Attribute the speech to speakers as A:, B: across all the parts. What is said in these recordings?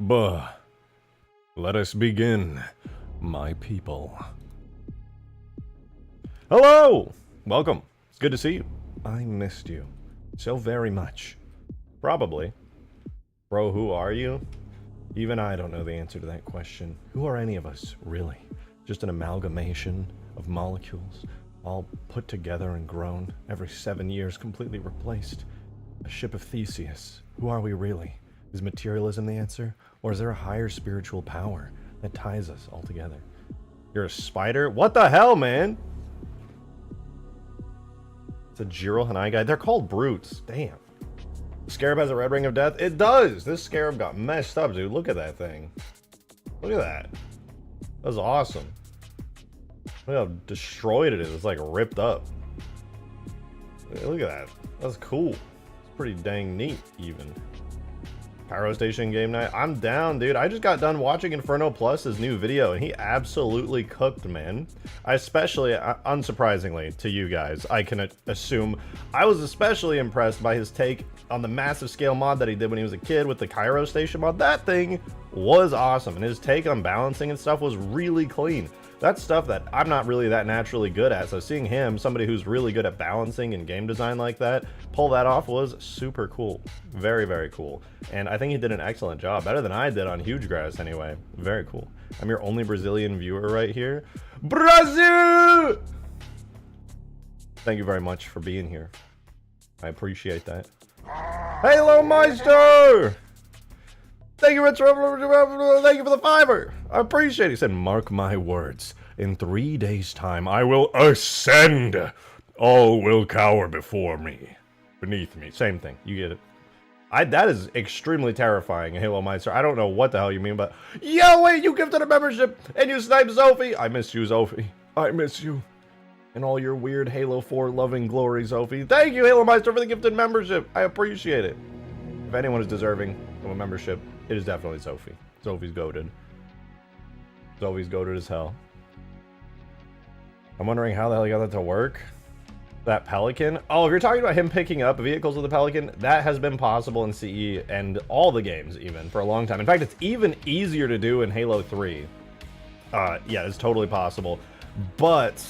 A: Buh. Let us begin, my people. Hello! Welcome. It's good to see you. I missed you so very much. Probably. Bro, who are you? Even I don't know the answer to that question. Who are any of us, really? Just an amalgamation of molecules, all put together and grown, every 7 years completely replaced. A ship of Theseus. Who are we really? Is materialism the answer? Or is there a higher spiritual power that ties us all together? You're a spider? What the hell, man? It's a Jiro Hanai guy. They're called brutes. Damn. Scarab has a red ring of death? It does! This Scarab got messed up, dude. Look at that thing. Look at that. That was awesome. Look how destroyed it is. It's like ripped up. Look at that. That's cool. It's pretty dang neat, even. Pyro Station game night. I'm down, dude. I just got done watching Inferno Plus's new video, and he absolutely cooked, man. I especially, unsurprisingly to you guys, I can assume, I was especially impressed by his take on the massive scale mod that he did when he was a kid with the Pyro Station mod. That thing was awesome, and his take on balancing and stuff was really clean. That's stuff that I'm not really that naturally good at, so seeing him, somebody who's really good at balancing and game design like that, pull that off was super cool. Very, very cool. And I think he did an excellent job. Better than I did on Huge Grass, anyway. Very cool. I'm your only Brazilian viewer right here. Brazil! Thank you very much for being here. I appreciate that. Halo Meister! Thank you, Rich. Thank you for the fiver. I appreciate it. He said, mark my words. In 3 days' time, I will ascend. All will cower before me. Beneath me. Same thing. You get it. That is extremely terrifying, Halo Meister. I don't know what the hell you mean, but... Yo, wait, you gifted a membership, and you sniped Sophie. I miss you, Sophie. I miss you. And all your weird Halo 4 loving glory, Sophie. Thank you, Halo Meister, for the gifted membership. I appreciate it. If anyone is deserving of a membership, it is definitely Sophie. Sophie's goated. Sophie's goated as hell. I'm wondering how the hell he got that to work. That Pelican. Oh, if you're talking about him picking up vehicles with the Pelican, that has been possible in CE and all the games even for a long time. In fact, it's even easier to do in Halo 3. Yeah, it's totally possible. But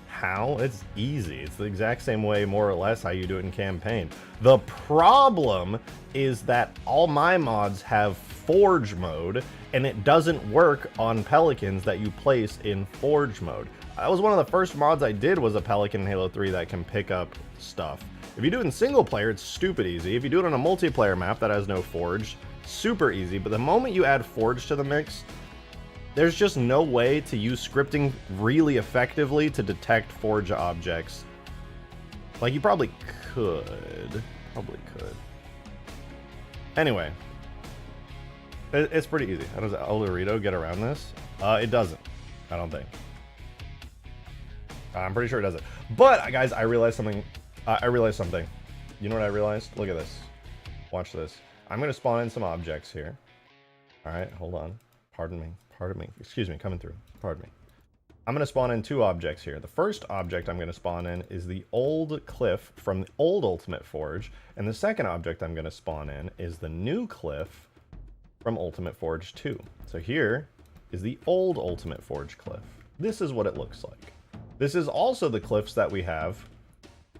A: how? It's easy. It's the exact same way, more or less, how you do it in campaign. The problem is that all my mods have Forge mode, and it doesn't work on Pelicans that you place in Forge mode. That was one of the first mods I did, was a Pelican in Halo 3 that can pick up stuff. If you do it in single player, it's stupid easy. If you do it on a multiplayer map that has no Forge, super easy. But the moment you add Forge to the mix, there's just no way to use scripting really effectively to detect Forge objects. Like, you probably could. Probably could. Anyway. It's pretty easy. How does El Dorito get around this? It doesn't. I don't think. I'm pretty sure it doesn't. But, guys, I realized something. You know what I realized? Look at this. Watch this. I'm going to spawn in some objects here. Alright, hold on. Pardon me. Pardon me. Excuse me, coming through. Pardon me. I'm going to spawn in 2 objects here. The first object I'm going to spawn in is the old cliff from the old Ultimate Forge. And the second object I'm going to spawn in is the new cliff from Ultimate Forge 2. So here is the old Ultimate Forge cliff. This is what it looks like. This is also the cliffs that we have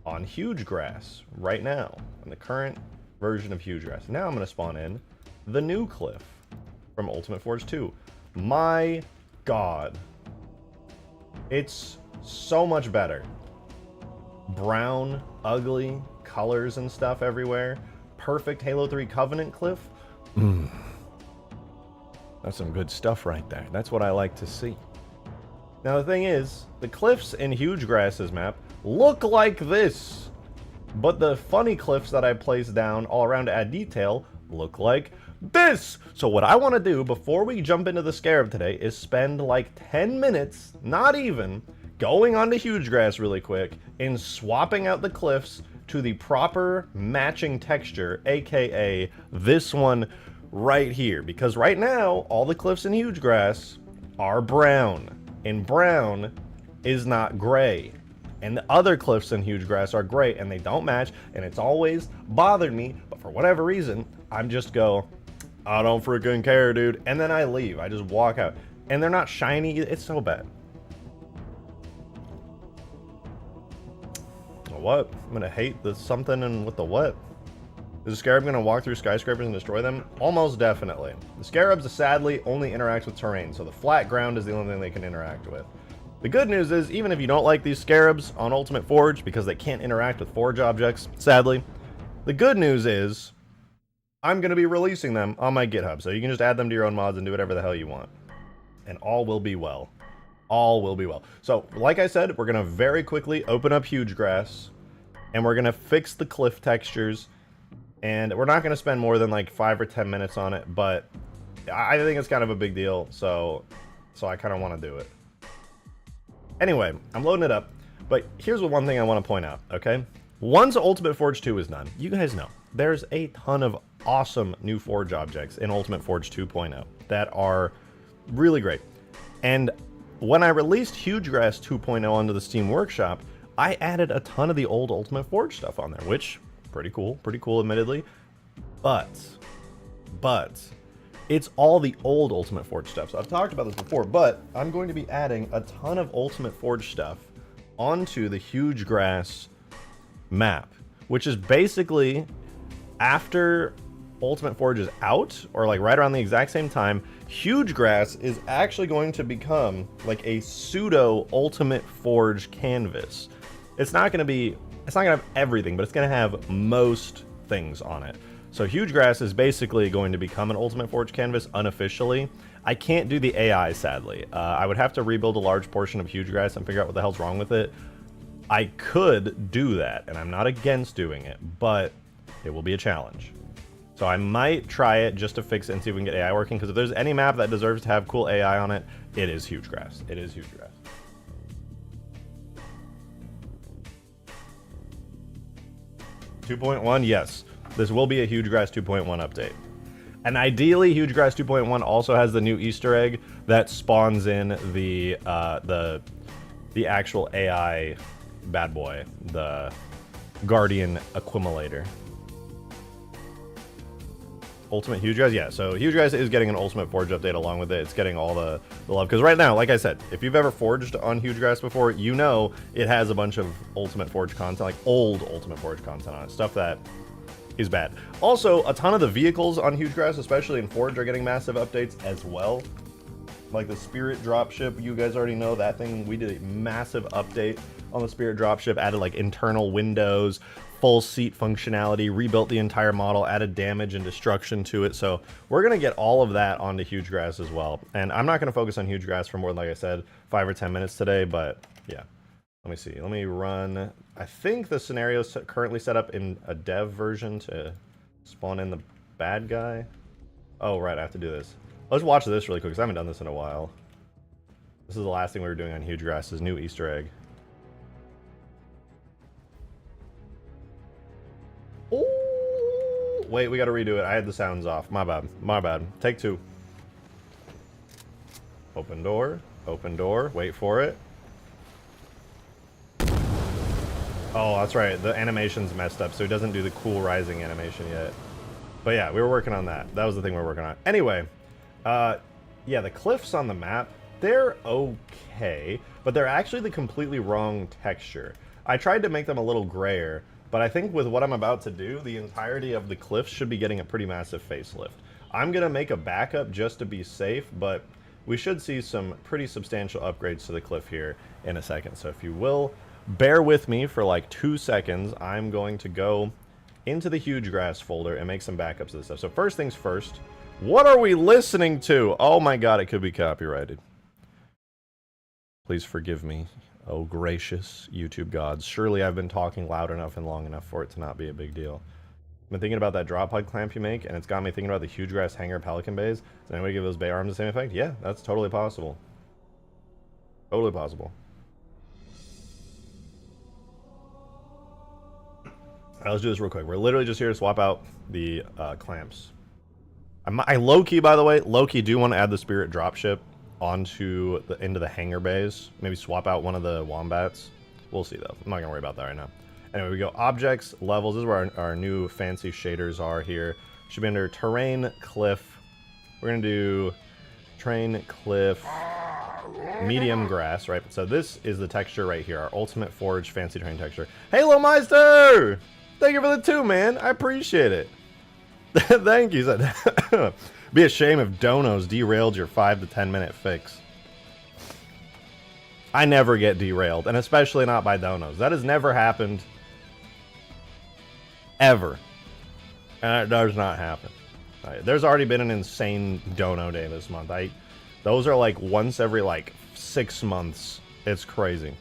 A: on Huge Grass right now, on the current version of Huge Grass. Now I'm going to spawn in the new cliff from Ultimate Forge 2. My God. It's so much better. Brown, ugly, colors and stuff everywhere. Perfect Halo 3 Covenant cliff. That's some good stuff right there. That's what I like to see. Now the thing is, the cliffs in Huge Grass's map look like this. But the funny cliffs that I placed down all around to add detail look like this. So what I want to do before we jump into the Scarab today is spend like 10 minutes, not even, going onto Huge Grass really quick and swapping out the cliffs to the proper matching texture, aka this one right here. Because right now, all the cliffs in Huge Grass are brown, and brown is not gray. And the other cliffs in Huge Grass are gray, and they don't match, and it's always bothered me, but for whatever reason, I'm just go, I don't freaking care, dude. And then I leave. I just walk out. And they're not shiny. It's so bad. What? I'm gonna hate the something and with the what? Is the Scarab gonna walk through skyscrapers and destroy them? Almost definitely. The Scarabs sadly only interact with terrain, so the flat ground is the only thing they can interact with. The good news is, even if you don't like these Scarabs on Ultimate Forge, because they can't interact with Forge objects, sadly, the good news is, I'm gonna be releasing them on my GitHub, so you can just add them to your own mods and do whatever the hell you want. And all will be well. All will be well. So, like I said, we're gonna very quickly open up Huge Grass, and we're gonna fix the cliff textures, and we're not gonna spend more than like 5 or 10 minutes on it, but I think it's kind of a big deal, so I kind of want to do it. Anyway, I'm loading it up, but here's one thing I want to point out, okay? Once Ultimate Forge 2 is done, you guys know, there's a ton of awesome new Forge objects in Ultimate Forge 2.0 that are really great. And when I released Huge Grass 2.0 onto the Steam Workshop, I added a ton of the old Ultimate Forge stuff on there, which, pretty cool admittedly, but, it's all the old Ultimate Forge stuff. So I've talked about this before, but I'm going to be adding a ton of Ultimate Forge stuff onto the Huge Grass map, which is basically after Ultimate Forge is out, or like right around the exact same time, Huge Grass is actually going to become like a pseudo Ultimate Forge canvas. It's not going to have everything, but it's going to have most things on it. So Huge Grass is basically going to become an Ultimate Forge canvas unofficially. I can't do the AI, sadly. I would have to rebuild a large portion of Huge Grass and figure out what the hell's wrong with it. I could do that, and I'm not against doing it, but it will be a challenge. So I might try it just to fix it and see if we can get AI working, because if there's any map that deserves to have cool AI on it, it is Huge Grass. It is Huge Grass. .1, yes. This will be a Huge Grass 2.1 update. And ideally, Huge Grass 2.1 also has the new Easter egg that spawns in the actual AI bad boy, the Guardian Accumulator. Ultimate Huge Grass? Yeah, so Huge Grass is getting an Ultimate Forge update along with it. It's getting all the love. Because right now, like I said, if you've ever forged on Huge Grass before, you know it has a bunch of Ultimate Forge content, like old Ultimate Forge content on it. Stuff that is bad. Also, a ton of the vehicles on Huge Grass, especially in Forge, are getting massive updates as well. Like the Spirit Dropship, you guys already know that thing. We did a massive update on the Spirit Dropship, added like internal windows, full seat functionality, rebuilt the entire model, added damage and destruction to it. So we're going to get all of that onto Huge Grass as well. And I'm not going to focus on Huge Grass for more than, like I said, 5 or 10 minutes today, but yeah. Let me see. Let me run. I think the scenario is currently set up in a dev version to spawn in the bad guy. Oh, right. I have to do this. Let's watch this really quick, because I haven't done this in a while. This is the last thing we were doing on Huge Grass's new Easter egg. Oh! Wait, we got to redo it. I had the sounds off. My bad. My bad. Take 2. Open door. Open door. Wait for it. Oh, that's right. The animation's messed up, so it doesn't do the cool rising animation yet. But yeah, we were working on that. That was the thing we were working on. Anyway, yeah, the cliffs on the map, they're okay, but they're actually the completely wrong texture. I tried to make them a little grayer, but I think with what I'm about to do, the entirety of the cliffs should be getting a pretty massive facelift. I'm going to make a backup just to be safe, but we should see some pretty substantial upgrades to the cliff here in a second. So if you will bear with me for like 2 seconds, I'm going to go into the Huge Grass folder and make some backups of this stuff. So first things first, what are we listening to? Oh my god, it could be copyrighted. Please forgive me, oh gracious YouTube gods. Surely I've been talking loud enough and long enough for it to not be a big deal. I've been thinking about that drop pod clamp you make, and it's got me thinking about the Huge Grass Hanger Pelican Bays. Does anybody give those bay arms the same effect? Yeah, that's totally possible. Totally possible. Alright, let's do this real quick. We're literally just here to swap out the clamps. I low-key, by the way, low-key do want to add the Spirit Dropship onto the into the hangar bays. Maybe swap out one of the wombats. We'll see, though. I'm not going to worry about that right now. Anyway, we go objects, levels. This is where our new fancy shaders are here. Should be under terrain, cliff, We're gonna do Train Cliff medium grass, right? So this is the texture right here, our ultimate forge fancy train texture. Halo Meister! Thank you for the 2, man. I appreciate it. Thank you. Be a shame if donos derailed your 5 to 10 minute fix. I never get derailed, and especially not by donos. That has never happened. Ever. And it does not happen. There's already been an insane dono day this month. Those are like once every like 6 months. It's crazy.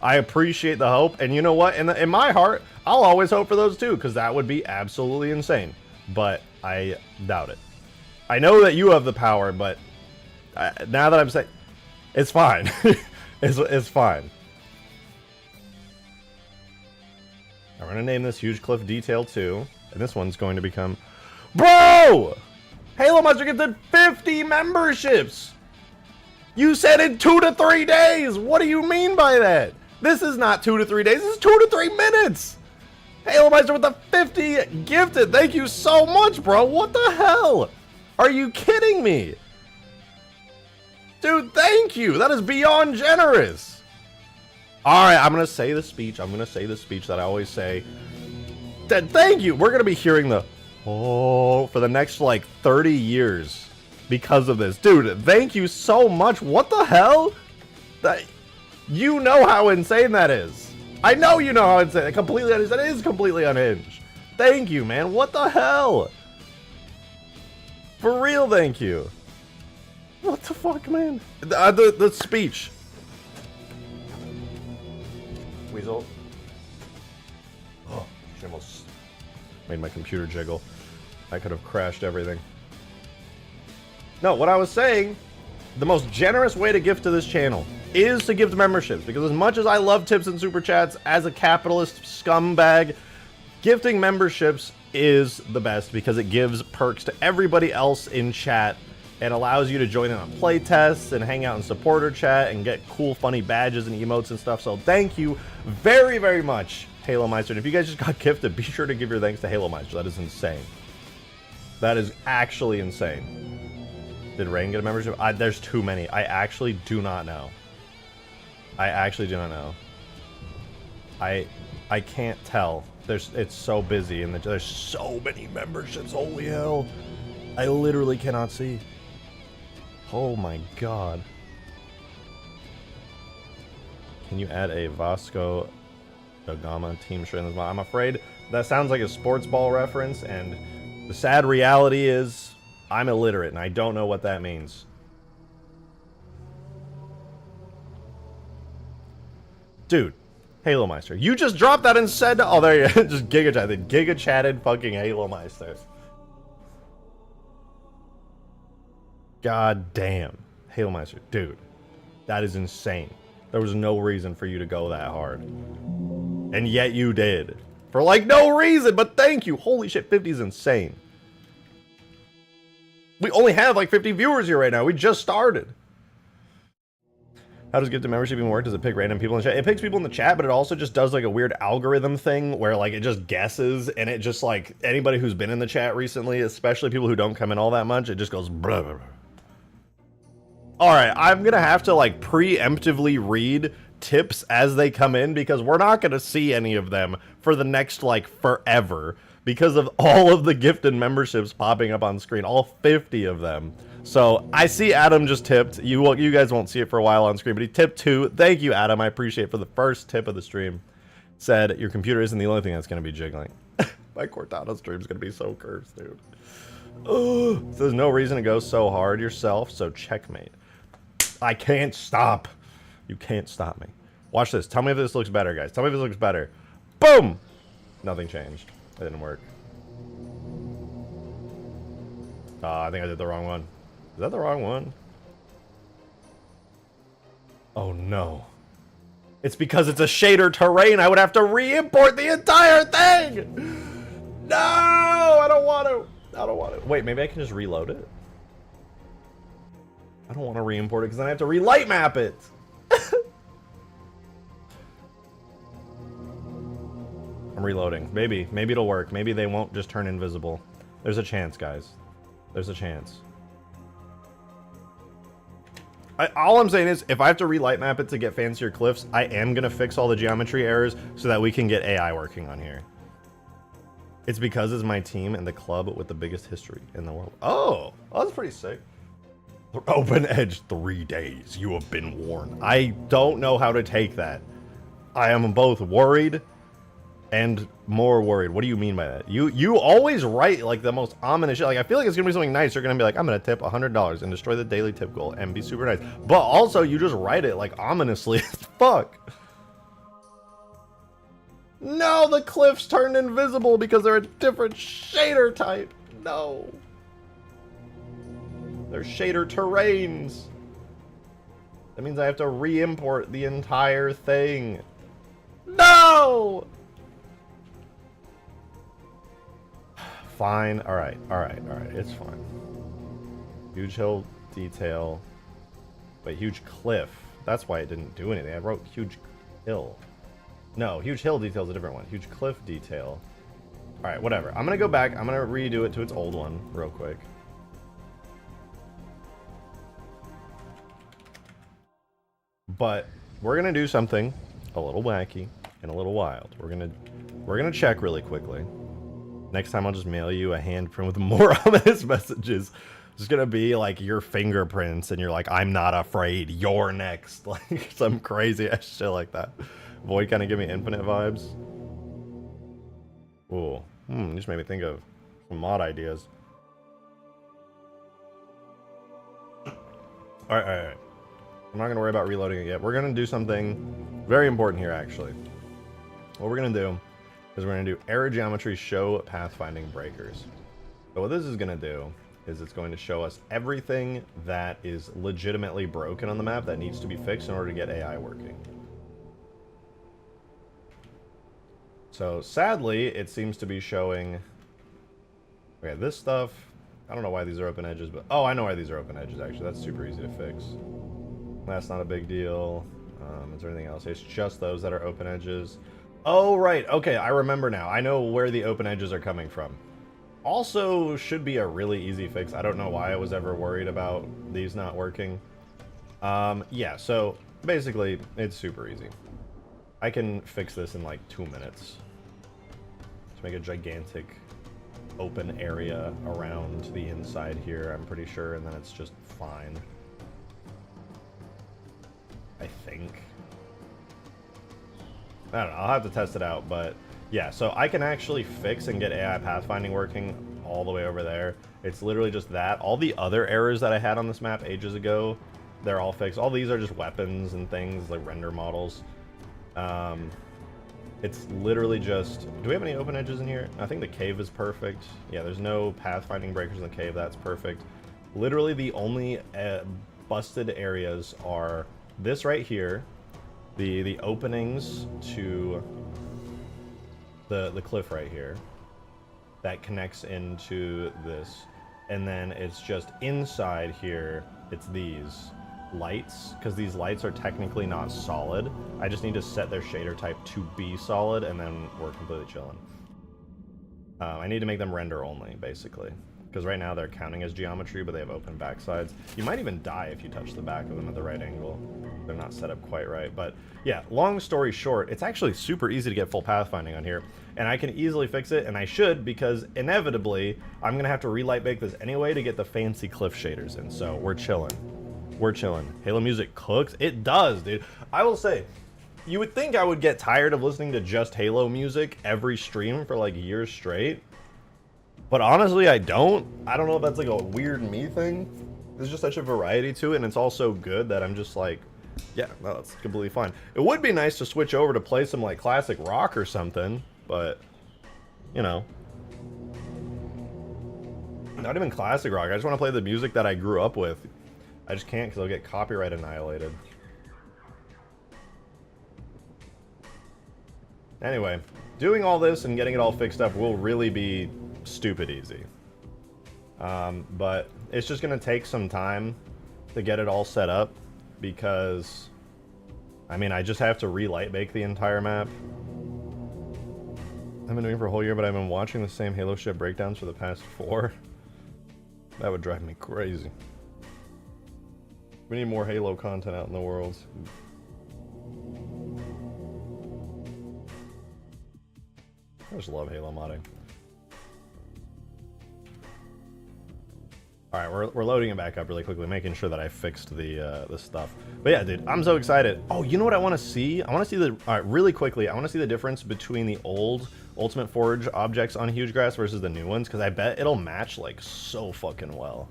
A: I appreciate the hope, and you know what? In my heart, I'll always hope for those too, because that would be absolutely insane. But I doubt it. I know that you have the power, but now that I'm saying, it's fine. it's fine. I'm gonna name this Huge Cliff Detail 2, and this one's going to become, bro! Halo Monster gifted 50 memberships. You said in 2 to 3 days. What do you mean by that? This is not 2 to 3 days. This is 2 to 3 minutes. Halo Meister with the 50 gifted. Thank you so much, bro. What the hell? Are you kidding me? Dude, thank you. That is beyond generous. All right, I'm going to say the speech. I'm going to say the speech that I always say. Thank you. We're going to be hearing the oh for the next like 30 years because of this. Dude, thank you so much. What the hell? You know how insane that is. I know you know how insane. That is completely unhinged. Thank you, man. What the hell? For real, thank you. What the fuck, man? The speech. Weasel. Oh, she almost made my computer jiggle. I could have crashed everything. No, what I was saying, the most generous way to gift to this channel is to give to memberships, because as much as I love tips and super chats, as a capitalist scumbag, gifting memberships is the best because it gives perks to everybody else in chat and allows you to join in on playtests and hang out in supporter chat and get cool funny badges and emotes and stuff. So thank you very, very much, Halo Meister. And if you guys just got gifted, be sure to give your thanks to Halo Meister. That is insane. That is actually insane. Did Rain get a membership? There's too many. I actually do not know. I actually do not know. I can't tell. It's so busy and there's so many memberships. Holy hell. I literally cannot see. Oh my god. Can you add a Vasco da Gama team shirt in this mod? I'm afraid that sounds like a sports ball reference, and the sad reality is I'm illiterate and I don't know what that means. Dude, Halo Meister, you just dropped that and said, oh, there you go. Just giga chatted. Giga chatted fucking Halo Meister. God damn. Halo Meister, dude, that is insane. There was no reason for you to go that hard. And yet you did. For like no reason, but thank you. Holy shit, 50 is insane. We only have like 50 viewers here right now. We just started. How does gifted membership even work? Does it pick random people in the chat? It picks people in the chat, but it also just does like a weird algorithm thing where like it just guesses, and it just like anybody who's been in the chat recently, especially people who don't come in all that much, it just goes blah, blah, blah. All right, I'm gonna have to like preemptively read tips as they come in because we're not gonna see any of them for the next like forever because of all of the gifted memberships popping up on screen, all 50 of them. So I see Adam just tipped. You guys won't see it for a while on screen, but he tipped 2. Thank you, Adam. I appreciate it for the first tip of the stream. Said your computer isn't the only thing that's gonna be jiggling. My Cortado stream's gonna be so cursed, dude. Oh, there's no reason to go so hard yourself. So checkmate. I can't stop. You can't stop me. Watch this. Tell me if this looks better, guys. Tell me if this looks better. Boom! Nothing changed. It didn't work. I think I did the wrong one. Is that the wrong one? Oh no. It's because it's a shader terrain. I would have to re-import the entire thing! No! I don't want to. I don't want to. Wait, maybe I can just reload it? I don't want to re-import it because then I have to relight map it. I'm reloading. Maybe it'll work. Maybe they won't just turn invisible. There's a chance, guys. There's a chance. All I'm saying is, if I have to relight map it to get fancier cliffs, I am going to fix all the geometry errors so that we can get AI working on here. It's because it's my team and the club with the biggest history in the world. Oh, that's pretty sick. Open edge 3 days. You have been warned. I don't know how to take that. I am both worried and more worried. What do you mean by that? You always write like the most ominous shit. Like I feel like it's gonna be something nice. You're gonna be like, I'm gonna tip $100 and destroy the daily tip goal and be super nice. But also you just write it like ominously as fuck. No, the cliffs turned invisible because they're a different shader type. No. They're shader terrains. That means I have to re-import the entire thing. No! Fine. Alright. It's fine. Huge hill detail. Wait, huge cliff. That's why it didn't do anything. I wrote huge hill. No, huge hill detail is a different one. Huge cliff detail. Alright, whatever. I'm gonna go back. I'm gonna redo it to its old one real quick. But we're gonna do something a little wacky and a little wild. We're gonna check really quickly. Next time I'll just mail you a handprint with more ominous messages. It's gonna be like your fingerprints and you're like, I'm not afraid, you're next. Like some crazy ass shit like that. Void kind of give me infinite vibes. Ooh, just made me think of some mod ideas. Alright. I'm not gonna worry about reloading it yet. We're gonna do something very important here actually. What we're gonna do is we're gonna do error geometry show pathfinding breakers. So what this is gonna do is it's going to show us everything that is legitimately broken on the map that needs to be fixed in order to get AI working. So sadly, it seems to be showing, okay, this stuff, I don't know why these are open edges, but, oh, I know why these are open edges actually. That's super easy to fix. That's not a big deal. Is there anything else? It's just those that are open edges. Oh, right. Okay, I remember now. I know where the open edges are coming from. Also, should be a really easy fix. I don't know why I was ever worried about these not working. Yeah, so basically, it's super easy. I can fix this in like 2 minutes. Let's make a gigantic open area around the inside here, I'm pretty sure, and then it's just fine. I think. I don't know, I'll have to test it out, but yeah, so I can actually fix and get AI pathfinding working all the way over there. It's literally just that. All the other errors that I had on this map ages ago, they're all fixed. All these are just weapons and things, like render models. It's literally just, do we have any open edges in here? I think the cave is perfect. Yeah, there's no pathfinding breakers in the cave, that's perfect. Literally the only busted areas are this right here, the openings to the cliff right here that connects into this, and then it's just inside here, it's these lights, because these lights are technically not solid. I just need to set their shader type to be solid, and then we're completely chilling. I need to make them render only, basically, because right now they're counting as geometry, but they have open backsides. You might even die if you touch the back of them at the right angle. They're not set up quite right, but yeah, long story short, it's actually super easy to get full pathfinding on here, and I can easily fix it, and I should, because inevitably, I'm gonna have to relight bake this anyway to get the fancy cliff shaders in, so we're chilling. We're chilling. Halo music cooks? It does, dude. I will say, you would think I would get tired of listening to just Halo music every stream for like years straight. But honestly, I don't. I don't know if that's like a weird me thing. There's just such a variety to it, and it's all so good that I'm just like, yeah, no, that's completely fine. It would be nice to switch over to play some like classic rock or something, but, you know. Not even classic rock. I just want to play the music that I grew up with. I just can't because I'll get copyright annihilated. Anyway, doing all this and getting it all fixed up will really be stupid easy. But it's just going to take some time to get it all set up because, I mean, I just have to relight bake the entire map. I've been doing it for a whole year, but I've been watching the same Halo ship breakdowns for the past 4. That would drive me crazy. We need more Halo content out in the world. I just love Halo modding. Alright, we're loading it back up really quickly, making sure that I fixed the stuff. But yeah, dude, I'm so excited. Oh, you know what I want to see? I want to see the... Alright, really quickly, I want to see the difference between the old Ultimate Forge objects on Huge Grass versus the new ones, because I bet it'll match, like, so fucking well.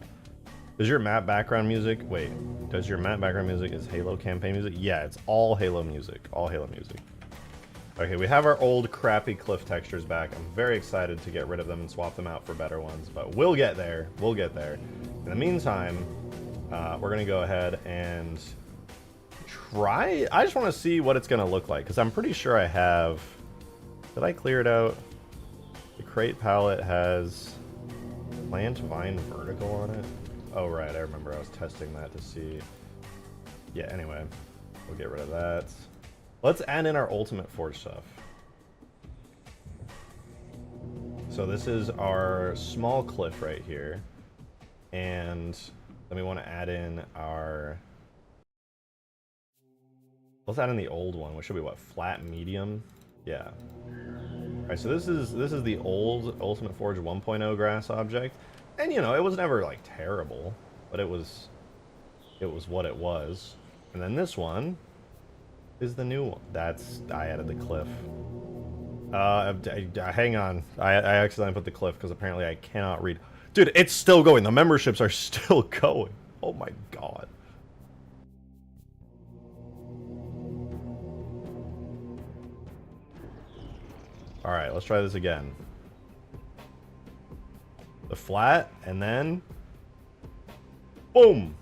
A: Does your map background music... Wait, does your map background music is Halo campaign music? Yeah, it's all Halo music. All Halo music. Okay, we have our old crappy cliff textures back. I'm very excited to get rid of them and swap them out for better ones, but we'll get there. We'll get there. In the meantime, we're going to go ahead and try... I just want to see what it's going to look like, because I'm pretty sure I have... Did I clear it out? The crate palette has plant vine vertical on it. Oh, right, I remember I was testing that to see... Yeah, anyway, we'll get rid of that. Let's add in our Ultimate Forge stuff. So this is our small cliff right here. And then we want to add in our... Let's add in the old one, which should be what, flat medium? Yeah. Alright, so this is the old Ultimate Forge 1.0 grass object. And you know, it was never like terrible, but it was what it was. And then this one is the new one. I added the cliff. Hang on. I accidentally put the cliff because apparently I cannot read. Dude, it's still going. The memberships are still going. Oh my god. Alright, let's try this again. The flat, and then... Boom!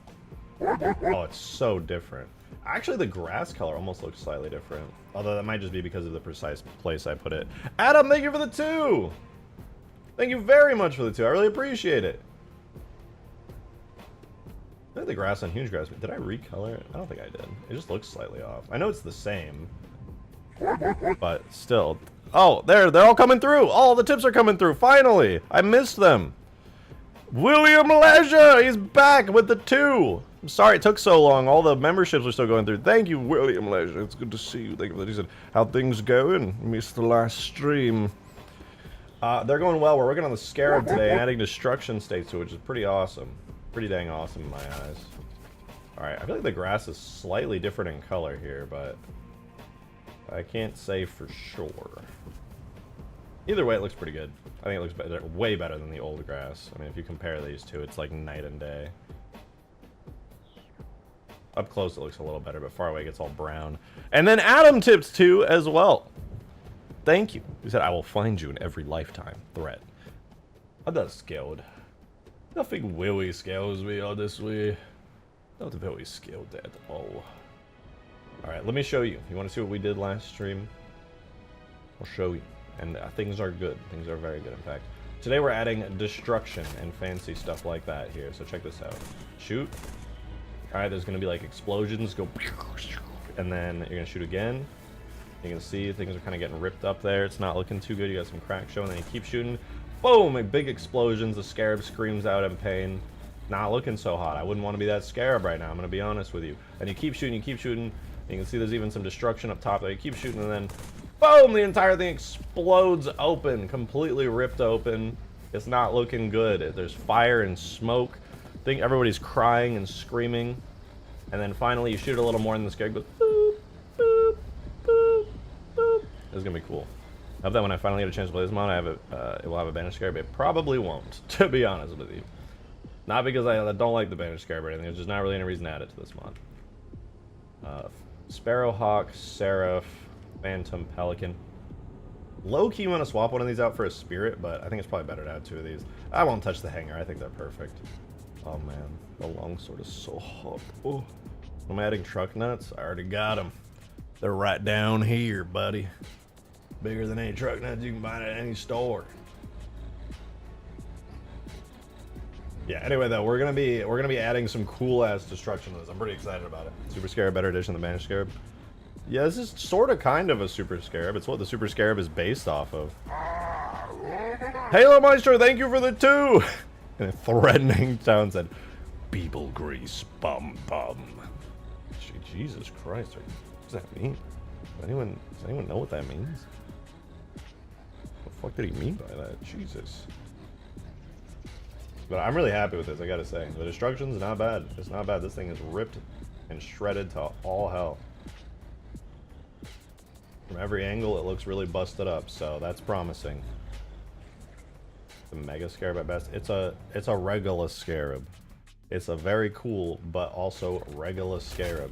A: Oh, it's so different. Actually, the grass color almost looks slightly different. Although that might just be because of the precise place I put it. Adam, thank you for the 2! Thank you very much for the 2. I really appreciate it. Look at the grass on Huge Grass. Did I recolor it? I don't think I did. It just looks slightly off. I know it's the same. But still. Oh, they're all coming through. All the tips are coming through. Finally. I missed them. William Leisure. He's back with the 2. I'm sorry it took so long. All the memberships are still going through. Thank you, William Leisure. It's good to see you. Thank you for that. He said, how things going? Missed the last stream. They're going well. We're working on the Scarab today, adding destruction states to it, which is pretty awesome. Pretty dang awesome in my eyes. Alright, I feel like the grass is slightly different in color here, but I can't say for sure. Either way, it looks pretty good. I think it looks better, way better than the old grass. I mean, if you compare these two, it's like night and day. Up close, it looks a little better, but far away, it gets all brown. And then Adam tips 2 as well. Thank you. He said, I will find you in every lifetime threat. I'm not scared. Nothing really scares me, honestly. Not very scared at all. Alright, let me show you. You want to see what we did last stream? I'll show you. And things are good. Things are very good, in fact. Today we're adding destruction and fancy stuff like that here. So check this out. Shoot. Alright, there's going to be like explosions. Go. And then you're going to shoot again. You can see things are kind of getting ripped up there. It's not looking too good. You got some cracks showing. Then you keep shooting. Boom! Like big explosions. The Scarab screams out in pain. Not looking so hot. I wouldn't want to be that Scarab right now. I'm going to be honest with you. And you keep shooting. You keep shooting. You can see there's even some destruction up top there. You keep shooting and then... Boom! The entire thing explodes open. Completely ripped open. It's not looking good. There's fire and smoke. I think everybody's crying and screaming. And then finally you shoot a little more and the Scarab goes... Boop, boop, boop, boop. It's gonna be cool. I hope that when I finally get a chance to play this mod, I have it will have a banished Scarab. It probably won't, to be honest with you. Not because I don't like the banished Scarab or anything. There's just not really any reason to add it to this mod. Sparrowhawk, Seraph, Phantom, Pelican. Low-key want to swap one of these out for a Spirit, but I think it's probably better to have 2 of these. I won't touch the hanger. I think they're perfect. Oh, man. The longsword is so hot. Oh. Am I adding truck nuts? I already got them. They're right down here, buddy. Bigger than any truck nuts you can find at any store. Yeah, anyway though, we're gonna be adding some cool ass destruction to this. I'm pretty excited about it. Super Scarab, better edition than the Banished Scarab. Yeah, this is sort of kind of a Super Scarab. It's what the Super Scarab is based off of. Halo Maestro, thank you for the 2! And a threatening Townsend. Beeble grease, bum bum. Jesus Christ, what does that mean? Does anyone know what that means? What the fuck did he mean by that? Jesus. But I'm really happy with this, I gotta say. The destruction's not bad. It's not bad. This thing is ripped and shredded to all hell. From every angle, it looks really busted up, so that's promising. The Mega Scarab at best. It's a Regulus Scarab. It's a very cool, but also Regulus Scarab.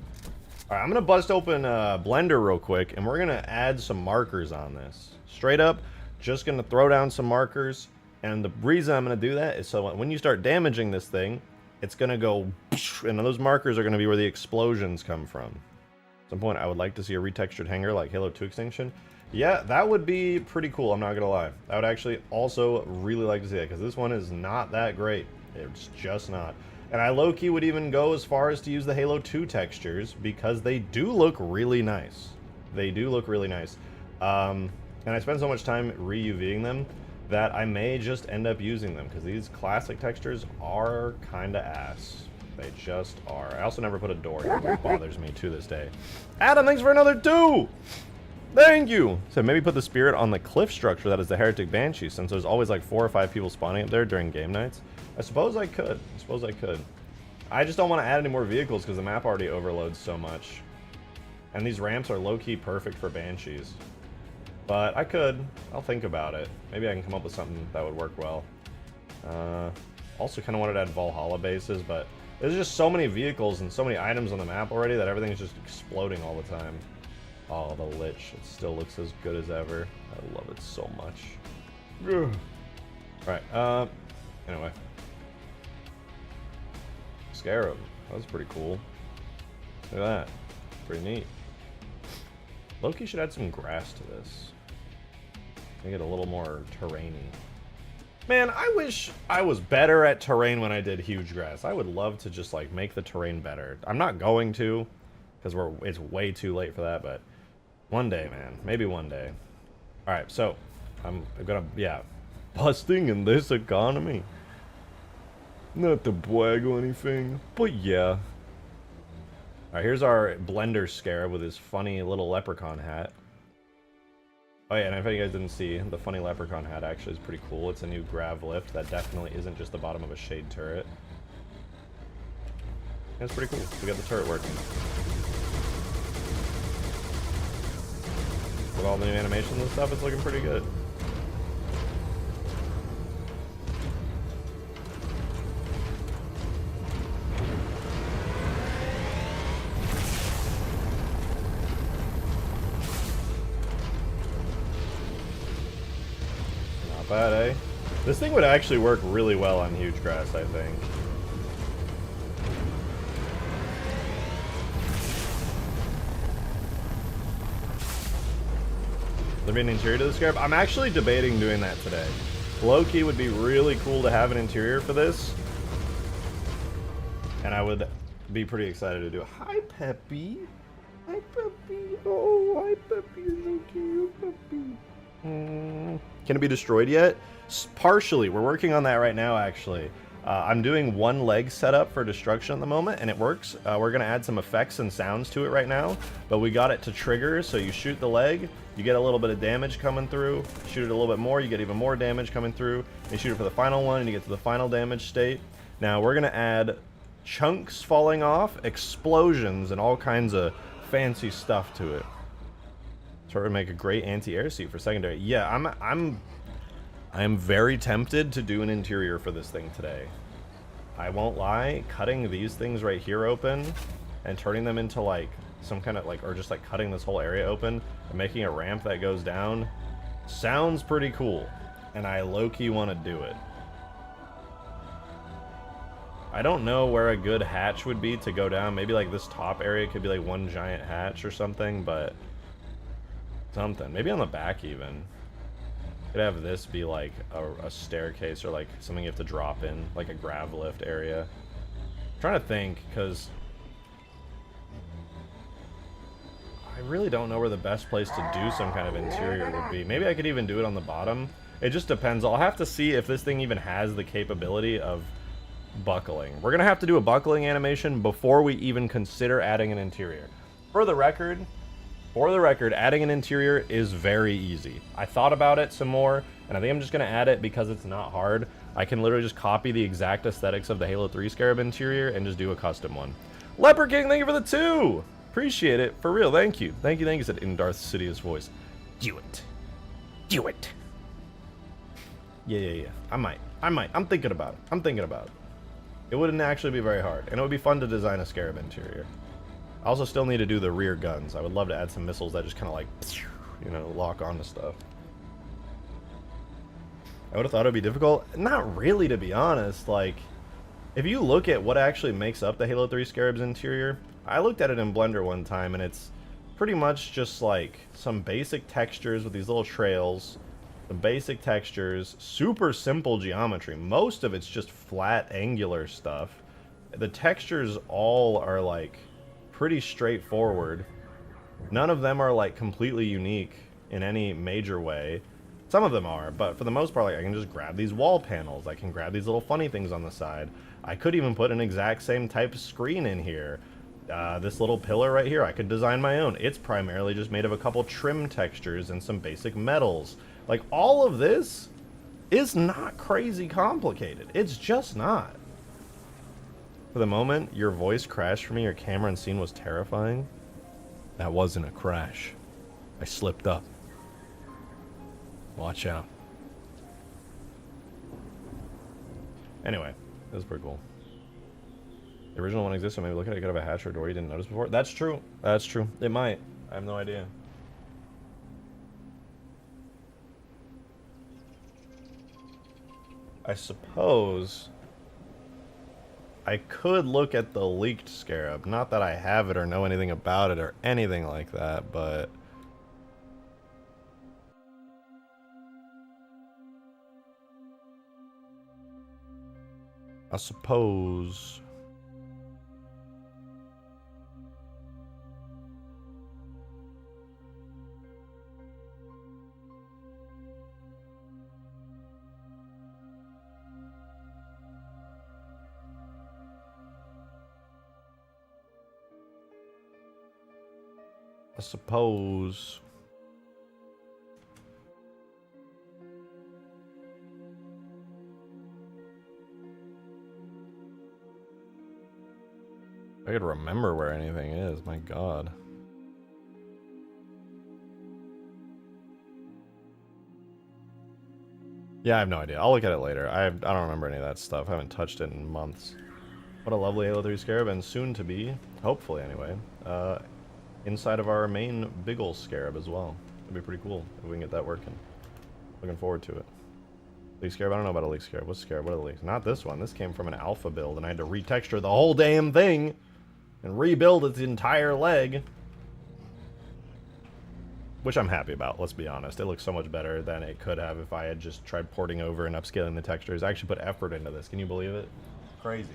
A: Alright, I'm gonna bust open Blender real quick, and we're gonna add some markers on this. Straight up, just gonna throw down some markers, and the reason I'm gonna do that is so when you start damaging this thing, it's gonna go, and those markers are gonna be where the explosions come from. At some point, I would like to see a retextured hanger like Halo 2 Extinction. Yeah, that would be pretty cool, I'm not gonna lie. I would actually also really like to see that, because this one is not that great. It's just not. And I low-key would even go as far as to use the Halo 2 textures, because they do look really nice. They do look really nice. And I spend so much time re-UVing them that I may just end up using them, because these classic textures are kinda ass. They just are. I also never put a door here, which bothers me to this day. Adam, thanks for another 2! Thank you! So maybe put the spirit on the cliff structure that is the Heretic Banshee, since there's always like 4 or 5 people spawning up there during game nights. I suppose I could. I just don't want to add any more vehicles because the map already overloads so much. And these ramps are low-key perfect for Banshees. But I could. I'll think about it. Maybe I can come up with something that would work well. Also kind of wanted to add Valhalla bases, but there's just so many vehicles and so many items on the map already that everything's just exploding all the time. Oh, the Lich. It still looks as good as ever. I love it so much. Alright, anyway. Scarab. That's pretty cool. Look at that. Pretty neat. Loki should add some grass to this. Make it a little more terrainy. Man, I wish I was better at terrain when I did huge grass. I would love to just like make the terrain better. I'm not going to, because it's way too late for that, but one day, man. Maybe one day. Alright, so I'm gonna, yeah, busting in this economy. Not to brag or anything, but yeah. Alright, here's our Blender Scarab with his funny little leprechaun hat. Oh yeah, and if you guys didn't see, the funny leprechaun hat actually is pretty cool. It's a new grav lift that definitely isn't just the bottom of a shade turret. That's pretty cool. We got the turret working. With all the new animations and stuff, it's looking pretty good. Not bad, eh? This thing would actually work really well on huge grass, I think. There be an interior to the Scarab? I'm actually debating doing that today. Low-key would be really cool to have an interior for this. And I would be pretty excited to do it. Hi, Peppy. Hi, Peppy. Oh, hi, Peppy. You're so cute, Peppy. Can it be destroyed yet? Partially. We're working on that right now, actually. I'm doing one leg setup for destruction at the moment, and it works. We're going to add some effects and sounds to it right now, but we got it to trigger, so you shoot the leg, you get a little bit of damage coming through, shoot it a little bit more, you get even more damage coming through, you shoot it for the final one, and you get to the final damage state. Now, we're going to add chunks falling off, explosions, and all kinds of fancy stuff to it. So we're going to make a great anti-air suit for secondary. Yeah, I am very tempted to do an interior for this thing today. I won't lie, cutting these things right here open and turning them into like some kind of like, or just like cutting this whole area open and making a ramp that goes down sounds pretty cool. And I low-key want to do it. I don't know where a good hatch would be to go down. Maybe like this top area could be like one giant hatch or something, but something. Maybe on the back even. Could have this be like a staircase or like something you have to drop in, like a grav lift area. I'm trying to think, because I really don't know where the best place to do some kind of interior would be. Maybe I could even do it on the bottom. It just depends. I'll have to see if this thing even has the capability of buckling. We're gonna have to do a buckling animation before we even consider adding an interior. For the record, adding an interior is very easy. I thought about it some more, and I think I'm just gonna add it because it's not hard. I can literally just copy the exact aesthetics of the Halo 3 Scarab interior and just do a custom one. Leopard King, thank you for the 2! Appreciate it, for real, thank you. Thank you, said in Darth Sidious voice. Do it. Do it. Yeah. I might. I'm thinking about it. It wouldn't actually be very hard, and it would be fun to design a Scarab interior. I also still need to do the rear guns. I would love to add some missiles that just kind of like, you know, lock onto stuff. I would have thought it would be difficult. Not really, to be honest. Like, if you look at what actually makes up the Halo 3 Scarab's interior, I looked at it in Blender one time, and it's pretty much just like some basic textures with these little trails, some basic textures, super simple geometry. Most of it's just flat, angular stuff. The textures all are like pretty straightforward. None of them are like completely unique in any major way. Some of them are, but for the most part, like, I can just grab these wall panels. I can grab these little funny things on the side. I could even put an exact same type of screen in here. This little pillar right here, I could design my own. It's primarily just made of a couple trim textures and some basic metals. Like, all of this is not crazy complicated. It's just not. For the moment your voice crashed for me, your camera and scene was terrifying. That wasn't a crash. I slipped up. Watch out. Anyway, this is pretty cool. The original one exists, so maybe look at it, could have a hatch or door you didn't notice before. That's true. That's true. It might. I have no idea. I suppose I could look at the leaked Scarab. Not that I have it or know anything about it or anything like that, but I suppose I could remember where anything is, my god. Yeah, I have no idea. I'll look at it later. I don't remember any of that stuff. I haven't touched it in months. What a lovely Halo 3 Scarab, and soon to be, hopefully anyway, inside of our main big ol' Scarab as well. It'd be pretty cool if we can get that working. Looking forward to it. Leak Scarab? I don't know about a Leak Scarab. What's Scarab? What are the leaks? Not this one. This came from an alpha build, and I had to retexture the whole damn thing and rebuild its entire leg. Which I'm happy about, let's be honest. It looks so much better than it could have if I had just tried porting over and upscaling the textures. I actually put effort into this. Can you believe it? Crazy.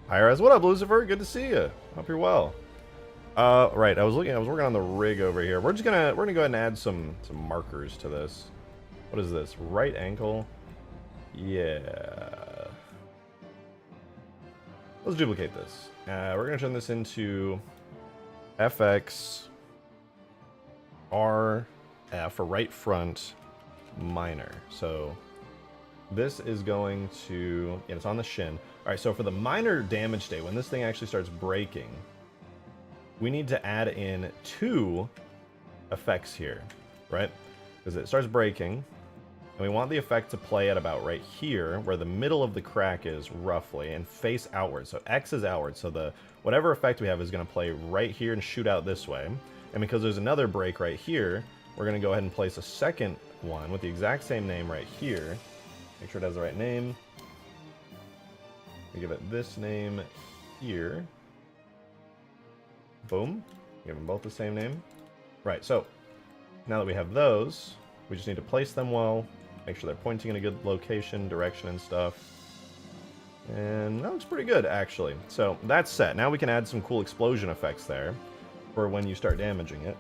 A: Hi-Res, what up, Lucifer? Good to see you. Hope you're well. Right, I was working on the rig over here. We're gonna go ahead and add some markers to this. What is this? Right ankle? Yeah. Let's duplicate this. We're gonna turn this into FX RF, for right front minor. So this is going to, yeah, it's on the shin. All right, so for the minor damage state, when this thing actually starts breaking, we need to add in 2 effects here, right? Because it starts breaking, and we want the effect to play at about right here, where the middle of the crack is, roughly, and face outward. So X is outward, so whatever effect we have is going to play right here and shoot out this way. And because there's another break right here, we're going to go ahead and place a second one with the exact same name right here. Make sure it has the right name. We give it this name here. Boom. Give them both the same name. Right, so now that we have those, we just need to place them well, make sure they're pointing in a good location, direction, and stuff. And that looks pretty good, actually. So that's set. Now we can add some cool explosion effects there for when you start damaging it.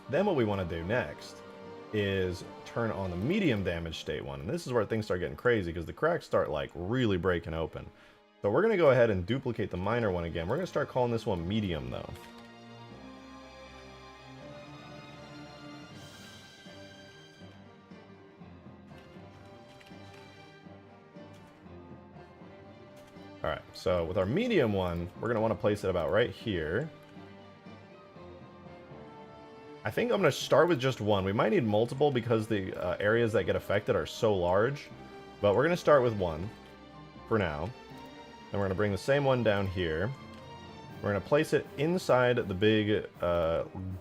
A: Then what we want to do next is turn on the medium damage state one. And this is where things start getting crazy because the cracks start like really breaking open. So we're going to go ahead and duplicate the minor one again. We're going to start calling this one medium though. Alright, so with our medium one, we're going to want to place it about right here. I think I'm going to start with just one. We might need multiple because the areas that get affected are so large. But we're going to start with one for now. And we're going to bring the same one down here. We're going to place it inside the big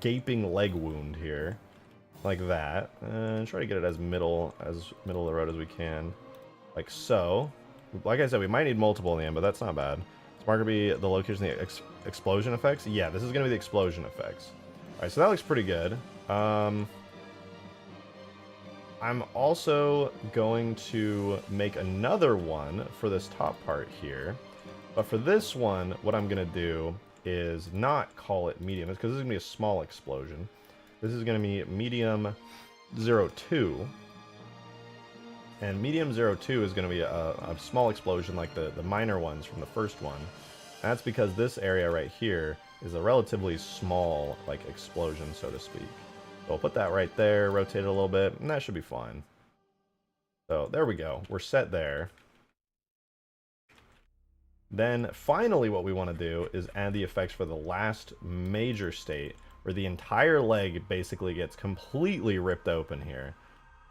A: gaping leg wound here. Like that. And try to get it as middle of the road as we can. Like so. Like I said, we might need multiple in the end, but that's not bad. It's going to be the location of the explosion effects. Yeah, this is going to be the explosion effects. Alright, so that looks pretty good. I'm also going to make another one for this top part here. But for this one, what I'm going to do is not call it medium, because this is going to be a small explosion. This is going to be medium 02. And medium 02 is going to be a small explosion like the minor ones from the first one. And that's because this area right here is a relatively small like explosion, so to speak. So we'll put that right there, rotate it a little bit, and that should be fine. So there we go. We're set there. Then finally what we want to do is add the effects for the last major state, where the entire leg basically gets completely ripped open here.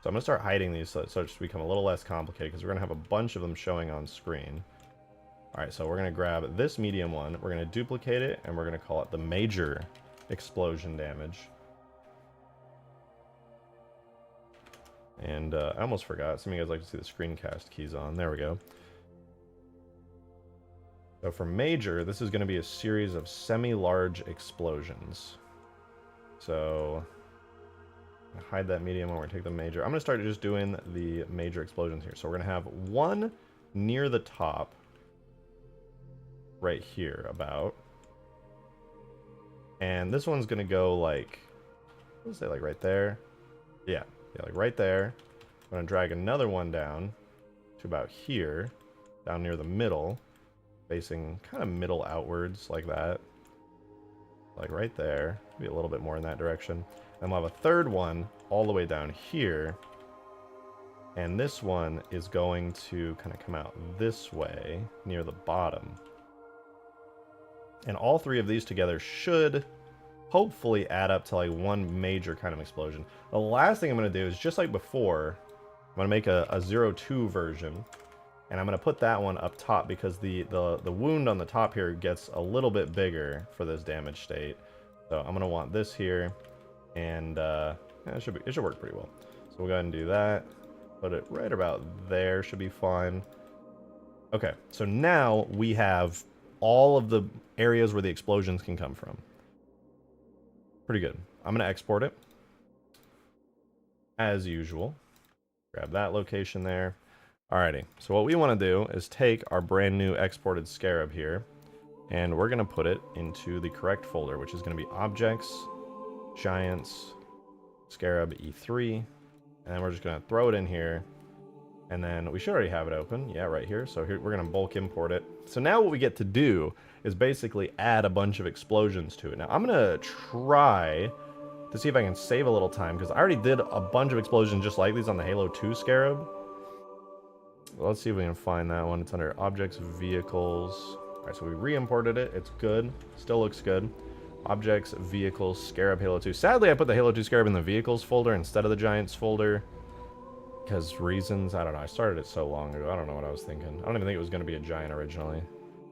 A: So I'm going to start hiding these so it starts to become a little less complicated, because we're going to have a bunch of them showing on screen. Alright, so we're going to grab this medium one, we're going to duplicate it, and we're going to call it the major explosion damage. And I almost forgot, some of you guys like to see the screencast keys on. There we go. So for major, this is going to be a series of semi-large explosions. So hide that medium one, we're going to take the major. I'm going to start just doing the major explosions here. So we're going to have one near the top, right here about. And this one's going to go like, let's say like right there. Yeah, like right there. I'm going to drag another one down to about here, down near the middle, facing kind of middle outwards like that. Like right there. Maybe a little bit more in that direction. And we'll have a third one all the way down here. And this one is going to kind of come out this way near the bottom. And all three of these together should hopefully add up to like one major kind of explosion. The last thing I'm going to do is just like before, I'm going to make a 02 version. And I'm going to put that one up top because the wound on the top here gets a little bit bigger for this damage state. So I'm going to want this here. And yeah, it should work pretty well. So we'll go ahead and do that. Put it right about there, should be fine. Okay, so now we have all of the areas where the explosions can come from. Pretty good. I'm going to export it. As usual. Grab that location there. Alrighty, so what we want to do is take our brand new exported Scarab here, and we're going to put it into the correct folder, which is going to be Objects, Giants, Scarab E3, and then we're just going to throw it in here, and then we should already have it open. Yeah, right here. So here we're going to bulk import it. So now what we get to do is basically add a bunch of explosions to it. Now I'm going to try to see if I can save a little time, because I already did a bunch of explosions just like these on the Halo 2 Scarab. Let's see if we can find that one. It's under Objects, Vehicles. Alright, so we re-imported it. It's good. Still looks good. Objects, Vehicles, Scarab, Halo 2. Sadly, I put the Halo 2 Scarab in the Vehicles folder instead of the Giants folder. Because reasons, I don't know. I started it so long ago. I don't know what I was thinking. I don't even think it was going to be a Giant originally.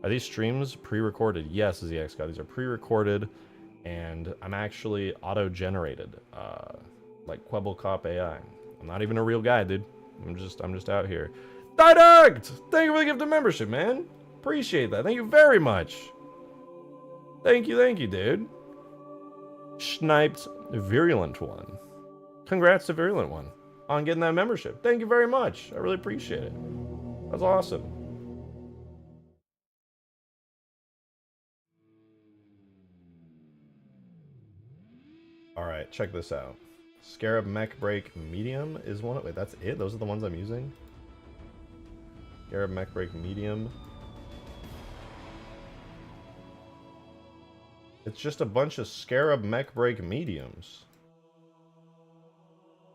A: Are these streams pre-recorded? Yes, ZX God. These are pre-recorded. And I'm actually auto-generated. Like Quebblecop AI. I'm not even a real guy, dude. I'm just out here. Didact! Thank you for the gift of membership, man. Appreciate that. Thank you very much. Thank you, dude. Sniped Virulent One. Congrats to Virulent One on getting that membership. Thank you very much. I really appreciate it. That's awesome. Alright, check this out. Scarab Mech Break Medium is one. Wait, that's it? Those are the ones I'm using? Scarab Mech Break Medium. It's just a bunch of Scarab Mech Break Mediums.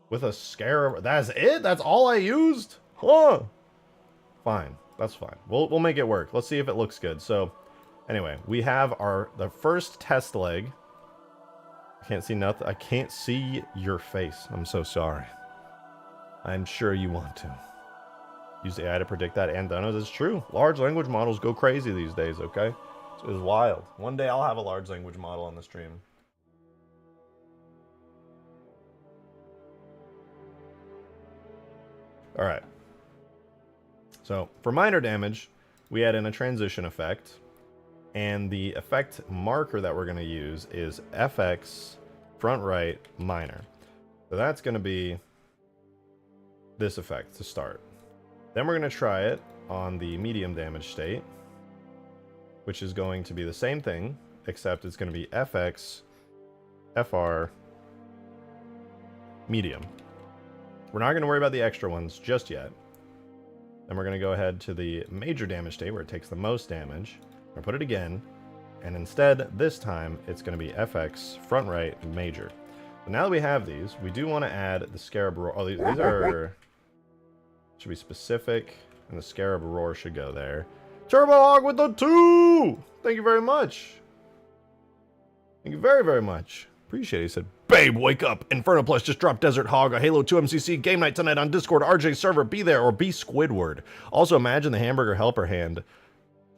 A: With a Scarab... That's it? That's all I used? Huh. Fine. That's fine. We'll make it work. Let's see if it looks good. So, anyway, we have the first test leg. I can't see nothing. I can't see your face. I'm so sorry. I'm sure you want to. Use AI to predict that and donos. It's true. Large language models go crazy these days, okay? It's wild. One day I'll have a large language model on the stream. Alright. So, for minor damage, we add in a transition effect. And the effect marker that we're going to use is FX front right minor. So that's going to be this effect to start. Then we're going to try it on the medium damage state, which is going to be the same thing, except it's going to be FX, FR, medium. We're not going to worry about the extra ones just yet. Then we're going to go ahead to the major damage state where it takes the most damage. We're going to put it again, and instead, this time, it's going to be FX, front right, major. So now that we have these, we do want to add the Scarab Roar. Oh, these are... should be specific, and the Scarab Roar should go there. Turbo Hog with the 2! Thank you very much. Thank you very, very much. Appreciate it. He said, babe, wake up. Inferno Plus just dropped Desert Hog, a Halo 2 MCC game night tonight on Discord, RJ server. Be there or be Squidward. Also, imagine the hamburger helper hand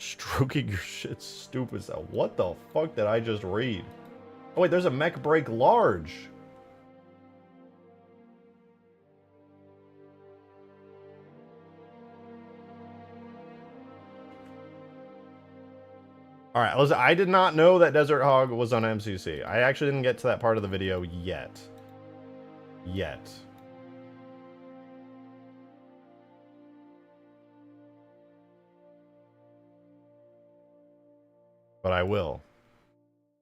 A: stroking your shit stupid self. What the fuck did I just read? Oh, wait, there's a Mech Break Large. Alright, listen, I did not know that Desert Hog was on MCC. I actually didn't get to that part of the video yet. But I will.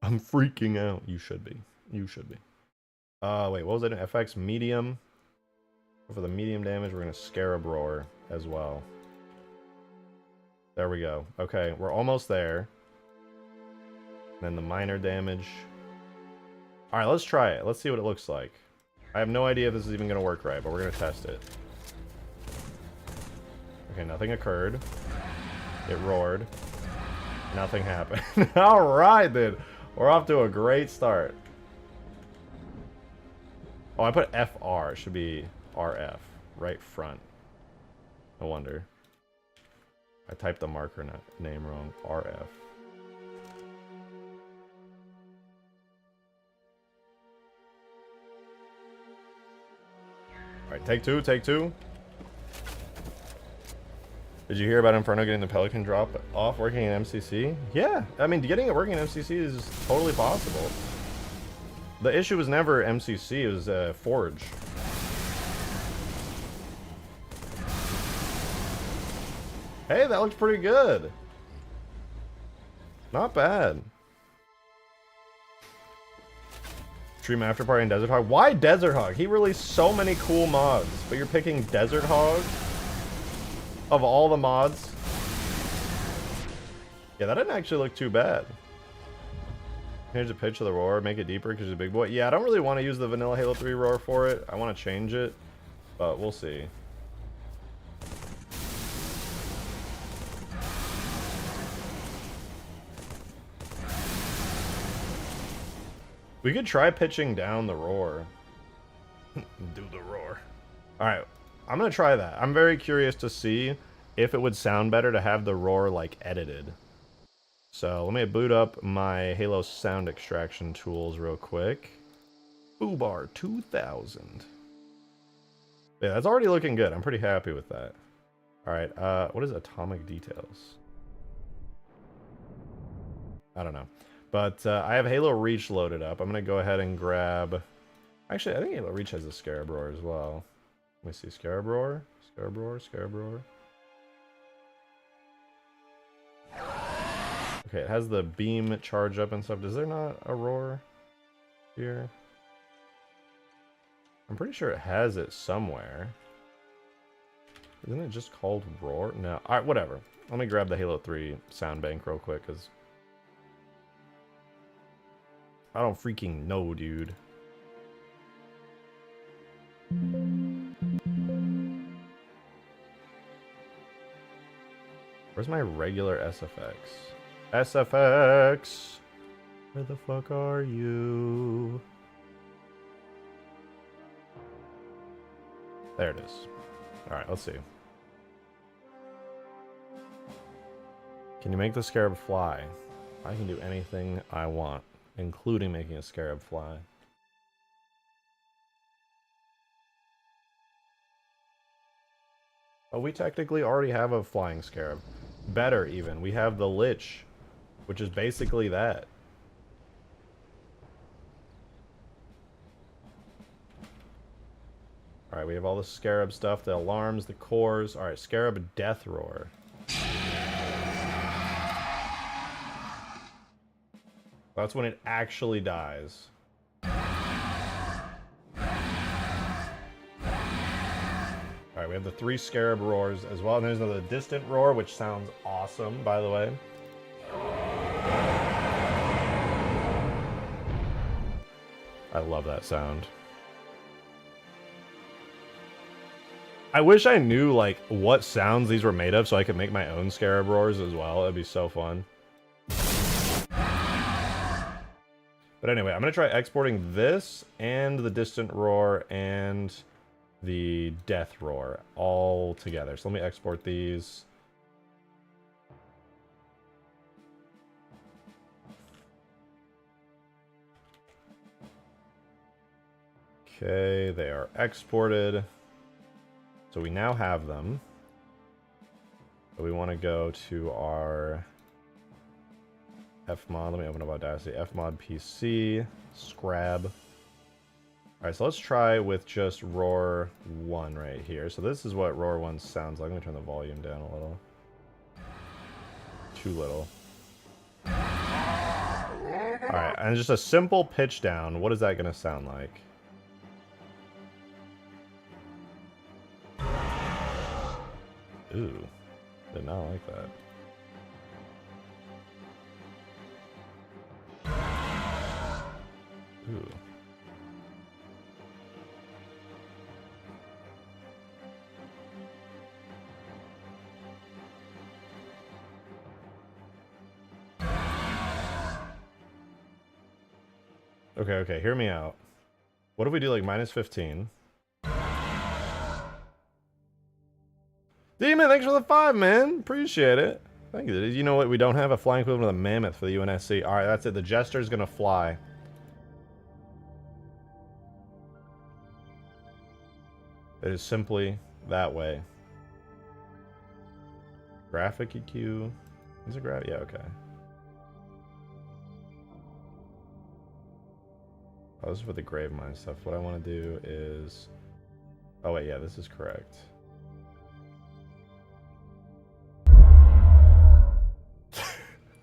A: I'm freaking out. You should be. You should be. Wait, what was it? FX medium. For the medium damage, we're going to Scarab Roar as well. There we go. Okay, we're almost there. Then the minor damage. Alright, let's try it. Let's see what it looks like. I have no idea if this is even going to work right, but we're going to test it. Okay, nothing occurred. It roared. Nothing happened. Alright, then. We're off to a great start. Oh, I put FR. It should be RF. Right front. No wonder. I typed the marker name wrong. RF. Alright, take two, take two. Did you hear about Inferno getting the Pelican drop off working in MCC? Yeah, I mean, getting it working in MCC is totally possible. The issue was never MCC, it was Forge. Hey, that looks pretty good. Not bad. Stream After Party and Desert Hog. Why Desert Hog? He released so many cool mods, but you're picking Desert Hog? Of all the mods? Yeah, that didn't actually look too bad. Change the pitch of the roar, make it deeper because he's a big boy. Yeah, I don't really want to use the vanilla Halo 3 roar for it. I want to change it, but we'll see. We could try pitching down the roar. Do the roar. Alright, I'm going to try that. I'm very curious to see if it would sound better to have the roar, like, edited. So, let me boot up my Halo sound extraction tools real quick. Boobar 2000. Yeah, that's already looking good. I'm pretty happy with that. Alright, what is Atomic Details? I don't know. But I have Halo Reach loaded up. I'm going to go ahead and grab... Actually, I think Halo Reach has a Scarab Roar as well. Let me see. Scarab Roar? Scarab Roar? Scarab Roar? Okay, it has the beam charge up and stuff. Is there not a roar here? I'm pretty sure it has it somewhere. Isn't it just called Roar? No. Alright, whatever. Let me grab the Halo 3 sound bank real quick, because I don't freaking know, dude. Where's my regular SFX? SFX! Where the fuck are you? There it is. Alright, let's see. Can you make the Scarab fly? I can do anything I want, including making a Scarab fly. Oh, we technically already have a flying Scarab. Better, even. We have the Lich, which is basically that. Alright, we have all the Scarab stuff, the alarms, the cores. Alright, Scarab Death Roar. That's when it actually dies. Alright, we have the 3 Scarab Roars as well. And there's another Distant Roar, which sounds awesome, by the way. I love that sound. I wish I knew, like, what sounds these were made of so I could make my own Scarab Roars as well. That'd be so fun. But anyway, I'm going to try exporting this and the Distant Roar and the Death Roar all together. So let me export these. Okay, they are exported. So we now have them. But we want to go to our Fmod. Let me open up Audacity. Fmod PC. Scarab. Alright, so let's try with just Roar 1 right here. So this is what Roar 1 sounds like. Let me turn the volume down a little. Too little. Alright, and just a simple pitch down. What is that going to sound like? Ooh, did not like that. Ooh. Okay, okay, hear me out. What if we do like -15? Demon, thanks for the 5, man. Appreciate it. Thank you. You know what? We don't have a flying equivalent of the Mammoth for the UNSC. Alright, that's it. The Jester's gonna fly. It is simply that way. Graphic EQ. Is it graphic? Yeah, okay. Oh, this is for the grave mine stuff. What I want to do is... Oh, wait, yeah, this is correct.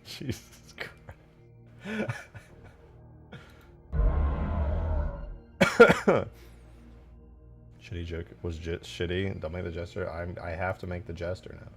A: Jesus Christ. Shitty joke was shitty. Don't make the Jester. I have to make the Jester now.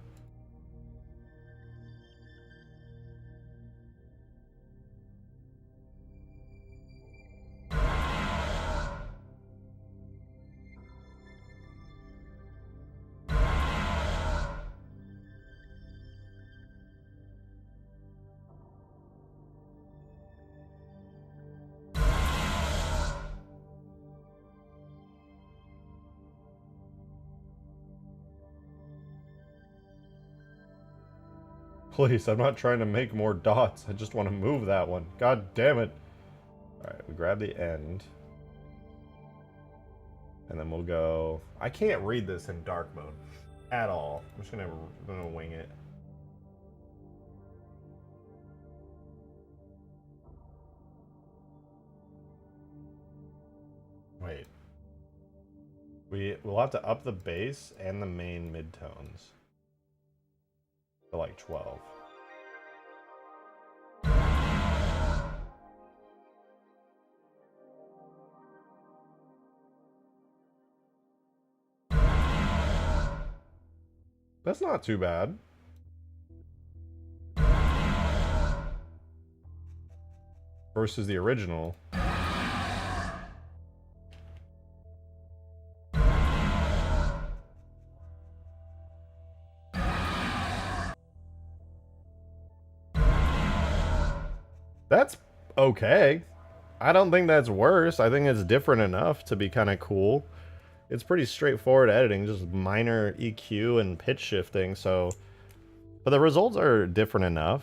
A: Please, I'm not trying to make more dots. I just want to move that one. God damn it. Alright, we grab the end. And then we'll go... I can't read this in dark mode. At all. I'm just gonna wing it. Wait. We'll have to up the bass and the main midtones. To like 12. That's not too bad. Versus the original. That's okay. I don't think that's worse. I think it's different enough to be kind of cool. It's pretty straightforward editing, just minor EQ and pitch shifting, so... But the results are different enough.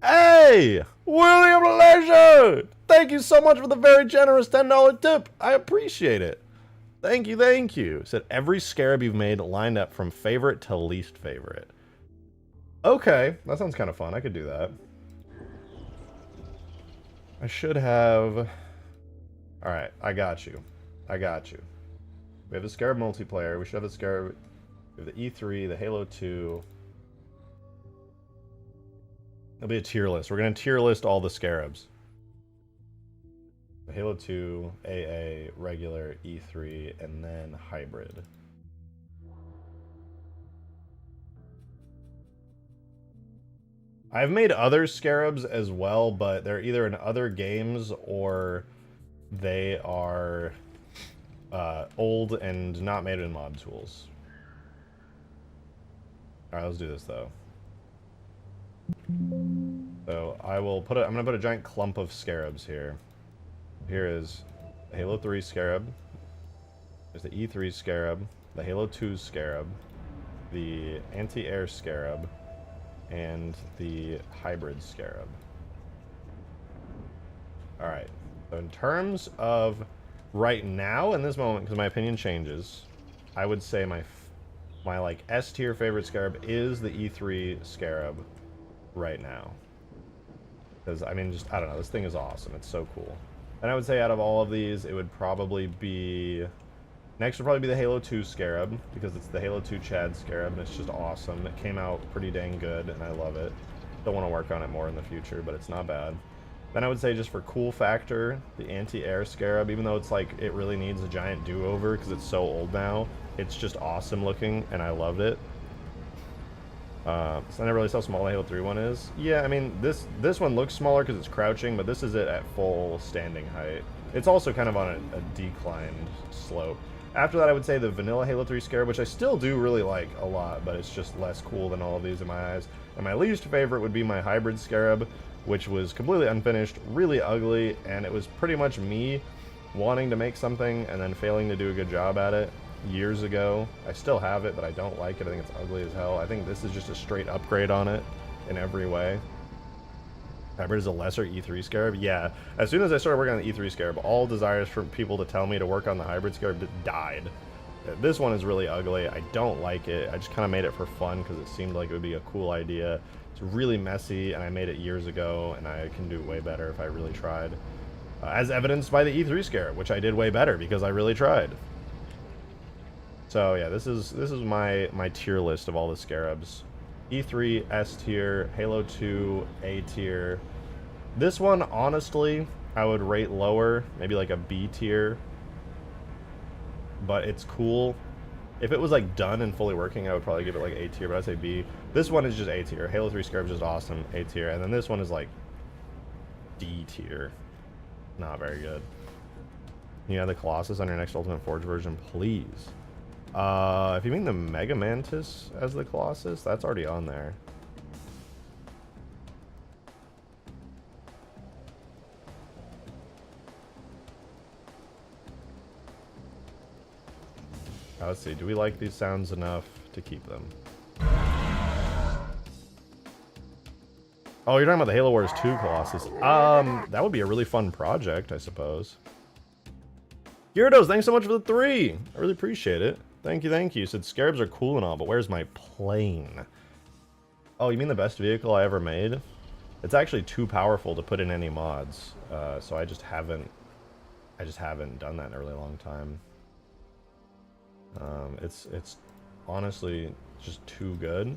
A: Hey! William Leisure! Thank you so much for the very generous $10 tip. I appreciate it. Thank you, thank you. Said every Scarab you've made lined up from favorite to least favorite. Okay, that sounds kind of fun. I could do that. I should have... Alright, I got you. I got you. We have the Scarab multiplayer. We should have the Scarab... We have the E3, the Halo 2. It'll be a tier list. We're going to tier list all the Scarabs. The Halo 2, AA, regular, E3, and then hybrid. I've made other Scarabs as well, but they're either in other games or they are old and not made in mod tools. Alright, let's do this though. So I will put I'm gonna put a giant clump of Scarabs here. Here is the Halo 3 Scarab. There's the E3 Scarab, the Halo 2 Scarab, the anti-air Scarab, and the hybrid Scarab. Alright, so in terms of right now, in this moment, because my opinion changes, I would say my like S tier favorite Scarab is the E3 Scarab right now. Because, I mean, just, I don't know, this thing is awesome. It's so cool. And I would say out of all of these, it would probably be... Next would probably be the Halo 2 Scarab, because it's the Halo 2 Chad Scarab, and it's just awesome. It came out pretty dang good, and I love it. Don't want to work on it more in the future, but it's not bad. Then I would say just for cool factor, the anti-air Scarab, even though it's like, it really needs a giant do-over, because it's so old now, it's just awesome looking, and I loved it. So I never really saw how small the Halo 3 one is. Yeah, I mean, this one looks smaller because it's crouching, but this is it at full standing height. It's also kind of on a declined slope. After that, I would say the vanilla Halo 3 Scarab, which I still do really like a lot, but it's just less cool than all of these in my eyes. And my least favorite would be my hybrid Scarab, which was completely unfinished, really ugly, and it was pretty much me wanting to make something and then failing to do a good job at it years ago. I still have it, but I don't like it. I think it's ugly as hell. I think this is just a straight upgrade on it in every way. Hybrid is a lesser E3 Scarab. Yeah, as soon as I started working on the E3 Scarab, all desires for people to tell me to work on the hybrid Scarab died. This one is really ugly. I don't like it. I just kind of made it for fun because it seemed like it would be a cool idea. It's really messy, and I made it years ago, and I can do way better if I really tried. As evidenced by the E3 Scarab, which I did way better because I really tried. So yeah, this is my tier list of all the Scarabs. E3 S tier, Halo 2 A tier. This one, honestly, I would rate lower, maybe like a B tier. But it's cool. If it was like done and fully working, I would probably give it like A tier, but I'd say B. This one is just A tier. Halo 3 Scarab is just awesome, A tier. And then this one is like D tier. Not very good. You have the Colossus on your next Ultimate Forge version, please. If you mean the Mega Mantis as the Colossus, that's already on there. Let's see, do we like these sounds enough to keep them? Oh, you're talking about the Halo Wars 2 Colossus. That would be a really fun project, I suppose. Gyarados, thanks so much for the 3! I really appreciate it. Thank you, thank you. Said Scarabs are cool and all, but where's my plane? Oh, you mean the best vehicle I ever made? It's actually too powerful to put in any mods, so I just haven't done that in a really long time. It's honestly just too good.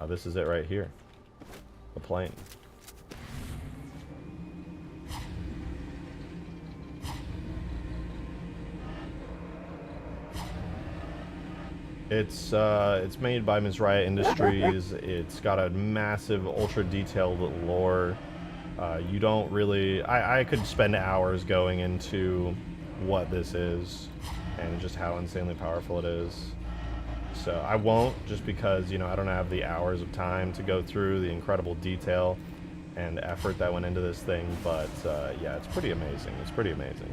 A: This is it right here. The plane. It's made by Ms. Riot Industries. It's got a massive, ultra detailed lore. You don't really... I could spend hours going into what this is and just how insanely powerful it is. So I won't, just because, you know, I don't have the hours of time to go through the incredible detail and effort that went into this thing, but yeah, it's pretty amazing. It's pretty amazing.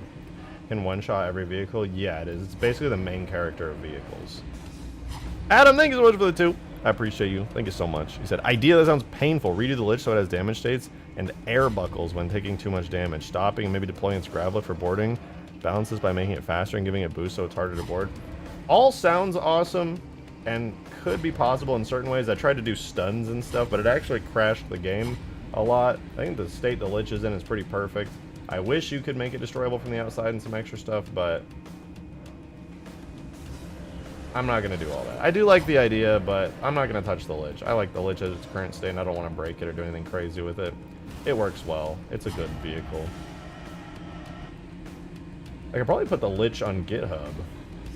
A: Can one-shot every vehicle? Yeah, it is. It's basically the main character of vehicles. Adam, thank you so much for the 2. I appreciate you. Thank you so much. He said, idea that sounds painful. Redo the Lich so it has damage states and air buckles when taking too much damage. Stopping and maybe deploying its gravelet for boarding. Balances by making it faster and giving it a boost so it's harder to board. All sounds awesome and could be possible in certain ways. I tried to do stuns and stuff, but it actually crashed the game a lot. I think the state the Lich is in is pretty perfect. I wish you could make it destroyable from the outside and some extra stuff, but I'm not going to do all that. I do like the idea, but I'm not going to touch the Lich. I like the Lich as its current state, and I don't want to break it or do anything crazy with it. It works well. It's a good vehicle. I could probably put the Lich on GitHub.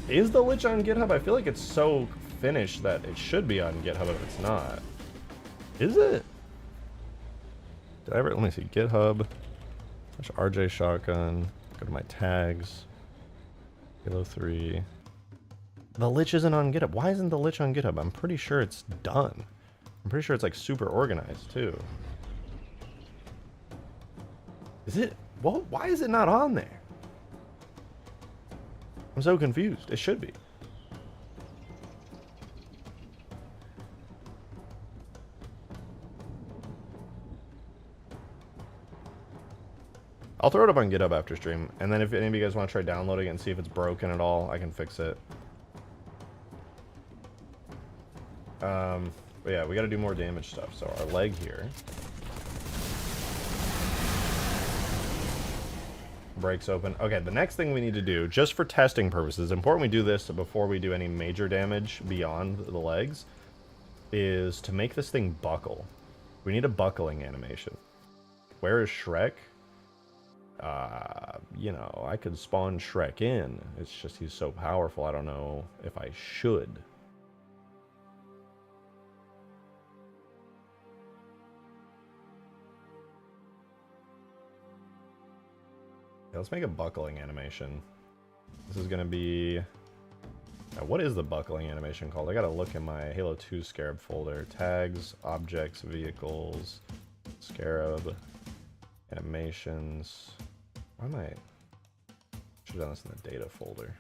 A: Is the Lich on GitHub? I feel like it's so finished that it should be on GitHub if it's not. Is it? Did I ever... Let me see. GitHub. There's RJ Shotgun. Go to my tags. Halo 3. The Lich isn't on GitHub. Why isn't the Lich on GitHub? I'm pretty sure it's done. I'm pretty sure it's like super organized too. Is it? Well, why is it not on there? I'm so confused. It should be. I'll throw it up on GitHub after stream, and then if any of you guys want to try downloading it and see if it's broken at all, I can fix it. But yeah, we got to do more damage stuff. So our leg here breaks open. Okay, the next thing we need to do, just for testing purposes, important we do this before we do any major damage beyond the legs, is to make this thing buckle. We need a buckling animation. Where is Shrek? You know, I could spawn Shrek in. It's just he's so powerful, I don't know if I should. Yeah, let's make a buckling animation. This is gonna be... Now, what is the buckling animation called? I gotta look in my Halo 2 Scarab folder. Tags, objects, vehicles, Scarab, animations. Why am I... Should have done this in the data folder.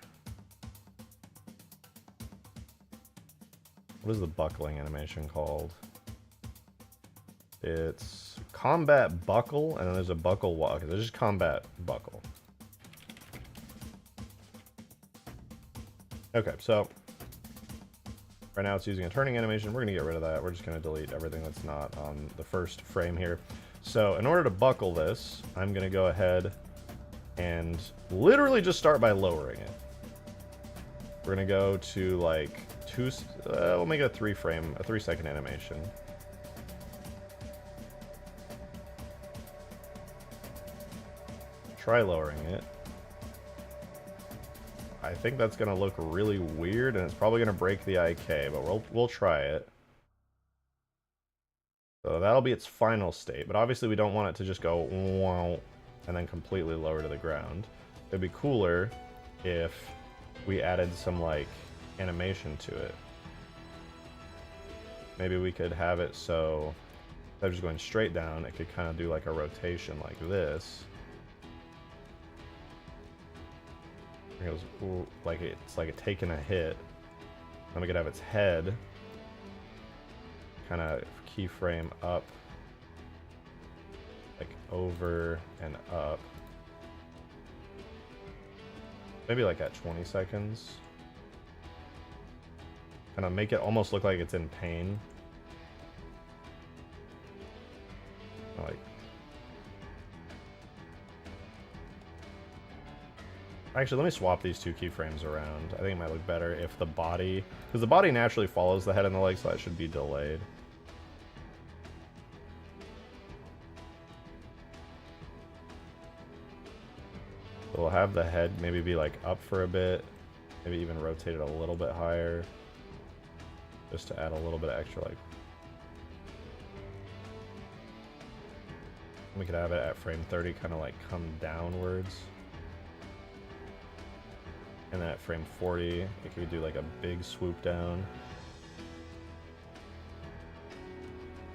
A: What is the buckling animation called? It's combat buckle, and then there's a buckle walk. Okay, there's just combat buckle. Okay, so right now it's using a turning animation. We're gonna get rid of that. We're just gonna delete everything that's not on the first frame here. So in order to buckle this, I'm gonna go ahead and literally just start by lowering it. We're gonna go to like we'll make it a 3-second animation. Try lowering it. I think that's gonna look really weird, and it's probably gonna break the IK, but we'll try it. So that'll be its final state, but obviously we don't want it to just go wow and then completely lower to the ground. It'd be cooler if we added some like animation to it. Maybe we could have it so instead of just going straight down, it could kind of do like a rotation like this. It goes ooh, like it's like it taking a hit. Then we could have its head kind of keyframe up, like over and up. Maybe like at 20 seconds. Kind of make it almost look like it's in pain. Like. Actually, let me swap these two keyframes around. I think it might look better if the body... Because the body naturally follows the head and the legs, so that should be delayed. So we'll have the head maybe be like up for a bit. Maybe even rotate it a little bit higher. just to add a little bit of extra, like, we could have it at frame 30 kind of like come downwards, and then at frame 40 it could do like a big swoop down,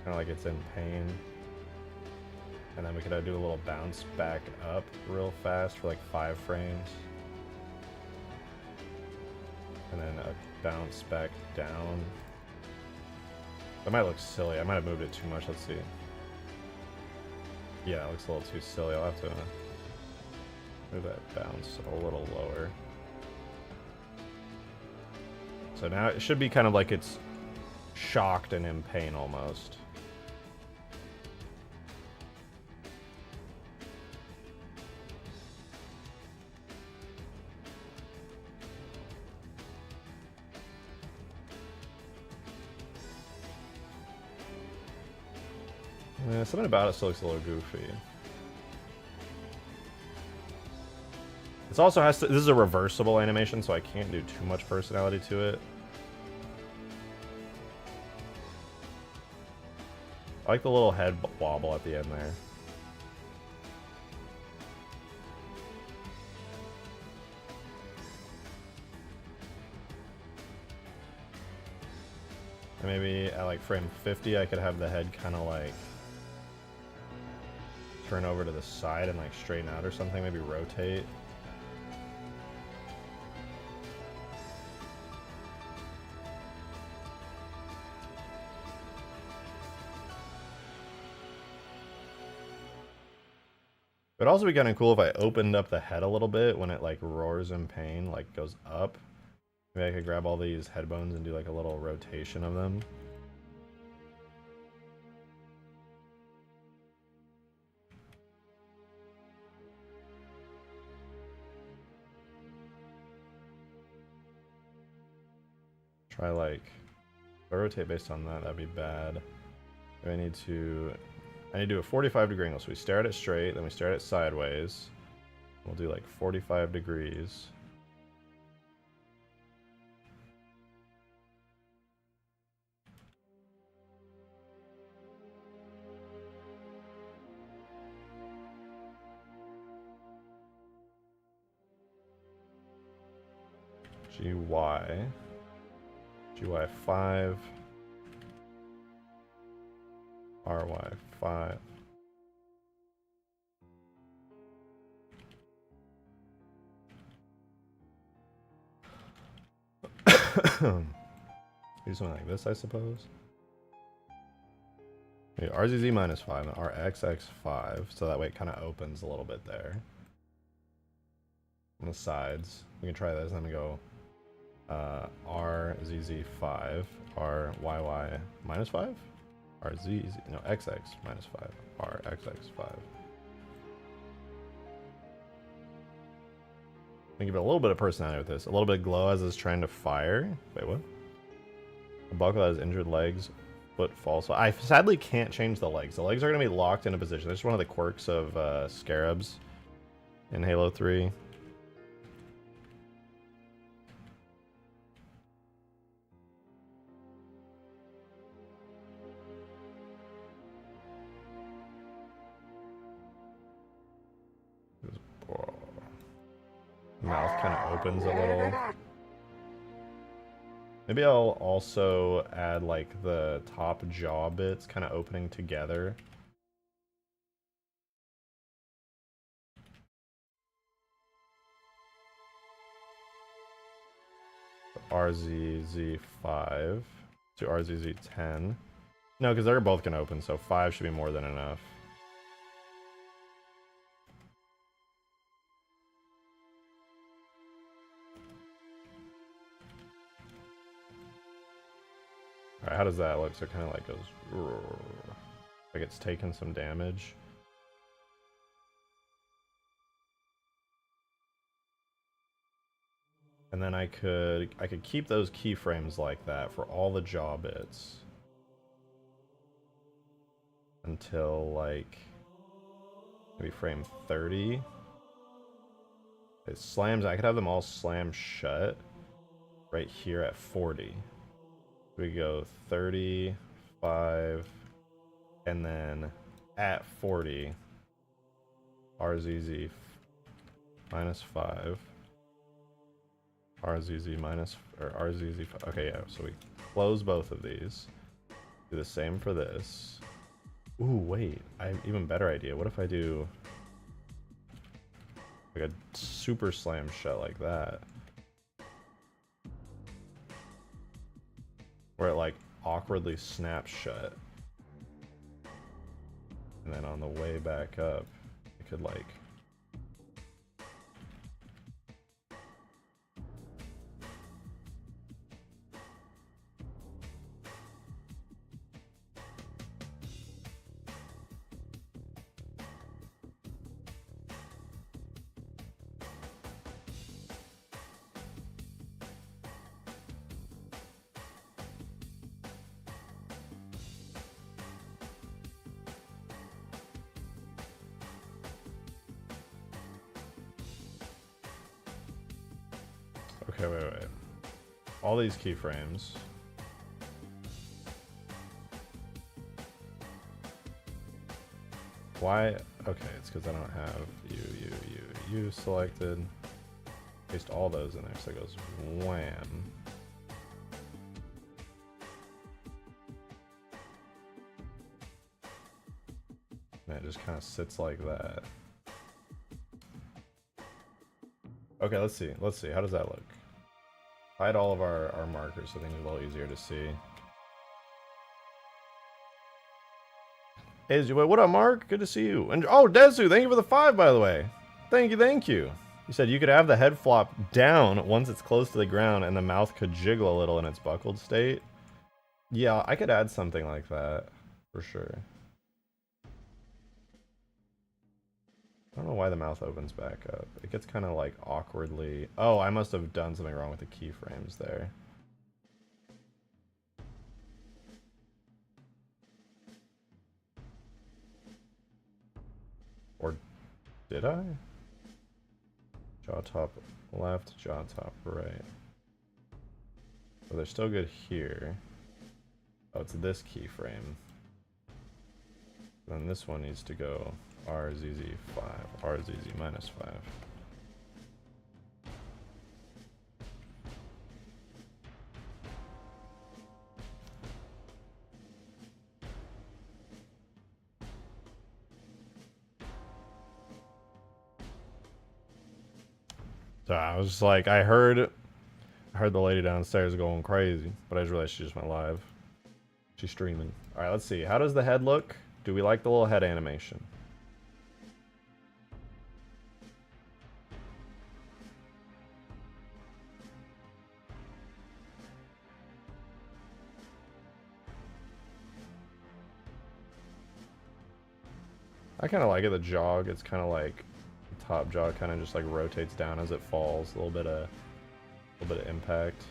A: kind of like it's in pain. And then we could do a little bounce back up real fast for like 5 frames. And then a bounce back down. That might look silly. I might have moved it too much. Let's see. Yeah, it looks a little too silly. I'll have to move that bounce a little lower. So now it should be kind of like it's shocked and in pain almost. Yeah, something about it still looks a little goofy. This also has to, this is a reversible animation, so I can't do too much personality to it. I like the little head wobble at the end there. And maybe at like frame 50 I could have the head kind of like turn over to the side and like straighten out or something, maybe rotate. It'd also be kind of cool if I opened up the head a little bit when it like roars in pain, like goes up. Maybe I could grab all these head bones and do like a little rotation of them. Try like, if I rotate based on that, that'd be bad. I need to do a 45-degree angle. So we stare at it straight, then we stare at it sideways. We'll do like 45 degrees. GY5, RY5. Do something like this, I suppose. Maybe RZZ -5 and RXX5, so that way it kind of opens a little bit there. On the sides. We can try this, and then we go RZZ5, RYY -5? RZZ, no, XX -5, RXX5. We give it a little bit of personality with this. A little bit of glow as it's trying to fire. Wait, what? A buckle that has injured legs, foot falls. So I sadly can't change the legs. The legs are going to be locked in a position. This is one of the quirks of Scarabs in Halo 3. Mouth kind of opens a little. Maybe I'll also add like the top jaw bits kind of opening together. RZZ5 to RZZ10. No, because they're both going to open, so 5 should be more than enough. Alright, how does that look? So it kind of like goes... like it's taken some damage. And then I could keep those keyframes like that for all the jaw bits. Until like maybe frame 30. It slams, I could have them all slam shut right here at 40. We go 35, and then at 40, RZZ minus 5, RZZ minus, or RZZ 5. Okay, yeah, so we close both of these. Do the same for this. Ooh, wait, I have an even better idea. What if I do like a super slam shut like that? Where it like awkwardly snaps shut. And then on the way back up, it could like... Okay, wait. All these keyframes. Why? Okay, it's because I don't have you selected. Paste all those in there, so it goes wham. And it just kind of sits like that. Okay, let's see. How does that look? Hide all of our markers so things are a little easier to see. Hey, what up, Mark? Good to see you. And oh, Dezu, thank you for the 5, by the way. Thank you. You said you could have the head flop down once it's close to the ground and the mouth could jiggle a little in its buckled state. Yeah, I could add something like that, for sure. I don't know why the mouth opens back up. It gets kind of like awkwardly... Oh, I must have done something wrong with the keyframes there. Or did I? Jaw top left, jaw top right. So they're still good here. Oh, it's this keyframe. Then this one needs to go RZZ5, RZZ minus 5. So I was just like, I heard the lady downstairs going crazy, but I just realized she just went live. She's streaming. All right, let's see. How does the head look? Do we like the little head animation? I kind of like it. The jaw gets kind of like the top jaw kind of just like rotates down as it falls. A little bit of impact.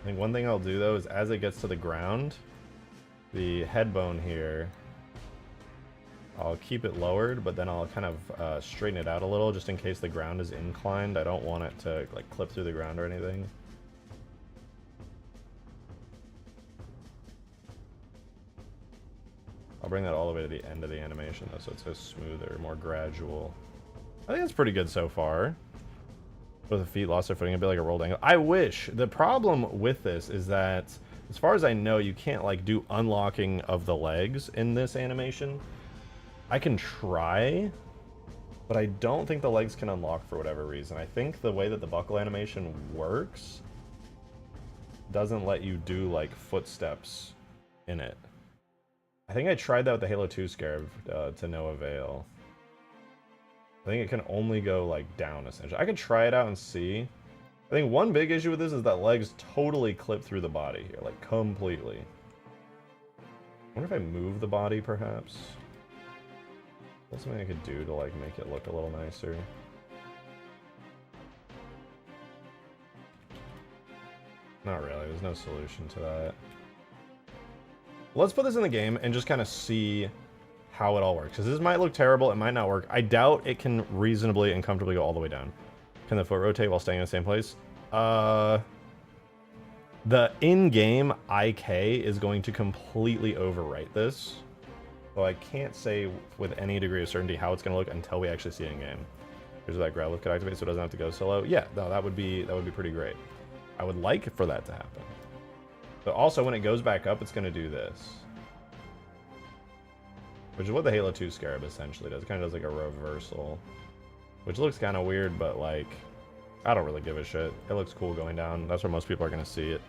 A: I think one thing I'll do though is as it gets to the ground, the head bone here, I'll keep it lowered, but then I'll kind of straighten it out a little just in case the ground is inclined. I don't want it to like clip through the ground or anything. I'll bring that all the way to the end of the animation though, so it's so smoother, more gradual. I think it's pretty good so far. With the feet lost their footing, a bit like a rolled angle. I wish. The problem with this is that, as far as I know, you can't like do unlocking of the legs in this animation. I can try, but I don't think the legs can unlock for whatever reason. I think the way that the buckle animation works doesn't let you do like footsteps in it. I think I tried that with the Halo 2 Scarab to no avail. I think it can only go like down essentially. I could try it out and see. I think one big issue with this is that legs totally clip through the body here, like completely. I wonder if I move the body perhaps. What's something I could do to like make it look a little nicer? Not really, there's no solution to that. Let's put this in the game and just kind of see how it all works. Because this might look terrible, it might not work. I doubt it can reasonably and comfortably go all the way down. Can the foot rotate while staying in the same place? The in-game IK is going to completely overwrite this. So I can't say with any degree of certainty how it's going to look until we actually see it in-game. Here's that grab lift could activate so it doesn't have to go solo. Yeah, no, that would be pretty great. I would like for that to happen. But also when it goes back up, it's going to do this. Which is what the Halo 2 Scarab essentially does. It kind of does like a reversal. Which looks kind of weird, but like, I don't really give a shit. It looks cool going down. That's where most people are going to see it.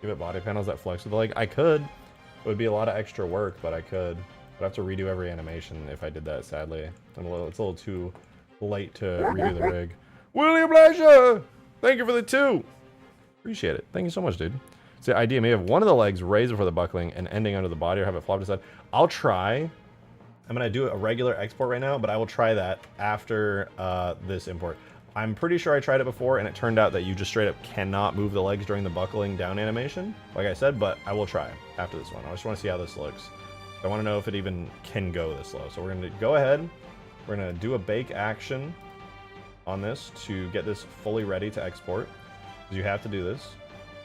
A: Give it body panels that flex with the leg. I could. It would be a lot of extra work, but I could. I'd have to redo every animation if I did that, sadly. It's a little too late to redo the rig. William Blasher! Thank you for the 2! Appreciate it. Thank you so much, dude. It's the idea. Maybe have one of the legs raised before the buckling and ending under the body, or have it flop to the side. I'll try. I'm going to do a regular export right now, but I will try that after this import. I'm pretty sure I tried it before, and it turned out that you just straight up cannot move the legs during the buckling down animation, like I said, but I will try after this one. I just want to see how this looks. I want to know if it even can go this low. So we're going to go ahead. We're going to do a bake action on this to get this fully ready to export. You have to do this.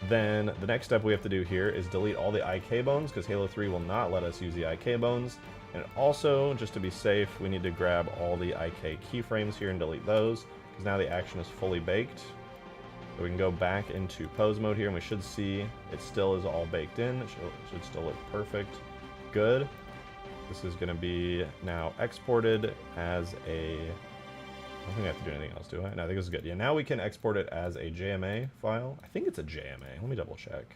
A: Then the next step we have to do here is delete all the IK bones, because Halo 3 will not let us use the IK bones. And also, just to be safe, we need to grab all the IK keyframes here and delete those, because now the action is fully baked. So we can go back into pose mode here, and we should see it still is all baked in. It should still look perfect. Good. This is going to be now exported as a... I don't think I have to do anything else, do I? No, I think this is good. Yeah, now we can export it as a JMA file. I think it's a JMA. Let me double check.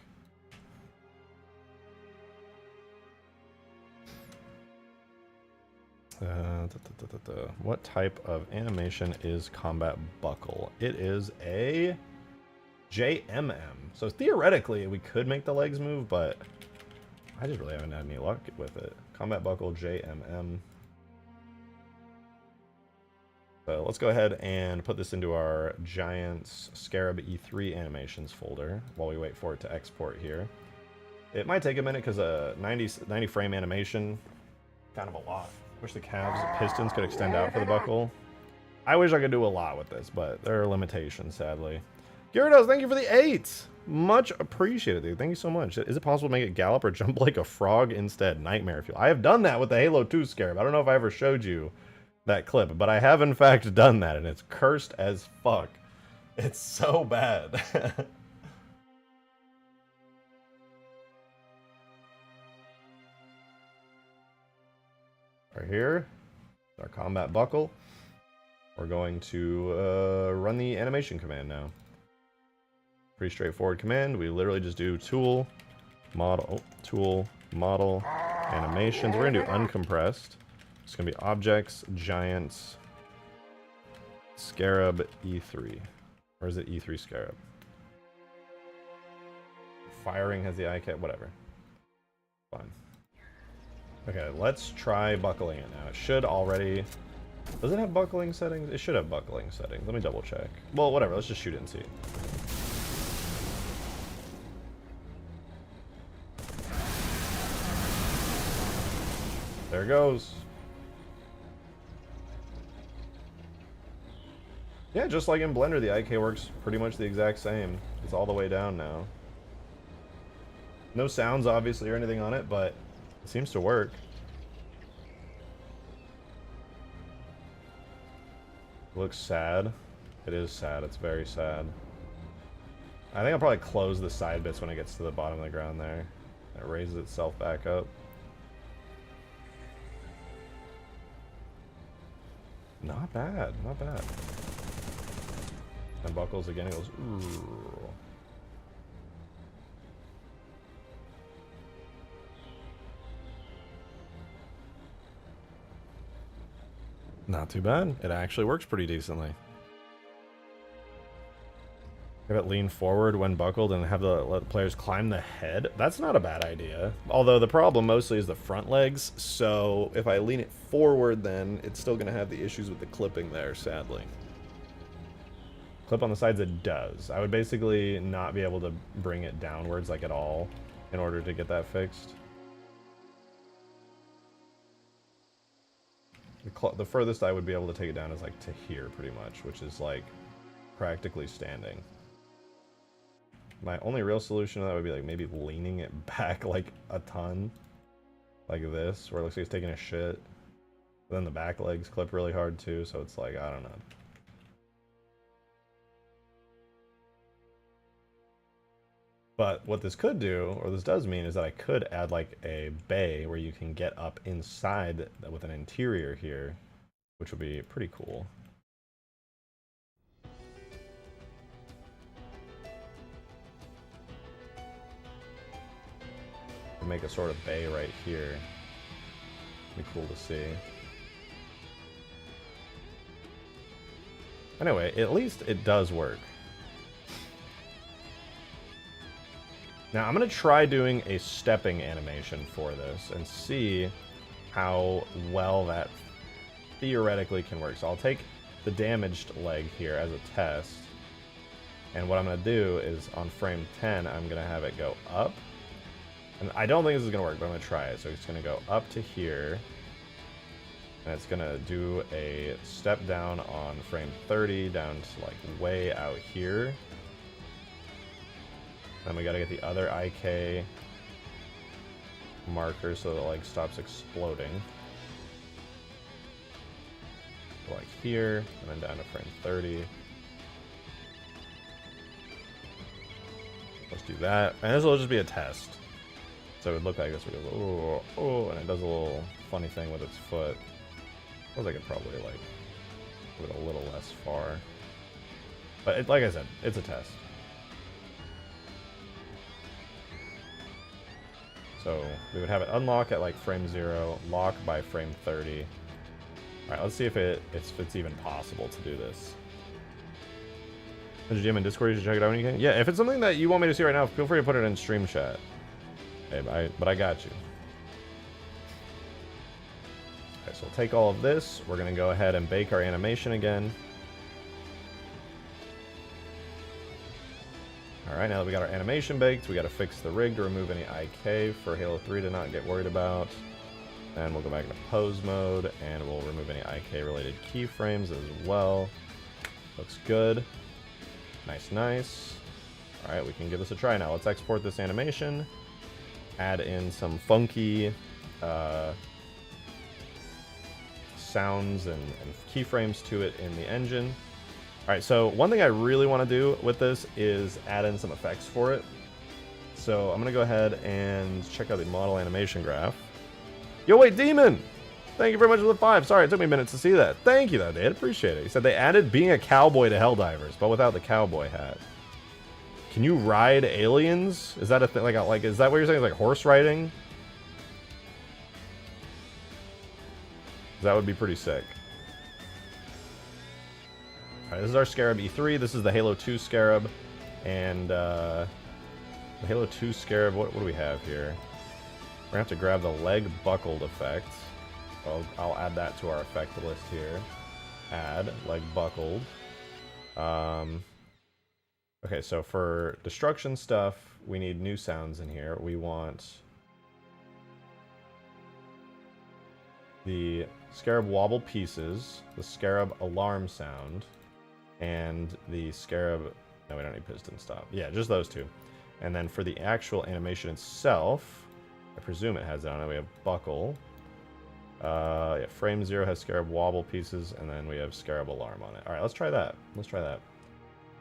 A: What type of animation is combat buckle? It is a JMM. So theoretically, we could make the legs move, but I just really haven't had any luck with it. Combat buckle JMM. So let's go ahead and put this into our Giants Scarab E3 animations folder while we wait for it to export here. It might take a minute because a 90 frame animation, kind of a lot. Wish the calves pistons could extend out for the buckle. I wish I could do a lot with this, but there are limitations, sadly. Gyarados, thank you for the 8! Much appreciated, dude. Thank you so much. Is it possible to make it gallop or jump like a frog instead? Nightmare fuel. I have done that with the Halo 2 Scarab. I don't know if I ever showed you that clip, but I have in fact done that, and it's cursed as fuck. It's so bad. Right here, our combat buckle. We're going to run the animation command now. Pretty straightforward command. We literally just do tool, model, animations. We're gonna do uncompressed. It's gonna be objects, giants, Scarab E3. Or is it E3 Scarab? Firing has the IK, whatever. Fine. Okay, let's try buckling it now. It should already... Does it have buckling settings? It should have buckling settings. Let me double check. Well, whatever. Let's just shoot it and see. There it goes. Yeah, just like in Blender, the IK works pretty much the exact same. It's all the way down now. No sounds, obviously, or anything on it, but it seems to work. It looks sad. It is sad. It's very sad. I think I'll probably close the side bits when it gets to the bottom of the ground there. It raises itself back up. Not bad. Not bad. And buckles again. It goes, ooh. Not too bad. It actually works pretty decently. Have it lean forward when buckled and have the let the players climb the head. That's not a bad idea. Although the problem mostly is the front legs. So if I lean it forward, then it's still going to have the issues with the clipping there, sadly. Clip on the sides, it does. I would basically not be able to bring it downwards like at all in order to get that fixed. The furthest I would be able to take it down is like to here, pretty much, which is like practically standing. My only real solution to that would be like maybe leaning it back like a ton, like this, where it looks like it's taking a shit. But then the back legs clip really hard too, so it's like, I don't know. But what this could do, or this does mean, is that I could add like a bay where you can get up inside with an interior here, which would be pretty cool. Make a sort of bay right here. Be cool to see. Anyway, at least it does work. Now I'm gonna try doing a stepping animation for this and see how well that theoretically can work. So I'll take the damaged leg here as a test, and what I'm gonna do is on frame 10 I'm gonna have it go up. And I don't think this is going to work, but I'm going to try it. So it's going to go up to here. And it's going to do a step down on frame 30 down to like way out here. Then we got to get the other IK marker so that the leg stops exploding. Like here, and then down to frame 30. Let's do that. And this will just be a test. So it would look like this. It goes, oh, oh, and it does a little funny thing with its foot. I was like, it probably like put it a little less far. But it, like I said, it's a test. So we would have it unlock at like frame 0, lock by frame 30. Alright, let's see if it's even possible to do this. There's a GM in Discord, you should check it out when you can. Yeah, if it's something that you want me to see right now, feel free to put it in stream chat. But I got you. Okay, so we'll take all of this. We're going to go ahead and bake our animation again. Alright, now that we got our animation baked, we got to fix the rig to remove any IK for Halo 3 to not get worried about. And we'll go back into pose mode, and we'll remove any IK related keyframes as well. Looks good. Nice, nice. Alright, we can give this a try now. Let's export this animation. Add in some funky sounds and keyframes to it in the engine. Alright, so one thing I really want to do with this is add in some effects for it. So I'm going to go ahead and check out the model animation graph. Yo, wait, Demon! Thank you very much for the 5. Sorry, it took me minutes to see that. Thank you, though, Dad. Appreciate it. He said they added being a cowboy to Helldivers, but without the cowboy hat. Can you ride aliens? Is that a thing? Like, is that what you're saying? Like horse riding? That would be pretty sick. Alright, this is our Scarab E3. This is the Halo 2 Scarab. And, the Halo 2 Scarab, what do we have here? We're gonna have to grab the leg buckled effect. I'll add that to our effect list here. Add leg buckled. Okay, so for destruction stuff, we need new sounds in here. We want the Scarab wobble pieces, the Scarab alarm sound, and the Scarab... No, we don't need piston stop. Yeah, just those two. And then for the actual animation itself, I presume it has it on it. We have buckle. Yeah, frame 0 has Scarab wobble pieces, and then we have Scarab alarm on it. All right, let's try that. Let's try that.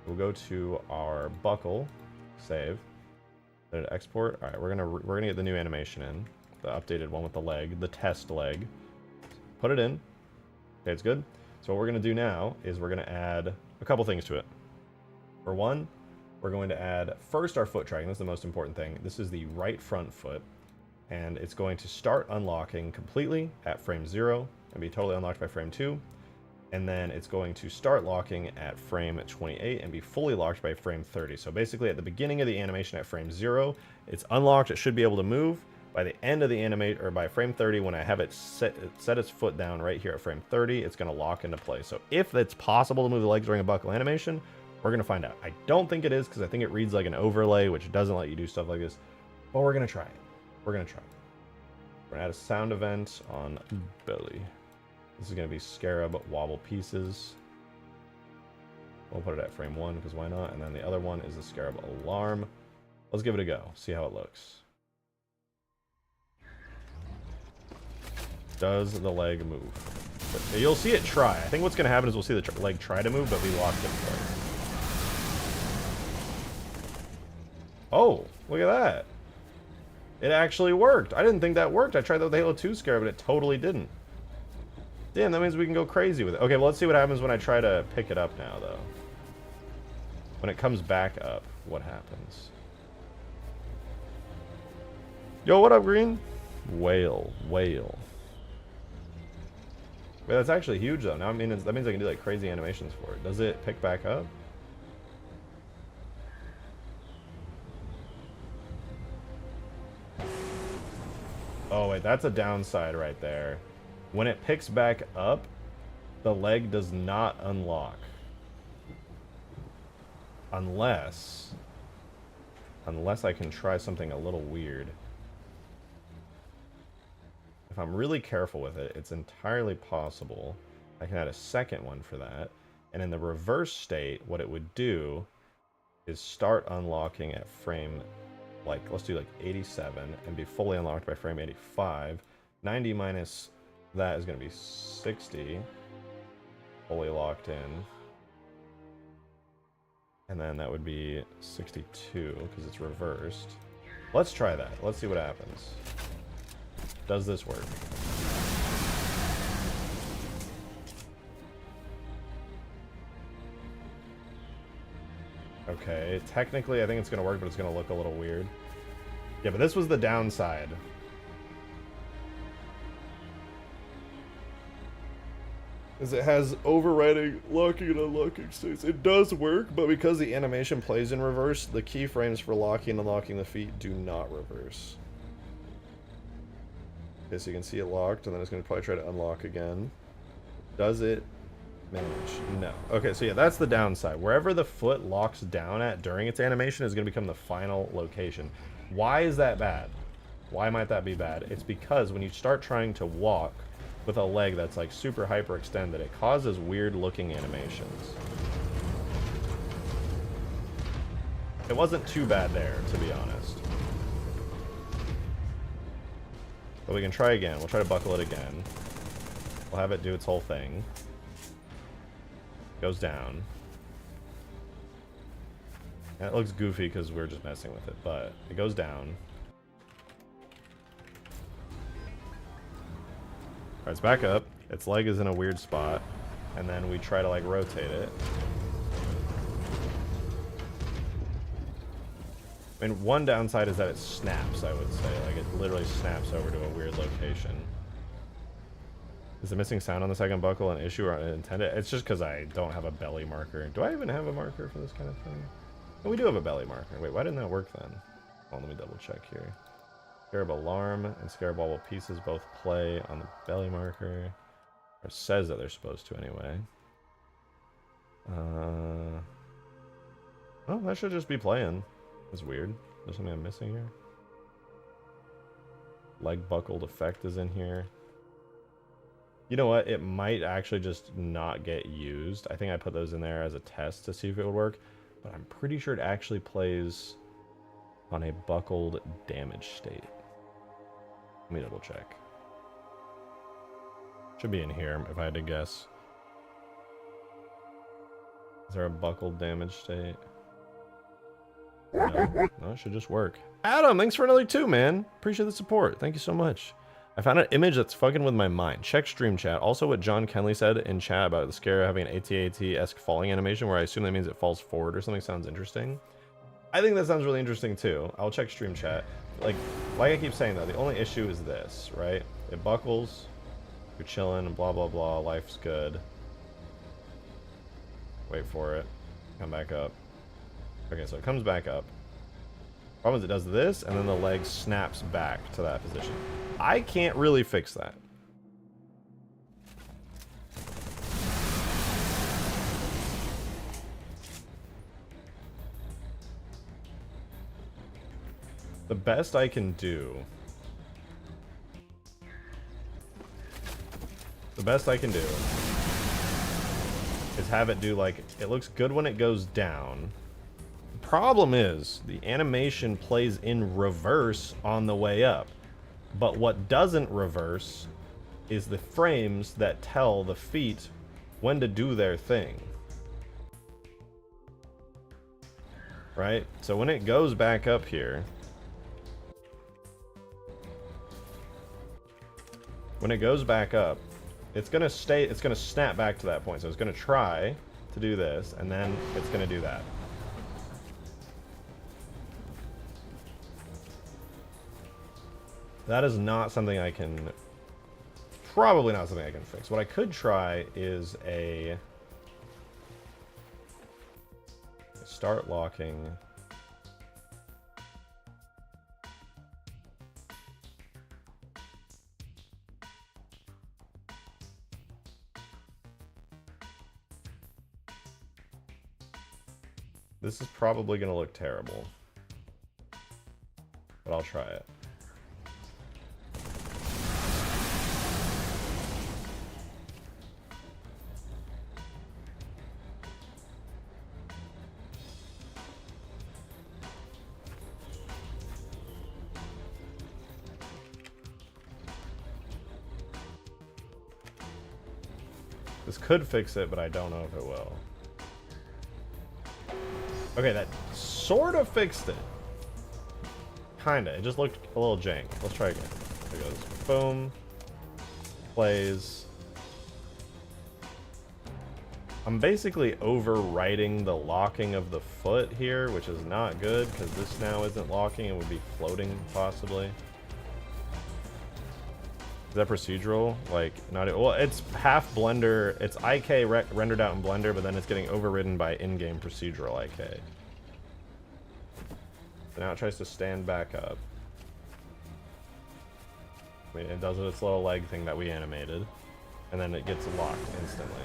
A: We'll go to our buckle, save, then export. All right, we're gonna get the new animation in, the updated one with the leg, the test leg. Put it in. Okay, it's good. So what we're gonna do now is we're gonna add a couple things to it. For one, we're going to add first our foot tracking. This is the most important thing. This is the right front foot, and it's going to start unlocking completely at frame 0 and be totally unlocked by frame 2. And then it's going to start locking at frame 28 and be fully locked by frame 30. So basically at the beginning of the animation at frame 0, it's unlocked, it should be able to move. By the end of the animate, or by frame 30, when I have it set its foot down right here at frame 30, it's going to lock into place. So if it's possible to move the legs during a buckle animation, we're going to find out. I don't think it is, because I think it reads like an overlay, which doesn't let you do stuff like this. But we're going to try it. We're going to try it. We're going to add a sound event on belly. This is going to be Scarab wobble pieces. We'll put it at frame 1 because why not? And then the other one is the Scarab alarm. Let's give it a go. See how it looks. Does the leg move? But you'll see it try. I think what's going to happen is we'll see the leg try to move, but we locked it for it. Oh, look at that. It actually worked. I didn't think that worked. I tried that with the Halo 2 Scarab, but it totally didn't. Damn, that means we can go crazy with it. Okay, well, let's see what happens when I try to pick it up now, though. When it comes back up, what happens? Yo, what up, Green? Whale. Wait, that's actually huge, though. Now, I mean, that means I can do, like, crazy animations for it. Does it pick back up? Oh, wait, that's a downside right there. When it picks back up, the leg does not unlock. Unless I can try something a little weird. If I'm really careful with it, it's entirely possible I can add a second one for that. And in the reverse state, what it would do is start unlocking at frame, like, let's do like 87 and be fully unlocked by frame 85. 90 minus that is going to be 60. Fully locked in. And then that would be 62 because it's reversed. Let's try that. Let's see what happens. Does this work? Okay, technically I think it's going to work, but it's going to look a little weird. Yeah, but this was the downside. Is it has overriding locking and unlocking states. It does work, but because the animation plays in reverse, the keyframes for locking and unlocking the feet do not reverse. Okay, so you can see it locked, and then it's going to probably try to unlock again. Does it manage? No. Okay, so yeah, that's the downside. Wherever the foot locks down at during its animation is going to become the final location. Why is that bad? Why might that be bad? It's because when you start trying to walk with a leg that's like super hyper extended, it causes weird looking animations. It wasn't too bad there, to be honest. But we can try again. We'll try to buckle it again. We'll have it do its whole thing. Goes down. And it looks goofy because we're just messing with it, but it goes down. Alright, it's back up. Its leg is in a weird spot. And then we try to, like, rotate it. I mean, one downside is that it snaps, I would say. Like, it literally snaps over to a weird location. Is the missing sound on the second buckle an issue or unintended? It's just because I don't have a belly marker. Do I even have a marker for this kind of thing? Oh, we do have a belly marker. Wait, why didn't that work then? Oh, let me double check here. Scarab alarm and Scarab wobble pieces both play on the belly marker. Or says that they're supposed to anyway. Oh, that should just be playing. That's weird. There's something I'm missing here. Leg buckled effect is in here. You know what? It might actually just not get used. I think I put those in there as a test to see if it would work. But I'm pretty sure it actually plays on a buckled damage state. Let me double check. Should be in here if I had to guess. Is there a buckled damage state? No, it should just work. Adam, thanks for another 2, man. Appreciate the support. Thank you so much. I found an image that's fucking with my mind. Check stream chat. Also what John Kenley said in chat about the Scarab having an AT-AT-esque falling animation where I assume that means it falls forward or something sounds interesting. I think that sounds really interesting too. I'll check stream chat. Like I keep saying though, the only issue is this, right? It buckles, you're chilling and blah blah blah, life's good. Wait for it. Come back up. Okay, so it comes back up. Problem is it does this, and then the leg snaps back to that position. I can't really fix that. The best I can do... The The best I can do is have it do like, it looks good when it goes down. The problem is the animation plays in reverse on the way up. But what doesn't reverse is the frames that tell the feet when to do their thing. Right? So when it goes back up here, when it goes back up, it's gonna snap back to that point. So it's gonna try to do this, and then it's gonna do that. That is not something I can, probably not something I can fix. What I could try is a start locking. This is probably going to look terrible, but I'll try it. This could fix it, but I don't know if it will. Okay, that sort of fixed it. Kinda. It just looked a little jank. Let's try again. There it goes. Boom. Plays. I'm basically overwriting the locking of the foot here, which is not good, because this now isn't locking. It would be floating, possibly. Is that procedural? Like, not... Well, it's half Blender. It's IK rendered out in Blender, but then it's getting overridden by in-game procedural IK. So now it tries to stand back up. I mean, it does its little leg thing that we animated. And then it gets locked instantly.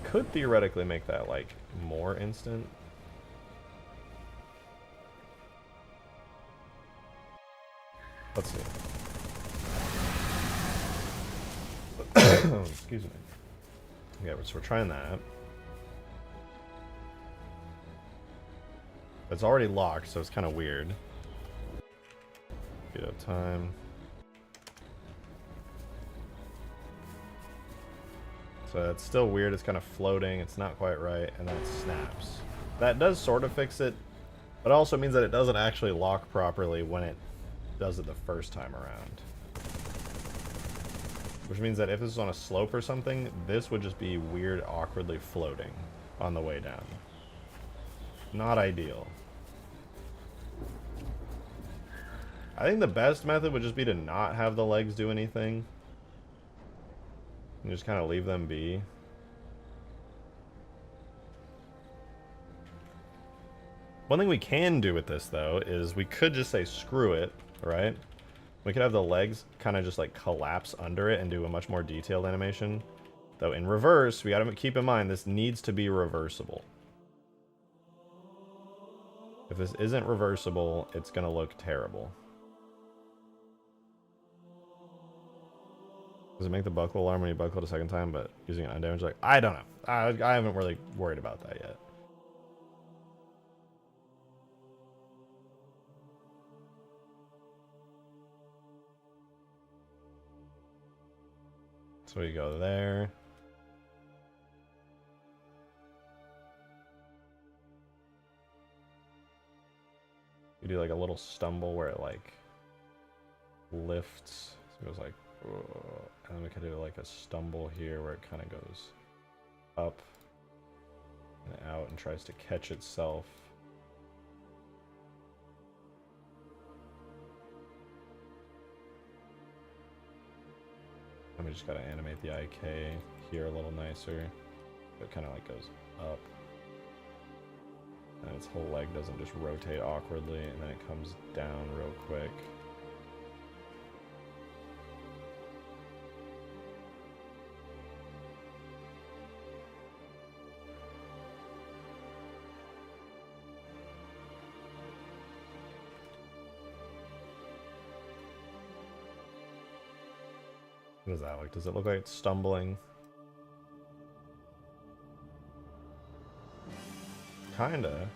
A: Could theoretically make that, like, more instant. Let's see. Excuse me. Okay, so we're trying that. It's already locked, so it's kind of weird. Speed up time. So it's still weird. It's kind of floating. It's not quite right, and then it snaps. That does sort of fix it, but it also means that it doesn't actually lock properly when it does it the first time around. Which means that if this is on a slope or something, this would just be weird, awkwardly floating on the way down. Not ideal. I think the best method would just be to not have the legs do anything. And just kind of leave them be. One thing we can do with this, though, is we could just say screw it, right? We could have the legs kind of just like collapse under it and do a much more detailed animation. Though in reverse, we gotta keep in mind this needs to be reversible. If this isn't reversible, it's gonna look terrible. Does it make the buckle alarm when you buckle it a second time, but using it undamaged? Like, I don't know. I haven't really worried about that yet. So we go there. You do like a little stumble where it like lifts. So it goes like, and then we can do like a stumble here where it kind of goes up and out and tries to catch itself. And we just gotta animate the IK here a little nicer. It kind of like goes up. And its whole leg doesn't just rotate awkwardly, and then it comes down real quick. What does that look? Does it look like it's stumbling? Kinda.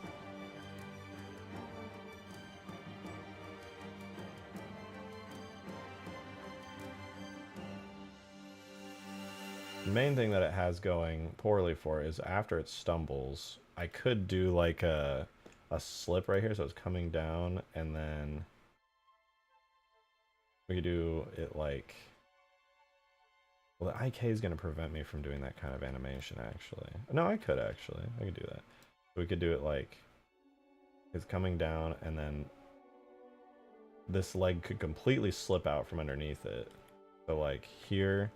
A: The main thing that it has going poorly for is after it stumbles, I could do like a slip right here, so it's coming down, and then we could do it like... Well, the IK is going to prevent me from doing that kind of animation, actually. No, I could, actually. I could do that. We could do it like... It's coming down, and then this leg could completely slip out from underneath it. So, like, here,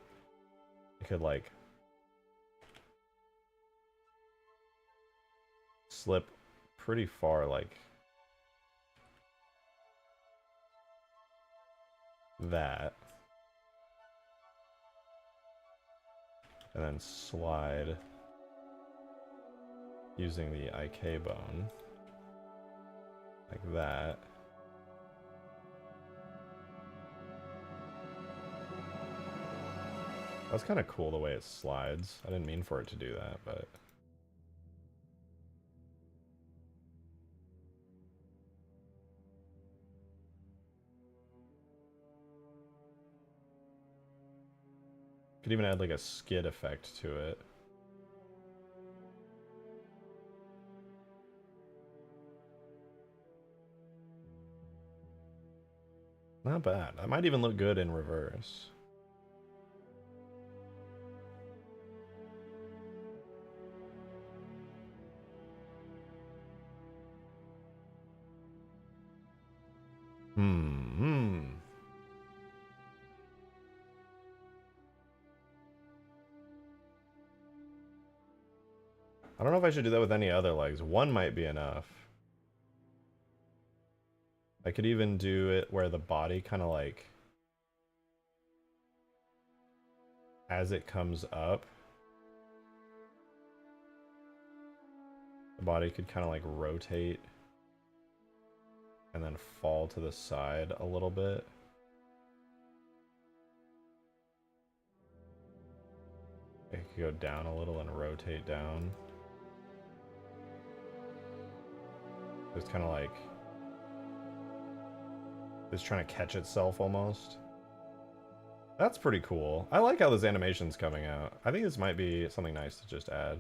A: it could, like, slip pretty far, like that. And then slide using the IK bone. Like that. That's kind of cool the way it slides. I didn't mean for it to do that, but... Could even add like a skid effect to it. Not bad. That might even look good in reverse. I don't know if I should do that with any other legs. One might be enough. I could even do it where the body kind of like... As it comes up, the body could kind of like rotate and then fall to the side a little bit. It could go down a little and rotate down. It's kind of like it's trying to catch itself almost. That's pretty cool. I like how this animation's coming out. I think this might be something nice to just add.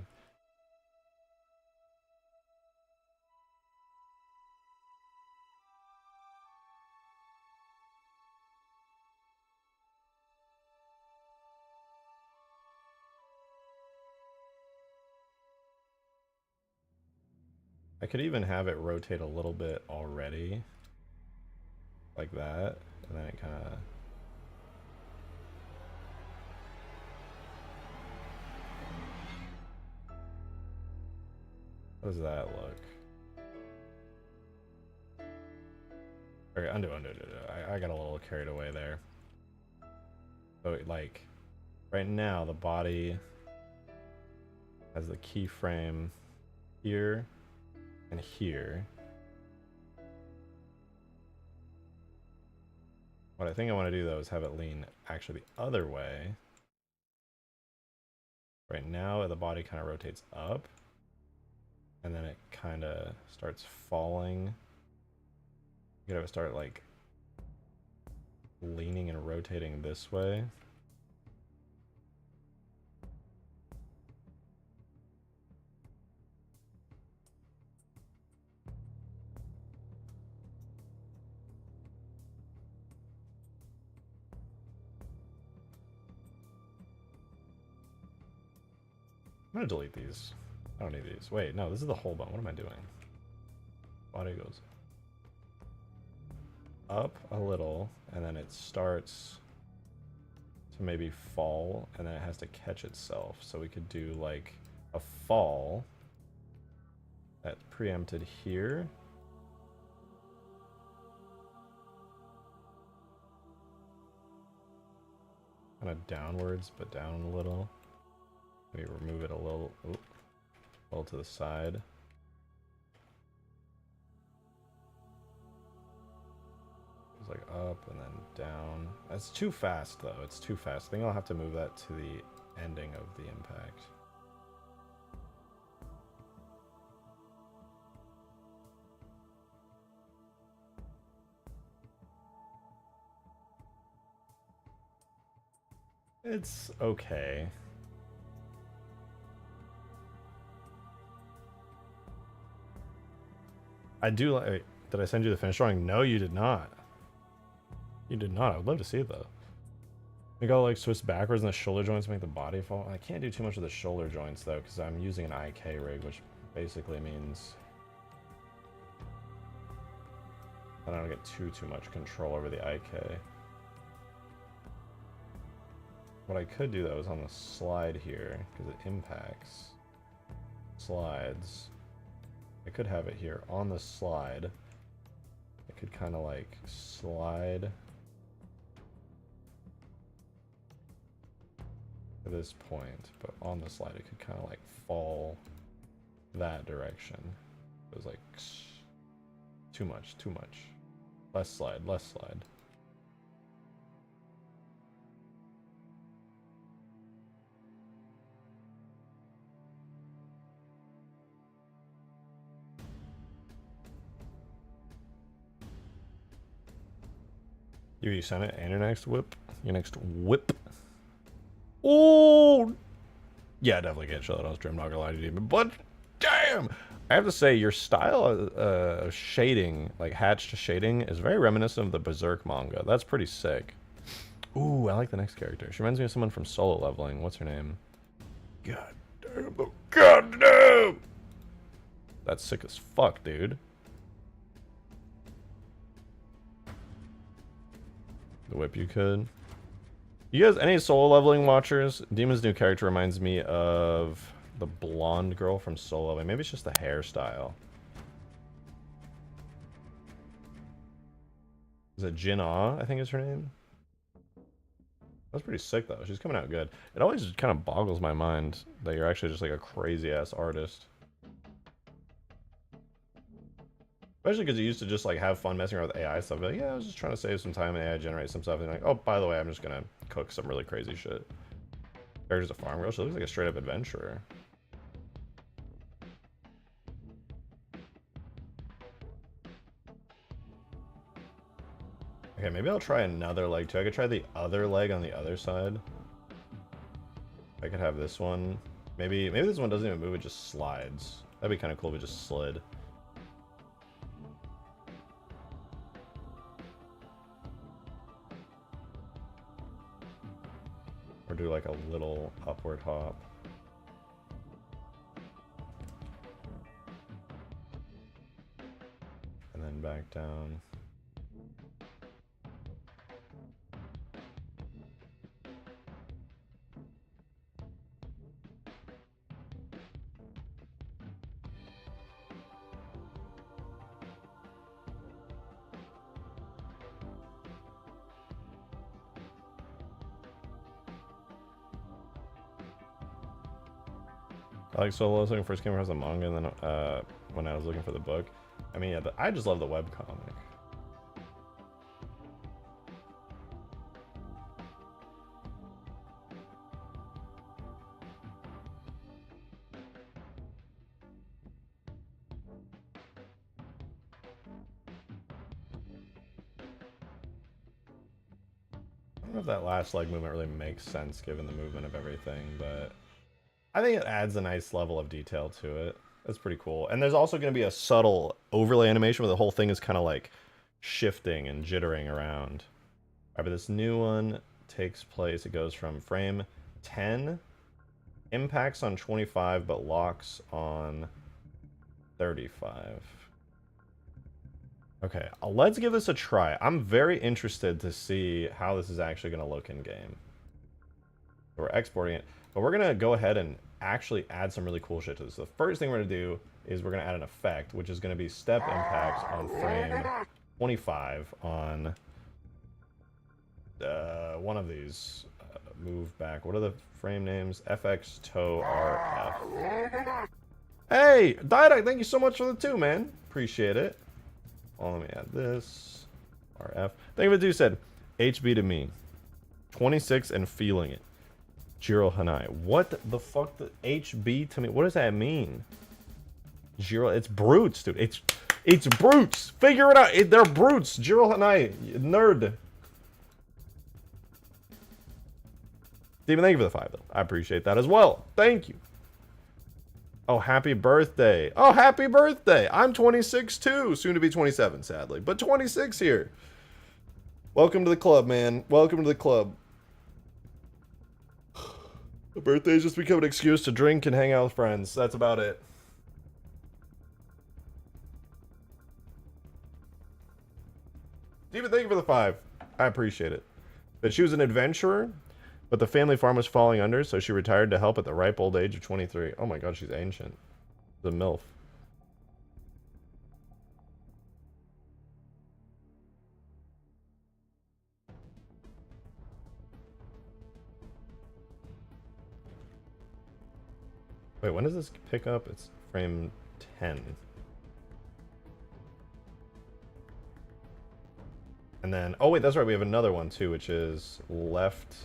A: I could even have it rotate a little bit already. Like that. And then it kind of... How does that look? Okay, undo. I got a little carried away there. So, like, right now, the body has the keyframe here and here. What I think I want to do, though, is have it lean actually the other way. Right now, the body kind of rotates up. And then it kind of starts falling. You gotta start like leaning and rotating this way. I'm gonna delete these. I don't need these. Wait, no, this is the whole bone. What am I doing? Body goes up a little, and then it starts to maybe fall, and then it has to catch itself. So we could do like a fall that's preempted here. Kind of downwards, but down a little. Maybe remove it a little. Oop. A little to the side. It's like up and then down. That's too fast, though. It's too fast. I think I'll have to move that to the ending of the impact. It's okay. I do like... Wait, did I send you the finish drawing? No, you did not. You did not. I would love to see it, though. Make all like twist backwards and the shoulder joints make the body fall. I can't do too much of the shoulder joints, though, because I'm using an IK rig, which basically means I don't get too much control over the IK. What I could do, though, is on the slide here, because it impacts slides. I could have it here on the slide. I could kind of like slide to this point, but on the slide it could kind of like fall that direction. It was like too much. Less slide. You sent it and your next whip? Your next whip? Oh! Yeah, definitely can't show that on stream, not gonna lie to you, but damn! I have to say, your style of shading, like hatched shading, is very reminiscent of the Berserk manga. That's pretty sick. Ooh, I like the next character. She reminds me of someone from Solo Leveling. What's her name? God damn. God damn! That's sick as fuck, dude. The whip you could. You guys, any Solo Leveling watchers? Demon's new character reminds me of the blonde girl from Solo Leveling. Maybe it's just the hairstyle. Is it Jin Ah, I think is her name? That's pretty sick, though. She's coming out good. It always just kind of boggles my mind that you're actually just like a crazy-ass artist. Especially because you used to just like have fun messing around with AI stuff. Like, yeah, I was just trying to save some time and AI generate some stuff. And like, oh, by the way, I'm just gonna cook some really crazy shit. Character's a farm girl. She looks like a straight up adventurer. Okay, maybe I'll try another leg too. I could try the other leg on the other side. I could have this one. Maybe this one doesn't even move, it just slides. That'd be kind of cool if it just slid. Or do like a little upward hop. And then back down. I like Solo Leveling first came across the manga, and then when I was looking for the book. I mean, yeah, I just love the webcomic. I don't know if that last leg movement really makes sense given the movement of everything, but I think it adds a nice level of detail to it. That's pretty cool. And there's also going to be a subtle overlay animation where the whole thing is kind of like shifting and jittering around. All right, but this new one takes place, it goes from frame 10, impacts on 25, but locks on 35. Okay, let's give this a try. I'm very interested to see how this is actually going to look in game. We're exporting it, but we're going to go ahead and actually add some really cool shit to this. So the first thing we're going to do is we're going to add an effect, which is going to be step impacts on frame 25 on one of these. Move back. What are the frame names? FX Toe RF. Hey, Didac, thank you so much for the 2, man. Appreciate it. Oh, let me add this. RF. Think of it, dude said, HB to me. 26 and feeling it. Jiro Hanai. What the fuck? The HB to me? What does that mean? Jiro, it's brutes, dude. It's brutes. Figure it out. They're brutes. Jiro Hanai, nerd. Steven, thank you for the 5, though. I appreciate that as well. Thank you. Oh, happy birthday. Oh, happy birthday. I'm 26 too. Soon to be 27, sadly. But 26 here. Welcome to the club, man. Welcome to the club. The birthday's just become an excuse to drink and hang out with friends. That's about it. Steven, thank you for the 5. I appreciate it. But she was an adventurer, but the family farm was falling under, so she retired to help at the ripe old age of 23. Oh my god, she's ancient. The MILF. Wait, when does this pick up? It's frame 10. And then, oh wait, that's right, we have another one too, which is left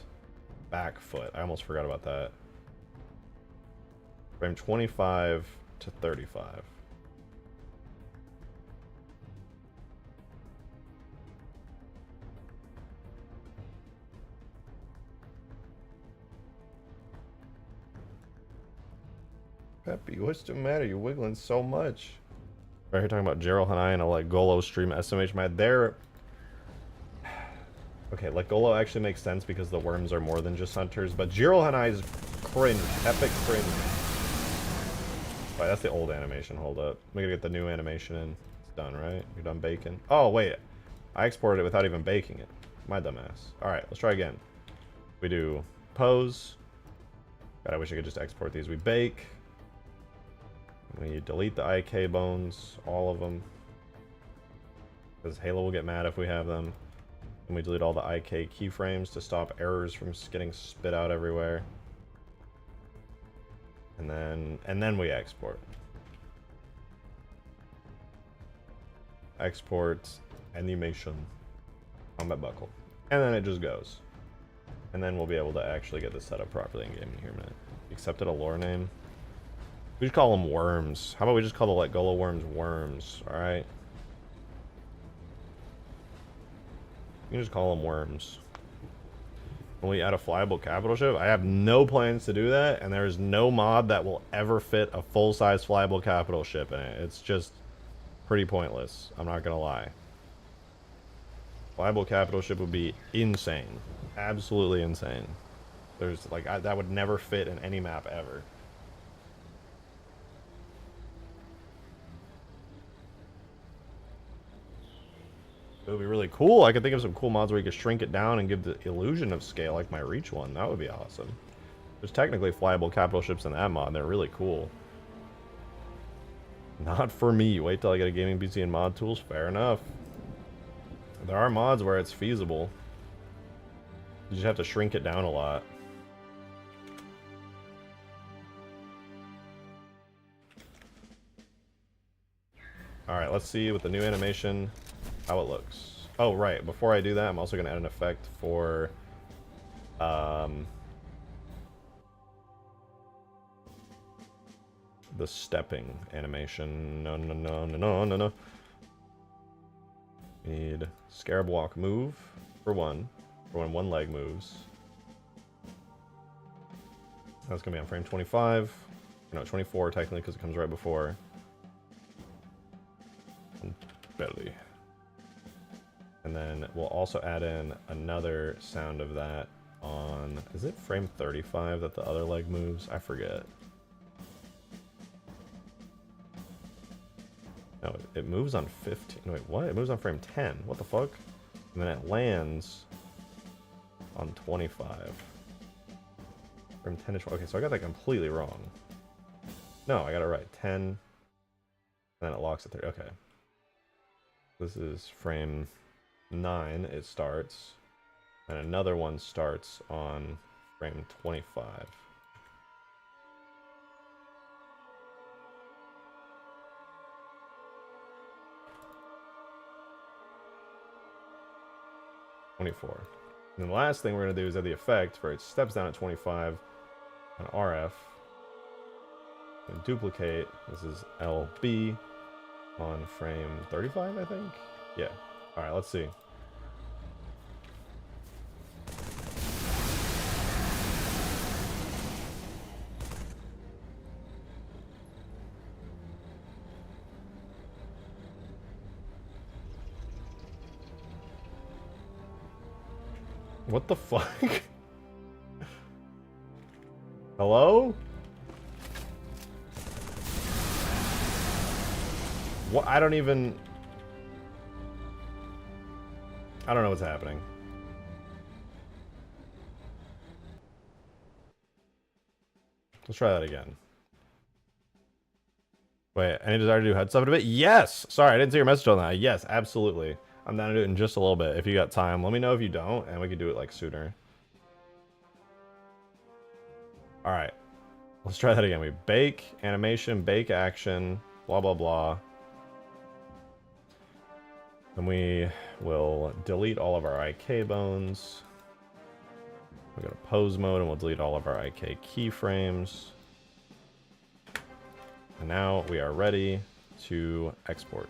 A: back foot. I almost forgot about that. Frame 25 to 35. Peppy, what's the matter? You're wiggling so much. Right here talking about Gerald Hanai and a like Golo stream SMH mad. They're okay, like Golo actually makes sense because the worms are more than just hunters, but Gerald Hanai's cringe, epic cringe. Right, that's the old animation. Hold up, we gotta get the new animation in. It's done, right? You're done baking. Oh wait, I exported it without even baking it. My dumbass. All right, let's try again. We do pose. God, I wish I could just export these. We bake. We delete the IK bones, all of them, because Halo will get mad if we have them. And we delete all the IK keyframes to stop errors from getting spit out everywhere. And then we export. Export animation combat buckle, and then it just goes. And then we'll be able to actually get this set up properly in game in here in a minute. Accepted a lore name. We just call them worms. How about we just call the Let Golo worms worms, alright? You can just call them worms. When we add a flyable capital ship, I have no plans to do that, and there is no mod that will ever fit a full-size flyable capital ship in it. It's just pretty pointless. I'm not gonna lie. Flyable capital ship would be insane. Absolutely insane. There's like, that would never fit in any map ever. It would be really cool. I could think of some cool mods where you could shrink it down and give the illusion of scale, like my Reach one. That would be awesome. There's technically flyable capital ships in that mod. They're really cool. Not for me. Wait till I get a gaming PC and mod tools. Fair enough. There are mods where it's feasible. You just have to shrink it down a lot. Alright, let's see with the new animation how it looks. Oh, right. Before I do that, I'm also going to add an effect for the stepping animation. No. Need Scarab walk move for when one leg moves. That's going to be on frame 25. No, 24 technically because it comes right before. Belly. And then we'll also add in another sound of that on, is it frame 35 that the other leg moves? I forget. No, it moves on 15. Wait, what? It moves on frame 10. What the fuck? And then it lands on 25. Frame 10 to 12. Okay, so I got that completely wrong. No, I got it right. 10. And then it locks at 30. Okay. This is frame 9, it starts, and another one starts on frame 25. 24. And the last thing we're going to do is add the effect for it steps down at 25 on RF. And duplicate. This is LB on frame 35, I think? Yeah. Alright, let's see. What the fuck? Hello? What? I don't know what's happening. Let's try that again. Wait, any desire to do head stuff in a bit? Yes! Sorry, I didn't see your message on that. Yes, absolutely. I'm down to do it in just a little bit. If you got time, let me know if you don't, and we can do it like sooner. Alright. Let's try that again. We bake animation, bake action, blah blah blah. Then we will delete all of our IK bones. We go to pose mode and we'll delete all of our IK keyframes. And now we are ready to export.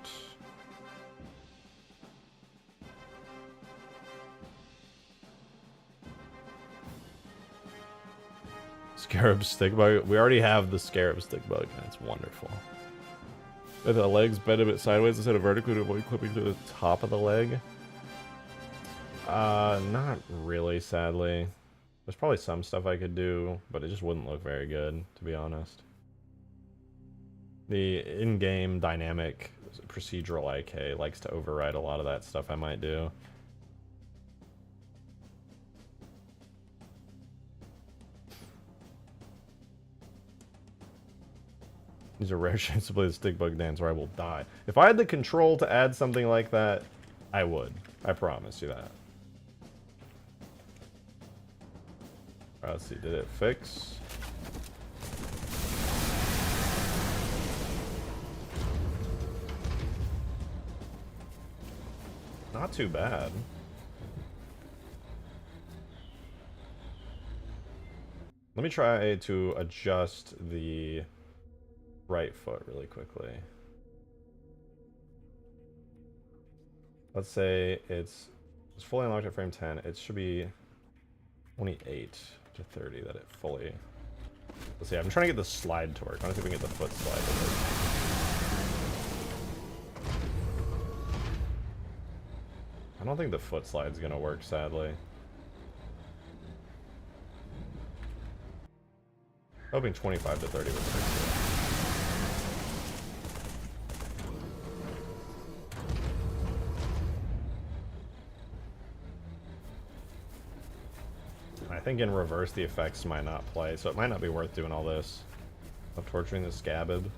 A: Scarab stick bug. We already have the Scarab stick bug. That's wonderful. With the legs bent a bit sideways instead of vertically to avoid clipping through the top of the leg. Not really, sadly. There's probably some stuff I could do, but it just wouldn't look very good, to be honest. The in-game dynamic procedural IK likes to override a lot of that stuff I might do. These are rare chance to play the stick bug dance or I will die. If I had the control to add something like that, I would. I promise you that. Alright, let's see. Did it fix? Not too bad. Let me try to adjust the right foot really quickly. Let's say it's fully unlocked at frame 10. It should be 28 to 30 that it fully... Let's see, I'm trying to get the slide to work. I want to see if we can get the foot slide to work. I don't think the foot slide's gonna work, sadly. Hoping 25 to 30 would work. I think in reverse the effects might not play, so it might not be worth doing all this. Of torturing the Scarab.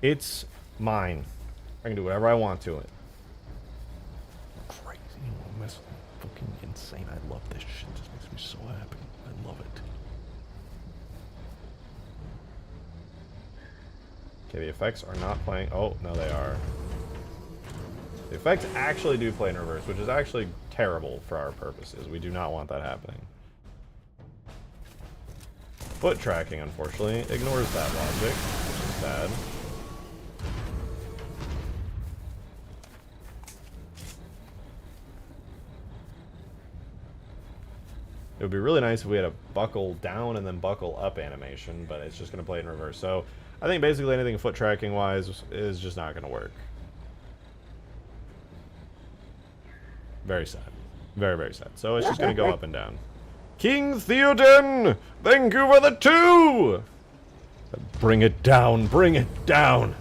A: It's mine. I can do whatever I want to it. Crazy, that's fucking insane. I love this shit. It just makes me so happy. I love it. Okay, the effects are not playing. Oh, no, they are. The effects actually do play in reverse, which is actually terrible for our purposes. We do not want that happening. Foot tracking, unfortunately, ignores that logic, which is sad. It would be really nice if we had a buckle down and then buckle up animation, but it's just going to play it in reverse. So I think basically anything foot tracking wise is just not going to work. Very sad. Very, very sad. So it's just going to go up and down. King Theoden! Thank you for the 2! Bring it down, bring it down!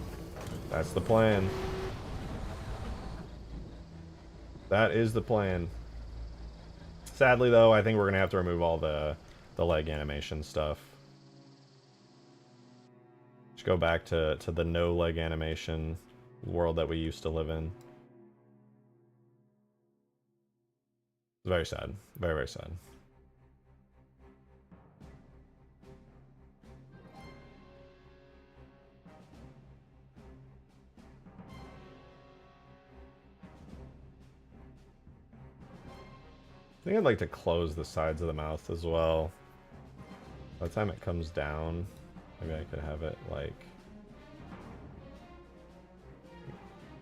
A: That's the plan. That is the plan. Sadly, though, I think we're going to have to remove all the leg animation stuff. Just go back to the no leg animation world that we used to live in. Very sad. Very, very sad. think I'd like to close the sides of the mouth as well. By the time it comes down, maybe I could have it like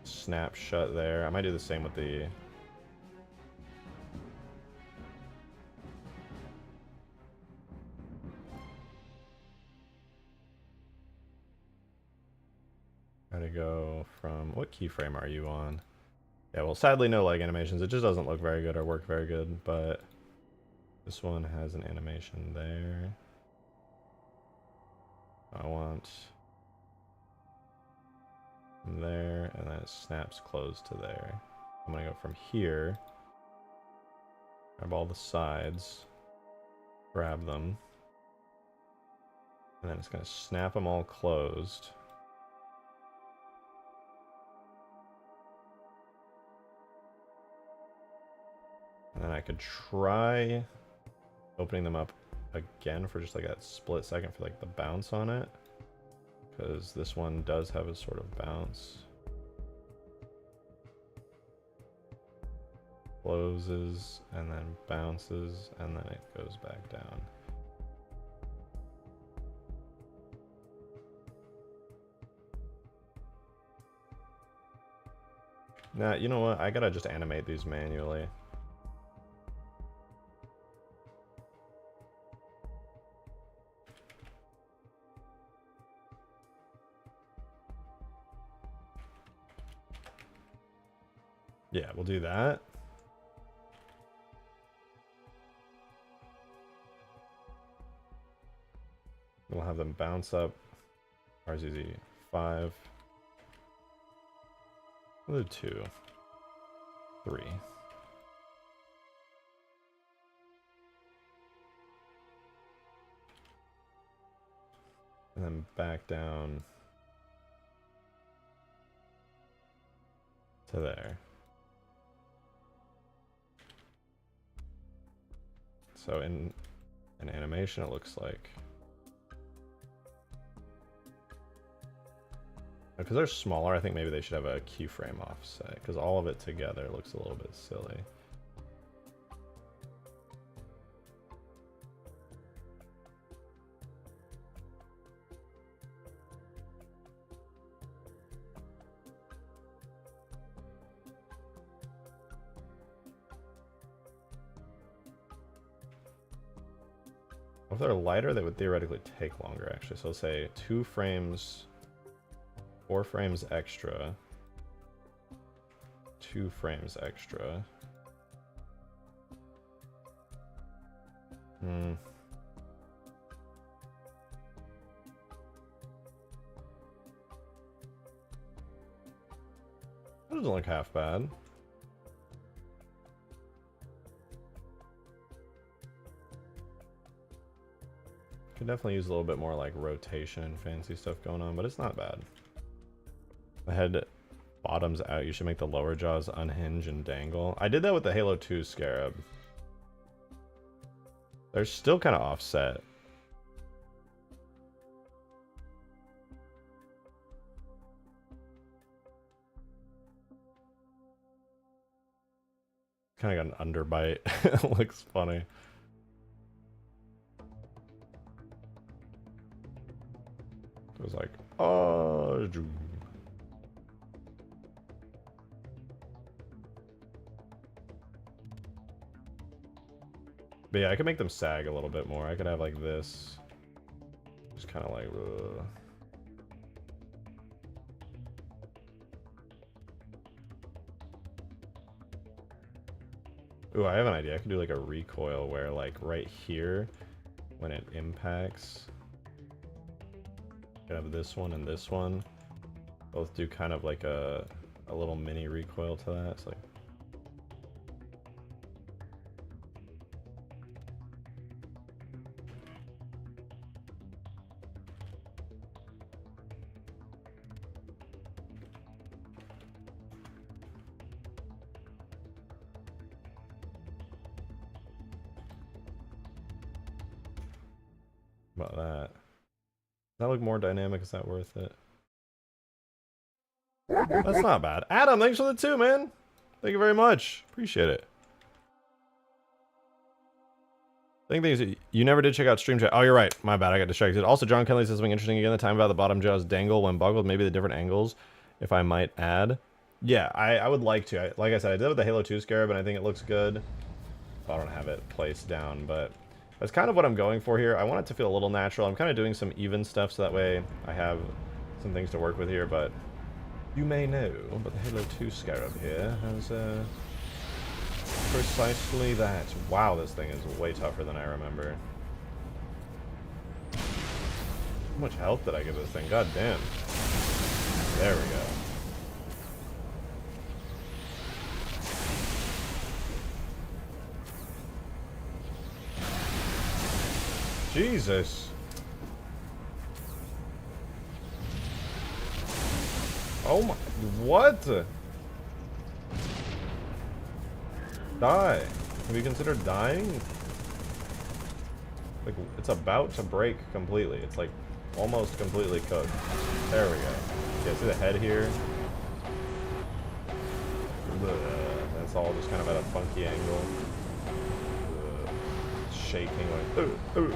A: snap shut there. I might do the same with the... Try to go from... What keyframe are you on? Yeah, well, sadly no leg animations. It just doesn't look very good or work very good, but this one has an animation there. I want from there, and then it snaps closed to there. I'm gonna go from here, grab all the sides, grab them, and then it's gonna snap them all closed. And then I could try opening them up again for just like a split second for like the bounce on it, because this one does have a sort of bounce. Closes and then bounces and then it goes back down. Nah, you know what? I gotta just animate these manually. Yeah, we'll do that. We'll have them bounce up. RZZ 5. We'll do 2. 3. And then back down to there. So in an animation, it looks like, because they're smaller, I think maybe they should have a keyframe offset, because all of it together looks a little bit silly. If they're lighter, they would theoretically take longer, actually. So let's say 2 frames, 4 frames extra, 2 frames extra. That doesn't look half bad. Could definitely use a little bit more like rotation and fancy stuff going on, but it's not bad. The head bottoms out. You should make the lower jaws unhinge and dangle. I did that with the Halo 2 Scarab. They're still kind of offset. Kind of got an underbite. It looks funny. It was like, oh. But yeah, I could make them sag a little bit more. I could have like this. Just kind of like, ugh. Ooh, I have an idea. I could do like a recoil where like right here, when it impacts, I could have this one and this one. Both do kind of like a little mini recoil to that. It's like, about that. Does that look more dynamic? Is that worth it? That's not bad. Adam, thanks for the 2, man. Thank you very much. Appreciate it. Thing is, you never did check out Stream Chat. Oh, you're right. My bad. I got distracted. Also, John Kelly says something interesting again. The time about the bottom jaws dangle when buckled. Maybe the different angles, if I might add. Yeah, I would like to. Like I said, I did it with the Halo 2 Scarab, and I think it looks good. I don't have it placed down, but that's kind of what I'm going for here. I want it to feel a little natural. I'm kind of doing some even stuff so that way I have some things to work with here, but you may know, but the Halo 2 Scarab here has precisely that. Wow, this thing is way tougher than I remember. How much health did I give this thing? God damn. There we go. Jesus. Oh my, what? Die. Have you considered dying? Like, it's about to break completely. It's like almost completely cooked. There we go. Yeah, see the head here? That's all just kind of at a funky angle. Shaking like, ooh.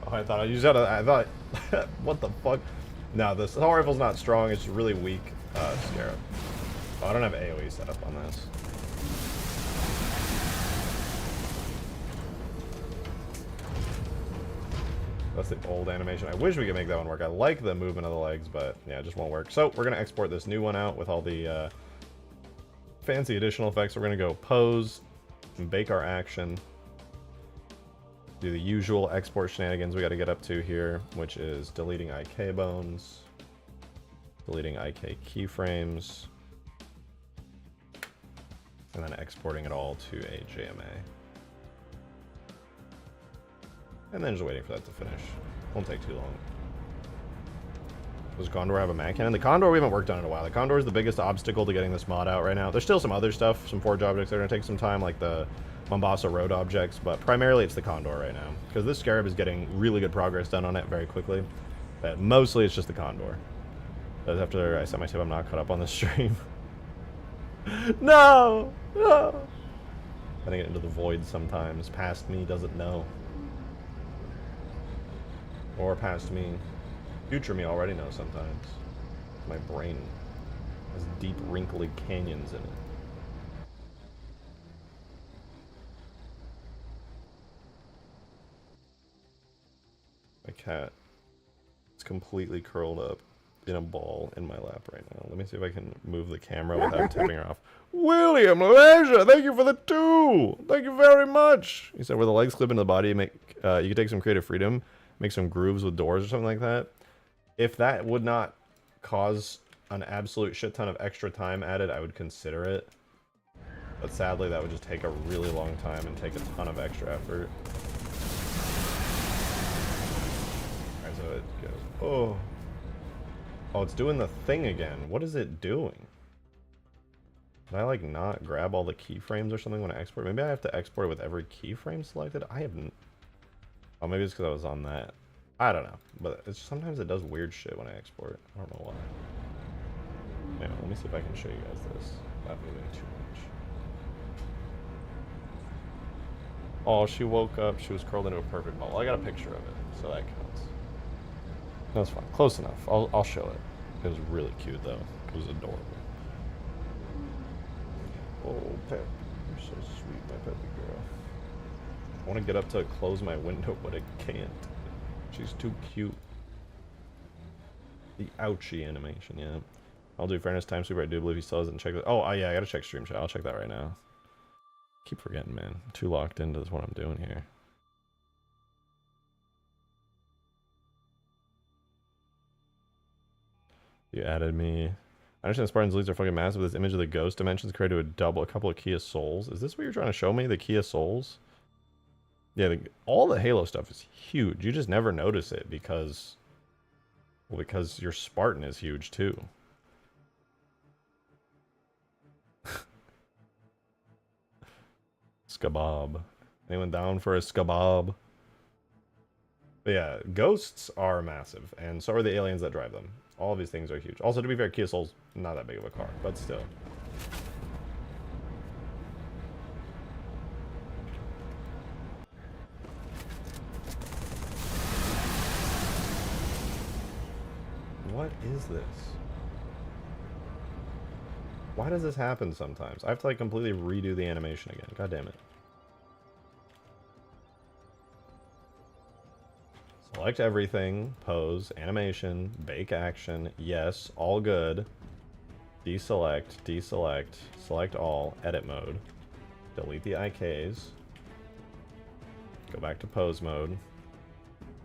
A: Oh, I thought I used that. I thought, what the fuck? No, this assault rifle's not strong. It's really weak. Scarab. Oh, I don't have AoE set up on this. That's the old animation. I wish we could make that one work. I like the movement of the legs, but yeah, it just won't work. So we're gonna export this new one out with all the fancy additional effects. We're gonna go pose and bake our action. Do the usual export shenanigans we got to get up to here, which is deleting IK bones, deleting IK keyframes, and then exporting it all to a JMA. And then just waiting for that to finish. Won't take too long. Does Condor have a mag cannon? The Condor we haven't worked on in a while. The Condor is the biggest obstacle to getting this mod out right now. There's still some other stuff, some forge objects that are going to take some time, like the Mombasa Road objects, but primarily it's the Condor right now. Because this Scarab is getting really good progress done on it very quickly. But mostly it's just the Condor. That's after I set myself I'm not caught up on the stream. No! No! I get into the void sometimes. Past me doesn't know. Or past me. Future me already knows sometimes. My brain has deep, wrinkly canyons in it. My cat is completely curled up in a ball in my lap right now. Let me see if I can move the camera without tipping her off. William Leisure, thank you for the 2. Thank you very much. He said, where the legs clip into the body, you can take some creative freedom, make some grooves with doors or something like that. If that would not cause an absolute shit ton of extra time added, I would consider it. But sadly, that would just take a really long time and take a ton of extra effort. Alright, so it goes, oh. Oh, it's doing the thing again. What is it doing? Did I, like, not grab all the keyframes or something when I export? Maybe I have to export it with every keyframe selected? I haven't. Oh, maybe it's because I was on that. I don't know. But it's, sometimes it does weird shit when I export. I don't know why. Anyway, let me see if I can show you guys this without moving too much. Oh, she woke up. She was curled into a perfect ball. I got a picture of it, so that counts. That's fine. Close enough. I'll show it. It was really cute, though. It was adorable. Oh, Pep. You're so sweet, my peppy girl. I want to get up to close my window, but I can't. She's too cute. The ouchie animation, yeah. I'll do fairness time super. I do believe he still hasn't checked it. Oh, yeah, I gotta check stream chat. I'll check that right now. Keep forgetting, man. I'm too locked into what I'm doing here. You added me. I understand Spartan's leads are fucking massive. This image of the ghost dimensions created to a couple of Kia Souls. Is this what you're trying to show me? The Kia Souls? Yeah, all the Halo stuff is huge. You just never notice it because Well, because your Spartan is huge too. Scabob. Anyone down for a scabob? But yeah, ghosts are massive, and so are the aliens that drive them. All of these things are huge. Also, to be fair, Kia Soul's not that big of a car, but still. What is this? Why does this happen sometimes? I have to like completely redo the animation again. God damn it. Select everything, pose, animation, bake action, yes, all good. Deselect, deselect, select all, edit mode. Delete the IKs. Go back to pose mode.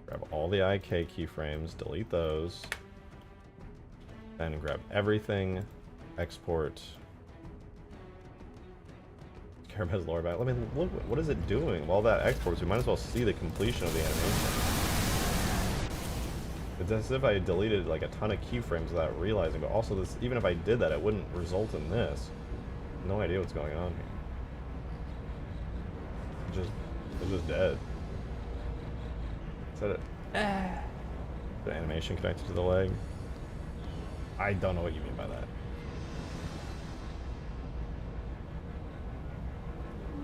A: Grab all the IK keyframes, delete those. Then grab everything, export. Scarab has lower back. Let me look, what is it doing? While that exports, we might as well see the completion of the animation. It's as if I deleted like a ton of keyframes without realizing, but also this, even if I did that, it wouldn't result in this. No idea what's going on here. It's just dead. Is that it? The animation connected to the leg? I don't know what you mean by that.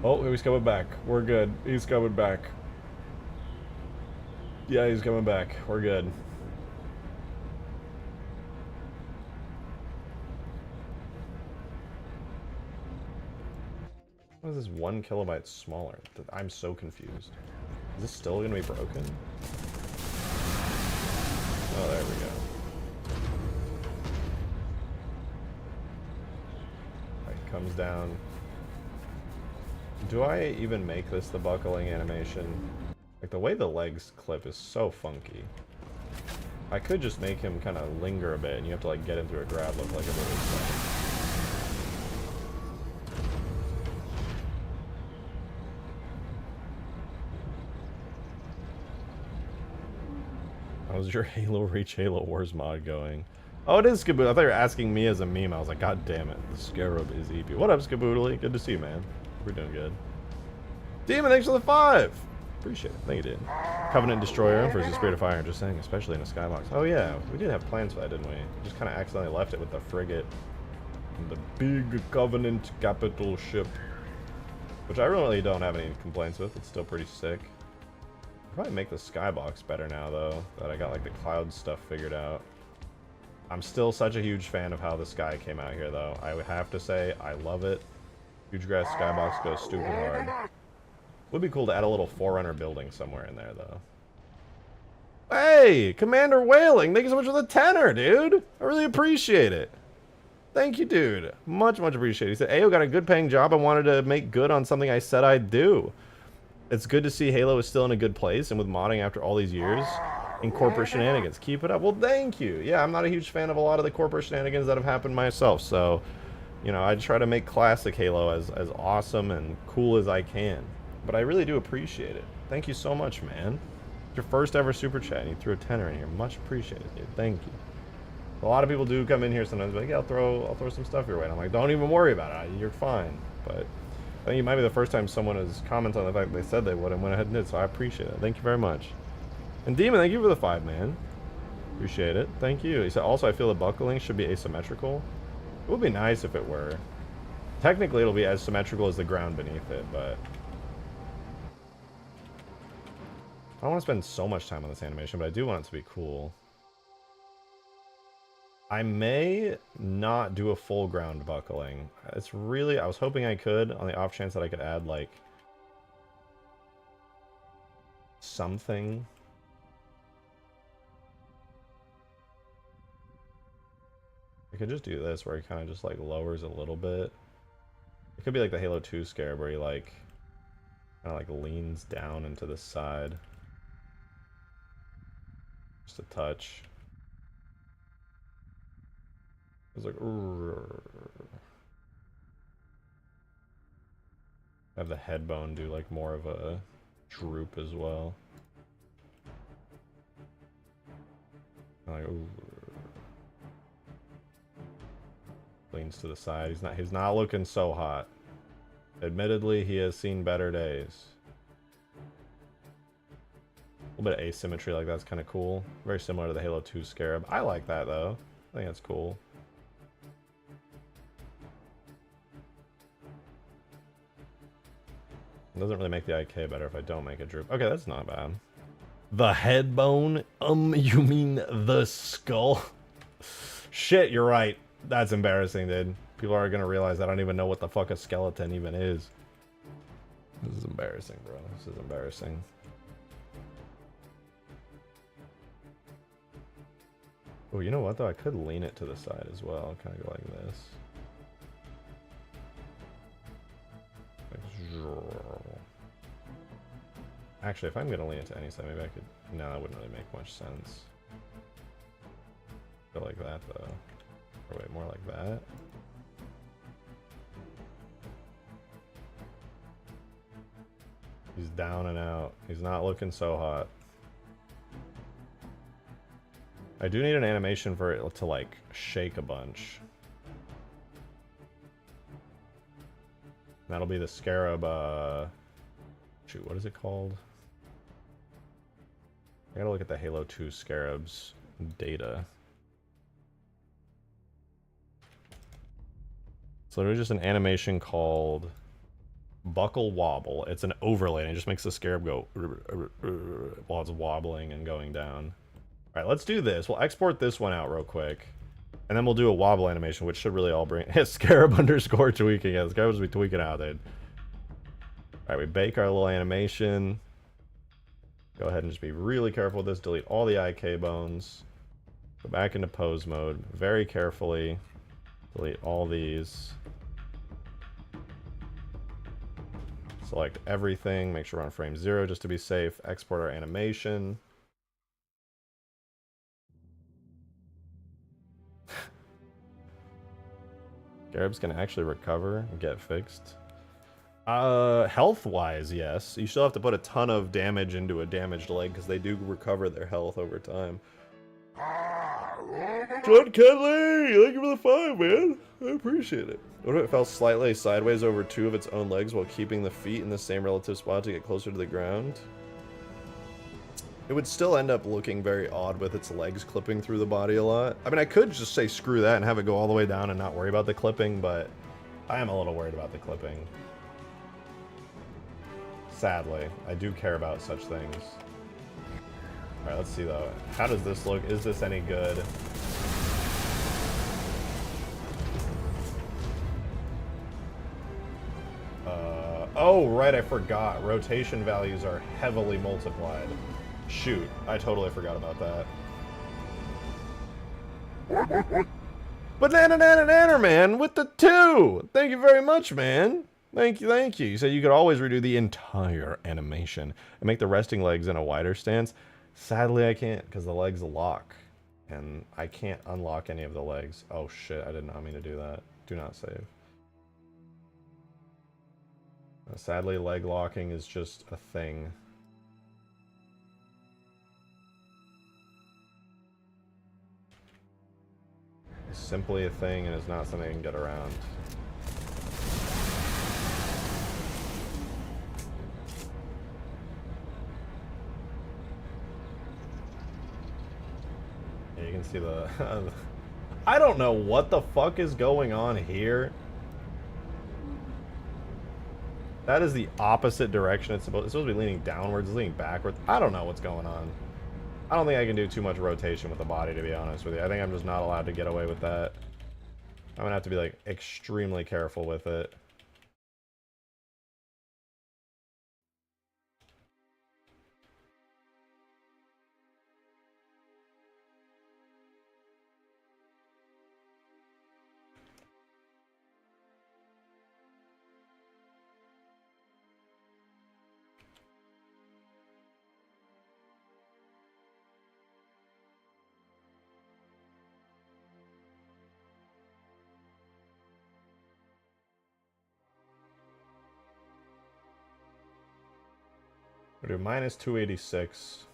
A: Oh, he's coming back. We're good. He's coming back. Yeah, he's coming back. We're good. Why is this 1 kilobyte smaller? I'm so confused. Is this still gonna be broken? Oh, there we go. Alright, comes down. Do I even make this the buckling animation? Like, the way the legs clip is so funky. I could just make him kind of linger a bit, and you have to, like, get him through a grab look like a really stuff. How's your Halo Reach Halo Wars mod going? Oh, it is Skaboodle. I thought you were asking me as a meme. I was like, God damn it. The Scarab is EP. What up, Skaboodly? Good to see you, man. We're doing good. Demon, thanks for the 5! Appreciate it. Thank you, dude. Covenant Destroyer versus Spirit of Fire. Just saying, especially in a skybox. Oh, yeah. We did have plans for that, didn't we? Just kind of accidentally left it with the frigate. And the big Covenant capital ship. Which I really don't have any complaints with. It's still pretty sick. Probably make the skybox better now, though, that I got like the cloud stuff figured out. I'm still such a huge fan of how the sky came out here, though. I would have to say I love it. Huge grass skybox goes stupid hard. Would be cool to add a little Forerunner building somewhere in there, though. Hey, Commander Whaling, thank you so much for the 10er, dude. I really appreciate it. Thank you, dude. Much, much appreciated. He said, Ayo got a good paying job. I wanted to make good on something I said I'd do. It's good to see Halo is still in a good place, and with modding after all these years, in corporate shenanigans. Keep it up. Well, thank you. Yeah, I'm not a huge fan of a lot of the corporate shenanigans that have happened myself, so, you know, I try to make classic Halo as awesome and cool as I can. But I really do appreciate it. Thank you so much, man. It's your first ever super chat, and you threw a 10er in here. Much appreciated, dude. Thank you. A lot of people do come in here sometimes, like, yeah, I'll throw some stuff your way. And I'm like, don't even worry about it. You're fine. But I think it might be the first time someone has commented on the fact that they said they would and went ahead and did, so I appreciate it. Thank you very much. And Demon, thank you for the 5, man. Appreciate it. Thank you. He said, also, I feel the buckling should be asymmetrical. It would be nice if it were. Technically, it'll be as symmetrical as the ground beneath it, but I don't want to spend so much time on this animation, but I do want it to be cool. I may not do a full ground buckling. It's really, I was hoping I could, on the off chance that I could add, like, something. I could just do this, where he kind of just, like, lowers a little bit. It could be like the Halo 2 Scarab, where he, like, kind of, like, leans down into the side. Just a touch. It's like, have the head bone do like more of a droop as well. Like, ooh. Leans to the side. He's not looking so hot. Admittedly, he has seen better days. A little bit of asymmetry like that's kind of cool. Very similar to the Halo 2 Scarab. I like that though. I think that's cool. It doesn't really make the IK better if I don't make it droop. Okay, that's not bad. The head bone? You mean the skull? Shit, you're right. That's embarrassing, dude. People are gonna realize I don't even know what the fuck a skeleton even is. This is embarrassing, bro. This is embarrassing. Oh, you know what though? I could lean it to the side as well. Kind of go like this. Actually, if I'm gonna lean it to any side, maybe I could. No, that wouldn't really make much sense. Go like that though. Or wait, more like that. He's down and out. He's not looking so hot. I do need an animation for it to like shake a bunch. That'll be the Scarab, shoot, what is it called? I gotta look at the Halo 2 Scarabs data. So there's just an animation called Buckle Wobble. It's an overlay and it just makes the Scarab go while it's wobbling and going down. Alright, let's do this. We'll export this one out real quick. And then we'll do a wobble animation, which should really all bring... Scarab underscore tweaking. Yeah, the Scarabs will be tweaking out, dude. Alright, we bake our little animation. Go ahead and just be really careful with this. Delete all the IK bones. Go back into pose mode. Very carefully. Delete all these. Select everything. Make sure we're on frame 0 just to be safe. Export our animation. Scarabs can actually recover and get fixed. Health-wise, yes. You still have to put a ton of damage into a damaged leg because they do recover their health over time. John Kenley! Thank you for the 5, man. I appreciate it. What if it fell slightly sideways over 2 of its own legs while keeping the feet in the same relative spot to get closer to the ground? It would still end up looking very odd with its legs clipping through the body a lot. I mean, I could just say screw that and have it go all the way down and not worry about the clipping, but I am a little worried about the clipping. Sadly, I do care about such things. Alright, let's see though. How does this look? Is this any good? Oh, right, I forgot. Rotation values are heavily multiplied. Shoot, I totally forgot about that. Banana man with the 2! Thank you very much, man. Thank you, thank you. You said you could always redo the entire animation and make the resting legs in a wider stance. Sadly, I can't because the legs lock. And I can't unlock any of the legs. Oh shit, I did not mean to do that. Do not save. Sadly, leg locking is just a thing. It's simply a thing and it's not something I can get around. Yeah, you can see the... I don't know what the fuck is going on here. That is the opposite direction it's supposed to be leaning downwards, it's leaning backwards. I don't know what's going on. I don't think I can do too much rotation with the body, to be honest with you. I think I'm just not allowed to get away with that. I'm gonna have to be, like, extremely careful with it. We'll do minus 286.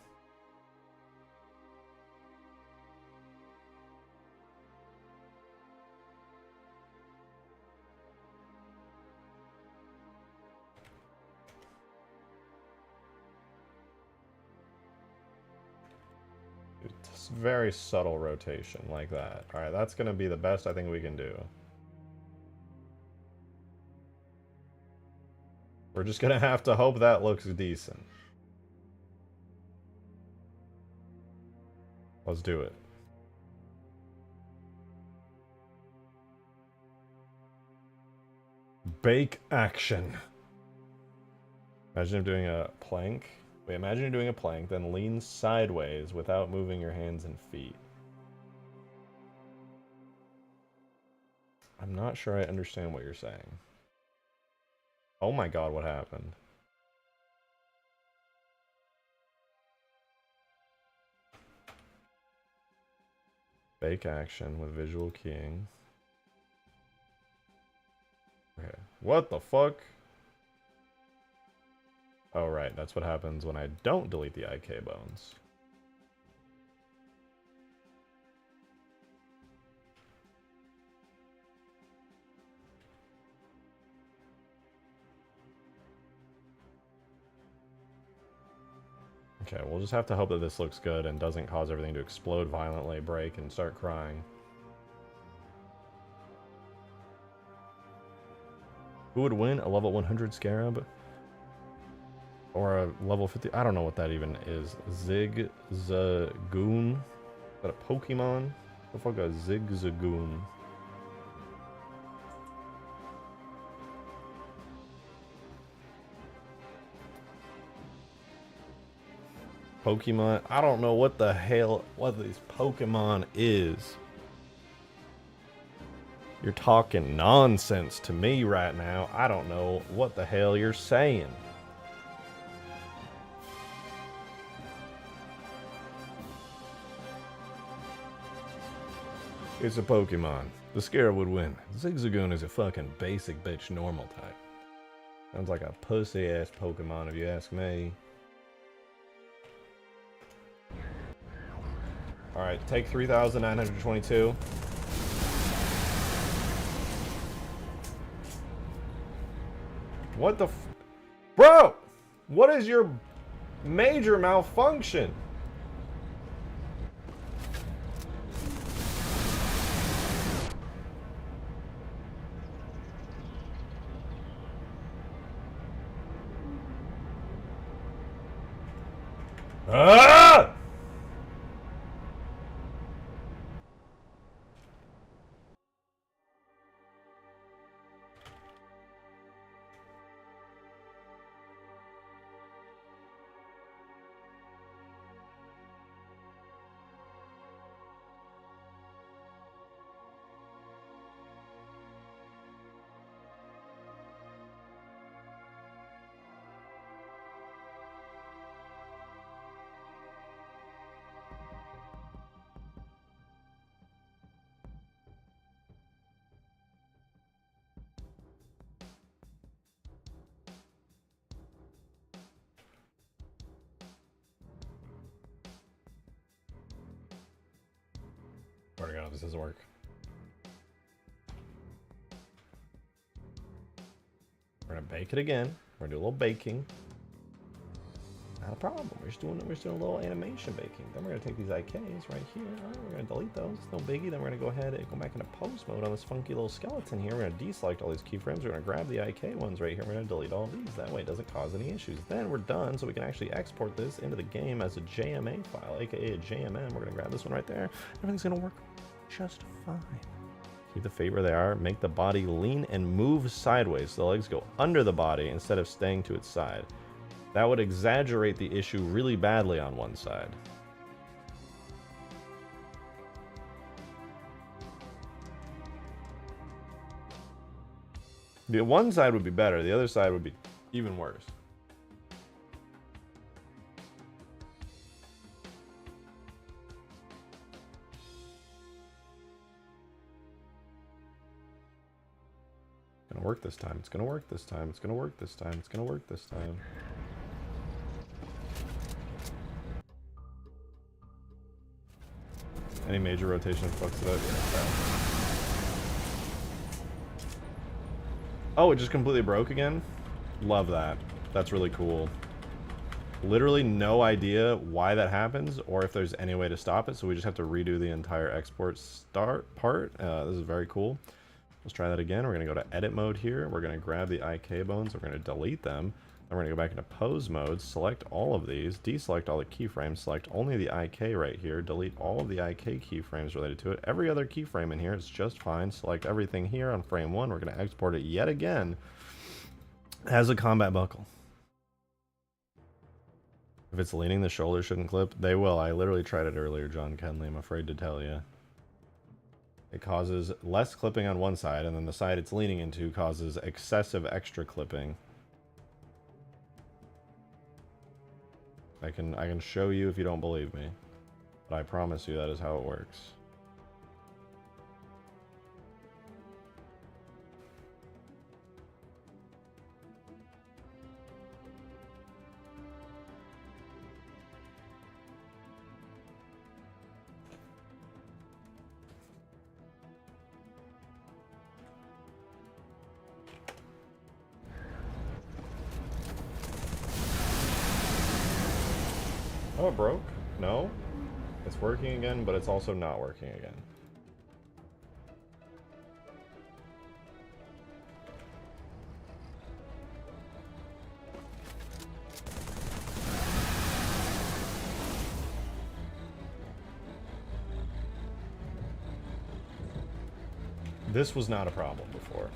A: It's very subtle rotation like that. Alright, that's going to be the best I think we can do. We're just going to have to hope that looks decent. Let's do it. Bake action. Imagine him doing a plank. Wait, imagine you're doing a plank, then lean sideways without moving your hands and feet. I'm not sure I understand what you're saying. Oh my god, what happened? Bake action with visual keying. Okay, what the fuck? Oh right, that's what happens when I don't delete the IK bones. Okay, we'll just have to hope that this looks good and doesn't cause everything to explode violently, break, and start crying. Who would win? A level 100 Scarab? Or a level 50? I don't know what that even is. Zigzagoon? Is that a Pokemon? What the fuck is Zigzagoon? Pokemon? I don't know what the hell what these Pokemon is. You're talking nonsense to me right now. I don't know what the hell you're saying. It's a Pokemon. The Scarab would win. Zigzagoon is a fucking basic bitch normal type. Sounds like a pussy ass Pokemon if you ask me. Alright, take 3,922. What the f- Bro! What is your major malfunction? Ah! Swear to God, this doesn't work. We're gonna bake it again. We're gonna do a little baking. Not a problem. We're just doing a little animation baking. Then we're gonna take these IKs right here. All right, we're gonna delete those. No biggie. Then we're gonna go ahead and go back into pose mode on this funky little skeleton here. We're gonna deselect all these keyframes. We're gonna grab the IK ones right here. We're gonna delete all of these. That way it doesn't cause any issues. Then we're done, so we can actually export this into the game as a JMA file, aka a JMM. We're gonna grab this one right there. Everything's gonna work just fine. Keep the feet where they are. Make the body lean and move sideways so the legs go under the body instead of staying to its side. That would exaggerate the issue really badly on one side. The one side would be better. The other side would be even worse. It's gonna work this time. It's gonna work this time. It's gonna work this time. It's gonna work this time. Any major rotation fucks it up. Oh, it just completely broke again? Love that. That's really cool. Literally no idea why that happens or if there's any way to stop it, so we just have to redo the entire export start part. This is very cool. Let's try that again. We're going to go to edit mode here. We're going to grab the IK bones. We're going to delete them. Then we're going to go back into pose mode, select all of these, deselect all the keyframes, select only the IK right here, delete all of the IK keyframes related to it. Every other keyframe in here is just fine. Select everything here on frame 1. We're going to export it yet again as a combat buckle. If it's leaning, the shoulder shouldn't clip. They will. I literally tried it earlier, John Kenley. I'm afraid to tell you. It causes less clipping on one side, and then the side it's leaning into causes excessive extra clipping. I can show you if you don't believe me, but I promise you that is how it works. Oh, it broke? No? It's working again, but it's also not working again. This was not a problem before.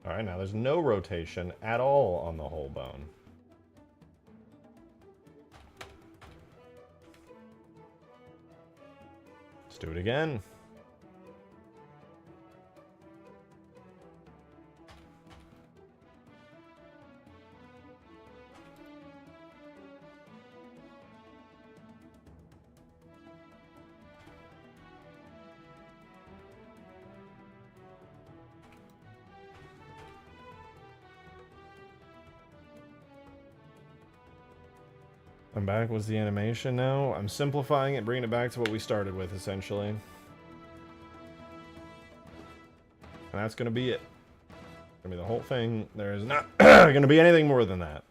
A: Alright, now there's no rotation at all on the whole bone. Let's do it again. I'm back. What's the animation now? I'm simplifying it, bringing it back to what we started with, essentially. And that's going to be it. Gonna be the whole thing. There is not going to be anything more than that.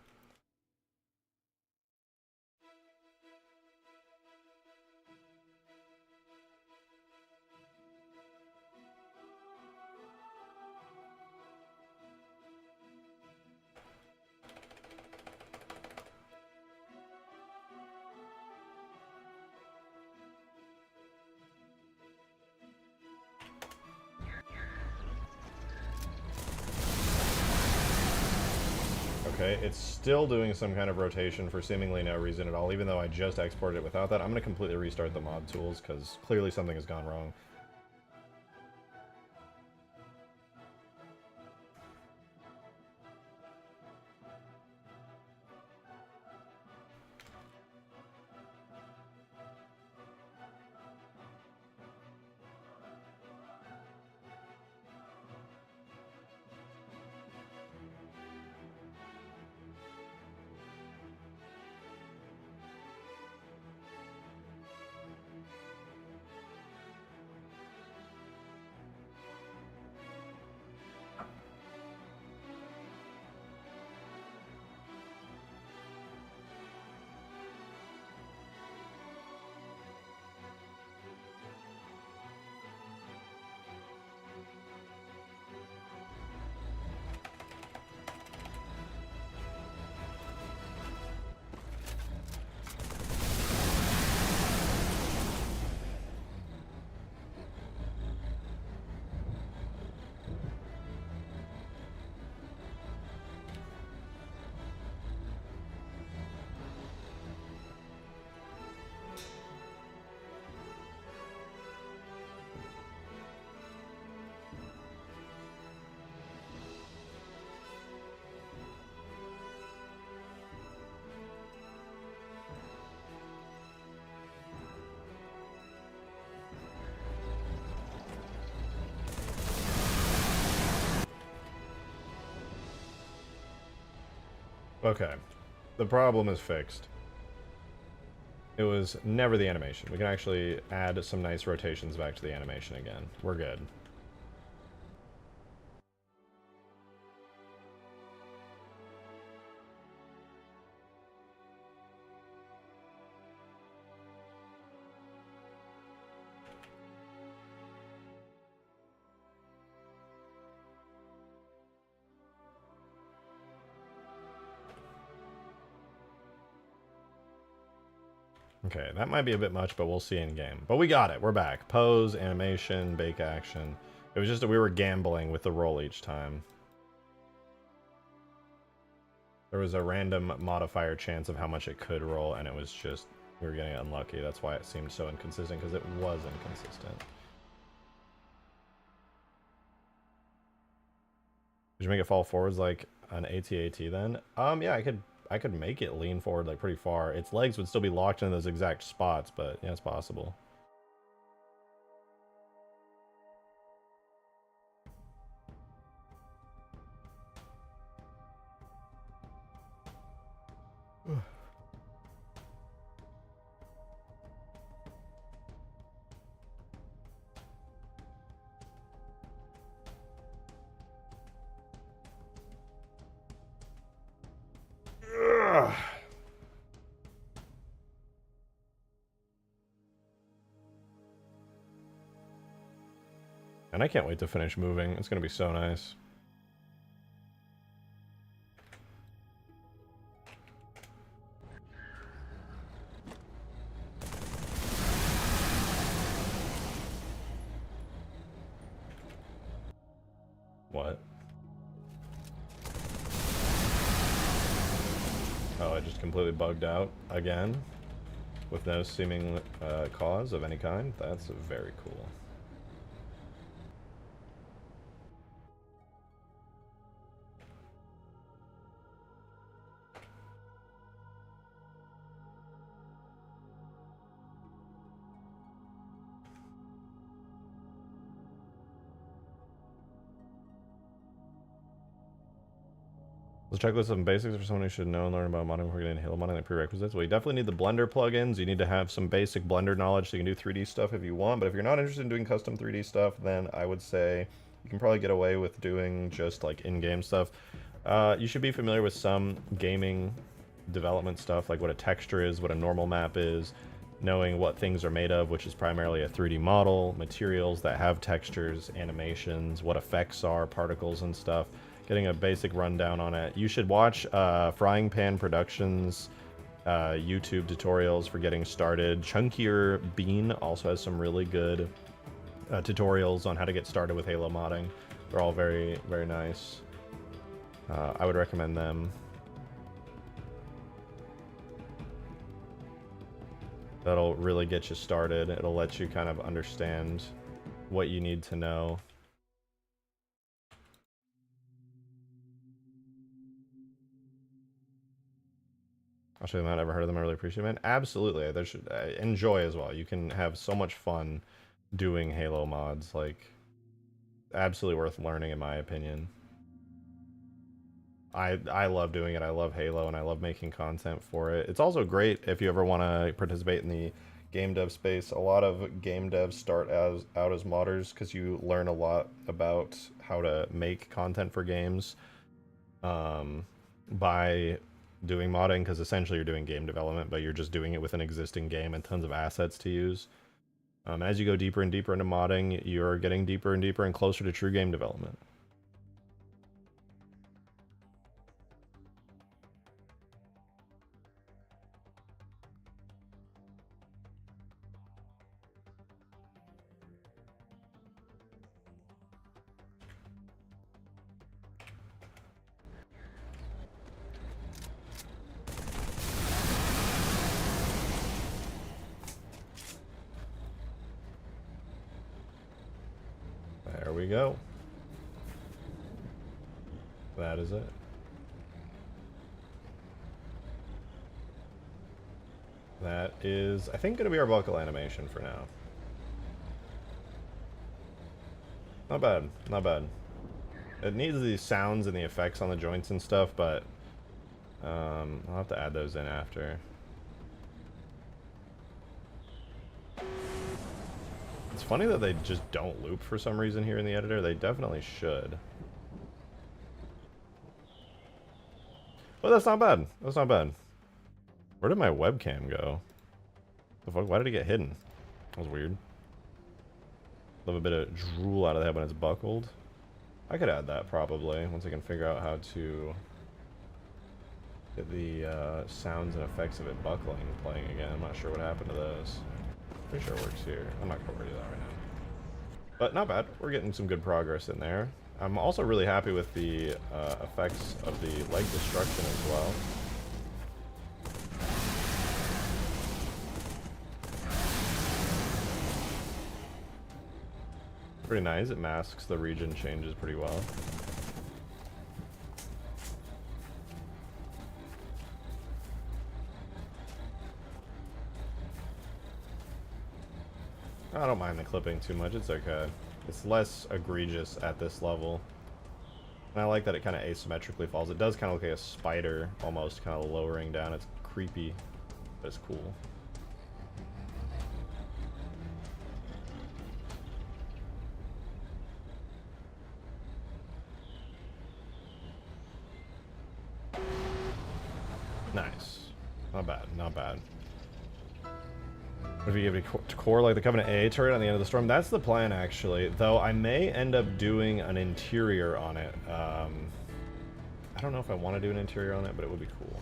A: Okay, it's still doing some kind of rotation for seemingly no reason at all, even though I just exported it without that. I'm going to completely restart the mod tools, because clearly something has gone wrong. Okay. The problem is fixed. It was never the animation. We can actually add some nice rotations back to the animation again. We're good. Okay, that might be a bit much, but we'll see in game. But we got it. We're back. Pose, animation, bake action. It was just that we were gambling with the roll each time. There was a random modifier chance of how much it could roll, and it was just, we were getting unlucky. That's why it seemed so inconsistent, because it was inconsistent. Did you make it fall forwards like an AT-AT then? Yeah, I could make it lean forward like pretty far. Its legs would still be locked in those exact spots, but yeah, it's possible. And I can't wait to finish moving. It's going to be so nice. What? Oh, I just completely bugged out again with no seeming cause of any kind. That's very cool. Let's checklist some basics for someone who should know and learn about modding before getting Halo modding, like prerequisites. Well, you definitely need the Blender plugins. You need to have some basic Blender knowledge so you can do 3D stuff if you want. But if you're not interested in doing custom 3D stuff, then I would say you can probably get away with doing just like in-game stuff. You should be familiar with some gaming development stuff, like what a texture is, what a normal map is, knowing what things are made of, which is primarily a 3D model, materials that have textures, animations, what effects are, particles and stuff. Getting a basic rundown on it. You should watch Frying Pan Productions YouTube tutorials for getting started. Chunkier Bean also has some really good tutorials on how to get started with Halo modding. They're all very, very nice. I would recommend them. That'll really get you started. It'll let you kind of understand what you need to know. I'll show them out. Ever heard of them? I really appreciate them. Absolutely. They should enjoy as well. You can have so much fun doing Halo mods. Like, absolutely worth learning in my opinion. I love doing it. I love Halo and I love making content for it. It's also great if you ever want to participate in the game dev space. A lot of game devs start out as modders because you learn a lot about how to make content for games by doing modding, because essentially you're doing game development, but you're just doing it with an existing game and tons of assets to use. As you go deeper and deeper into modding, you're getting deeper and deeper and closer to true game development. There we go. That is it. That is, I think, going to be our buckle animation for now. Not bad, not bad. It needs the sounds and the effects on the joints and stuff, but I'll have to add those in after. It's funny that they just don't loop for some reason here in the editor. They definitely should. But that's not bad. That's not bad. Where did my webcam go? The fuck? Why did it get hidden? That was weird. Love a bit of drool out of the head when it's buckled. I could add that probably once I can figure out how to get the sounds and effects of it buckling playing again. I'm not sure what happened to those. Pretty sure it works here. I'm not gonna worry about that right now. But not bad. We're getting some good progress in there. I'm also really happy with the effects of the leg destruction as well. Pretty nice. It masks the region changes pretty well. I don't mind the clipping too much. It's okay. It's less egregious at this level. And I like that it kind of asymmetrically falls. It does kind of look like a spider almost kind of lowering down. It's creepy, but it's cool. Nice. Not bad, not bad. What if you give it a core like the Covenant A turret on the end of the storm? That's the plan, actually. Though I may end up doing an interior on it. I don't know if I want to do an interior on it, but it would be cool.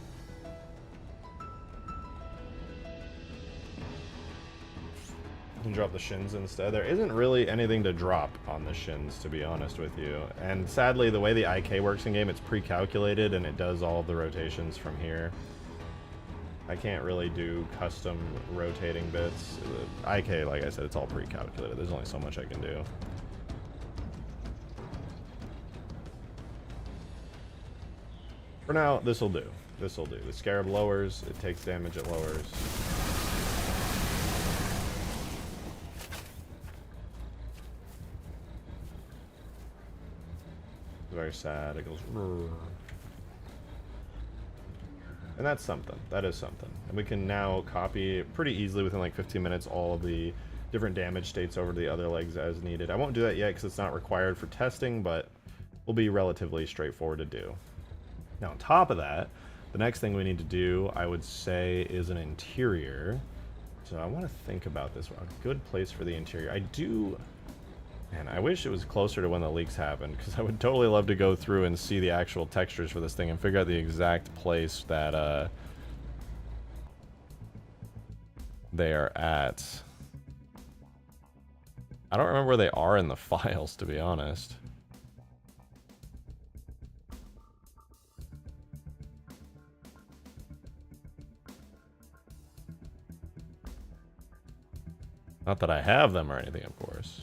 A: You can drop the shins instead. There isn't really anything to drop on the shins, to be honest with you. And sadly, the way the IK works in game, it's pre-calculated and it does all of the rotations from here. I can't really do custom rotating bits. IK, like I said, it's all pre-calculated. There's only so much I can do. For now, this'll do. This'll do. The Scarab lowers, it takes damage, it lowers. Very sad. It goes. And that's something. That is something. And we can now copy pretty easily within like 15 minutes all of the different damage states over to the other legs as needed. I won't do that yet because it's not required for testing, but will be relatively straightforward to do. Now on top of that, the next thing we need to do, I would say, is an interior. So I want to think about this. A good place for the interior. I do... Man, I wish it was closer to when the leaks happened, because I would totally love to go through and see the actual textures for this thing and figure out the exact place that they are at. I don't remember where they are in the files, to be honest. Not that I have them or anything, of course.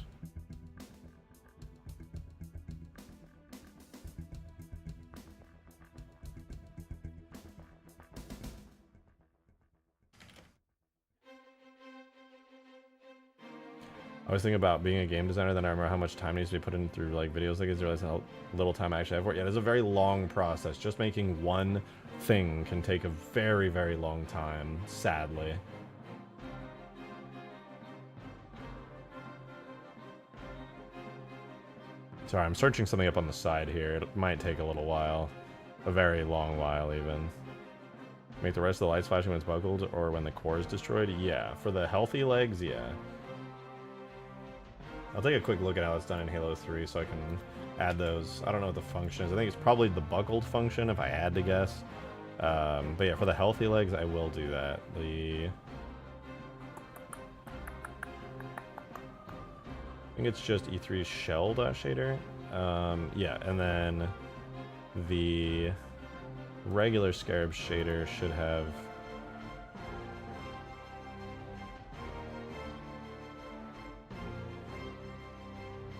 A: I was thinking about being a game designer, then I remember how much time needs to be put in through like videos like this. I realized how little time I actually have for it. Yeah, it's a very long process. Just making one thing can take a very, very long time, sadly. Sorry, I'm searching something up on the side here. It might take a little while. A very long while, even. Make the rest of the lights flashing when it's buckled or when the core is destroyed? Yeah. For the healthy legs, yeah. I'll take a quick look at how it's done in Halo 3 so I can add those. I don't know what the function is. I think it's probably the buckled function if I had to guess. But yeah, for the healthy legs, I will do that. I think it's just E3 shell.shader. Yeah, and then the regular Scarab shader should have...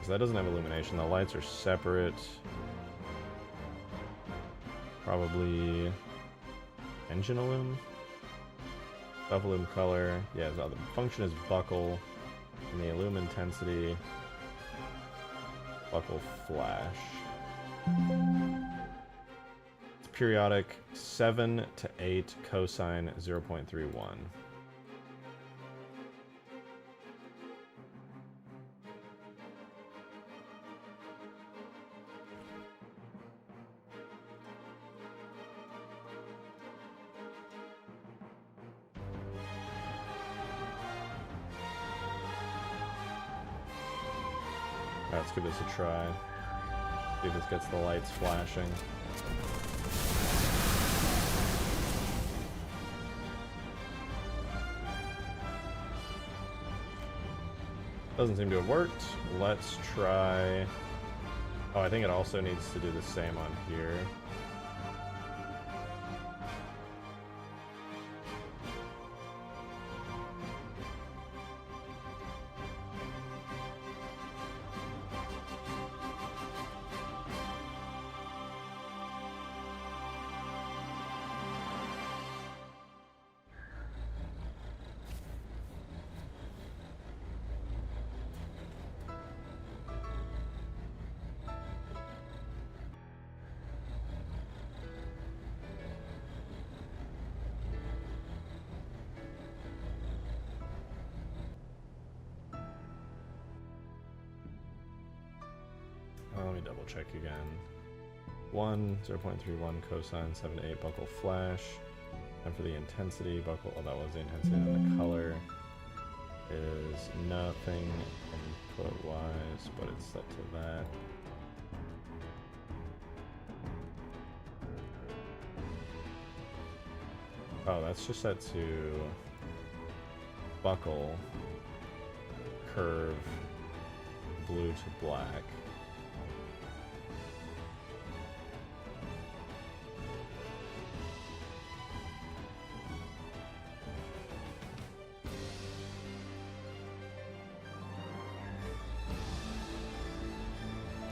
A: So that doesn't have illumination. The lights are separate. Probably engine illum. Self-illum color. Yeah, so the function is buckle. And the illum intensity. Buckle flash. It's periodic 7 to 8, cosine 0.31. Let's give this a try. See if this gets the lights flashing. Doesn't seem to have worked. Let's try... Oh, I think it also needs to do the same on here. Let me double check again. 0.31 cosine 7 to 8 buckle flash. And for the intensity, buckle, oh, that was the intensity, and the color is nothing input wise, but it's set to that. Oh, that's just set to buckle, curve, blue to black.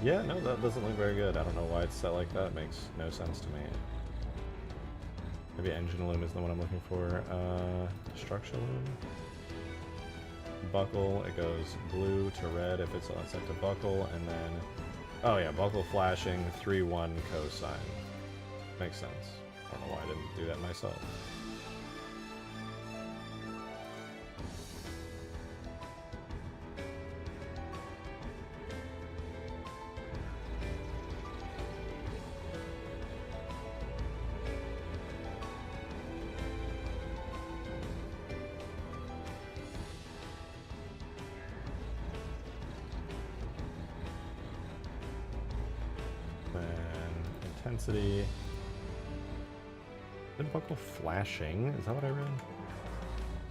A: Yeah, no, that doesn't look very good. I don't know why it's set like that. It makes no sense to me. Maybe engine loom is the one I'm looking for. Destruction loom. Buckle, it goes blue to red if it's set to buckle, and then... Oh yeah, buckle flashing, 3-1 cosine. Makes sense. I don't know why I didn't do that myself. Intensity. Did buckle flashing? Is that what I read?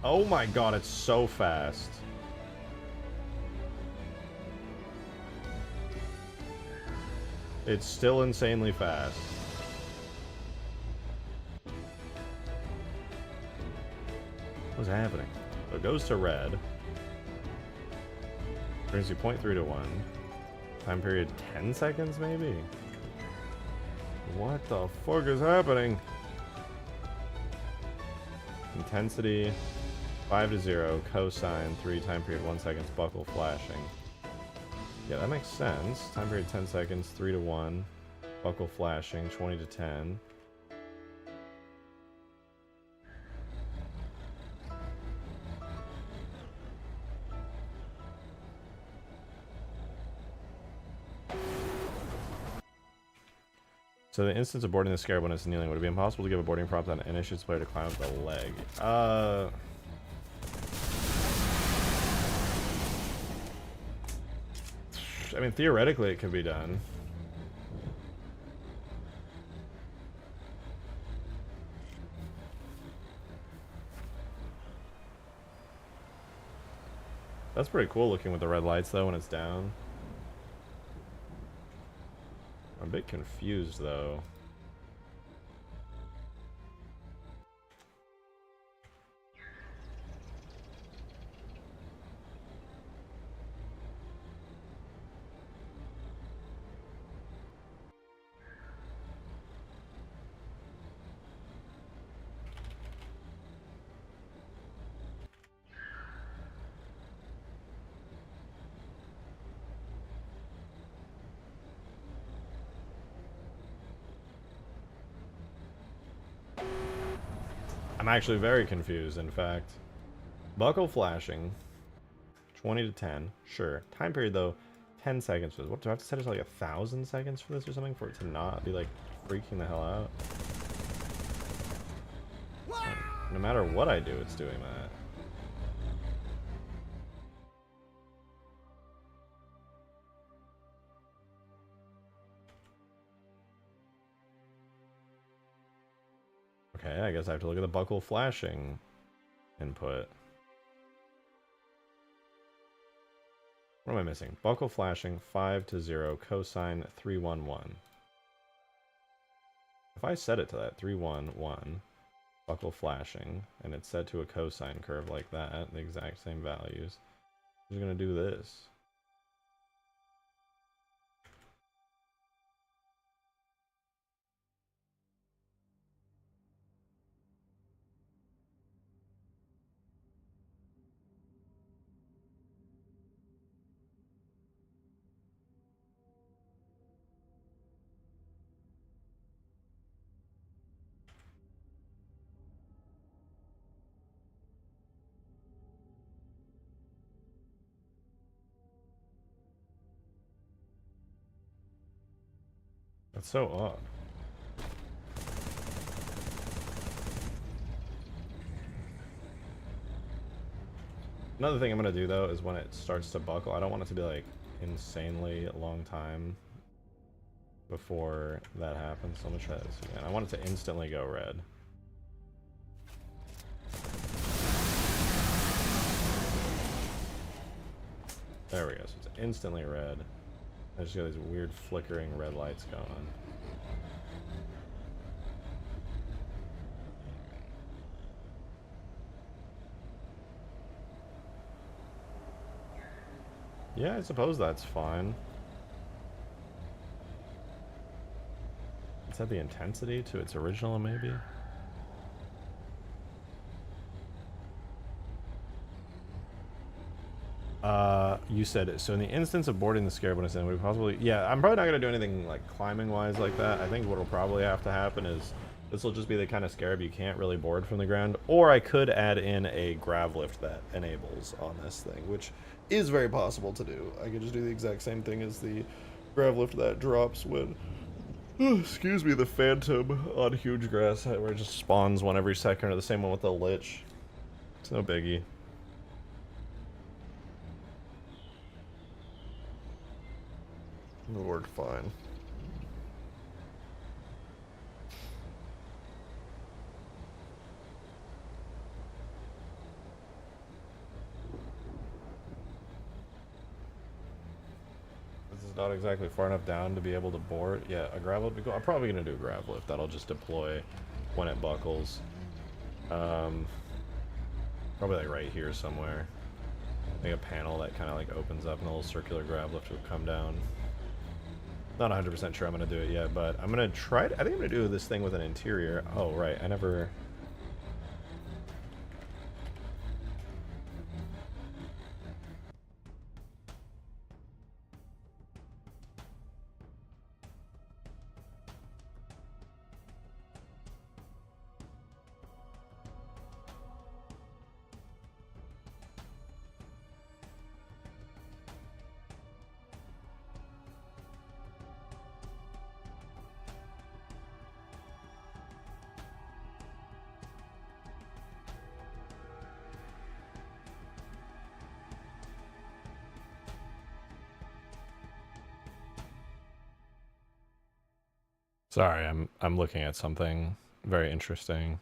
A: Oh my god, it's so fast. It's still insanely fast. What's happening? So it goes to red. Brings you 0.3 to 1. Time period 10 seconds maybe? What the fuck is happening? Intensity 5 to 0, cosine 3, time period 1 seconds, buckle flashing. Yeah, that makes sense. Time period 10 seconds, 3 to 1, buckle flashing 20 to 10. So the instance of boarding the Scarab when it's kneeling, would it be impossible to give a boarding prompt that initiates player to climb up the leg? I mean, theoretically it could be done. That's pretty cool looking with the red lights though when it's down. I'm a bit confused though. I'm actually very confused, in fact. Buckle flashing. 20 to 10. Sure. Time period, though, 10 seconds for this. What, do I have to set it to like 1,000 seconds for this or something for it to not be like freaking the hell out? No matter what I do, it's doing that. Okay, I guess I have to look at the buckle flashing input. What am I missing? Buckle flashing 5 to 0, cosine 311. If I set it to that 311, buckle flashing, and it's set to a cosine curve like that, the exact same values, I'm just gonna do this. That's so odd. Another thing I'm gonna do though is when it starts to buckle, I don't want it to be like insanely long time before that happens. So I'm gonna try this again. I want it to instantly go red. There we go. So it's instantly red. I just got these weird flickering red lights going on. Yeah, I suppose that's fine. Set the intensity to its original, maybe? You said it. So in the instance of boarding the Scarab when it's in, we possibly... Yeah, I'm probably not going to do anything like climbing-wise like that. I think what will probably have to happen is this will just be the kind of Scarab you can't really board from the ground. Or I could add in a grav lift that enables on this thing, which is very possible to do. I could just do the exact same thing as the grav lift that drops when... excuse me, the Phantom on Huge Grass, where it just spawns one every second, or the same one with the Lich. It's no biggie. It'll work fine. This is not exactly far enough down to be able to board. Yeah, a grav lift would be cool. I'm probably going to do a grav lift. That'll just deploy when it buckles. Probably like right here somewhere. Like a panel that kind of like opens up and a little circular grav lift will come down. Not 100% sure I'm going to do it yet, but I'm going to try it. I think I'm going to do this thing with an interior. Oh, right. I never... Sorry, I'm looking at something very interesting.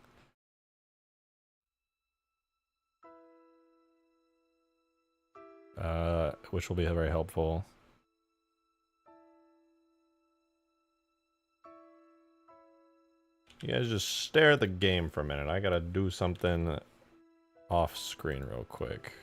A: Which will be very helpful. You guys just stare at the game for a minute. I gotta do something off screen real quick.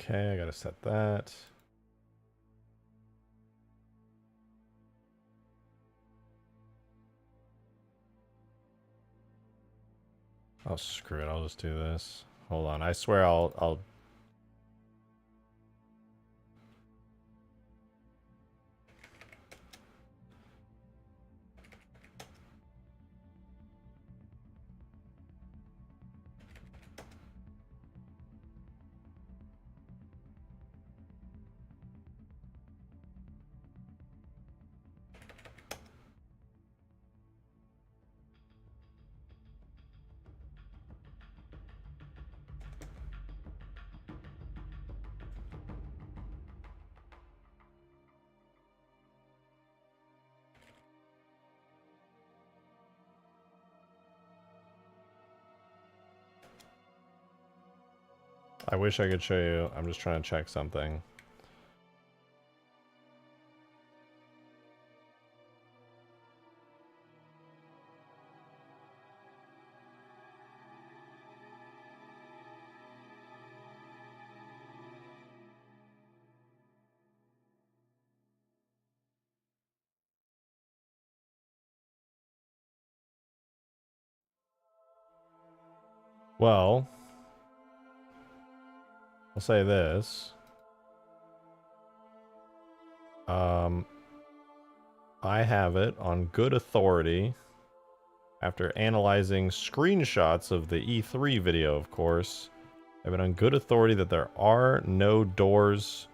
A: Okay, I gotta set that. Oh, screw it. I'll just do this. Hold on. I swear I'll... I wish I could show you. I'm just trying to check something. Well, I'll say this. I have it on good authority, after analyzing screenshots of the E3 video, of course. I have it on good authority that there are no doors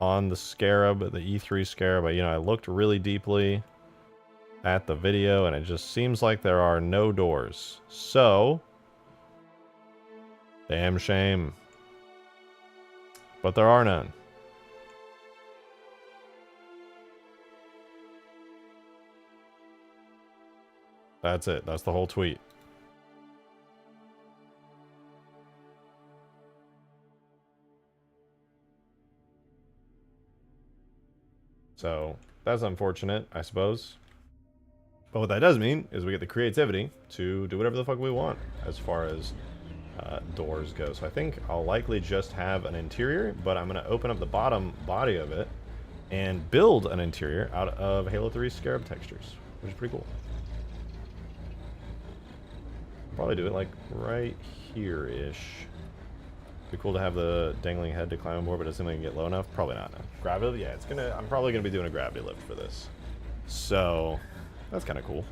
A: on the Scarab, the E3 Scarab. You know, I looked really deeply at the video, and it just seems like there are no doors. So, damn shame. But there are none. That's it. That's the whole tweet. So, that's unfortunate, I suppose. But what that does mean is we get the creativity to do whatever the fuck we want as far as doors go. So I think I'll likely just have an interior, but I'm going to open up the bottom body of it and build an interior out of Halo 3 Scarab textures, which is pretty cool. Probably do it like right here-ish. Be cool to have the dangling head to climb on board, but doesn't it get low enough? Probably not. No. Gravity? Yeah, I'm probably gonna be doing a gravity lift for this. So that's kind of cool.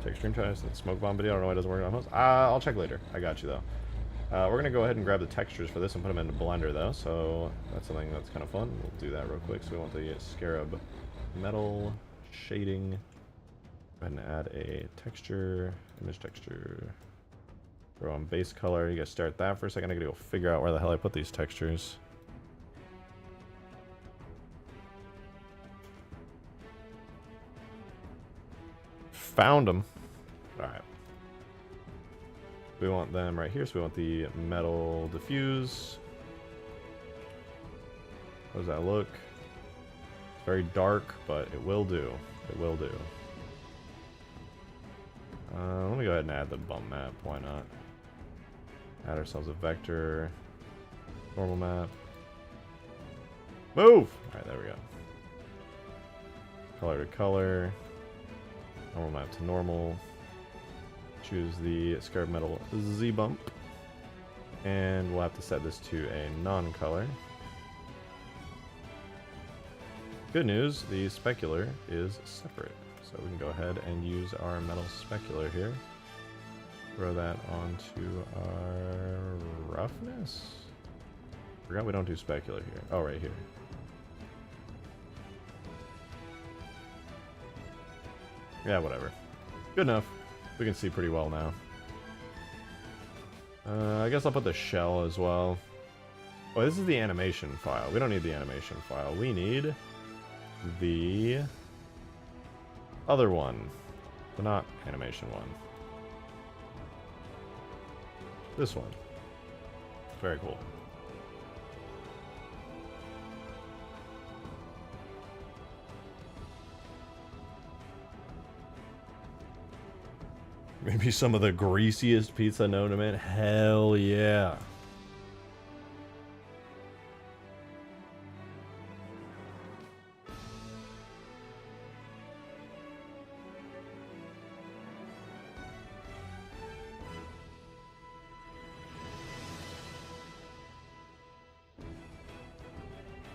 A: Texturing test and smoke bomb video. I don't know why it doesn't work on most. I'll check later. I got you though. We're gonna go ahead and grab the textures for this and put them into Blender though. So that's something that's kind of fun. We'll do that real quick. So we want the Scarab metal shading. Go ahead and add a texture, image texture. Throw on base color. You guys start that for a second. I gotta go figure out where the hell I put these textures. Found them. Alright. We want them right here, so we want the metal diffuse. How does that look? It's very dark, but it will do. It will do. Let me go ahead and add the bump map. Why not? Add ourselves a vector. Normal map. Move! Alright, there we go. Color to color. Normal map to normal. Choose the Scarab Metal Z bump. And we'll have to set this to a non-color. Good news, the specular is separate. So we can go ahead and use our metal specular here. Throw that onto our roughness. Forgot we don't do specular here. Oh, right here. Yeah, whatever. Good enough. We can see pretty well now. I guess I'll put the shell as well. Oh, this is the animation file. We don't need the animation file. We need the other one. The not animation one. This one. Very cool. Maybe some of the greasiest pizza known to man. Hell yeah.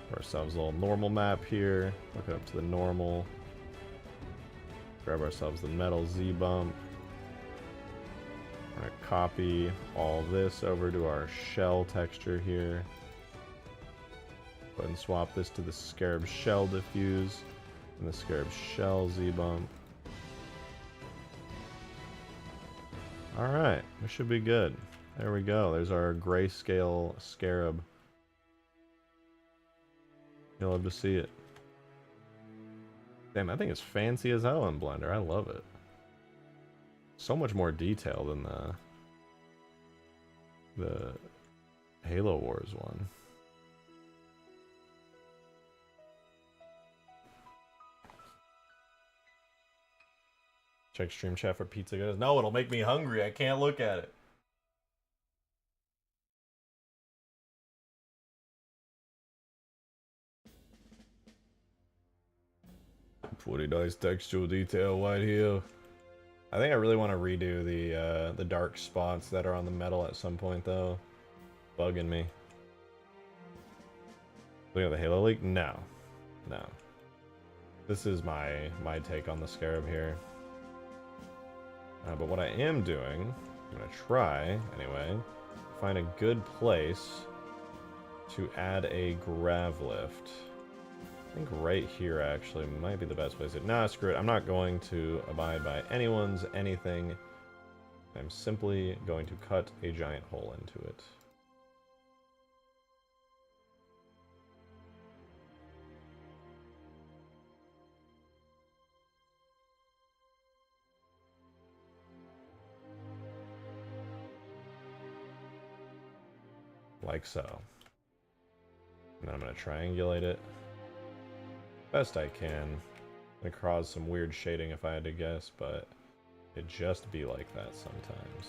A: Give ourselves a little normal map here. Look up to the normal. Grab ourselves the metal Z bump. We're gonna copy all this over to our shell texture here. Go ahead and swap this to the Scarab shell diffuse and the Scarab shell Z bump. Alright, we should be good. There we go. There's our grayscale Scarab. You'll love to see it. Damn, that thing is fancy as hell in Blender. I love it. So much more detail than the Halo Wars one. Check stream chat for pizza, guys. No, it'll make me hungry. I can't look at it. Pretty nice textual detail right here. I think I really want to redo the dark spots that are on the metal at some point, though. Bugging me. Look at the Halo leak? No. No. This is my take on the Scarab here. But what I am doing, I'm going to try, anyway, find a good place to add a grav lift. I think right here, actually, might be the best place. Nah, screw it. I'm not going to abide by anyone's anything. I'm simply going to cut a giant hole into it. Like so. And then I'm going to triangulate it best I can. I'm going to cause some weird shading if I had to guess, but it just be like that sometimes.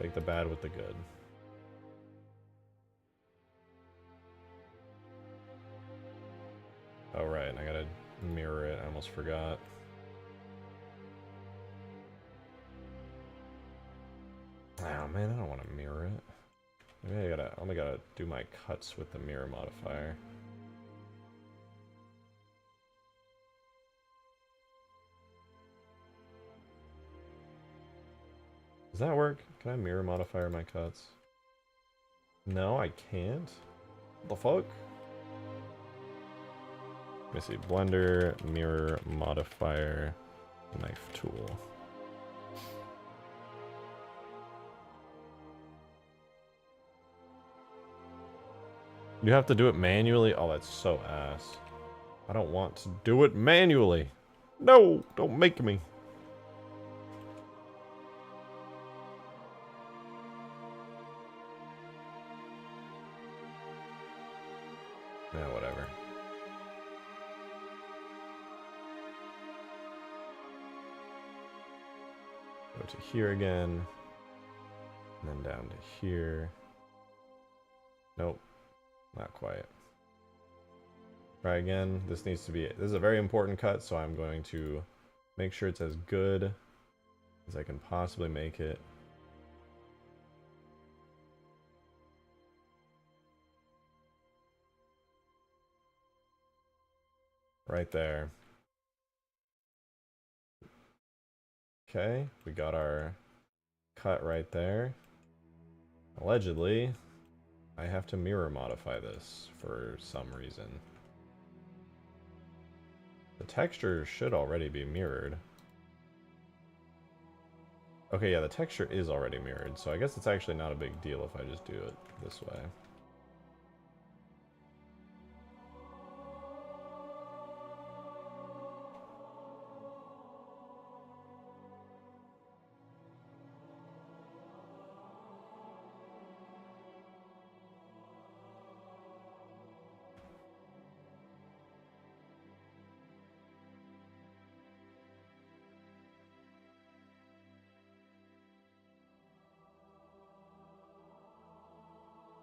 A: Take the bad with the good. Oh right, I gotta mirror it, I almost forgot. Oh man, I don't want to mirror it. Maybe I only gotta do my cuts with the mirror modifier. Does that work? Can I mirror modifier my cuts? No, I can't. What the fuck? Let me see. Blender, mirror modifier, knife tool. You have to do it manually? Oh, that's so ass. I don't want to do it manually. No, don't make me. Yeah, whatever. Go to here again. And then down to here. Nope. Not quite. Try again. This needs to be... This is a very important cut, so I'm going to make sure it's as good as I can possibly make it. Right there. Okay, we got our cut right there. Allegedly, I have to mirror modify this for some reason. The texture should already be mirrored. Okay, yeah, the texture is already mirrored, so I guess it's actually not a big deal if I just do it this way.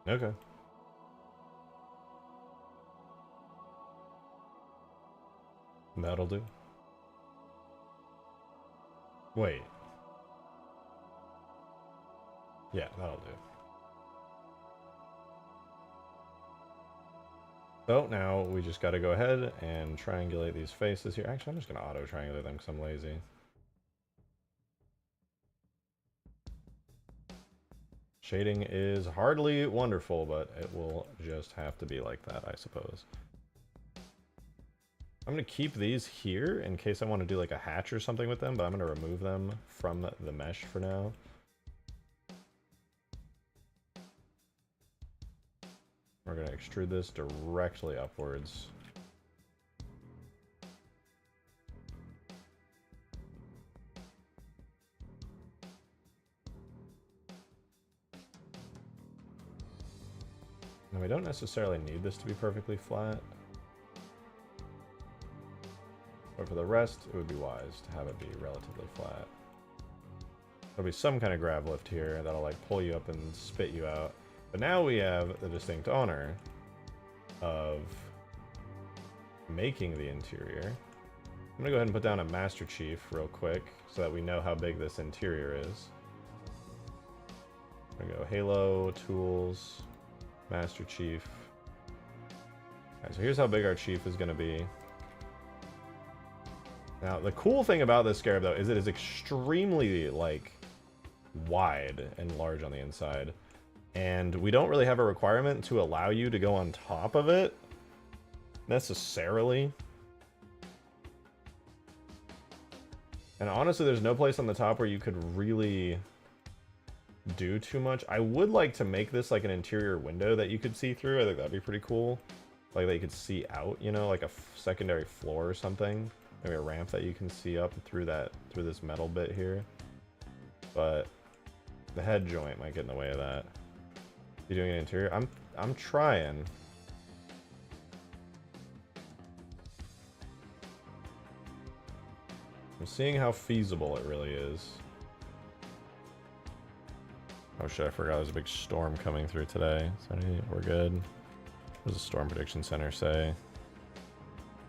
A: Okay. That'll do. Wait. Yeah, that'll do. So now we just got to go ahead and triangulate these faces here. Actually, I'm just going to auto-triangulate them because I'm lazy. Shading is hardly wonderful, but it will just have to be like that, I suppose. I'm going to keep these here in case I want to do like a hatch or something with them, but I'm going to remove them from the mesh for now. We're going to extrude this directly upwards. Now we don't necessarily need this to be perfectly flat. But for the rest, it would be wise to have it be relatively flat. There'll be some kind of grab lift here that'll like pull you up and spit you out. But now we have the distinct honor of making the interior. I'm gonna go ahead and put down a Master Chief real quick so that we know how big this interior is. I'm gonna go Halo, Tools, Master Chief. Alright, so here's how big our Chief is gonna be. Now, the cool thing about this Scarab, though, is it is extremely, like, wide and large on the inside. And we don't really have a requirement to allow you to go on top of it, necessarily. And honestly, there's no place on the top where you could really do too much. I would like to make this like an interior window that you could see through. I think that'd be pretty cool. Like that you could see out, you know, like a secondary floor or something. Maybe a ramp that you can see up through this metal bit here. But the head joint might get in the way of that. You doing an interior? I'm trying. I'm seeing how feasible it really is. Oh shit, I forgot there's a big storm coming through today. So we're good. What does the Storm Prediction Center say?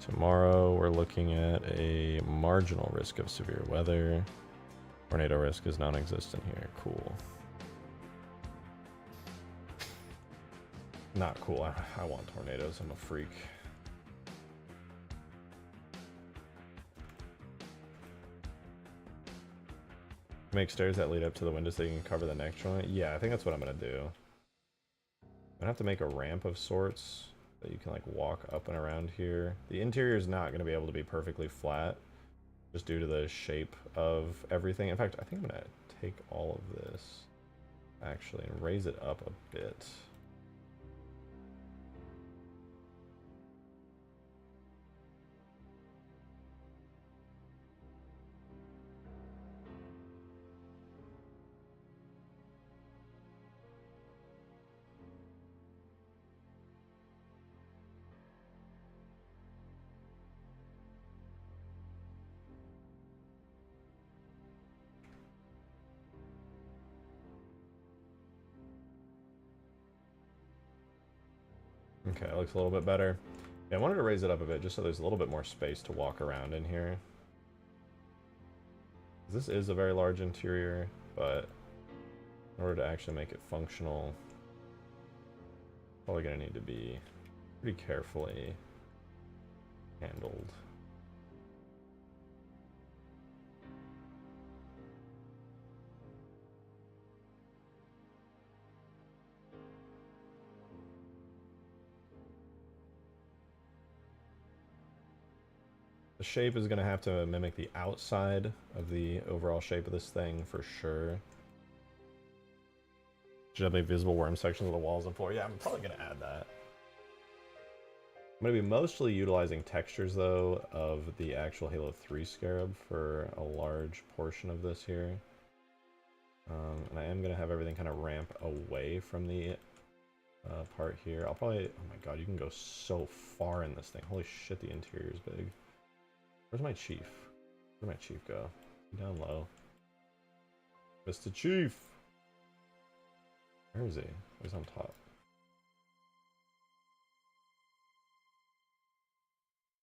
A: Tomorrow we're looking at a marginal risk of severe weather. Tornado risk is non-existent here. Cool. Not cool. I want tornadoes. I'm a freak. Make stairs that lead up to the window so you can cover the neck joint. Yeah, I think that's what I'm gonna do. I'm gonna have to make a ramp of sorts that you can like walk up and around here. The interior is not gonna be able to be perfectly flat just due to the shape of everything. In fact, I think I'm gonna take all of this actually and raise it up a bit. Okay, it looks a little bit better. Yeah, I wanted to raise it up a bit just so there's a little bit more space to walk around in here. This is a very large interior, but in order to actually make it functional, probably going to need to be pretty carefully handled. The shape is going to have to mimic the outside of the overall shape of this thing for sure. Should have the visible worm sections of the walls and floor. Yeah, I'm probably going to add that. I'm going to be mostly utilizing textures, though, of the actual Halo 3 Scarab for a large portion of this here. And I am going to have everything kind of ramp away from the part here. I'll probably... Oh my god, you can go so far in this thing. Holy shit, the interior is big. Where's my chief? Where'd my chief go? Down low. Mr. Chief! Where is he? He's on top.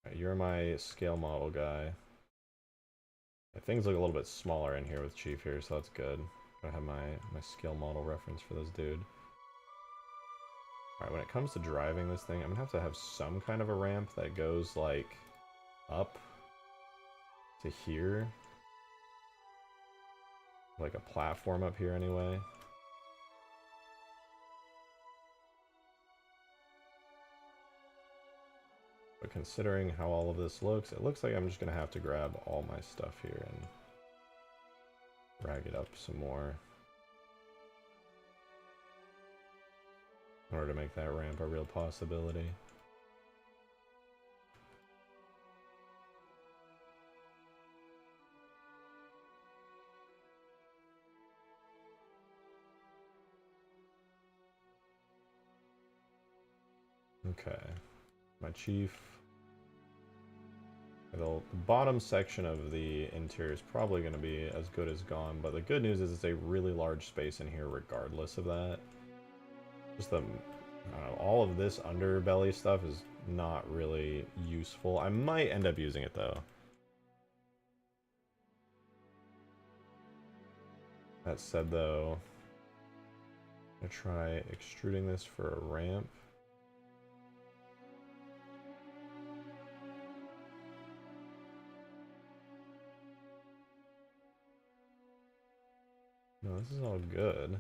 A: Right, you're my scale model guy. Yeah, things look a little bit smaller in here with Chief here, so that's good. I have my scale model reference for this dude. Alright, when it comes to driving this thing, I'm gonna have some kind of a ramp that goes, like, up to here. Like a platform up here, anyway. But considering how all of this looks, it looks like I'm just gonna have to grab all my stuff here and drag it up some more in order to make that ramp a real possibility. Okay, my chief. The bottom section of the interior is probably going to be as good as gone, but the good news is it's a really large space in here regardless of that. Just the, all of this underbelly stuff is not really useful. I might end up using it though. That said though, I'm going to try extruding this for a ramp. No, this is all good.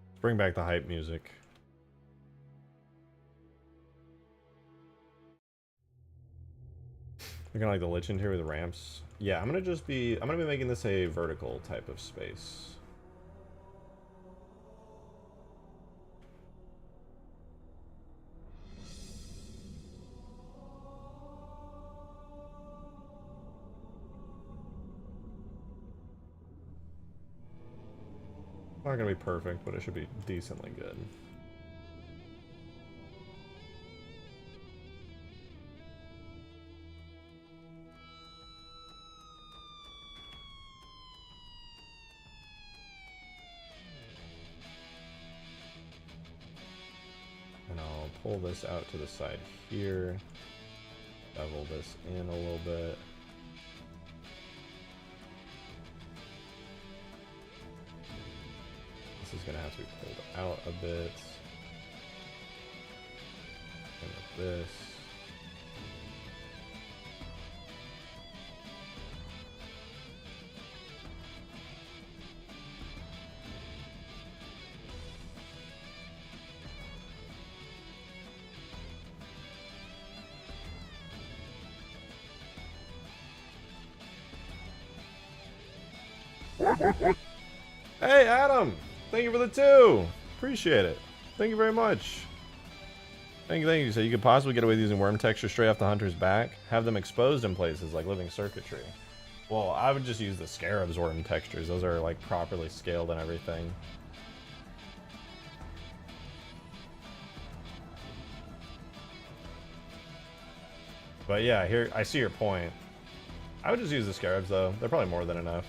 A: Let's bring back the hype music. Looking like the Lich interior with ramps. Yeah, I'm gonna be making this a vertical type of space. Not gonna be perfect, but it should be decently good. Pull this out to the side here, bevel this in a little bit. This is going to have to be pulled out a bit. And with this. Hey, Adam! Thank you for the 2! Appreciate it. Thank you very much. Thank you. So you could possibly get away with using worm texture straight off the hunter's back, have them exposed in places like living circuitry. Well, I would just use the Scarabs worm textures. Those are like properly scaled and everything. But yeah, here, I see your point. I would just use the Scarabs though. They're probably more than enough.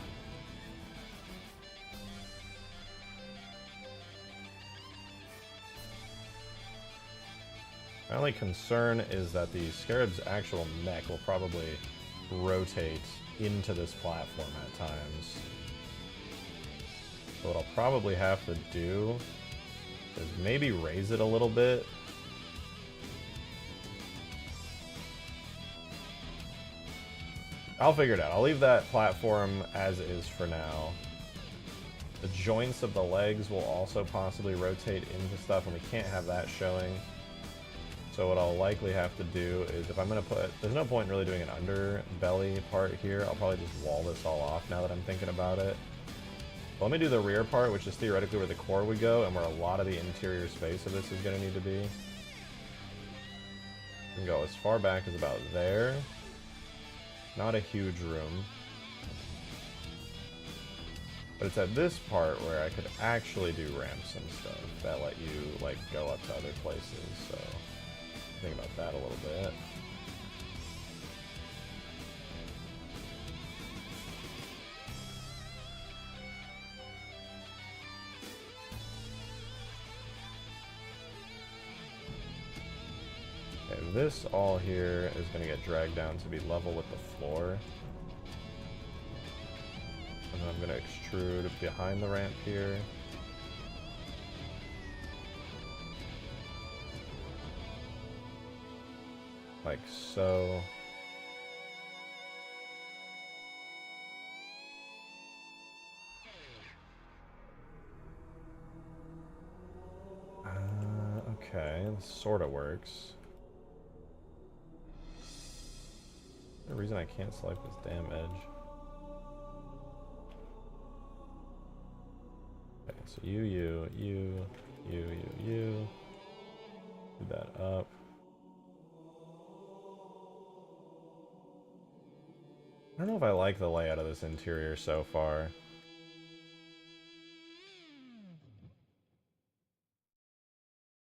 A: My only concern is that the Scarab's actual neck will probably rotate into this platform at times. So what I'll probably have to do is maybe raise it a little bit. I'll figure it out. I'll leave that platform as is for now. The joints of the legs will also possibly rotate into stuff, and we can't have that showing. So what I'll likely have to do is, if I'm going to put... There's no point in really doing an underbelly part here. I'll probably just wall this all off now that I'm thinking about it. But let me do the rear part, which is theoretically where the core would go, and where a lot of the interior space of this is going to need to be. You can go as far back as about there. Not a huge room. But it's at this part where I could actually do ramps and stuff that let you, like, go up to other places, so... Think about that a little bit. this all here is going to get dragged down to be level with the floor. And then I'm going to extrude behind the ramp here. Like so. Okay, this sort of works. The reason I can't select this damn edge. Okay, so you. Do that up. I don't know if I like the layout of this interior so far.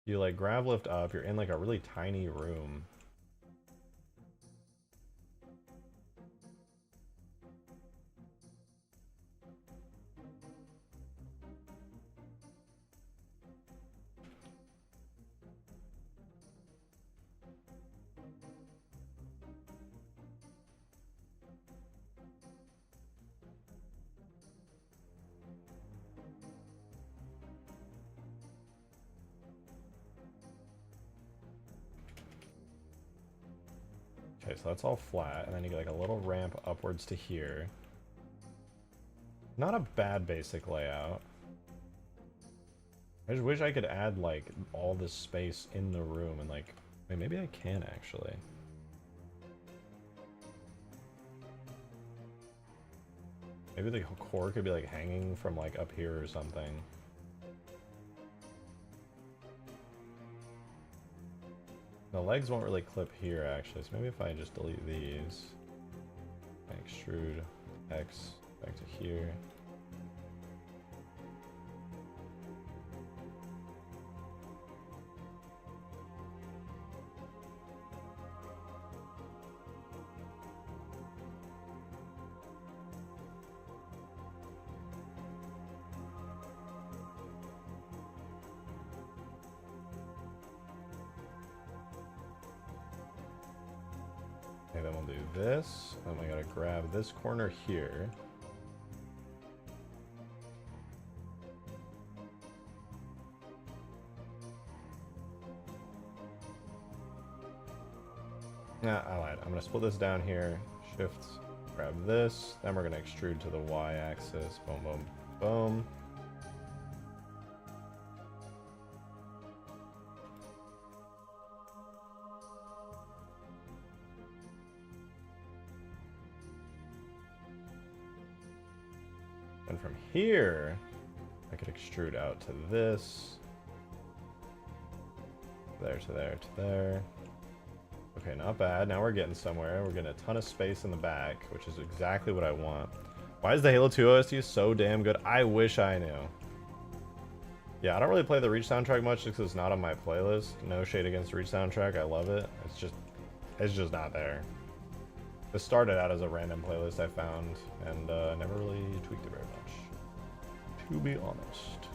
A: You like grav lift up, you're in like a really tiny room. Okay, so that's all flat, and then you get like a little ramp upwards to here. Not a bad basic layout. I just wish I could add like all this space in the room and like, wait, maybe I can actually. Maybe the core could be like hanging from like up here or something. The legs won't really clip here, actually, so maybe if I just delete these, I extrude X back to here. Okay, then we'll do this. Then we gotta grab this corner here. Nah, I lied. I'm gonna split this down here. Shift, grab this. Then we're gonna extrude to the Y-axis. Boom, boom, boom. And from here, I could extrude out to this. There to there to there. Okay, not bad. Now we're getting somewhere. We're getting a ton of space in the back, which is exactly what I want. Why is the Halo 2 OST so damn good? I wish I knew. Yeah, I don't really play the Reach soundtrack much just because it's not on my playlist. No shade against the Reach soundtrack. I love it. It's just not there. This started out as a random playlist I found, and never really tweaked it very much, to be honest.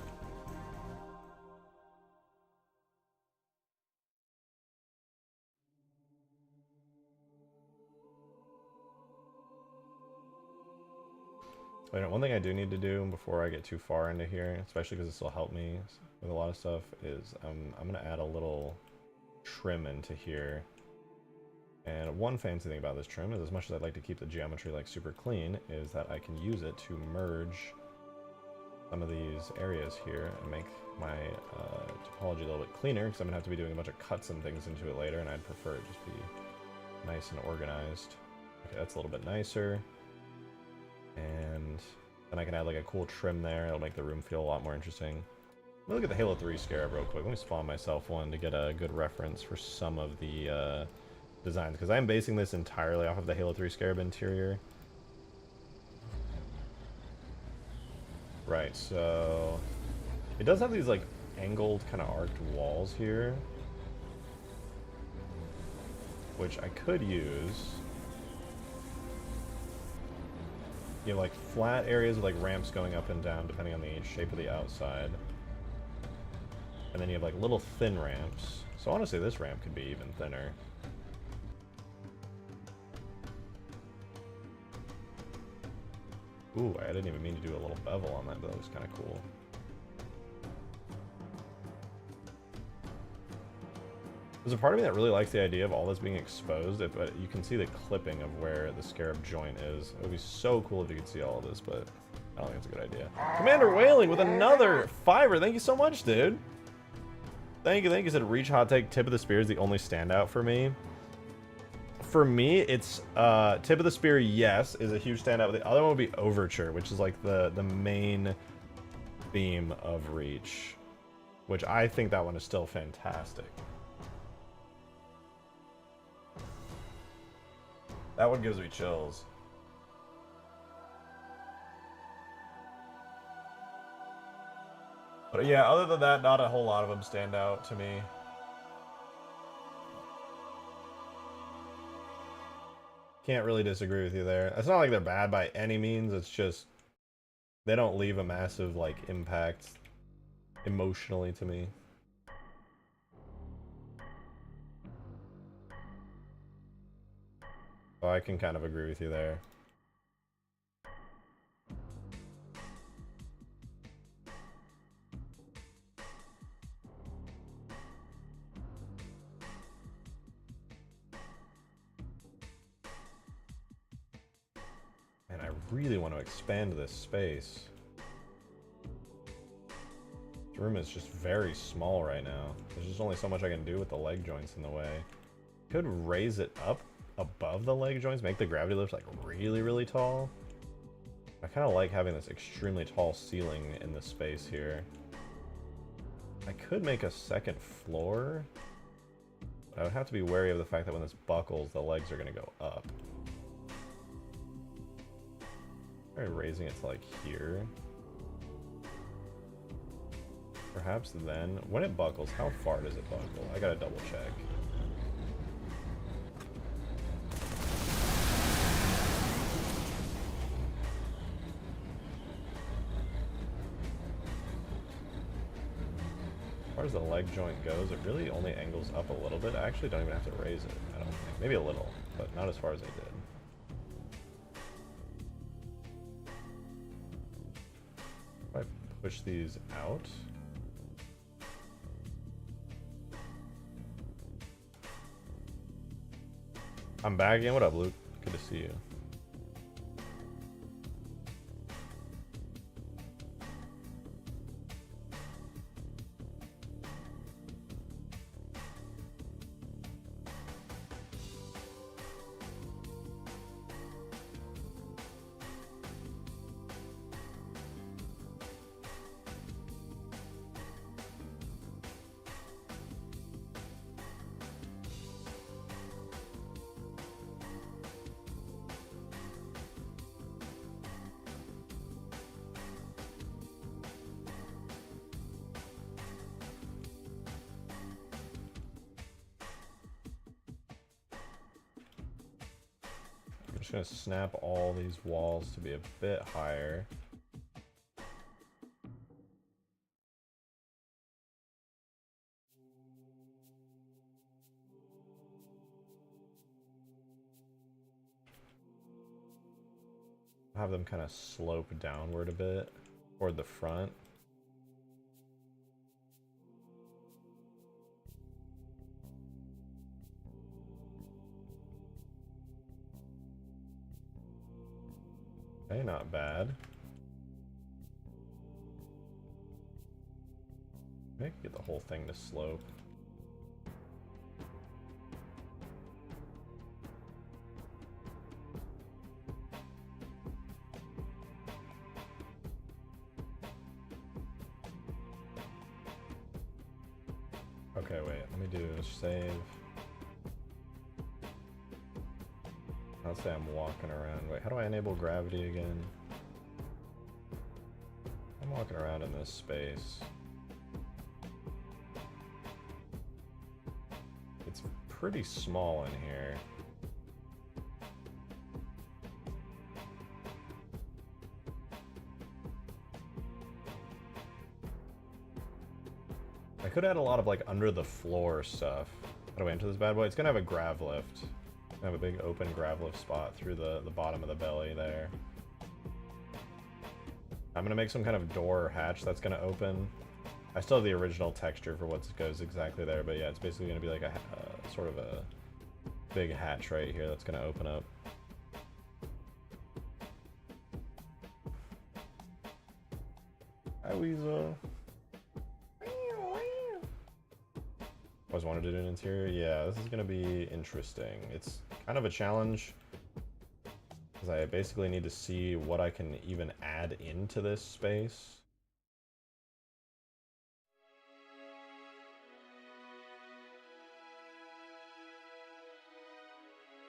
A: Wait, one thing I do need to do before I get too far into here, especially because this will help me with a lot of stuff, is I'm going to add a little trim into here. And one fancy thing about this trim is, as much as I'd like to keep the geometry like super clean, is that I can use it to merge some of these areas here and make my topology a little bit cleaner, because I'm going to have to be doing a bunch of cuts and things into it later, and I'd prefer it just be nice and organized. Okay, that's a little bit nicer. And then I can add like a cool trim there. It'll make the room feel a lot more interesting. Let me look at the Halo 3 Scarab real quick. Let me spawn myself one to get a good reference for some of the designs, because I'm basing this entirely off of the Halo 3 Scarab interior. Right, so it does have these like angled kind of arced walls here, which I could use. You have like flat areas with like ramps going up and down depending on the shape of the outside. And then you have like little thin ramps. So honestly, this ramp could be even thinner. Ooh, I didn't even mean to do a little bevel on that, but that was kind of cool. There's a part of me that really likes the idea of all this being exposed, but you can see the clipping of where the Scarab joint is. It would be so cool if you could see all of this, but I don't think it's a good idea. Commander Whaling with another fiver. Thank you so much, dude. Thank you, thank you. Said Reach Hot Take Tip of the Spear is the only standout for me. For me, it's Tip of the Spear, yes, is a huge standout. But the other one would be Overture, which is like the main theme of Reach, which I think that one is still fantastic. That one gives me chills. But yeah, other than that, not a whole lot of them stand out to me. Can't really disagree with you there. It's not like they're bad by any means, it's just they don't leave a massive like impact emotionally to me. So I can kind of agree with you there. And I really want to expand this space. This room is just very small right now. There's just only so much I can do with the leg joints in the way. Could raise it up above the leg joints, make the gravity lift like really, really tall. I kind of like having this extremely tall ceiling in the space here. I could make a second floor, but I would have to be wary of the fact that when this buckles, the legs are going to go up. Try raising it to like here. Perhaps then, when it buckles, how far does it buckle? I gotta double check. As far as the leg joint goes, it really only angles up a little bit. I actually don't even have to raise it, I don't think. Maybe a little, but not as far as I did. If I push these out. I'm back again. What up, Luke? Good to see you. I'm just going to snap all these walls to be a bit higher. Have them kind of slope downward a bit toward the front. Okay, not bad. Maybe get the whole thing to slope. Okay, wait, let me do a save. Let's say I'm walking around. Wait, how do I enable gravity again? I'm walking around in this space. It's pretty small in here. I could add a lot of like under the floor stuff. How do I enter this bad boy? It's gonna have a grav lift. I have a big open grav lift spot through the bottom of the belly there. I'm gonna make some kind of door or hatch that's gonna open. I still have the original texture for what goes exactly there, but yeah, it's basically gonna be like a sort of a big hatch right here that's gonna open up. Hi, Weasel. Always wanted to do an interior. Yeah, this is gonna be interesting. It's kind of a challenge because I basically need to see what I can even add into this space.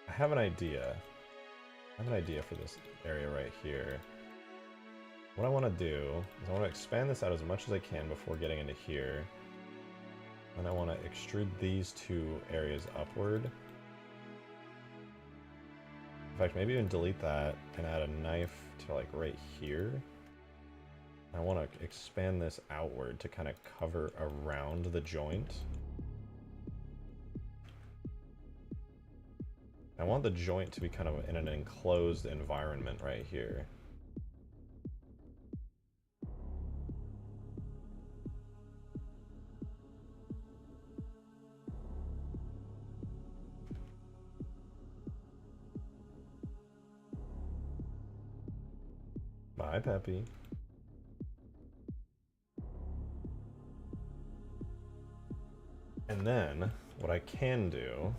A: I have an idea. I have an idea for this area right here. What I want to do is I want to expand this out as much as I can before getting into here. And I want to extrude these two areas upward. In fact, maybe even delete that and add a knife to like right here. I want to expand this outward to kind of cover around the joint. I want the joint to be kind of in an enclosed environment right here. Bye, Peppy. And then, what I can do,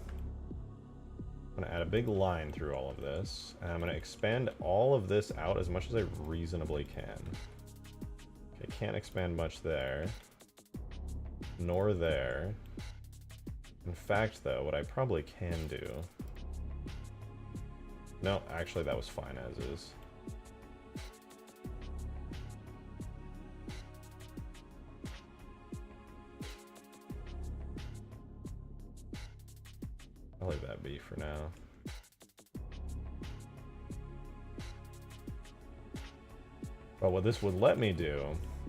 A: I'm gonna add a big line through all of this, and I'm gonna expand all of this out as much as I reasonably can. Okay, can't expand much there, nor there. In fact, though, what I probably can do... No, actually that was fine as is. I'll leave that be for now. But what this would let me do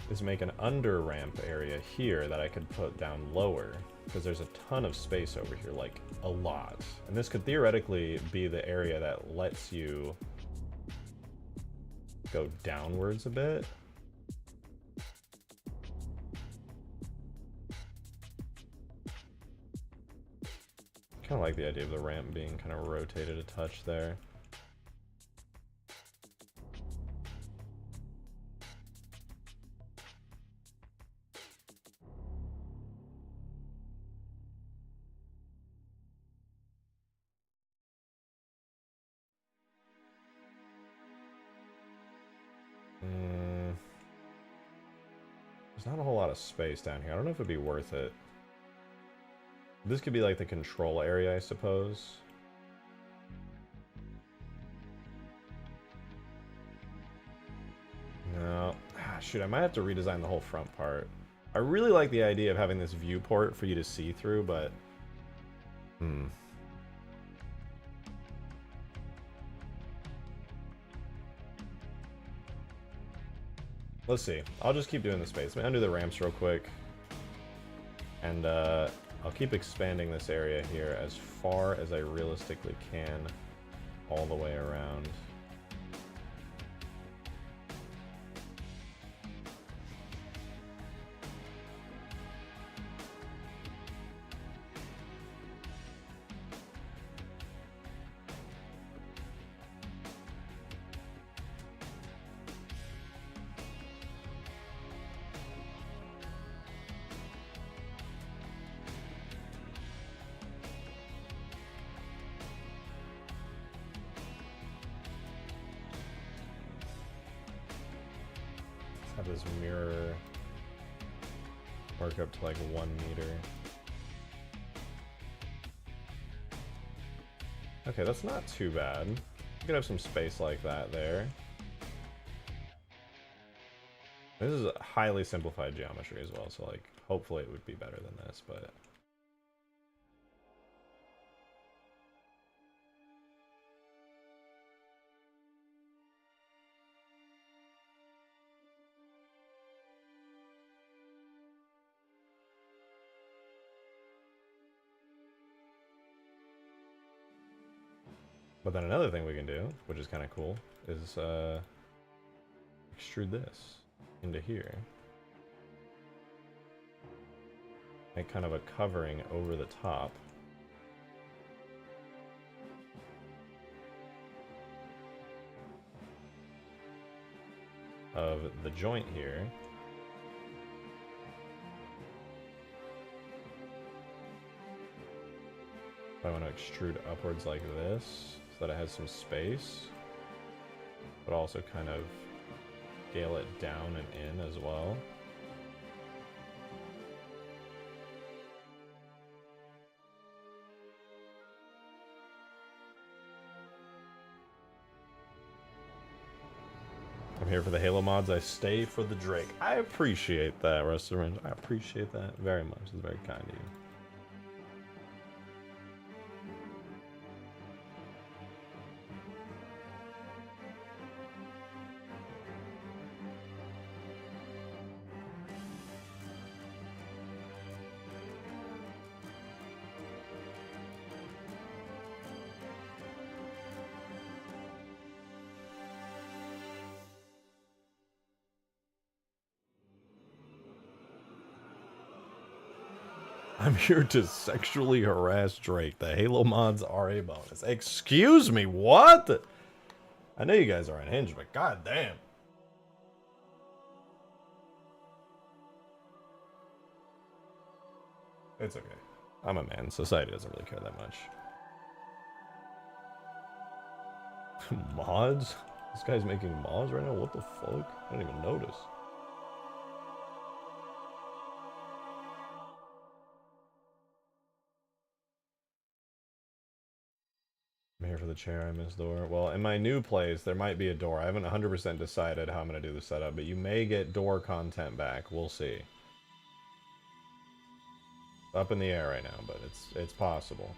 A: is make an under ramp area here that I could put down lower, because there's a ton of space over here, like a lot. And this could theoretically be the area that lets you go downwards a bit. Kind of like the idea of the ramp being kind of rotated a touch there. There's not a whole lot of space down here. I don't know if it'd be worth it. This could be like the control area, I suppose. No. Shoot, I might have to redesign the whole front part. I really like the idea of having this viewport for you to see through, but... Let's see. I'll just keep doing the space. Let me undo the ramps real quick. And I'll keep expanding this area here as far as I realistically can, all the way around. Have this mirror work up to like 1 meter. Okay, that's not too bad. You could have some space like that there. This is a highly simplified geometry as well, so like hopefully it would be better than this, but... But then another thing we can do, which is kind of cool, is extrude this into here. Make kind of a covering over the top. Of the joint here. I want to extrude upwards like this so that it has some space, but also kind of scale it down and in as well. I'm here for the Halo mods. I stay for the Drake. I appreciate that, Restaurant. I appreciate that very much. It's very kind of you. I'm here to sexually harass Drake. The Halo mods are a bonus. Excuse me, what? I know you guys are unhinged, but goddamn. It's okay. I'm a man. Society doesn't really care that much. Mods? This guy's making mods right now? What the fuck? I didn't even notice. I'm here for the chair. I miss door. Well, in my new place, there might be a door. I haven't 100% decided how I'm going to do the setup, but you may get door content back. We'll see. Up in the air right now, but it's possible.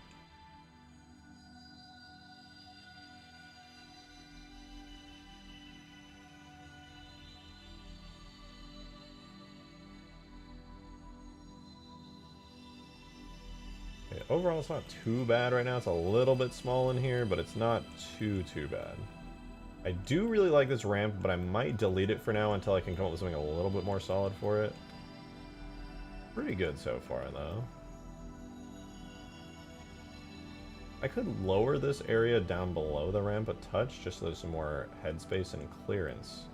A: Overall, it's not too bad right now. It's a little bit small in here, but it's not too bad. I do really like this ramp, but I might delete it for now until I can come up with something a little bit more solid for it. Pretty good so far, though. I could lower this area down below the ramp a touch, just so there's some more headspace and clearance.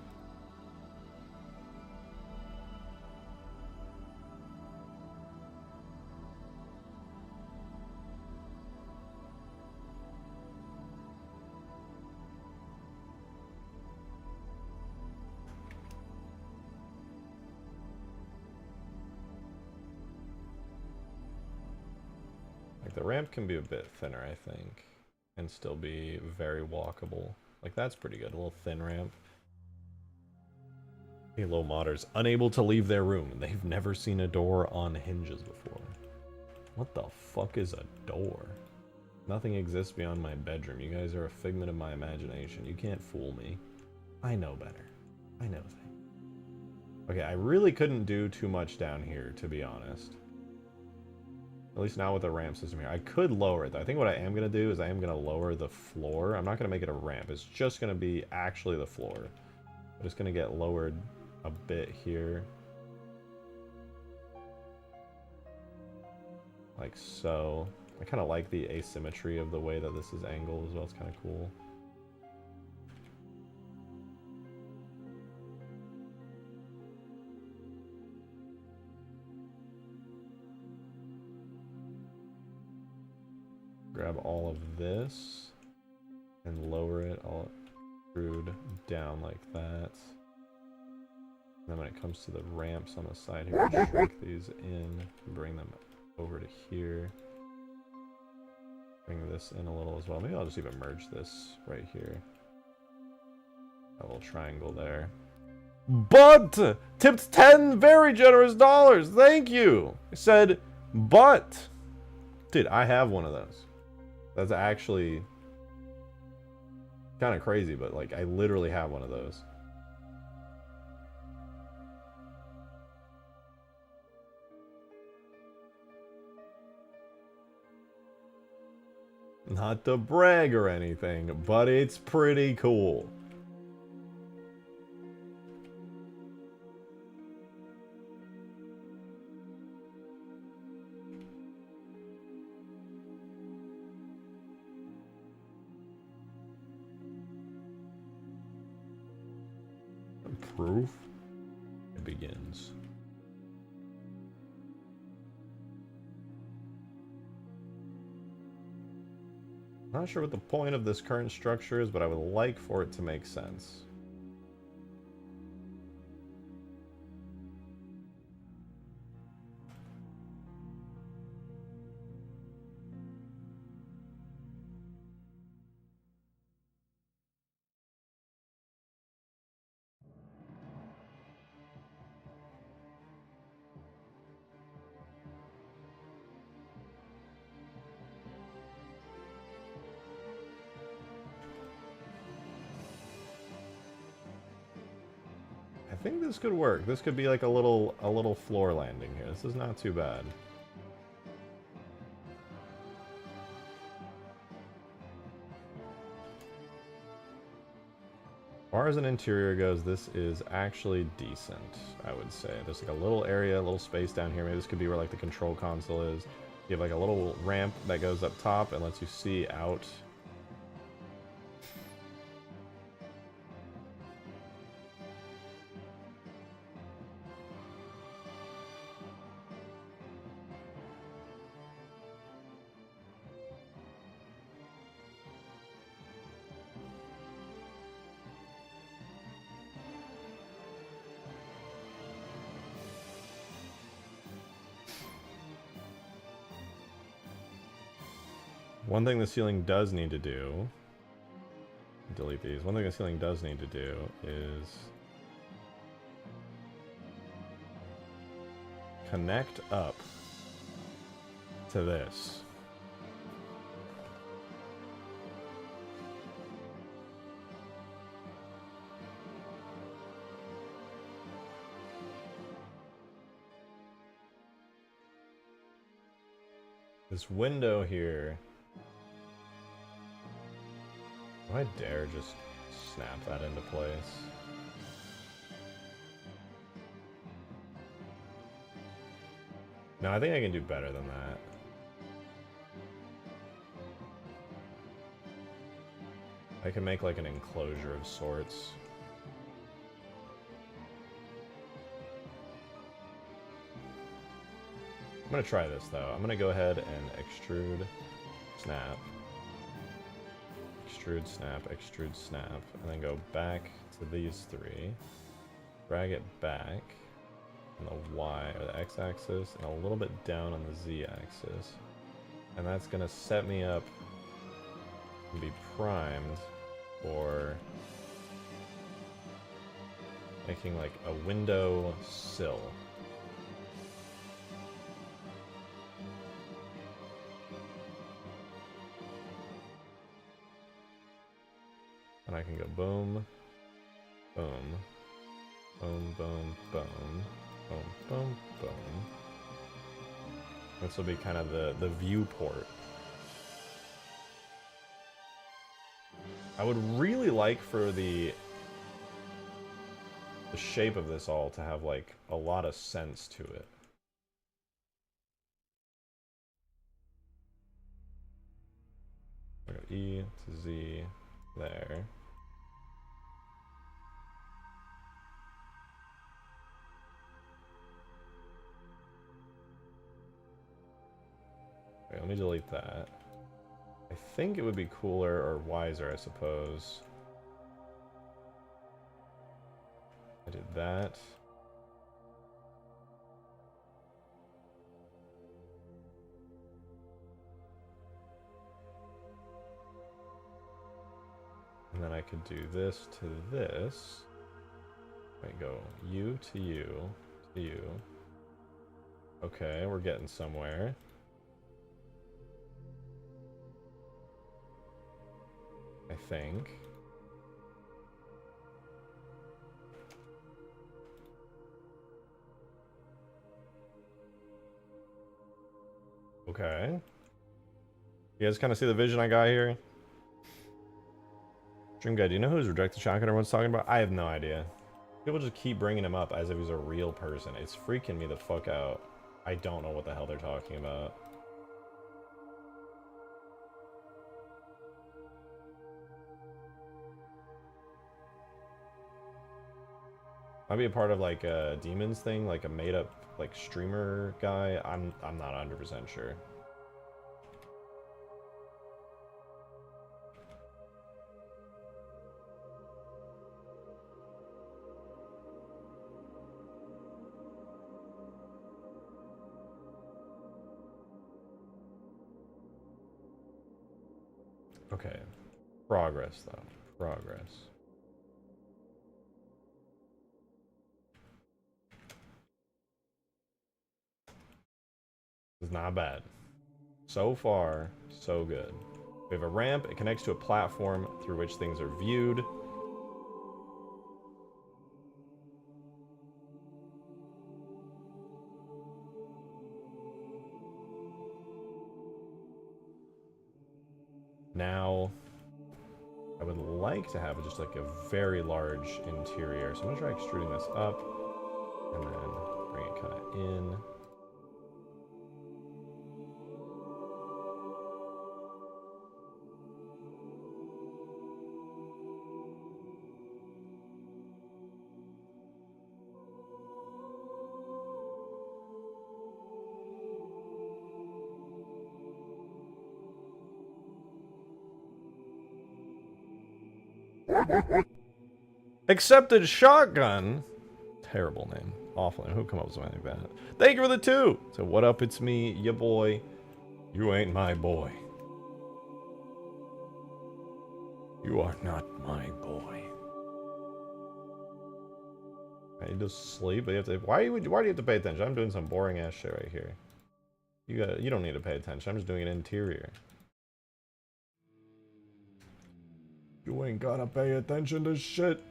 A: The ramp can be a bit thinner, I think, and still be very walkable. Like, that's pretty good. A little thin ramp. Halo modders unable to leave their room. They've never seen a door on hinges before. What the fuck is a door? Nothing exists beyond my bedroom. You guys are a figment of my imagination. You can't fool me. I know better. I know things. Okay, I really couldn't do too much down here, to be honest. At least not with the ramp system here. I could lower it, though. I think what I am going to do is I am going to lower the floor. I'm not going to make it a ramp. It's just going to be actually the floor. I'm just going to get lowered a bit here. Like so. I kind of like the asymmetry of the way that this is angled as well. It's kind of cool. Grab all of this and lower it all screwed down like that. And then when it comes to the ramps on the side here, shrink these in, bring them over to here. Bring this in a little as well. Maybe I'll just even merge this right here. A little triangle there. But tipped 10 very generous dollars. Thank you. I said, but dude, I have one of those. That's actually kind of crazy, but like I literally have one of those. Not to brag or anything, but it's pretty cool. Proof. It begins. Not sure what the point of this current structure is, but I would like for it to make sense. I think this could work. This could be like a little floor landing here. This is not too bad. As far as an interior goes, this is actually decent, I would say. There's like a little area, a little space down here. Maybe this could be where like the control console is. You have like a little ramp that goes up top and lets you see out. One thing the ceiling does need to do, delete these, one thing the ceiling does need to do is connect up to this. This window here. Do I dare just snap that into place? No, I think I can do better than that. I can make like an enclosure of sorts. I'm gonna try this though. I'm gonna go ahead and extrude, snap. Extrude, snap, extrude, snap, and then go back to these three, drag it back on the Y or the X-axis, and a little bit down on the Z-axis, and that's gonna set me up and be primed for making like a window sill. And I can go boom, boom, boom, boom, boom, boom, boom, boom. This will be kind of the viewport. I would really like for the shape of this all to have like a lot of sense to it. I'll go E to Z there. Okay, let me delete that. I think it would be cooler or wiser, I suppose. I did that. And then I could do this to this. I go U to U to U. Okay, we're getting somewhere. I think. Okay. You guys kind of see the vision I got here? Dream guy, do you know who's rejected shotgun everyone's talking about? I have no idea. People just keep bringing him up as if he's a real person. It's freaking me the fuck out. I don't know what the hell they're talking about. Might be a part of like a demons thing, like a made up like streamer guy. I'm not 100% sure. Okay. Progress though. Progress. It's not bad. So far, so good. We have a ramp. It connects to a platform through which things are viewed. Now, I would like to have just like a very large interior. So I'm gonna try extruding this up and then bring it kind of in. Accepted shotgun. Terrible name. Awful name. Who come up with something like that? Thank you for the 2. So what up? It's me, your boy. You ain't my boy. You are not my boy. I need to sleep, but you have to. Why do you have to pay attention? I'm doing some boring ass shit right here. You don't need to pay attention. I'm just doing an interior. You ain't gotta pay attention to shit.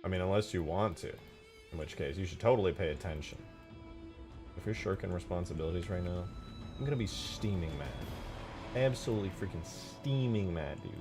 A: I mean, unless you want to. In which case, you should totally pay attention. If you're shirking responsibilities right now, I'm gonna be steaming mad. Absolutely freaking steaming mad, dude.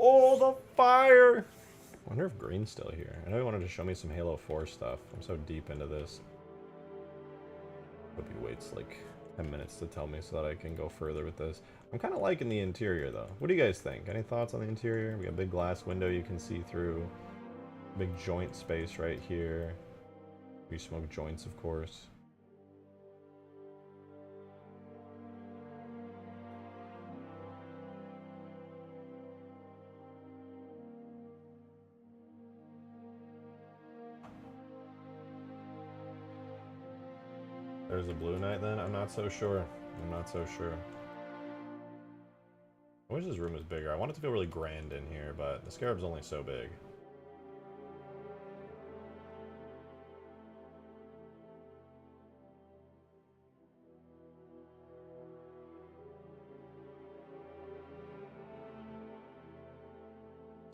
A: Oh, the fire! I wonder if Green's still here. I know he wanted to show me some Halo 4 stuff. I'm so deep into this. Hope he waits like 10 minutes to tell me so that I can go further with this. I'm kind of liking the interior though. What do you guys think? Any thoughts on the interior? We got a big glass window you can see through. Big joint space right here. We smoke joints, of course. There's a blue knight then? I'm not so sure. I'm not so sure. I wish this room was bigger. I want it to feel really grand in here, but the Scarab's only so big.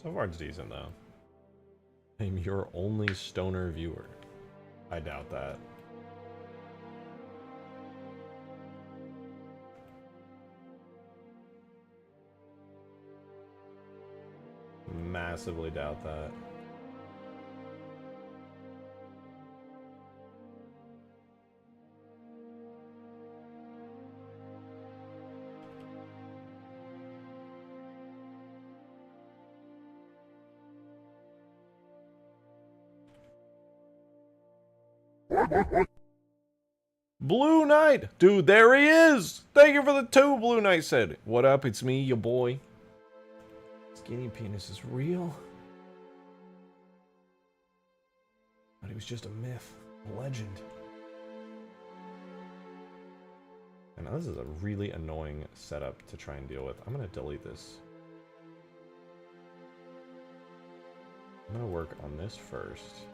A: So far it's decent though. I'm your only stoner viewer. I doubt that. Massively doubt that. Blue Knight! Dude, there he is! Thank you for the 2, Blue Knight said. What up? It's me, your boy. Skinny penis is real. But he was just a myth, a legend. And now this is a really annoying setup to try and deal with. I'm gonna delete this. I'm gonna work on this first.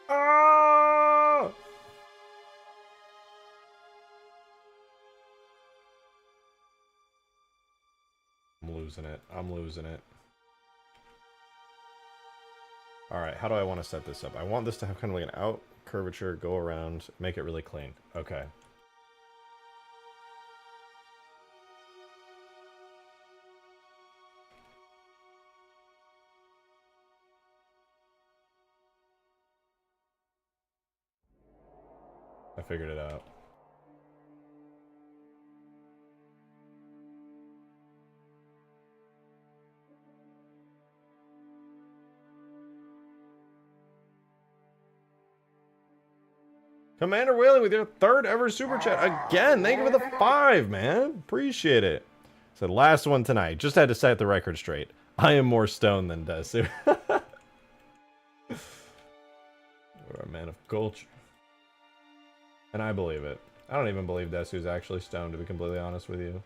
A: Ah! I'm losing it. I'm losing it. Alright, how do I want to set this up? I want this to have kind of like an out curvature, go around, make it really clean. Okay. I figured it out. Commander Whaley with your 3rd ever super chat. Again, thank you for the 5, man. Appreciate it. So last one tonight. Just had to set the record straight. I am more stoned than Desu. We're a man of culture. And I believe it. I don't even believe Desu's actually stoned, to be completely honest with you.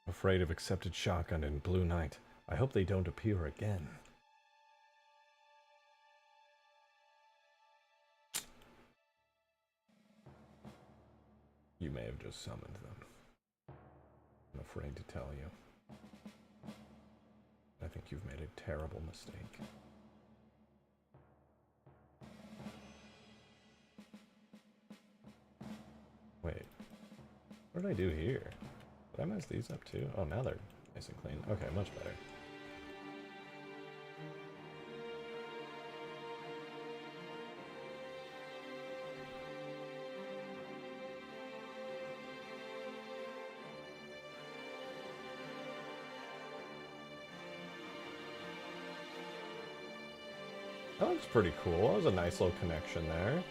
A: Afraid of accepted shotgun in Blue Knight. I hope they don't appear again. You may have just summoned them. I'm afraid to tell you. I think you've made a terrible mistake. Wait. What did I do here? Did I mess these up too? Oh, now they're nice and clean. Okay, much better. That looks pretty cool. That was a nice little connection there.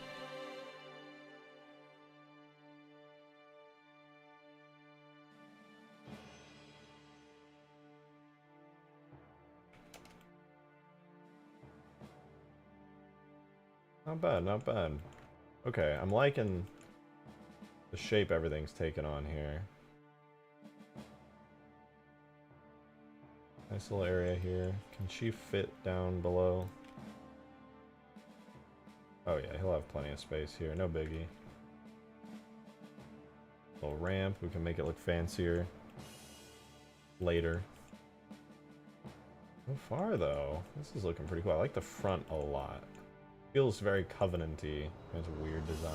A: Not bad, not bad. Okay, I'm liking the shape everything's taken on here. Nice little area here. Can she fit down below? Oh yeah, he'll have plenty of space here, no biggie. Little ramp, we can make it look fancier later. So far though, this is looking pretty cool. I like the front a lot. Feels very Covenant-y. It's a weird design.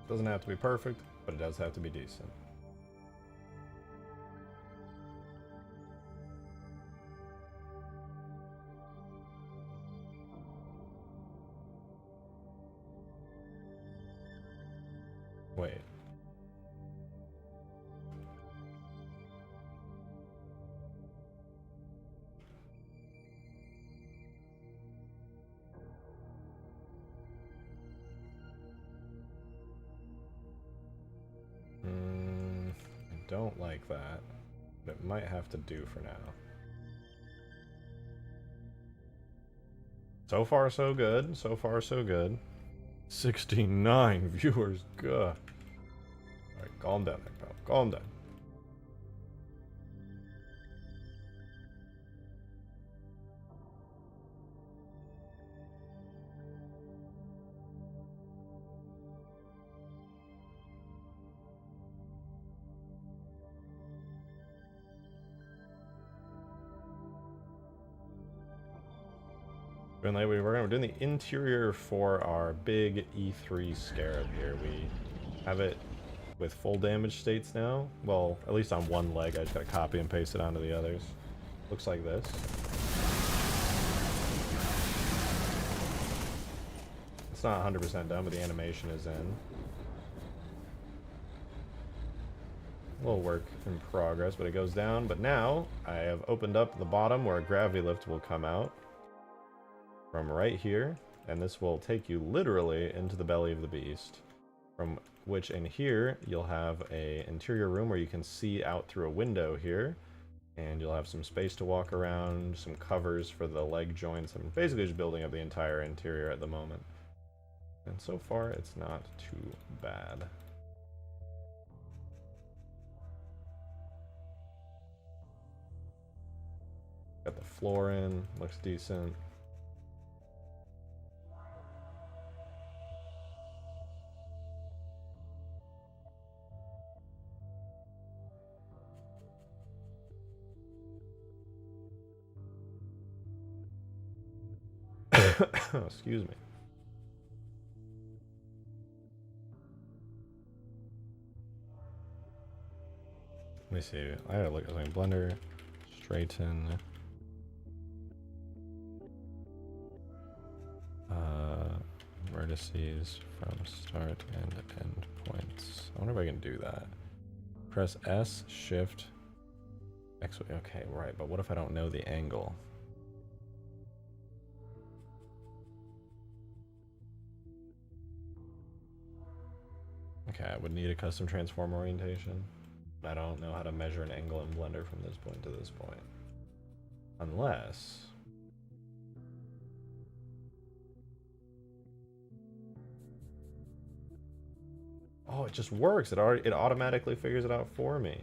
A: Doesn't have to be perfect, but it does have to be decent. Wait. Don't like that, but it might have to do for now. So far, so good. So far, so good. 69 viewers. Good. Alright, calm down, pal. Calm down. We're doing the interior for our big E3 Scarab here. We have it with full damage states now. Well, at least on one leg. I just gotta copy and paste it onto the others. Looks like this. It's not 100% done, but the animation is in. A little work in progress, but it goes down. But now I have opened up the bottom where a gravity lift will come out from right here, and this will take you literally into the belly of the beast, from which in here you'll have a interior room where you can see out through a window here, and you'll have some space to walk around, some covers for the leg joints. I'm basically just building up the entire interior at the moment, and so far it's not too bad. Got the floor in, looks decent. Excuse me. Let me see. I gotta look at something. Blender, straighten. Vertices from start and end points. I wonder if I can do that. Press S, Shift, X. Okay, right. But what if I don't know the angle? Okay, I would need a custom transform orientation. I don't know how to measure an angle in Blender from this point to this point. Unless... Oh, it just works. It automatically figures it out for me.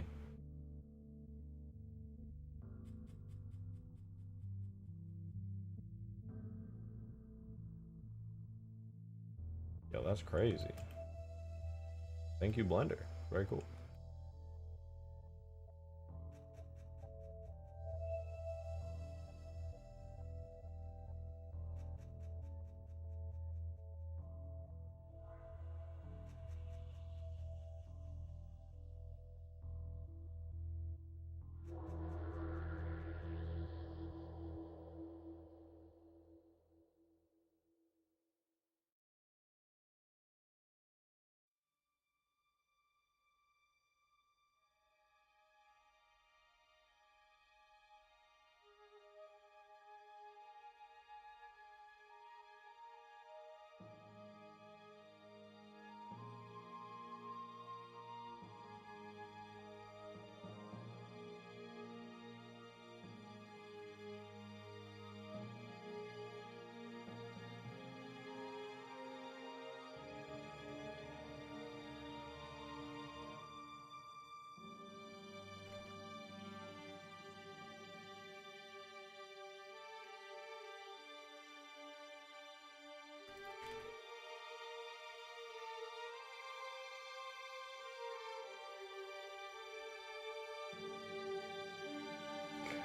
A: Yo, that's crazy. Thank you, Blender. Very cool.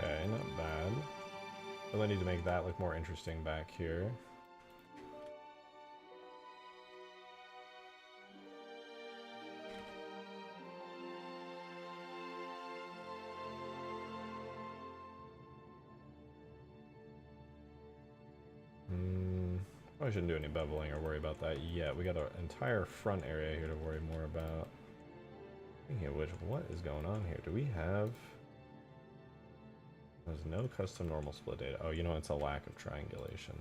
A: Okay, not bad. Really need to make that look more interesting back here. Probably shouldn't do any beveling or worry about that yet. We got an entire front area here to worry more about. Thinking of which, what is going on here? Do we have... There's no custom normal split data. Oh, you know, it's a lack of triangulation.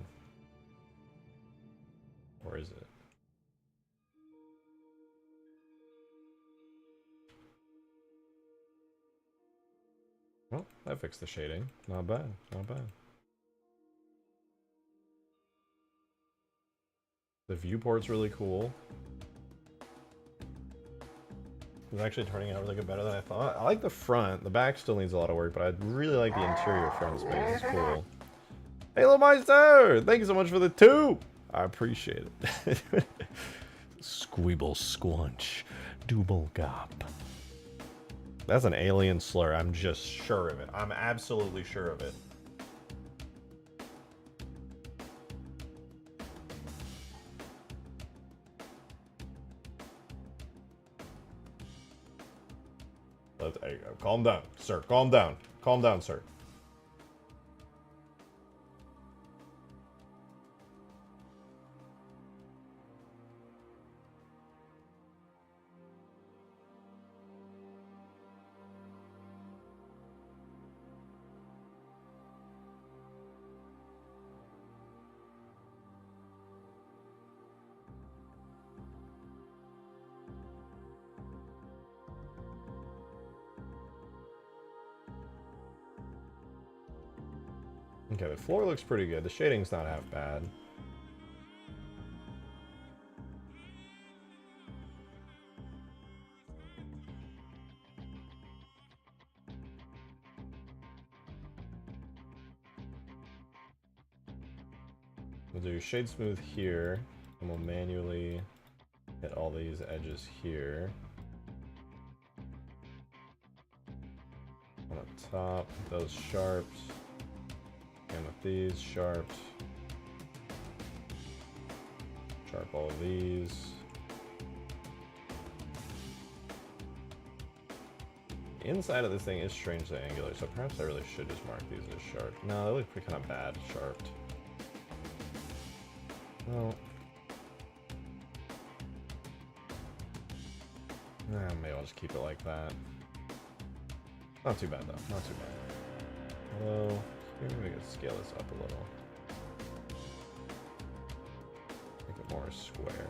A: Or is it? Well, that fixed the shading. Not bad, not bad. The viewport's really cool. It's actually turning out really better than I thought. I like the front. The back still needs a lot of work, but I really like the interior front space. It's cool. Halo Meister! Thank you so much for the 2! I appreciate it. Squeeble squunch. Double gop. That's an alien slur. I'm just sure of it. I'm absolutely sure of it. There you go. Calm down, sir. Calm down. Calm down, sir. Okay, the floor looks pretty good. The shading's not half bad. We'll do shade smooth here, and we'll manually hit all these edges here. On the top, those sharps. And with these sharps, sharp all of these. The inside of this thing is strangely angular, so perhaps I really should just mark these as sharp. No, they look kind of bad sharped. Well, maybe I'll just keep it like that. Not too bad though, not too bad. Hello. Maybe we can scale this up a little. Make it more square.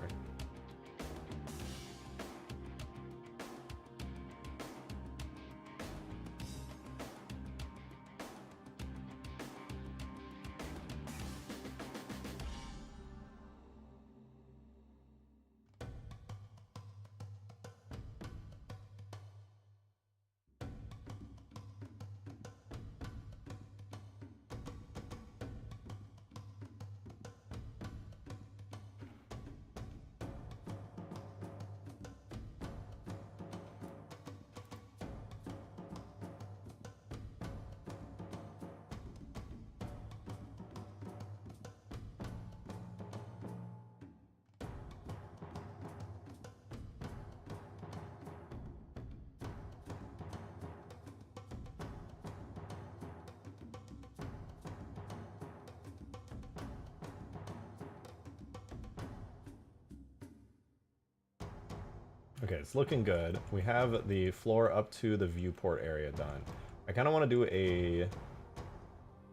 A: Okay, it's looking good. We have the floor up to the viewport area done. I kind of want to do a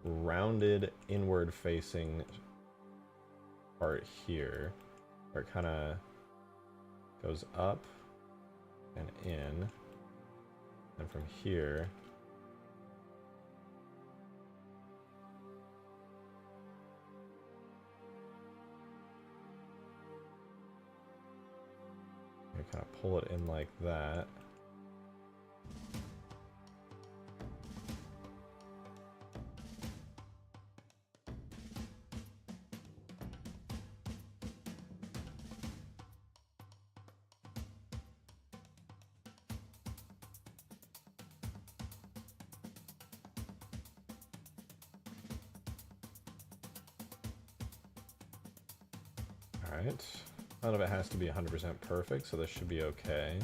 A: rounded inward facing part here, where it kind of goes up and in, and from here kind of pull it in like that. All right. None of it has to be 100% perfect, so this should be okay.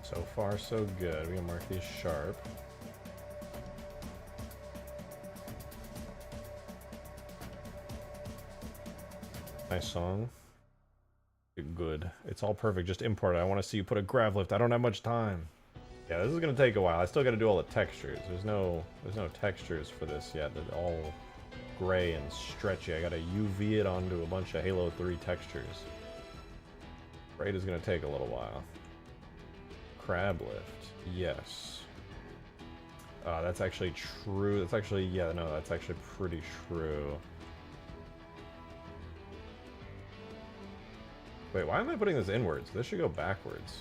A: So far, so good. We can mark these sharp. Nice song. good. It's all perfect. Just import it. I want to see you put a grav lift. I don't have much time. Yeah, this is gonna take a while. I still got to do all the textures. There's no textures for this yet. They're all gray and stretchy. I got to UV it onto a bunch of Halo 3 textures. Raid is gonna take a little while. Crab lift. Yes. That's actually true. That's actually, yeah, no, that's actually pretty true. Wait, why am I putting this inwards? This should go backwards.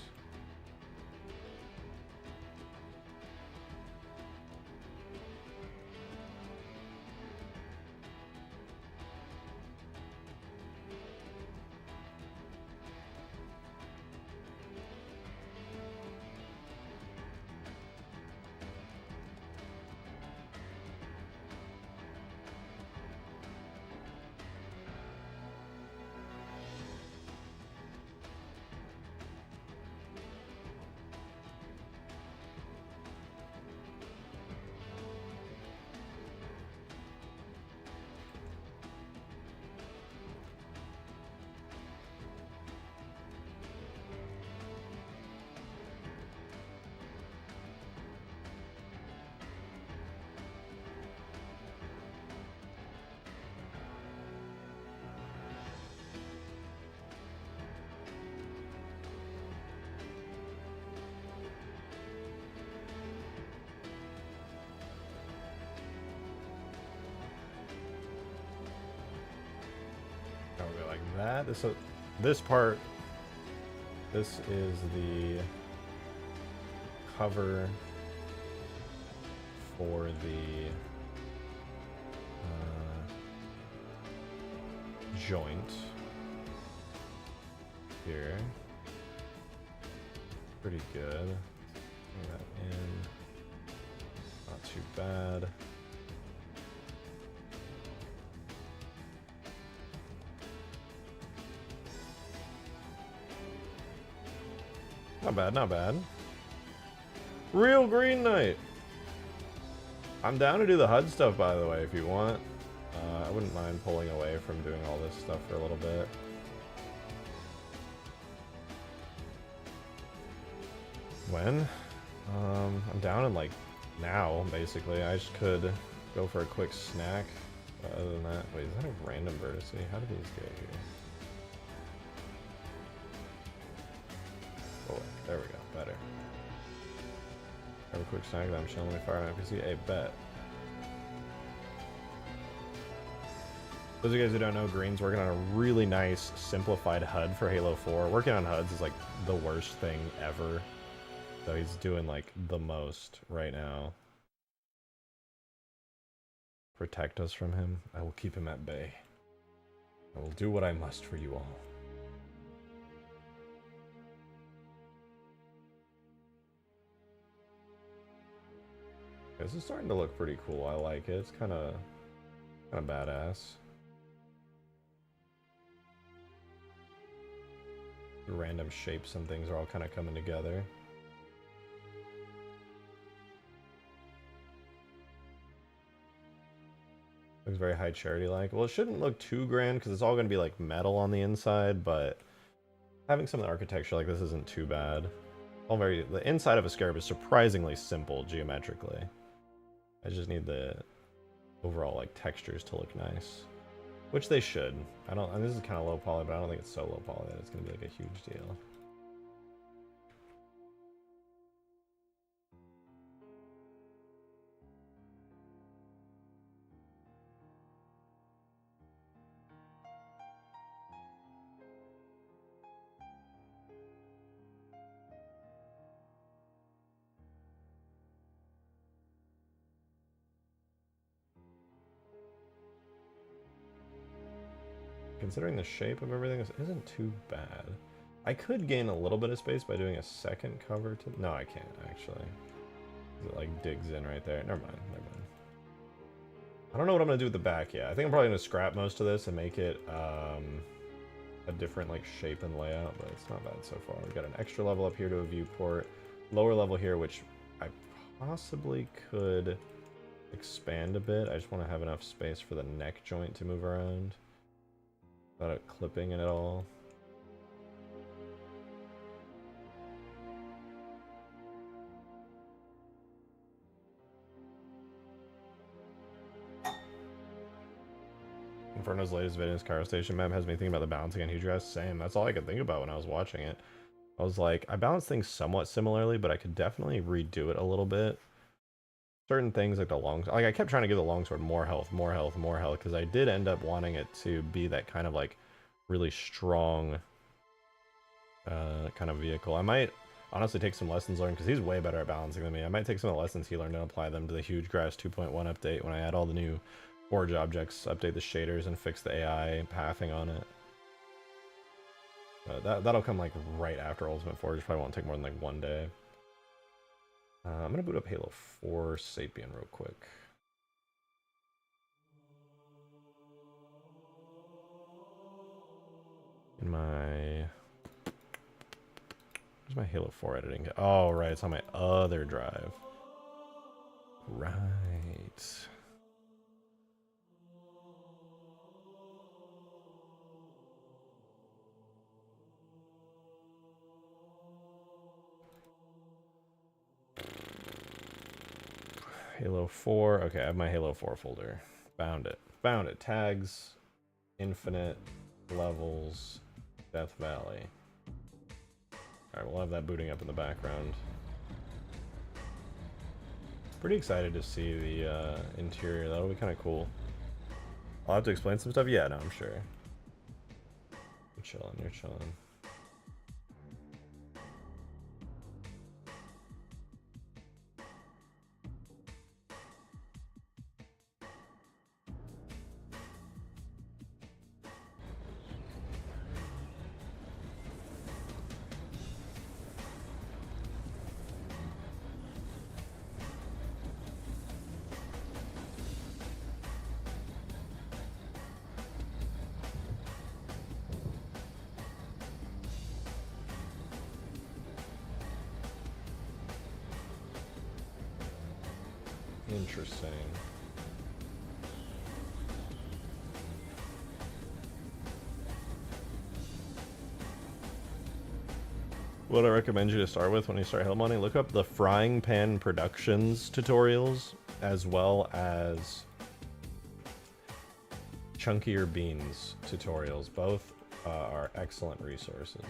A: That this part, this is the cover for the joint here. Pretty good. Bring that in. Not too bad. Not bad, not bad. Real Green Knight! I'm down to do the HUD stuff, by the way, if you want. I wouldn't mind pulling away from doing all this stuff for a little bit. When? I'm down in, like, now, basically. I just could go for a quick snack. But other than that... Wait, is that a random vertice? How did these get here? Oh, there we go. Better. Have a quick snack that I'm chilling when we fire on PC. Hey, bet. Those of you guys who don't know, Green's working on a really nice, simplified HUD for Halo 4. Working on HUDs is like the worst thing ever. So he's doing like the most right now. Protect us from him. I will keep him at bay. I will do what I must for you all. This is starting to look pretty cool. I like it. It's kind of badass. The random shapes and things are all kind of coming together. Looks very high charity-like. Well, it shouldn't look too grand because it's all going to be like metal on the inside, but having some of the architecture like this isn't too bad. The inside of a Scarab is surprisingly simple geometrically. I just need the overall like textures to look nice, which they should. And this is kind of low poly, but I don't think it's so low poly that it's going to be like a huge deal. Considering the shape of everything, this isn't too bad. I could gain a little bit of space by doing a second cover to... No, I can't, actually. It, like, digs in right there. Never mind, never mind. I don't know what I'm going to do with the back yet. I think I'm probably going to scrap most of this and make it a different, like, shape and layout, but it's not bad so far. We've got an extra level up here to a viewport. Lower level here, which I possibly could expand a bit. I just want to have enough space for the neck joint to move around without it clipping it at all. Inferno's latest Venus Cairo Station map has me thinking about the balancing on huge grass. Same. That's all I could think about when I was watching it. I was like, I balance things somewhat similarly, but I could definitely redo it a little bit. Certain things like the long, like I kept trying to give the longsword more health, more health, more health, because I did end up wanting it to be that kind of like really strong kind of vehicle. I might honestly take some lessons learned because he's way better at balancing than me. I might take some of the lessons he learned and apply them to the Huge Grass 2.1 update when I add all the new forge objects, update the shaders, and fix the AI pathing on it. That'll come like right after Ultimate Forge. Probably won't take more than like 1 day. I'm gonna boot up Halo 4 Sapien real quick. In my... Where's my Halo 4 editing? Oh, right, it's on my other drive. Right. Halo 4. Okay, I have my Halo 4 folder. Found it. Found it. Tags, Infinite, Levels, Death Valley. Alright, we'll have that booting up in the background. Pretty excited to see the interior. That'll be kind of cool. I'll have to explain some stuff. Yeah, no, I'm sure. You're chilling. You're chilling. Interesting. What I recommend you to start with when you start Halo Money, look up the Frying Pan Productions tutorials, as well as Chunkier Beans tutorials. Both are excellent resources.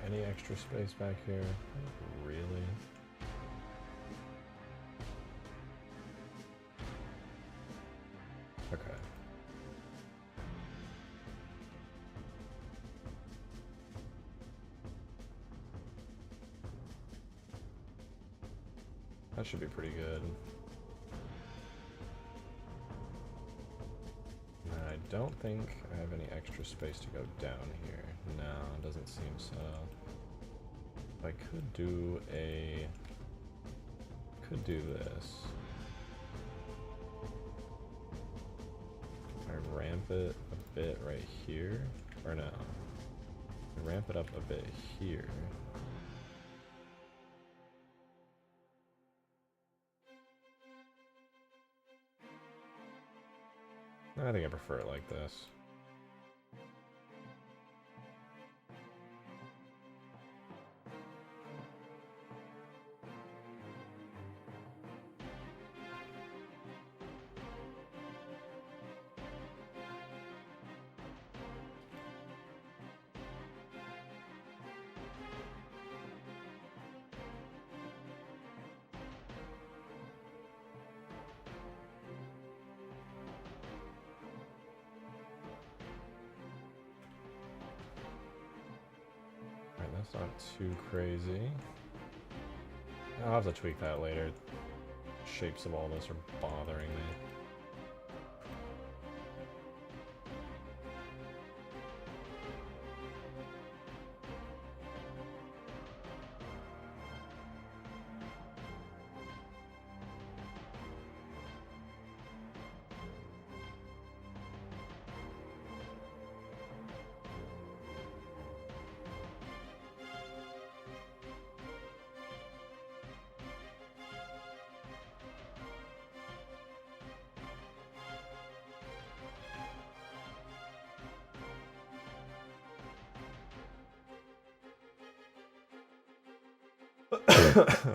A: Any extra space back here? Not really. Okay. That should be pretty good. don't think I have any extra space to go down here. No, it doesn't seem so. I could do this. I ramp it a bit right here, or no? I ramp it up a bit here. I think I prefer it like this. That's not too crazy. I'll have to tweak that later. Shapes of all this are bothering me.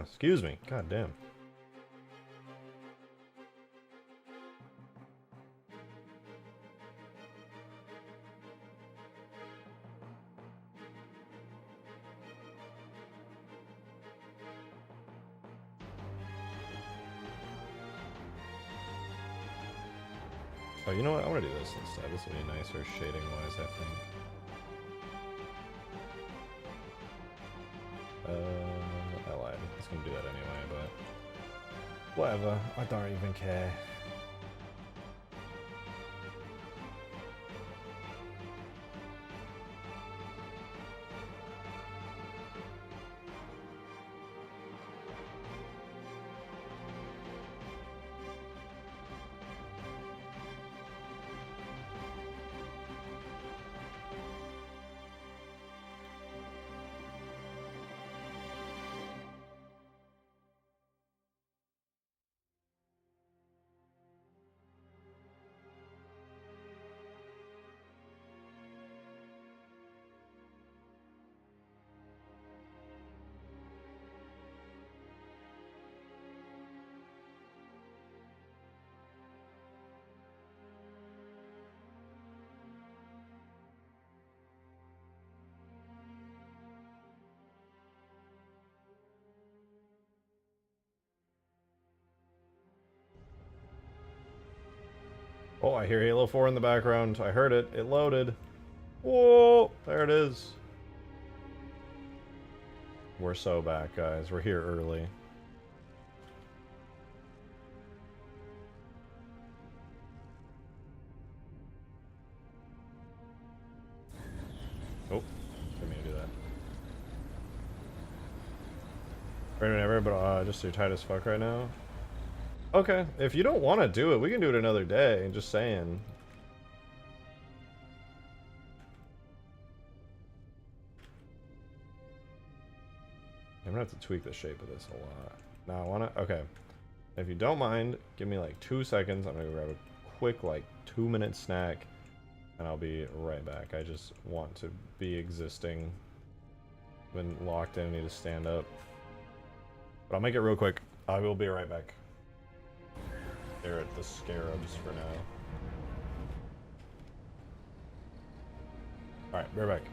A: Excuse me. God damn. Oh, you know what? I want to do this instead. This will be nicer shading-wise, I think. I lied. I was gonna do that anyway, but whatever. I don't even care. Oh, I hear Halo 4 in the background. I heard it. It loaded. Whoa! There it is. We're so back, guys. We're here early. Oh, didn't mean to do that. Right whenever, but just so you're tight as fuck right now. Okay, if you don't want to do it, we can do it another day. Just saying. I'm gonna have to tweak the shape of this a lot. Now I wanna, okay. If you don't mind, give me like 2 seconds. I'm gonna grab a quick like 2-minute snack and I'll be right back. I just want to be existing. Been locked in, I need to stand up. But I'll make it real quick. I will be right back. They're at the Scarabs for now. Alright, be right back.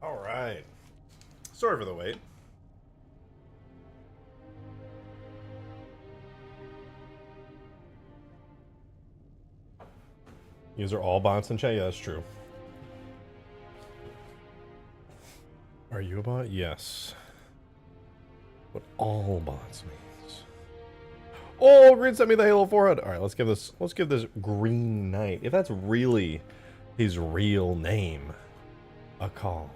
A: All right. Sorry for the wait. These are all bots in chat. Yeah, that's true. Are you a bot? Yes. What all bots means. Oh, Green sent me the Halo 4 HUD. All right, let's give this Green Knight, if that's really his real name, a call.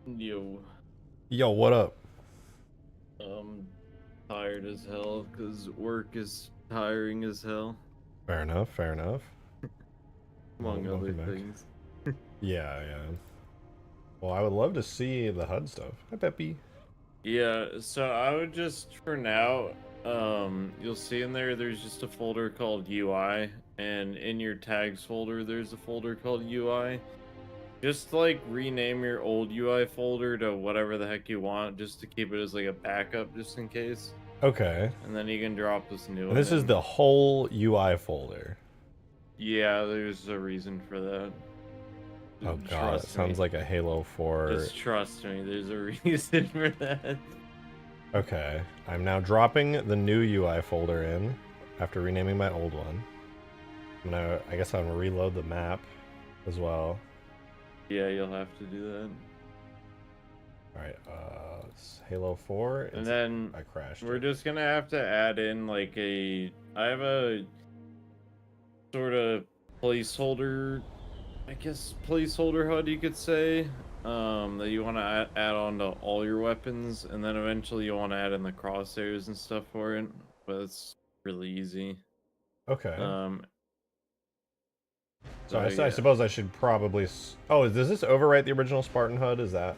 A: Yo, what up?
B: Tired as hell because work is tiring as hell.
A: Fair enough, fair enough.
B: Among other things.
A: Yeah. Well, I would love to see the HUD stuff. Hi, Peppy.
B: Yeah, so I would just, for now, you'll see in there's just a folder called UI, and in your tags folder, there's a folder called UI. Just, like, rename your old UI folder to whatever the heck you want, just to keep it as, like, a backup, just in case.
A: Okay.
B: And then you can drop this new one.
A: And this is the whole UI folder.
B: Yeah, there's a reason for that.
A: Oh god, it sounds like a Halo 4.
B: Just trust me, there's a reason for that.
A: Okay, I'm now dropping the new UI folder in after renaming my old one. I guess I'm gonna reload the map as well.
B: Yeah, you'll have to do that.
A: Alright, it's Halo 4.
B: And then
A: I crashed.
B: We're just gonna have to add in like I have a sort of placeholder, I guess placeholder HUD you could say, that you want to add on to all your weapons, and then eventually you want to add in the crosshairs and stuff for it, but it's really easy.
A: Okay. So
B: yeah.
A: I suppose I should probably... Oh, does this overwrite the original Spartan HUD? Is that...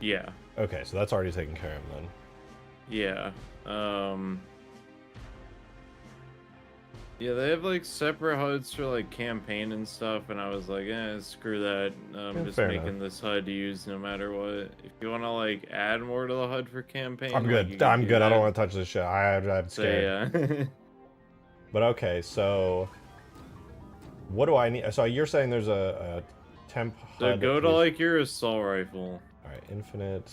B: Yeah.
A: Okay, so that's already taken care of then.
B: Yeah. Yeah, they have like separate HUDs for like campaign and stuff, and I was like, screw that. I'm just making this HUD to use no matter what. If you want to like add more to the HUD for campaign,
A: I'm good.
B: Like,
A: I'm good. I don't want to touch this shit. I'm scared.
B: So, yeah.
A: But okay, so what do I need? So you're saying there's a temp HUD.
B: So go to like your assault rifle.
A: All right, infinite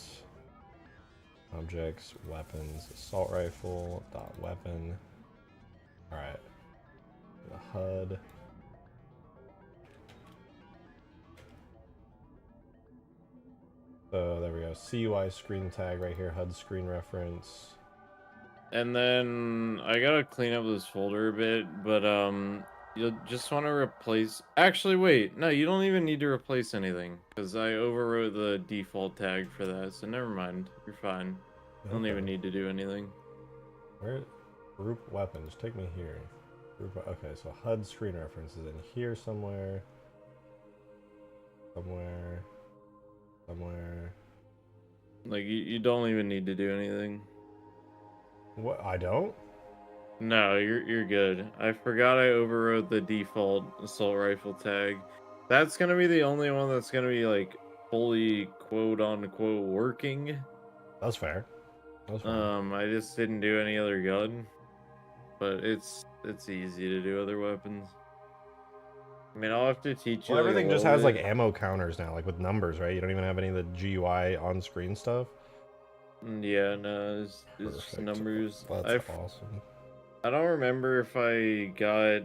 A: objects, weapons, assault rifle dot weapon. All right. The HUD. So there we go. CUI screen tag right here. HUD screen reference.
B: And then I gotta clean up this folder a bit, but you'll just want to replace. Actually, wait. No, you don't even need to replace anything because I overwrote the default tag for that. So never mind. You're fine. You don't even need to do anything.
A: Where? Group weapons. Take me here. Okay, so HUD screen reference is in here somewhere. Somewhere.
B: Like, you don't even need to do anything.
A: What? I don't?
B: No, you're good. I forgot I overrode the default assault rifle tag. That's gonna be the only one that's gonna be, like, fully quote-unquote working.
A: That's fair.
B: I just didn't do any other gun. But it's easy to do other weapons. I mean, I'll have to teach you.
A: Well, everything just has like ammo counters now, like with numbers, right? You don't even have any of the GUI on-screen stuff.
B: Yeah, no, it's just numbers.
A: That's awesome.
B: I don't remember if I got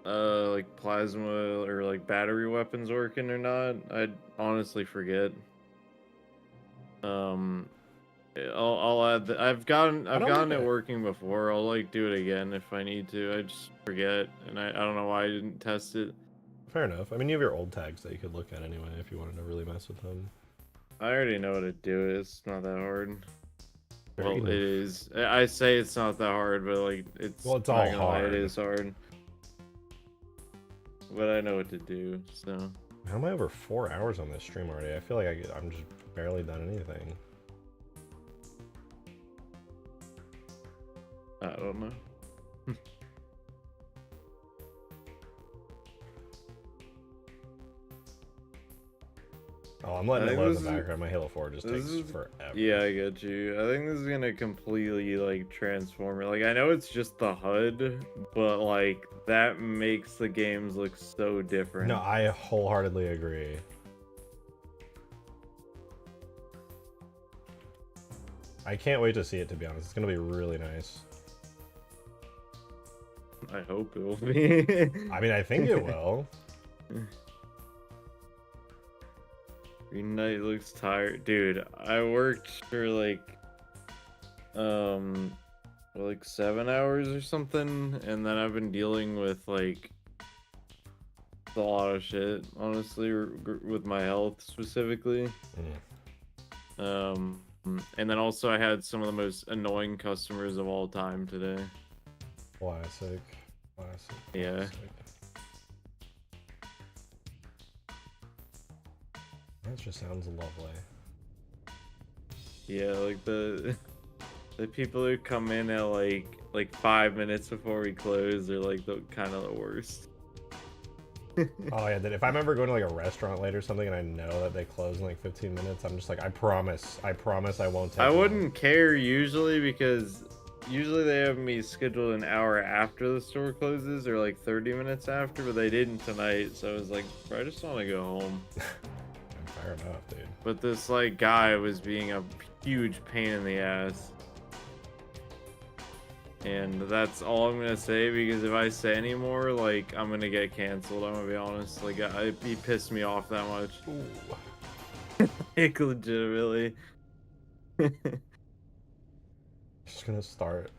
B: like plasma or like battery weapons working or not. I'd honestly forget. I'll add that. I've gotten it working before. I'll like do it again if I need to. I just forget, and I don't know why I didn't test it.
A: Fair enough. I mean, you have your old tags that you could look at anyway if you wanted to really mess with them.
B: I already know how to do it. It's not that hard. Well, it is. I say it's not that hard, but like it's.
A: Well, it's all hard.
B: It is hard. But I know what to do. So.
A: How am I over 4 hours on this stream already? I feel like I'm just barely done anything.
B: I don't know.
A: Oh, I'm letting
B: I
A: it
B: think
A: load in
B: this
A: the
B: is-
A: background. My Halo 4 just
B: this
A: takes
B: is-
A: forever.
B: Yeah, I get you. I think this is gonna completely like transform it. Like I know it's just the HUD, but like that makes the games look so different.
A: No, I wholeheartedly agree. I can't wait to see it, to be honest. It's gonna be really nice.
B: I hope it will be.
A: I mean, I think it will.
B: Green Knight looks tired. Dude, I worked for like 7 hours or something, and then I've been dealing with like a lot of shit, honestly, with my health specifically. And then also I had some of the most annoying customers of all time today.
A: Classic. Classic.
B: Yeah.
A: Classic. That just sounds lovely.
B: Yeah, like the people who come in at like 5 minutes before we close are like the kind of the worst.
A: Oh yeah, if I remember going to like a restaurant late or something and I know that they close in like 15 minutes, I'm just like, I promise I won't take
B: I
A: long.
B: wouldn't care usually because usually they have me scheduled an hour after the store closes or like 30 minutes after, but they didn't tonight, so I was like, bro, I just want to go home.
A: Fair enough, dude.
B: But this like guy was being a huge pain in the ass. And that's all I'm gonna say, because if I say any more, like, I'm gonna get canceled, I'm gonna be honest. Like, he pissed me off that much.
A: Ooh.
B: Like, legitimately.
A: Just gonna start.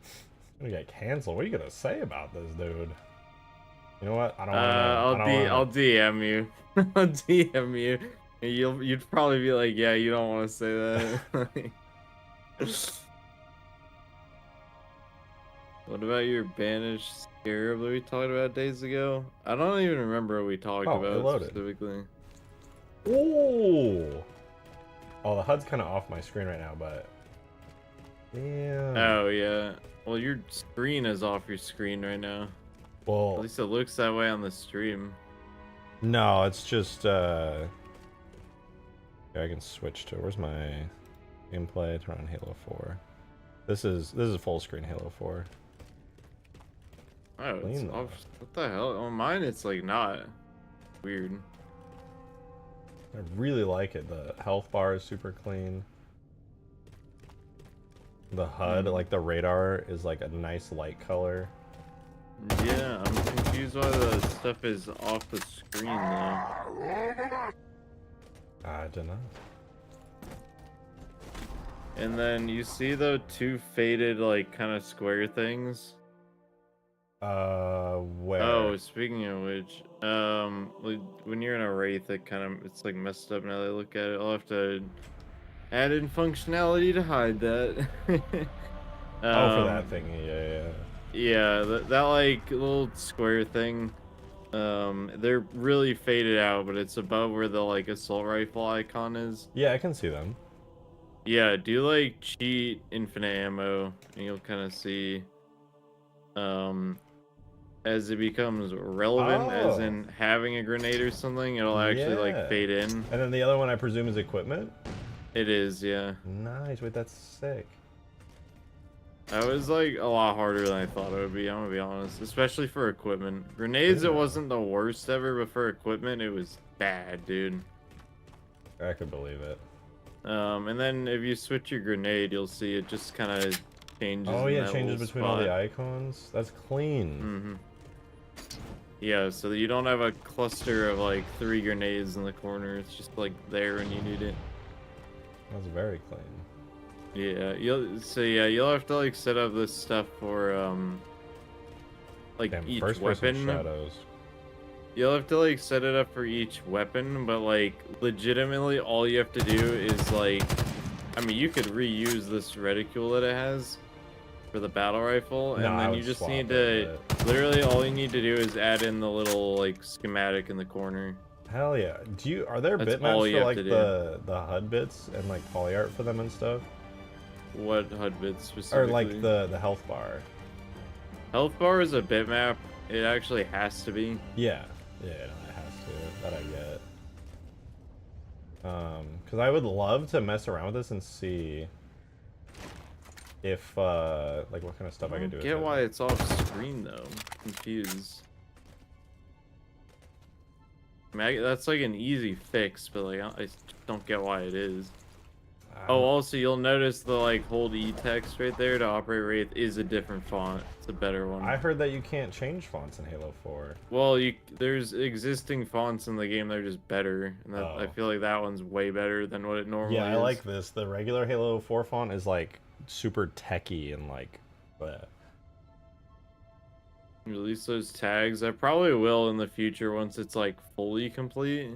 A: Gonna get canceled. What are you gonna say about this, dude? You know what? I don't want to.
B: I'll DM you. I'll DM you. And you'd probably be like, yeah, you don't want to say that. What about your banished scarab that we talked about days ago? I don't even remember what we talked
A: Oh, it
B: about
A: loaded.
B: specifically.
A: Ooh. Oh, the HUD's kind of off my screen right now, but. Yeah.
B: Oh, yeah. Well, your screen is off your screen right now.
A: Well.
B: At least it looks that way on the stream.
A: No, it's just. Yeah, I can switch to. Where's my gameplay? Turn on Halo 4. This is full screen Halo 4.
B: Oh, it's
A: Clean,
B: off. What the hell? On mine, it's like not. Weird.
A: I really like it. The health bar is super clean. The HUD, like the radar, is like a nice light color.
B: Yeah, I'm confused why the stuff is off the screen though.
A: I don't know.
B: And then you see the two faded like kind of square things.
A: Where?
B: Oh, speaking of which, like, when you're in a wraith, it's like messed up now that I look at it. I'll have to add in functionality to hide that.
A: Oh, for that thing, yeah.
B: Yeah, that like little square thing. They're really faded out, but it's above where the like assault rifle icon is.
A: Yeah, I can see them.
B: Yeah, do like cheat infinite ammo, and you'll kind of see, as it becomes relevant, as in having a grenade or something, it'll actually like fade in.
A: And then the other one, I presume, is equipment?
B: It is, yeah.
A: Nice, wait, that's sick.
B: That was like a lot harder than I thought it would be, I'm gonna be honest. Especially for equipment. Grenades, it wasn't the worst ever, but for equipment, it was bad, dude.
A: I could believe it.
B: And then if you switch your grenade, you'll see it just kind of changes.
A: Oh
B: in
A: yeah,
B: that
A: it changes
B: little
A: between all the
B: spot.
A: icons. That's clean.
B: Mm-hmm. Yeah, so that you don't have a cluster of like 3 grenades in the corner. It's just like there when you need it.
A: That's very clean.
B: Yeah, you'll have to like set up this stuff for like
A: Damn,
B: each
A: first-person
B: weapon.
A: shadows.
B: You'll have to like set it up for each weapon, but like legitimately all you have to do is like, I mean, you could reuse this reticule that it has for the battle rifle, and then you just need to, literally all you need to do is add in the little like schematic in the corner.
A: Hell yeah. Are there
B: That's
A: bitmaps
B: all
A: for
B: you have
A: like
B: to do.
A: the HUD bits and like poly art for them and stuff?
B: What HUD bits specifically?
A: Or like the health bar?
B: Health bar is a bitmap. It actually has to be.
A: Yeah, no, it has to. That I get. Because I would love to mess around with this and see if, like, what kind of stuff I could do with it.
B: Get why it's off screen though. I'm confused. I mean, that's like an easy fix, but like I just don't get why it is. Oh, also you'll notice the like hold E text right there to operate Wraith is a different font. It's a better one.
A: I heard that you can't change fonts in Halo 4.
B: Well, there's existing fonts in the game that are just better, and that, I feel like that one's way better than what it normally is.
A: Yeah, I like this. The regular Halo 4 font is like super techy and like, but
B: release those tags. I probably will in the future once it's like fully complete.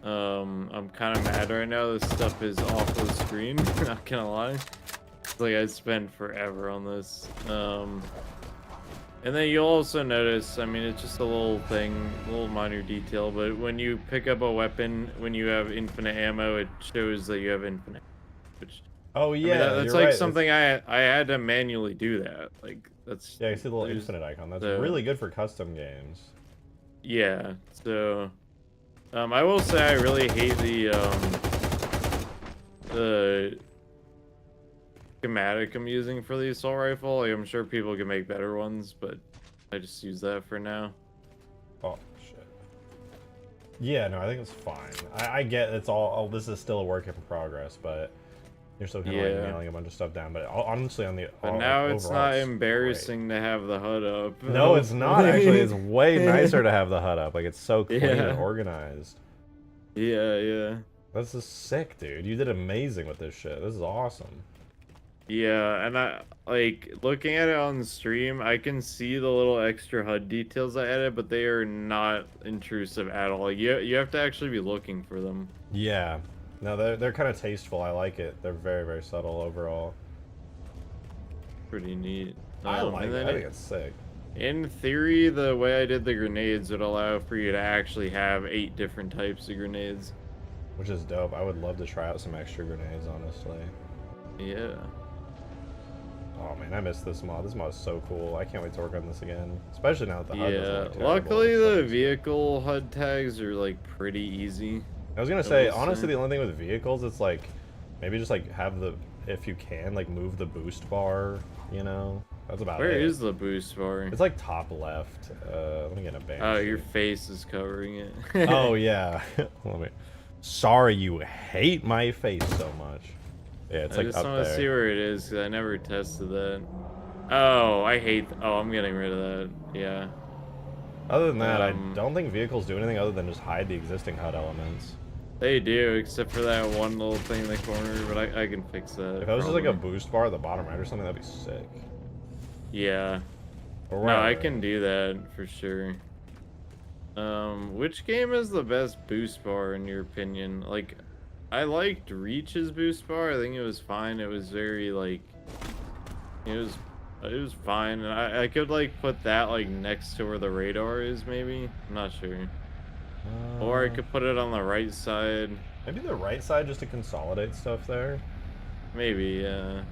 B: I'm kind of mad right now. This stuff is off the screen. Not gonna lie. It's like I spent forever on this. And then you'll also notice, I mean, it's just a little thing, a little minor detail, but when you pick up a weapon, when you have infinite ammo, it shows that you have infinite. Which,
A: oh yeah,
B: I mean, that's like right. Something I had to manually do that. Like that's
A: yeah, I see the little infinite icon. That's really good for custom games.
B: Yeah. So, I will say I really hate the schematic I'm using for the assault rifle. Like, I'm sure people can make better ones, but I just use that for now.
A: Oh shit. Yeah, no, I think it's fine. I get it's all. Oh, this is still a work in progress, but you're still kind of like nailing a bunch of stuff down. But honestly, on the
B: but now it's not embarrassing to have the HUD up.
A: No, it's not actually. It's way nicer to have the HUD up. Like it's so clean and organized.
B: Yeah, yeah.
A: This is sick, dude. You did amazing with this shit. This is awesome.
B: Yeah, and I like looking at it on the stream, I can see the little extra HUD details I added, but they are not intrusive at all. Like, you have to actually be looking for them.
A: Yeah. No, they're kind of tasteful. I like it. They're very, very subtle overall.
B: Pretty neat.
A: I like it. I think it's sick.
B: In theory, the way I did the grenades would allow for you to actually have 8 different types of grenades.
A: Which is dope. I would love to try out some extra grenades, honestly.
B: Yeah.
A: Oh man, I miss this mod. This mod is so cool. I can't wait to work on this again. Especially now that the HUD doesn't look terrible.
B: Luckily the vehicle HUD tags are like pretty easy.
A: I was gonna say, honestly, the only thing with vehicles, it's like, maybe just like have the, if you can, like move the boost bar, you know? That's about it.
B: Where is the boost bar?
A: It's like top left. Let me get a Banshee.
B: Oh, your face is covering it.
A: Oh yeah. Let me. Sorry you hate my face so much. Yeah, it's like up there. I just want to
B: see where it is, because I never tested that. Oh, I hate... Oh, I'm getting rid of that. Yeah.
A: Other than that, I don't think vehicles do anything other than just hide the existing HUD elements.
B: They do, except for that one little thing in the corner, but I can fix that.
A: If it was just like a boost bar at the bottom right or something, that'd be sick.
B: Yeah. No, I can do that for sure. Which game is the best boost bar in your opinion? Like, I liked Reach's boost bar. I think it was fine. It was very like, it was fine. And I could like put that like next to where the radar is, maybe. I'm not sure. Or I could put it on the right side.
A: Maybe the right side just to consolidate stuff there.
B: Maybe, yeah.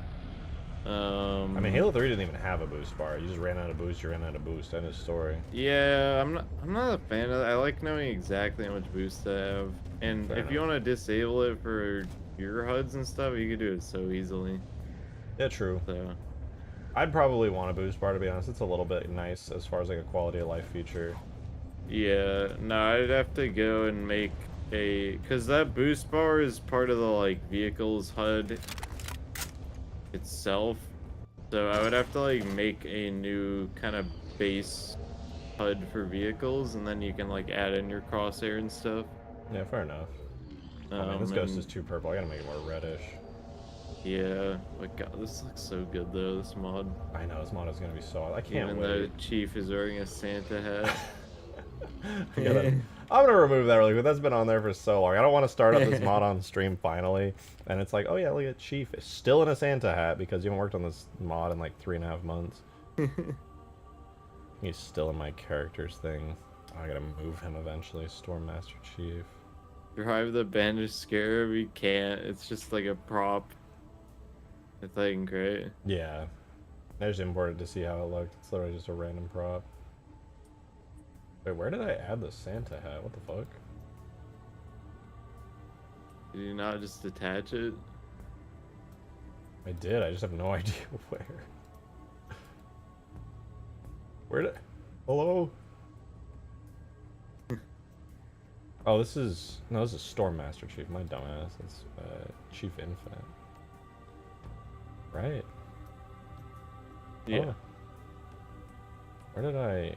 A: I mean, Halo 3 didn't even have a boost bar. You just ran out of boost. You ran out of boost. End of story.
B: Yeah, I'm not a fan of that. I like knowing exactly how much boost I have. And if you want to disable it for your HUDs and stuff, you can do it so easily.
A: Yeah, true.
B: So
A: I'd probably want a boost bar, to be honest. It's a little bit nice as far as like a quality of life feature.
B: Yeah, no, I'd have to go and make a, because that boost bar is part of the like vehicle's HUD itself. So I would have to like make a new kind of base HUD for vehicles, and then you can like add in your crosshair and stuff.
A: Yeah, fair enough. I mean, this ghost is too purple. I gotta make it more reddish.
B: Yeah, but God, this looks so good though, this mod.
A: I know, this mod is gonna be so... I can't
B: wait. Even though Chief is wearing a Santa hat.
A: I'm gonna remove that really quick. That's been on there for so long. I don't want to start up this mod on stream finally, and it's like, oh yeah, look at Chief is still in a Santa hat because you haven't worked on this mod in like 3.5 months. He's still in my characters thing. I gotta move him eventually. Storm Master Chief.
B: Drive the bandaged Scarab. You can't. It's just like a prop. I think, right?
A: Yeah. I just imported to see how it looked. It's literally just a random prop. Wait, where did I add the Santa hat? What the fuck?
B: Did you not just detach it?
A: I did. I just have no idea where. Where did? Hello? Oh, this is Storm Master Chief. My dumbass. That's Chief Infinite. Right.
B: Yeah.
A: Oh. Where did I?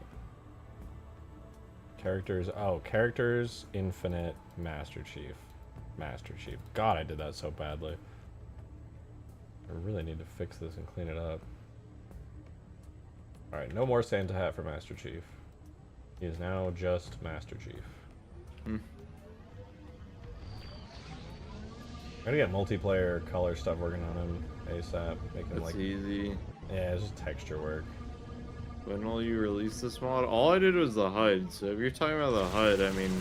A: Characters. Oh, characters. Infinite. Master Chief. Master Chief. God, I did that so badly. I really need to fix this and clean it up. Alright, no more Santa hat for Master Chief. He is now just Master Chief.
B: Hmm.
A: Gotta get multiplayer color stuff working on him ASAP. Make him
B: That's
A: like
B: easy.
A: yeah, it's just texture work.
B: When will you release this mod? All I did was the HUD, so if you're talking about the HUD, I mean,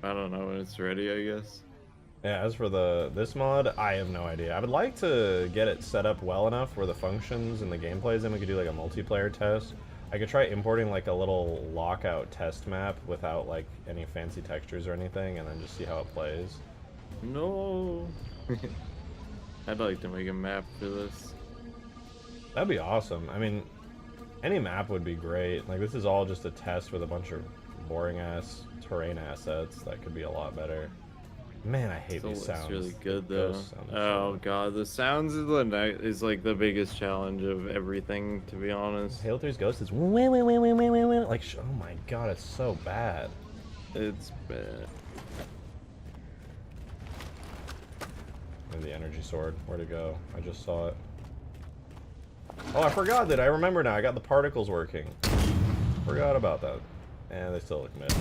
B: I don't know when it's ready, I guess.
A: Yeah, as for this mod, I have no idea. I would like to get it set up well enough where the functions and the gameplay is in. We could do like a multiplayer test. I could try importing like a little lockout test map without like any fancy textures or anything, and then just see how it plays.
B: No. I'd like to make a map for this.
A: That'd be awesome. I mean, any map would be great. Like, this is all just a test with a bunch of boring-ass terrain assets that could be a lot better. Man, I hate these sounds.
B: It's really good, though. Oh, God. The sounds is like the biggest challenge of everything, to be honest.
A: Halo 3's Ghost is like, oh my God, it's so bad.
B: It's bad.
A: And the energy sword, where'd it go? I just saw it. Oh, I forgot that. I remember now. I got the particles working. Forgot about that. And they still look mid.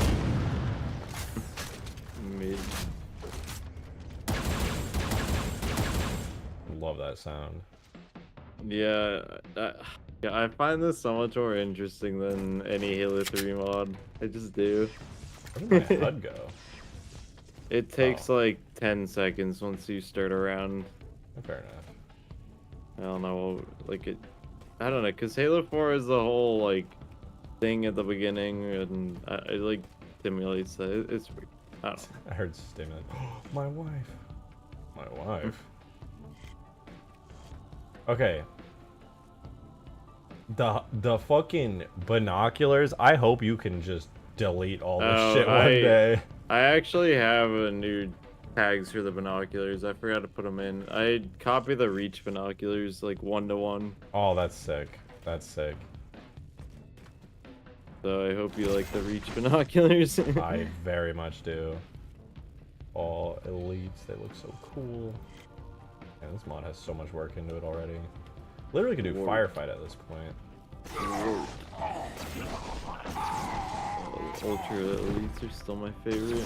B: Mid.
A: Love that sound.
B: Yeah, I find this so much more interesting than any Halo 3 mod. I just do.
A: Where did my HUD go?
B: It takes like 10 seconds once you start around.
A: Fair enough.
B: I don't know, like I don't know, because Halo 4 is the whole like thing at the beginning, and it like stimulates that. It's weird. I don't know.
A: I heard stimulate. My wife. My wife. Okay. The fucking binoculars. I hope you can just delete all this shit one day.
B: I actually have a new tags for the binoculars. I forgot to put them in. I copy the Reach binoculars like 1-to-1.
A: Oh, that's sick. That's sick.
B: So I hope you like the Reach binoculars.
A: I very much do. All elites, they look so cool. And this mod has so much work into it already. Literally could do firefight at this point.
B: Ultra elites are still my favorite.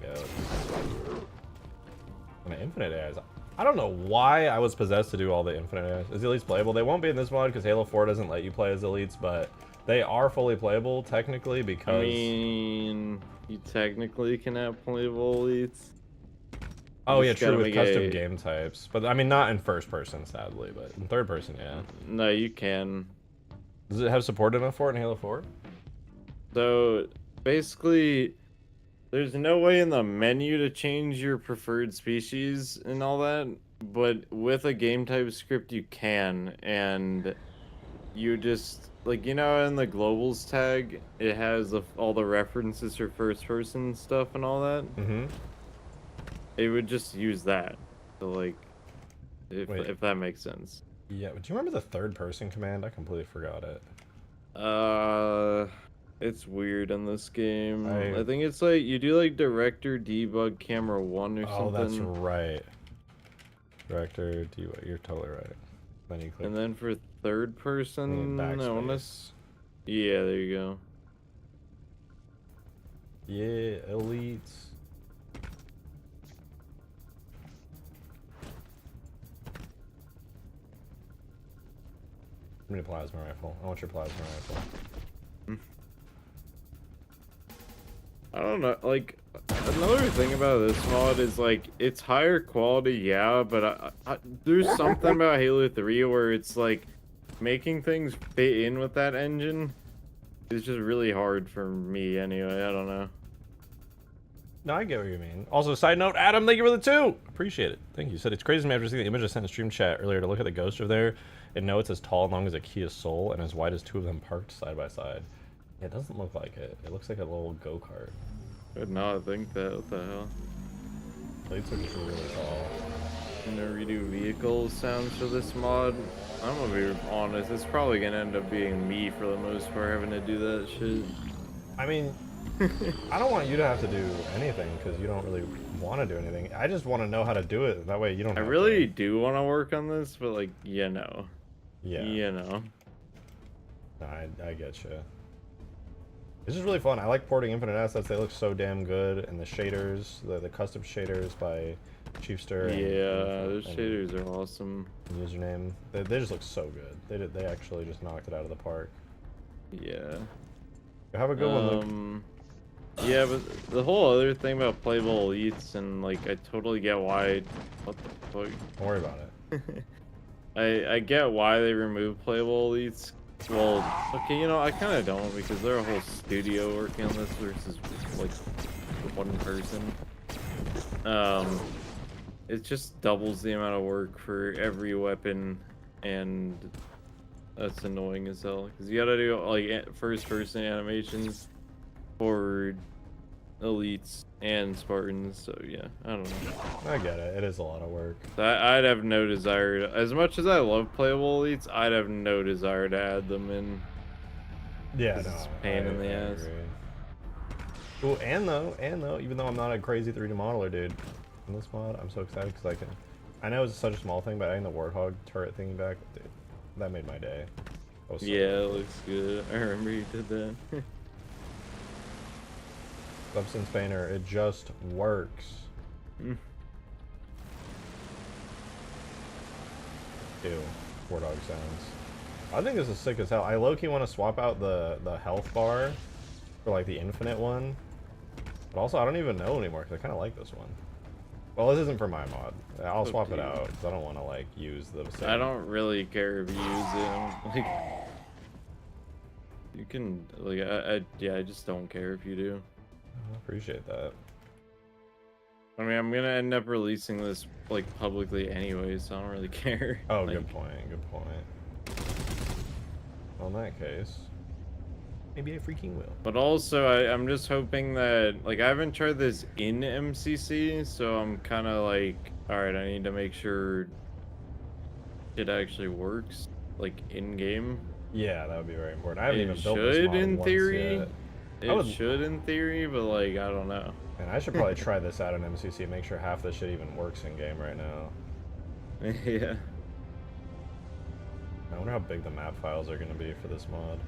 A: Yeah. And the infinite AIs. I don't know why I was possessed to do all the infinite AIs. Is the elites playable? They won't be in this mod because Halo 4 doesn't let you play as elites, but they are fully playable technically because.
B: I mean, you technically can have playable elites.
A: Oh yeah, true, with custom game types. But I mean, not in first person, sadly, but in third person, yeah.
B: No, you can.
A: Does it have support enough for it in Halo 4?
B: So basically, there's no way in the menu to change your preferred species and all that, but with a game type script you can, and you just like, you know, in the globals tag it has all the references for first person stuff and all that.
A: Mm-hmm.
B: It would just use that. So like, if that makes sense.
A: Yeah, but do you remember the third person command? I completely forgot it.
B: It's weird in this game. I think it's like you do like director debug camera 1 or something.
A: Oh, that's right. Director debug. You're totally right. Then you click.
B: And then for third person, I want to. Yeah, there you go.
A: Yeah, elites. Give me a plasma rifle. I want your plasma rifle.
B: I don't know, like, another thing about this mod is, like, it's higher quality, yeah, but there's something about Halo 3 where it's, like, making things fit in with that engine is just really hard for me, anyway, I don't know.
A: No, I get what you mean. Also, side note, Adam, thank you for the 2. Appreciate it. Thank you. Said it's crazy to me after seeing the image I sent in stream chat earlier to look at the ghost over there and know it's as tall and long as a Kia Soul and as wide as 2 of them parked side by side. It doesn't look like it. It looks like a little go-kart.
B: I would not think that. What the hell?
A: Plates are just really tall.
B: I'm gonna redo vehicle sounds for this mod. I'm gonna be honest, it's probably gonna end up being me for the most part having to do that shit.
A: I mean, I don't want you to have to do anything because you don't really want to do anything. I just want to know how to do it. That way you don't
B: I
A: have
B: really
A: to...
B: do want to work on this, but like, you know.
A: Yeah.
B: You know.
A: No, I get you. This is really fun. I like porting Infinite Assets. They look so damn good. And the shaders, the custom shaders by Chiefster.
B: Yeah, those shaders are awesome.
A: Username. They just look so good. They actually just knocked it out of the park.
B: Yeah.
A: Have a good one, Luke.
B: Yeah, but the whole other thing about playable elites and like I totally get why. What the fuck?
A: Don't worry about it.
B: I get why they removed playable elites. Well, okay, you know, I kind of don't because they're a whole studio working on this versus like one person. It just doubles the amount of work for every weapon, and that's annoying as hell because you gotta do like first-person animations for elites and Spartans. So yeah, I don't know.
A: I get it. It is a lot of work.
B: I'd have no desire to, as much as I love playable elites, I'd have no desire to add them in.
A: Yeah, no.
B: It's a pain in the ass.
A: Agree. Ooh, and though, even though I'm not a crazy 3D modeler, dude, in this mod, I'm so excited because I know it's such a small thing, but adding the Warthog turret thingy back, dude, that made my day. So
B: Yeah, it looks good. I remember you did that.
A: Substance Painter, it just works.
B: Mm.
A: Ew, Warthog sounds. I think this is sick as hell. I low-key want to swap out the health bar for like the infinite one. But also, I don't even know anymore because I kind of like this one. Well, this isn't for my mod. I'll swap it out because I don't want to like use the same.
B: I don't really care if you use it. Like, you can, like, yeah, I just don't care if you do.
A: I appreciate that.
B: I mean, I'm gonna end up releasing this like publicly anyway, so I don't really care.
A: Oh,
B: like,
A: good point. Good point. Well, in that case, maybe I freaking will.
B: But also, I'm just hoping that, like, I haven't tried this in MCC, so I'm kind of like, all right, I need to make sure it actually works, like, in game.
A: Yeah, that would be very important. I haven't even built
B: It
A: this
B: should,
A: mod
B: in
A: once
B: theory.
A: yet.
B: It should, in theory, but like, I don't know.
A: And I should probably try this out in MCC and make sure half this shit even works in game right now.
B: Yeah.
A: I wonder how big the map files are going to be for this mod.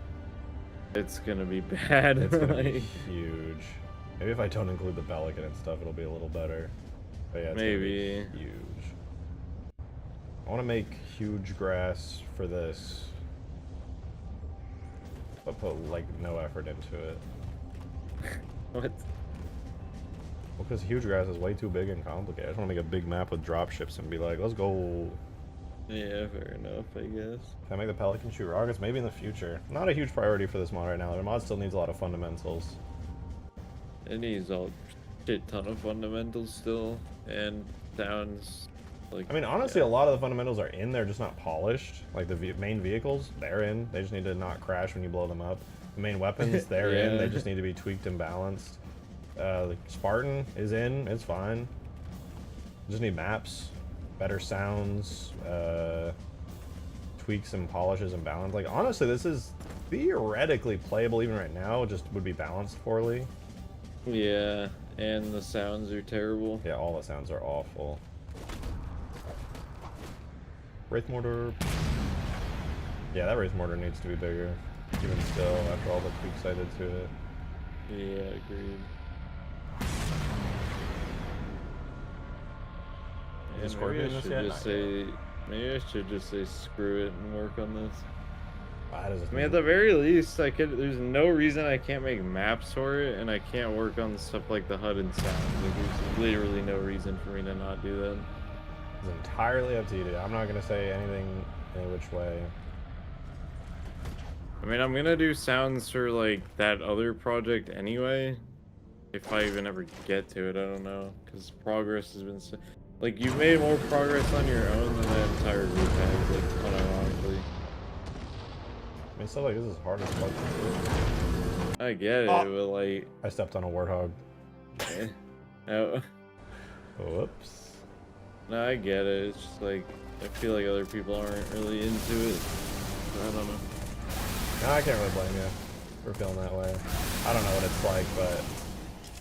B: It's gonna be bad.
A: It's going to be
B: like,
A: huge. Maybe if I don't include the Pelican and stuff, it'll be a little better. But yeah, it's
B: maybe.
A: gonna be huge. I want to make huge grass for this, but put like no effort into it.
B: What?
A: Well, because huge grass is way too big and complicated. I just want to make a big map with drop ships and be like, let's go.
B: Yeah, fair enough, I guess.
A: Can I make the Pelican shoot rockets? Maybe in the future. Not a huge priority for this mod right now. The mod still needs a lot of fundamentals.
B: It needs a shit ton of fundamentals still, and sounds like.
A: I mean, honestly,
B: yeah.
A: a lot of the fundamentals are in there, just not polished. Like the main vehicles, they're in. They just need to not crash when you blow them up. The main weapons, they're in.
B: Yeah.
A: They just need to be tweaked and balanced. The Spartan is in. It's fine. Just need maps, better sounds, tweaks and polishes and balance. Like, honestly, this is theoretically playable even right now. Just would be balanced poorly.
B: Yeah, and the sounds are terrible.
A: Yeah, all the sounds are awful. Wraith Mortar. Yeah, that Wraith Mortar needs to be bigger. Even still, after all the tweaks I did to it.
B: Yeah, agreed.
A: Is
B: And
A: Scorpion
B: maybe I
A: this
B: should
A: yet?
B: just
A: Not yet.
B: say, maybe I should just say screw it and work on this.
A: That is a
B: I mean, at the very least, I could. There's no reason I can't make maps for it, and I can't work on stuff like the HUD and sound. Like, there's literally no reason for me to not do that.
A: It's entirely up to you, dude. I'm not gonna say anything any which way.
B: I mean, I'm gonna do sounds for like that other project anyway, if I even ever get to it, I don't know, because progress has been like you've made more progress on your own than the entire group has, like unironically.
A: I mean, stuff like this is hard as fuck.
B: I get it, but like
A: I stepped on a warthog.
B: no,
A: Whoops.
B: no, I get it. It's just like I feel like other people aren't really into it. I don't know.
A: No, I can't really blame you for feeling that way. I don't know what it's like, but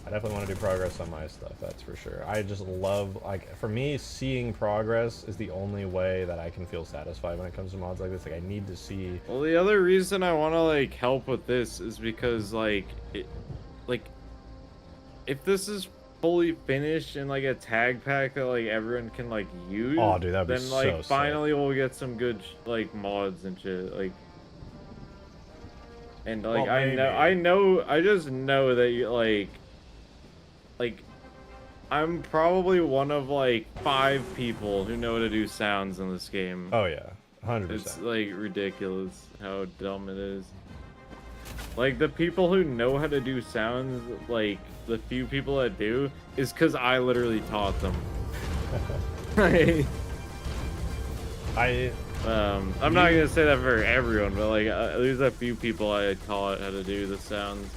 A: I definitely want to do progress on my stuff, that's for sure. I just love, like, for me, seeing progress is the only way that I can feel satisfied when it comes to mods like this. Like, I need to see...
B: Well, the other reason I want to, like, help with this is because, like, if this is fully finished in, like, a tag pack that, like, everyone can, like, use,
A: Oh, dude, that'd be
B: then, like,
A: so
B: finally
A: sick.
B: we'll get some good, like, mods and shit, like... And, like,
A: Well,
B: I just know that you, like, I'm probably one of, like, 5 people who know how to do sounds in this game.
A: Oh, yeah. 100%.
B: It's, like, ridiculous how dumb it is. Like, the people who know how to do sounds, like, the few people that do, is because I literally taught them. I'm not gonna say that for everyone, but, like, there's a few people I taught how to do the sounds.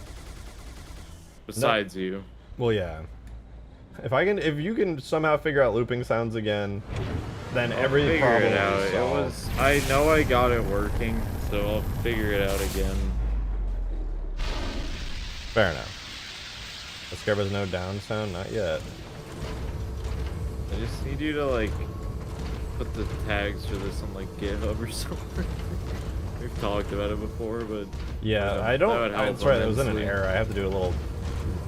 B: Besides you.
A: Well, yeah. If you can somehow figure out looping sounds again, then every problem is solved.
B: I know I got it working, so I'll figure it out again.
A: Fair enough. The Scarab has no down sound? Not yet.
B: I just need you to, like, put the tags for this on, like, GitHub or something. We've talked about it before, but...
A: Yeah, I don't... That's right, it was in an error. I have to do a little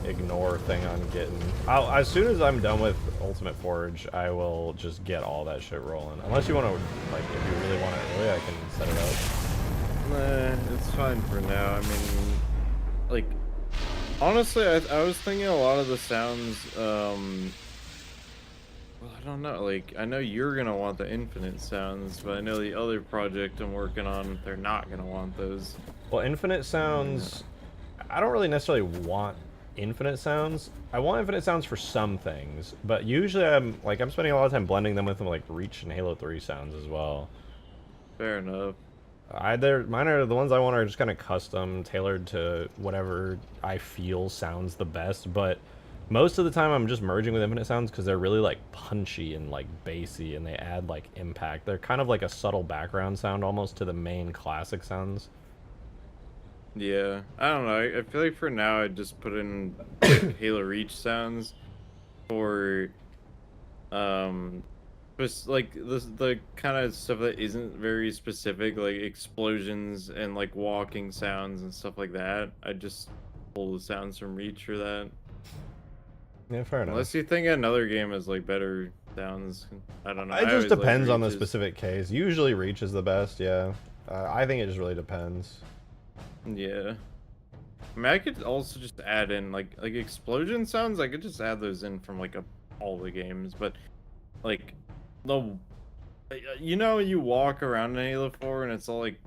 A: ignore thing on getting... as soon as I'm done with Ultimate Forge, I will just get all that shit rolling. Unless you want to, like, if you really want it early, I can set it up.
B: Nah, it's fine for now. I mean, like, honestly, I was thinking a lot of the sounds, well, I don't know, like, I know you're gonna want the infinite sounds, but I know the other project I'm working on, they're not gonna want those.
A: Well, infinite sounds... I don't really necessarily want infinite sounds. I want infinite sounds for some things, but usually I'm spending a lot of time blending them with like Reach and Halo 3 sounds as well.
B: Fair enough.
A: Mine are the ones I want are just kind of custom, tailored to whatever I feel sounds the best, but most of the time I'm just merging with infinite sounds because they're really like punchy and like bassy and they add like impact. They're kind of like a subtle background sound almost to the main classic sounds.
B: Yeah, I don't know. I feel like for now I just put in like, Halo Reach sounds for just like the kind of stuff that isn't very specific, like explosions and like walking sounds and stuff like that. I just pull the sounds from Reach for that.
A: Yeah, fair enough.
B: Unless you think another game has like better sounds, I don't know.
A: It just depends on the specific case. Usually Reach is the best, yeah. I think it just really depends.
B: Yeah. I mean, I could also just add in like explosion sounds. I could just add those in from like all the games, but like you know, you walk around in Halo 4 and it's all like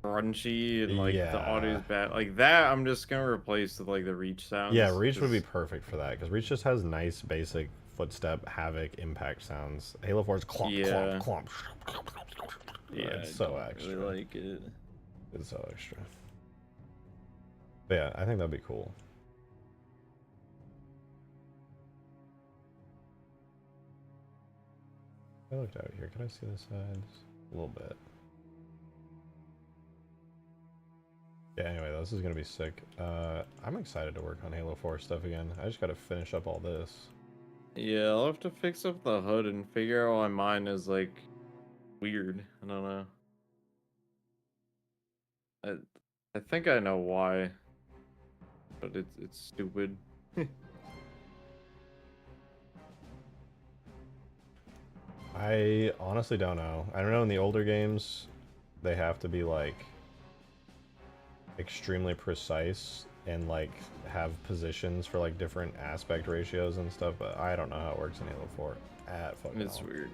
B: crunchy and like the audio's bad. Like that, I'm just gonna replace with like the Reach sounds.
A: Yeah, Reach would be perfect for that because Reach just has nice basic footstep, havoc, impact sounds. Halo 4's clomp, clomp, clomp.
B: Yeah,
A: it's so extra.
B: Really like it.
A: It's so extra. But yeah, I think that'd be cool. I looked out here. Can I see the sides? A little bit. Yeah, anyway, this is gonna be sick. I'm excited to work on Halo 4 stuff again. I just gotta finish up all this.
B: Yeah, I'll have to fix up the HUD and figure out why mine is like weird. I don't know. I think I know why. But it's stupid.
A: I honestly don't know. I don't know, in the older games, they have to be like extremely precise and like have positions for like different aspect ratios and stuff, but I don't know how it works in Halo 4 at fucking
B: It's
A: all.
B: weird.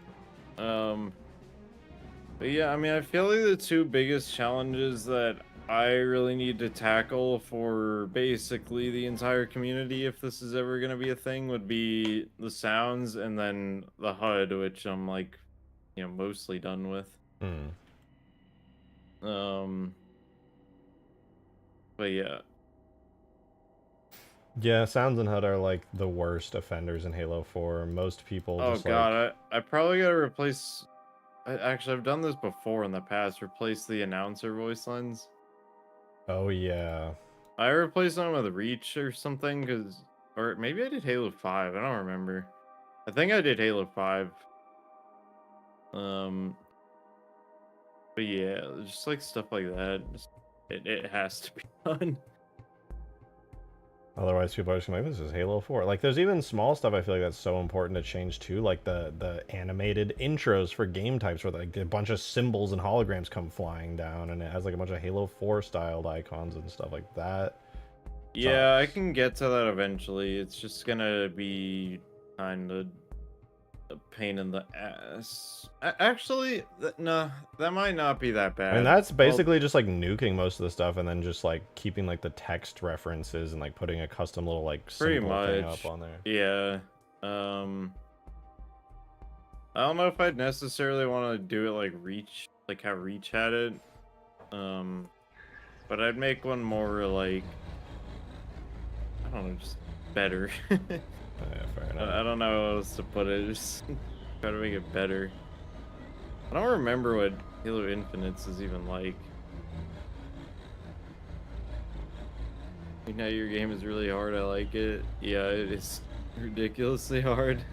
B: But yeah, I mean, I feel like the two biggest challenges that I really need to tackle for basically the entire community, if this is ever going to be a thing, would be the sounds and then the HUD, which I'm like, mostly done with.
A: Hmm.
B: Um, but yeah.
A: Yeah, sounds and HUD are like the worst offenders in Halo 4. Most people
B: Oh
A: just like,
B: God, I probably gotta replace. Actually, I've done this before in the past. Replace the announcer voice lines.
A: oh yeah.
B: I replaced them with Reach or something, or maybe I did Halo 5. I don't remember. I think I did Halo 5. Um, but yeah, just like stuff like that. It has to be done.
A: Otherwise, people are just like, this is Halo 4. Like, there's even small stuff I feel like that's so important to change too, like the animated intros for game types where like a bunch of symbols and holograms come flying down, and it has like a bunch of Halo 4 styled icons and stuff like that.
B: Yeah, I
A: Sucks.
B: can get to that eventually. It's just gonna be kind of a pain in the ass. Actually, no, that might not be that
A: I mean,
B: bad.
A: that's
B: Well,
A: basically just like nuking most of the stuff and then just like keeping like the text references and like putting a custom little like
B: pretty
A: symbol thing up
B: much.
A: on there.
B: Yeah. Um, I don't know if I'd necessarily want to do it like Reach, like how Reach had it. Um, but I'd make one more like, I don't know, just better.
A: Yeah, fair enough.
B: I don't know how else to put it. Just try to make it better. I don't remember what Halo Infinite's is even like. You know, your game is really hard. I like it. Yeah, it is ridiculously hard.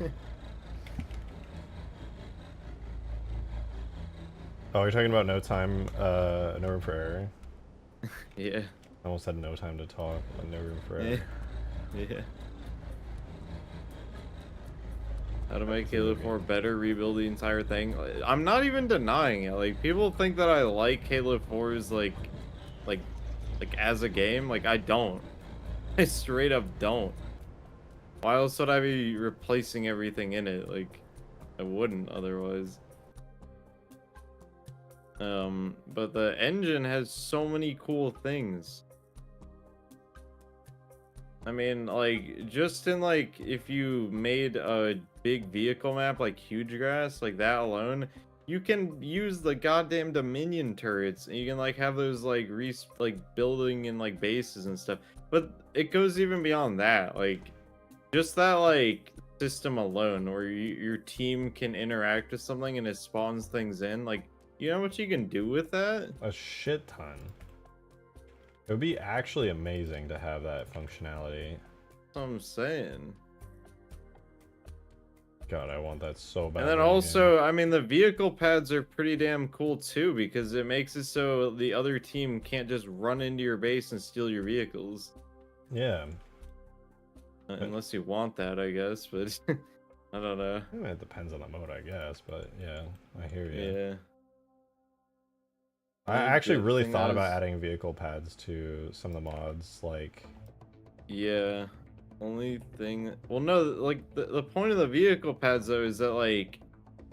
A: Oh, you're talking about no time, no room for error.
B: Yeah.
A: I almost had no time to talk, but no room for
B: Yeah.
A: error.
B: Yeah. How to make Halo 4 better, rebuild the entire thing. I'm not even denying it. Like, people think that I like Halo 4's like like as a game. Like, I don't. I straight up don't. Why else would I be replacing everything in it? Like, I wouldn't otherwise. But the engine has so many cool things. I mean, like, just in, like, if you made a big vehicle map like Huge Grass, like that alone, you can use the goddamn Dominion turrets, and you can, like, have those, like, building and, like, bases and stuff. But it goes even beyond that. Like, just that, like, system alone, where your team can interact with something and it spawns things in, like, you know what you can do with that?
A: A shit ton. It would be actually amazing to have that functionality.
B: That's what I'm saying.
A: God, I want that so bad.
B: And then
A: in the game.
B: also, I mean, the vehicle pads are pretty damn cool too, because it makes it so the other team can't just run into your base and steal your vehicles.
A: Yeah.
B: Unless you want that, I guess, but I don't know.
A: I mean, it depends on the mode, I guess, but yeah, I hear you.
B: Yeah.
A: I actually
B: The
A: really
B: thing
A: thought
B: I
A: about
B: was-
A: adding vehicle pads to some of the mods, like...
B: Yeah. Only thing. Well, no, like the point of the vehicle pads though is that like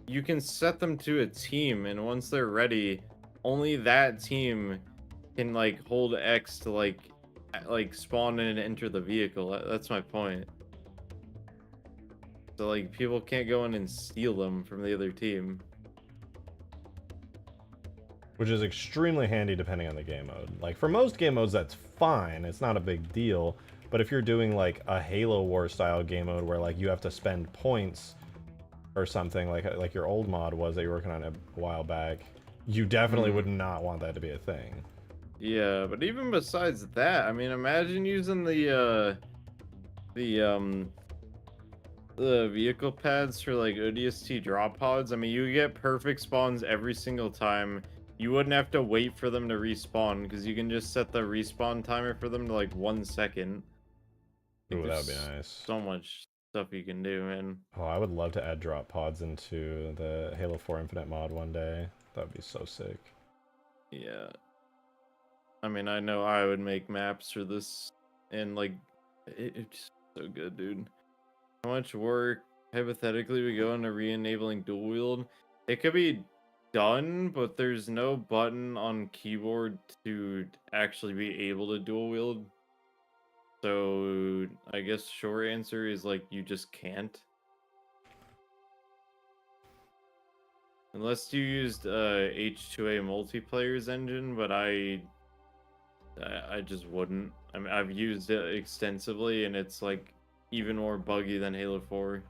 B: you can set them to a team, and once they're ready, only that team can like hold X to like spawn in and enter the vehicle. That's my point. So like people can't go in and steal them from the other team.
A: Which is extremely handy depending on the game mode. Like, for most game modes, that's fine. It's not a big deal. But if you're doing, like, a Halo Wars style game mode where, like, you have to spend points or something, like your old mod was that you were working on a while back, you definitely would not want that to be a thing.
B: Yeah, but even besides that, I mean, imagine using the vehicle pads for like ODST drop pods. I mean, you get perfect spawns every single time. You wouldn't have to wait for them to respawn because you can just set the respawn timer for them to like 1 second.
A: Ooh, that would be
B: There's
A: nice.
B: so much stuff you can do, man.
A: Oh, I would love to add drop pods into the Halo 4 Infinite mod one day. That would be so sick.
B: Yeah. I mean, I know I would make maps for this, and like, it's so good, dude. How much work hypothetically would go into re-enabling dual wield? It could be done, but there's no button on keyboard to actually be able to dual wield. So I guess short answer is like you just can't. Unless you used H2A multiplayer's engine, but I just wouldn't. I mean, I've used it extensively, and it's like even more buggy than Halo 4.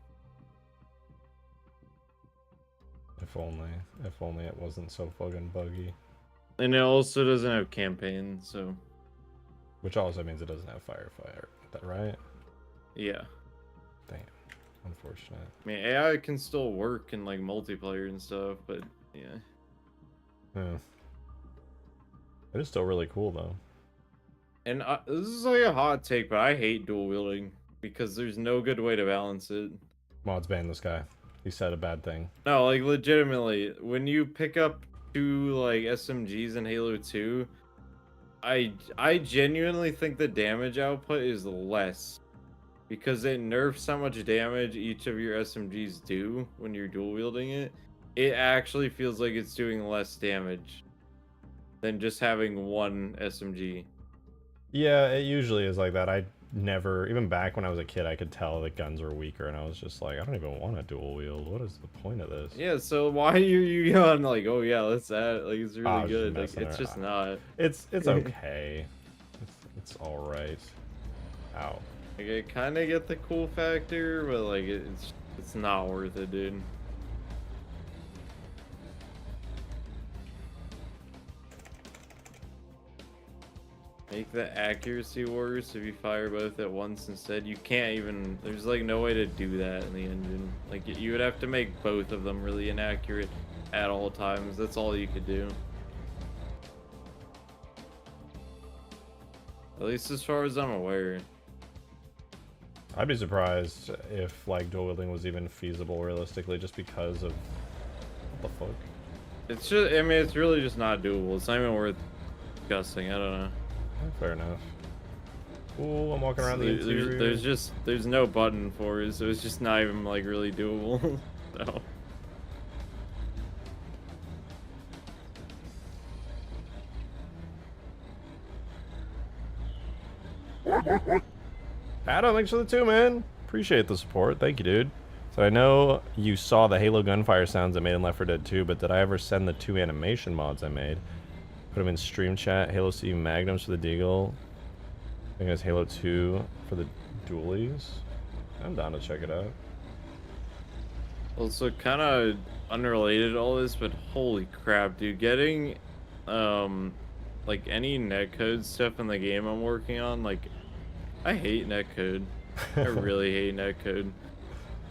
A: If only it wasn't so fucking buggy.
B: And it also doesn't have campaign, so
A: Which also means it doesn't have firefighter. Is that right?
B: yeah.
A: Damn. Unfortunate.
B: I mean, AI can still work in like multiplayer and stuff, but yeah.
A: Yeah. It is still really cool though.
B: And this is like a hot take, but I hate dual wielding because there's no good way to balance it.
A: Mods ban this guy. He said a bad thing.
B: No, like legitimately, when you pick up two like SMGs in Halo 2, I genuinely think the damage output is less because it nerfs how much damage each of your SMGs do when you're dual wielding it. It actually feels like it's doing less damage than just having one SMG.
A: Yeah, it usually is like that. I never, even back when I was a kid, I could tell the guns were weaker, and I was just like, I don't even want to dual wield. What is the point of this?
B: Yeah, so why are you going like, oh yeah, let's add it. Like it's
A: I
B: really
A: was
B: good. Like
A: just messing
B: it's just
A: around.
B: not.
A: It's okay. It's all right. Ow.
B: Like I kind of get the cool factor, but like it's not worth it, dude. Make the accuracy worse if you fire both at once instead. You can't even. There's like no way to do that in the engine. Like you would have to make both of them really inaccurate at all times. That's all you could do. At least as far as I'm aware.
A: I'd be surprised if like dual wielding was even feasible realistically, just because of what the fuck.
B: It's just. I mean, it's really just not doable. It's not even worth discussing. I don't know.
A: Fair enough. Ooh, I'm walking around the interior.
B: There's no button for it, so it's just not even like really doable. So.
A: Adam, thanks for the 2, man. Appreciate the support. Thank you, dude. So I know you saw the Halo gunfire sounds I made in Left 4 Dead 2, but did I ever send the 2 animation mods I made? Put them in stream chat. Halo C Magnums for the Deagle. I think it was Halo 2 for the dualies. I'm down to check it out.
B: Also, kind of unrelated to all this, but holy crap, dude! Getting, like any netcode stuff in the game I'm working on, like, I hate netcode. I really hate netcode.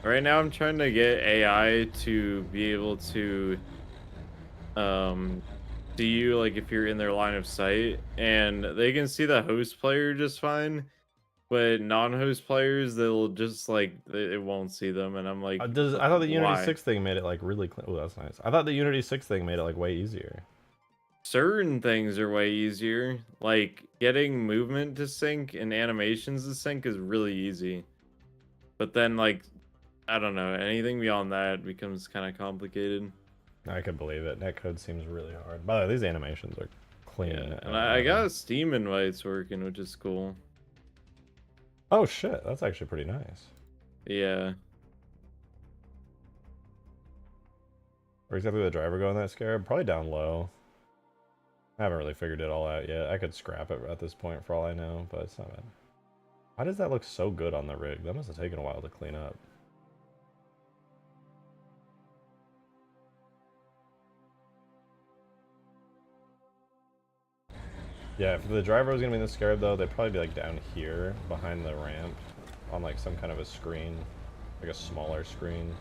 B: Right now, I'm trying to get AI to be able to, see you like if you're in their line of sight, and they can see the host player just fine. But non-host players, they'll just like it won't see them, and I'm like,
A: I thought the Unity
B: why?
A: 6 thing made it like really clean. Oh, that's nice. I thought the Unity 6 thing made it like way easier.
B: Certain things are way easier. Like getting movement to sync and animations to sync is really easy. But then like, I don't know, anything beyond that becomes kind of complicated.
A: I could believe it. Netcode seems really hard. By the way, these animations are clean.
B: Yeah, and I got Steam invites working, which is cool.
A: Oh shit, that's actually pretty nice.
B: Yeah.
A: Where's exactly the driver go in that Scarab? Probably down low. I haven't really figured it all out yet. I could scrap it at this point for all I know, but it's not bad. Why does that look so good on the rig? That must have taken a while to clean up. Yeah, if the driver was gonna be in the Scarab though, they'd probably be like down here behind the ramp on like some kind of a screen, like a smaller screen.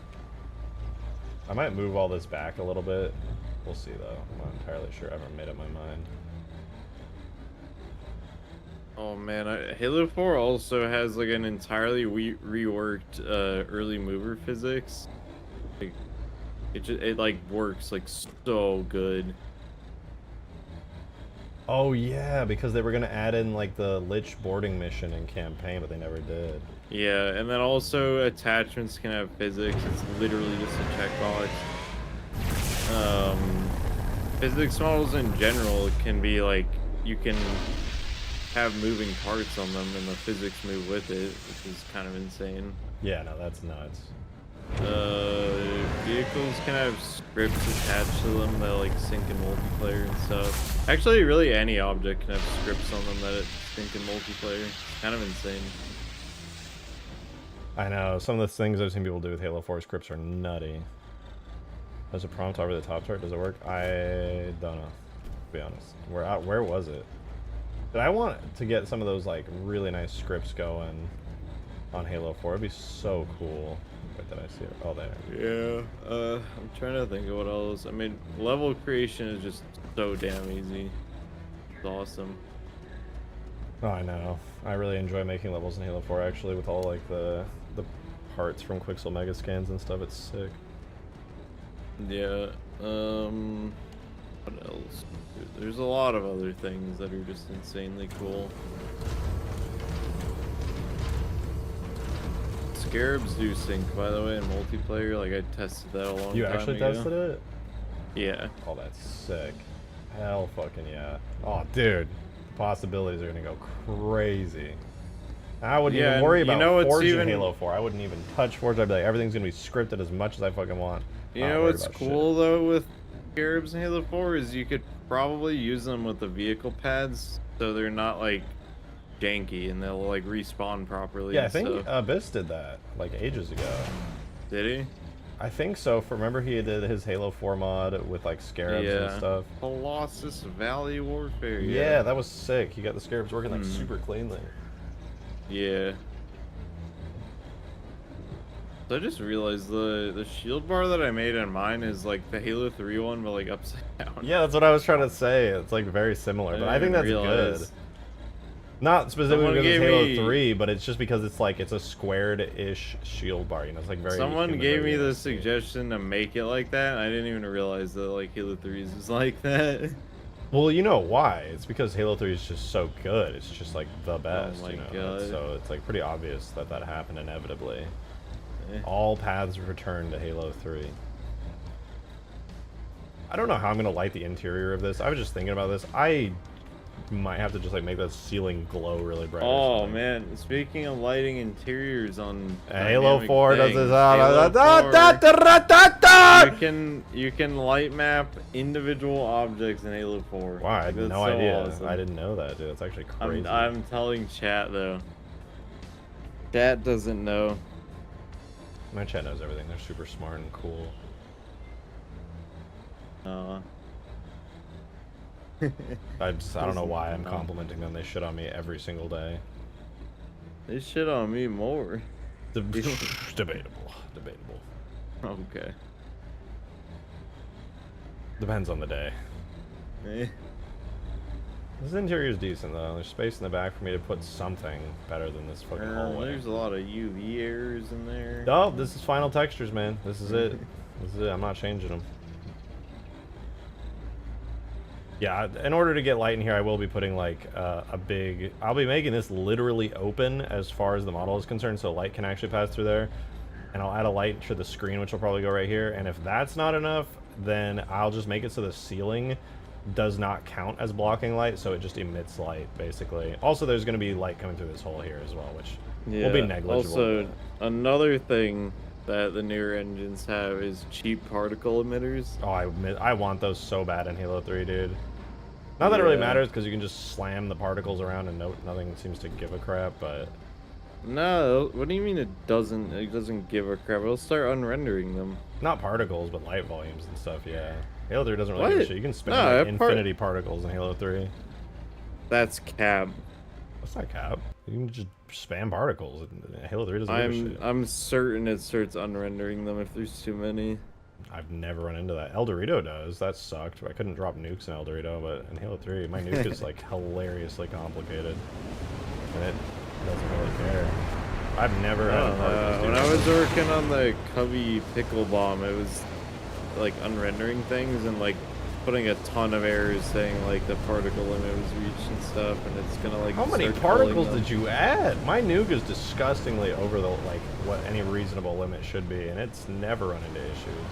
A: I might move all this back a little bit. We'll see though. I'm not entirely sure. I haven't made up my mind.
B: Oh man, Halo 4 also has like an entirely reworked early mover physics. Like, it like works like so good.
A: Oh yeah, because they were gonna add in like the Lich boarding mission in campaign, but they never did.
B: Yeah, and then also attachments can have physics. It's literally just a checkbox. Physics models in general can be like, you can have moving parts on them and the physics move with it, which is kind of insane.
A: Yeah, no, that's nuts.
B: Vehicles can have scripts attached to them that like sync in multiplayer and stuff. Actually, really any object can have scripts on them that sync in multiplayer. It's kind of insane.
A: I know, some of the things I've seen people do with Halo 4 scripts are nutty. Does a prompt over the top chart? Does it work? I don't know, to be honest. Where was it? But I want to get some of those like really nice scripts going on Halo 4. It'd be so cool. Wait, did I see it? Oh, there.
B: Yeah. I'm trying to think of what else. I mean, level creation is just so damn easy. It's awesome.
A: Oh, I know. I really enjoy making levels in Halo 4 actually, with all like the parts from Quixel Mega Scans and stuff. It's sick.
B: Yeah. What else? There's a lot of other things that are just insanely cool. Scarabs do sync, by the way, in multiplayer. Like, I tested that a long time ago.
A: You actually tested it?
B: Yeah.
A: Oh, that's sick. Hell fucking yeah. Oh, dude. The possibilities are gonna go crazy. I wouldn't even worry about Forge in Halo 4. I wouldn't even touch Forge. I'd be like, everything's gonna be scripted as much as I fucking want.
B: You know what's cool though with Scarabs in Halo 4 is you could probably use them with the vehicle pads, so they're not like janky and they'll like respawn properly.
A: Yeah, I think Abyss did that like ages ago.
B: Did he?
A: I think so. Remember he did his Halo 4 mod with like Scarabs and stuff.
B: Colossus Valley Warfare.
A: Yeah, that was sick. He got the Scarabs working like super cleanly.
B: Yeah. So I just realized the shield bar that I made on mine is like the Halo 3 one, but like upside down.
A: Yeah, that's what I was trying to say. It's like very similar, but I think that's good. Not specifically because it's Halo 3, but it's just because it's like, it's a squared-ish shield bar, you know, it's like very...
B: Someone gave me the suggestion to make it like that, and I didn't even realize that like Halo 3's is like that.
A: Well, you know why. It's because Halo 3 is just so good. It's just like the best,
B: oh my
A: you know?
B: God.
A: So it's like pretty obvious that that happened inevitably. All paths return to Halo 3. I don't know how I'm going to light the interior of this. I was just thinking about this. I might have to just like make that ceiling glow really bright.
B: Oh man, speaking of lighting interiors on
A: Halo 4 does this.
B: You can light map individual objects in Halo 4.
A: Wow, I had no idea. Awesome. I didn't know that, dude. That's actually crazy.
B: I'm telling chat though. Chat doesn't know.
A: My chat knows everything. They're super smart and cool. I don't know why I'm complimenting them. They shit on me every single day.
B: They shit on me more.
A: Debatable.
B: Okay.
A: Depends on the day. This interior is decent though. There's space in the back for me to put something better than this fucking hallway.
B: There's a lot of UV errors in there.
A: Oh, this is final textures, man. This is it. This is it. I'm not changing them. Yeah, in order to get light in here, I will be putting like a big... I'll be making this literally open as far as the model is concerned, so light can actually pass through there. And I'll add a light to the screen, which will probably go right here. And if that's not enough, then I'll just make it so the ceiling does not count as blocking light, so it just emits light, basically. Also, there's going to be light coming through this hole here as well, which will be negligible.
B: Also, another thing that the newer engines have is cheap particle emitters.
A: Oh, I want those so bad in Halo 3, dude. Not that it really matters, because you can just slam the particles around and nothing seems to give a crap, but...
B: No, what do you mean it doesn't give a crap? It'll start unrendering them.
A: Not particles, but light volumes and stuff, yeah. Halo 3 doesn't really give a shit. You can spam like infinity particles in Halo 3.
B: That's cap.
A: That's not cap. You can just spam particles. Halo 3 doesn't give a shit.
B: I'm certain it starts unrendering them if there's too many.
A: I've never run into that. El Dorito does. That sucked. I couldn't drop nukes in El Dorito, but in Halo 3, my nuke is like hilariously complicated. And it doesn't really care. I've never had a particle.
B: When I was working on the Cubby pickle bomb, it was like unrendering things, and like putting a ton of errors saying like the particle limit was reached and stuff, and it's gonna like.
A: How many particles did you add? My nuke is disgustingly over the like what any reasonable limit should be, and it's never run into issues.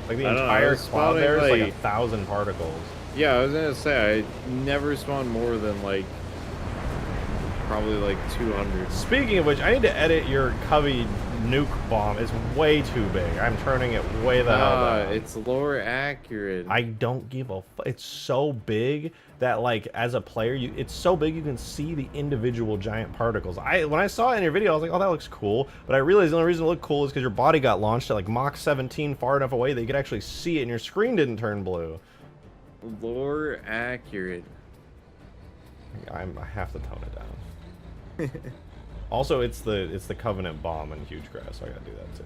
A: Like the entire cloud there is like 1,000 particles.
B: Yeah, I was gonna say I never spawned more than like probably like 200.
A: Speaking of which, I need to edit your Covey nuke bomb. It's way too big. I'm turning it way the hell down.
B: It's lower accurate.
A: I don't give a it's so big that like as a player, it's so big you can see the individual giant particles. When I saw it in your video, I was like, oh, that looks cool. But I realized the only reason it looked cool is because your body got launched at like Mach 17 far enough away that you could actually see it and your screen didn't turn blue.
B: Lower accurate.
A: I have to tone it down. Also, it's the Covenant bomb and huge grass, so I gotta do that too.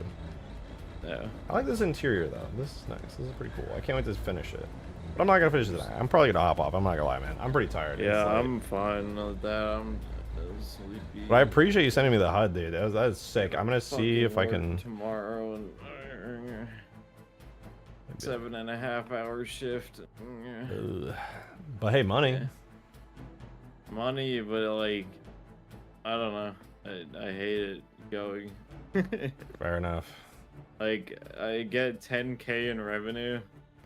B: Yeah.
A: I like this interior though. This is nice. This is pretty cool. I can't wait to finish it. But I'm not gonna finish it tonight. I'm probably gonna hop off. I'm not gonna lie, man. I'm pretty tired.
B: Yeah, I'm fine with that. I'm sleepy.
A: But I appreciate you sending me the HUD, dude. That was sick. I'm gonna see if I can.
B: Tomorrow and 7.5 hour shift.
A: But hey, money.
B: Yeah. Money, but like, I don't know. I hate it going.
A: Fair enough.
B: Like, I get 10K in revenue,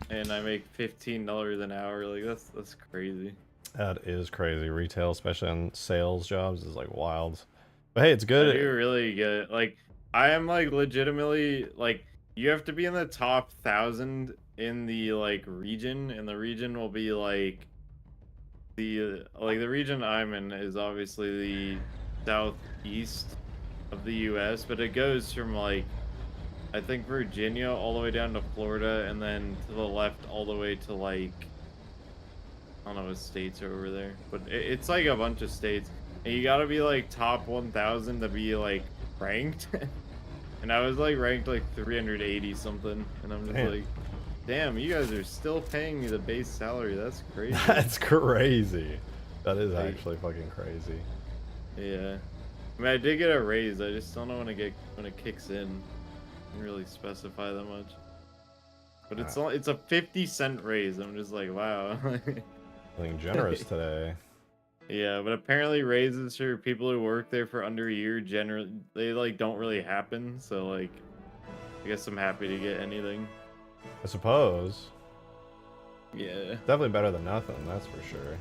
B: and I make $15 an hour. Like, that's crazy.
A: That is crazy. Retail, especially on sales jobs, is like wild. But hey, it's good.
B: I do really get like, I am like legitimately like, you have to be in the top 1,000 in the like region, and the region will be like the region I'm in is obviously the southeast of the US, but it goes from like I think Virginia all the way down to Florida, and then to the left all the way to like I don't know what states are over there, but it's like a bunch of states, and you gotta be like top 1,000 to be like ranked. And I was like ranked like 380 something, and I'm just like, damn, you guys are still paying me the base salary. That's crazy.
A: That's crazy. That is actually fucking crazy.
B: Yeah, I mean, I did get a raise. I just don't know when it kicks in. I didn't really specify that much, but it's a 50-cent raise. I'm just like, wow.
A: Feeling generous today.
B: Yeah, but apparently raises for people who work there for under a year generally they like don't really happen. So like, I guess I'm happy to get anything.
A: I suppose.
B: Yeah.
A: Definitely better than nothing, that's for sure.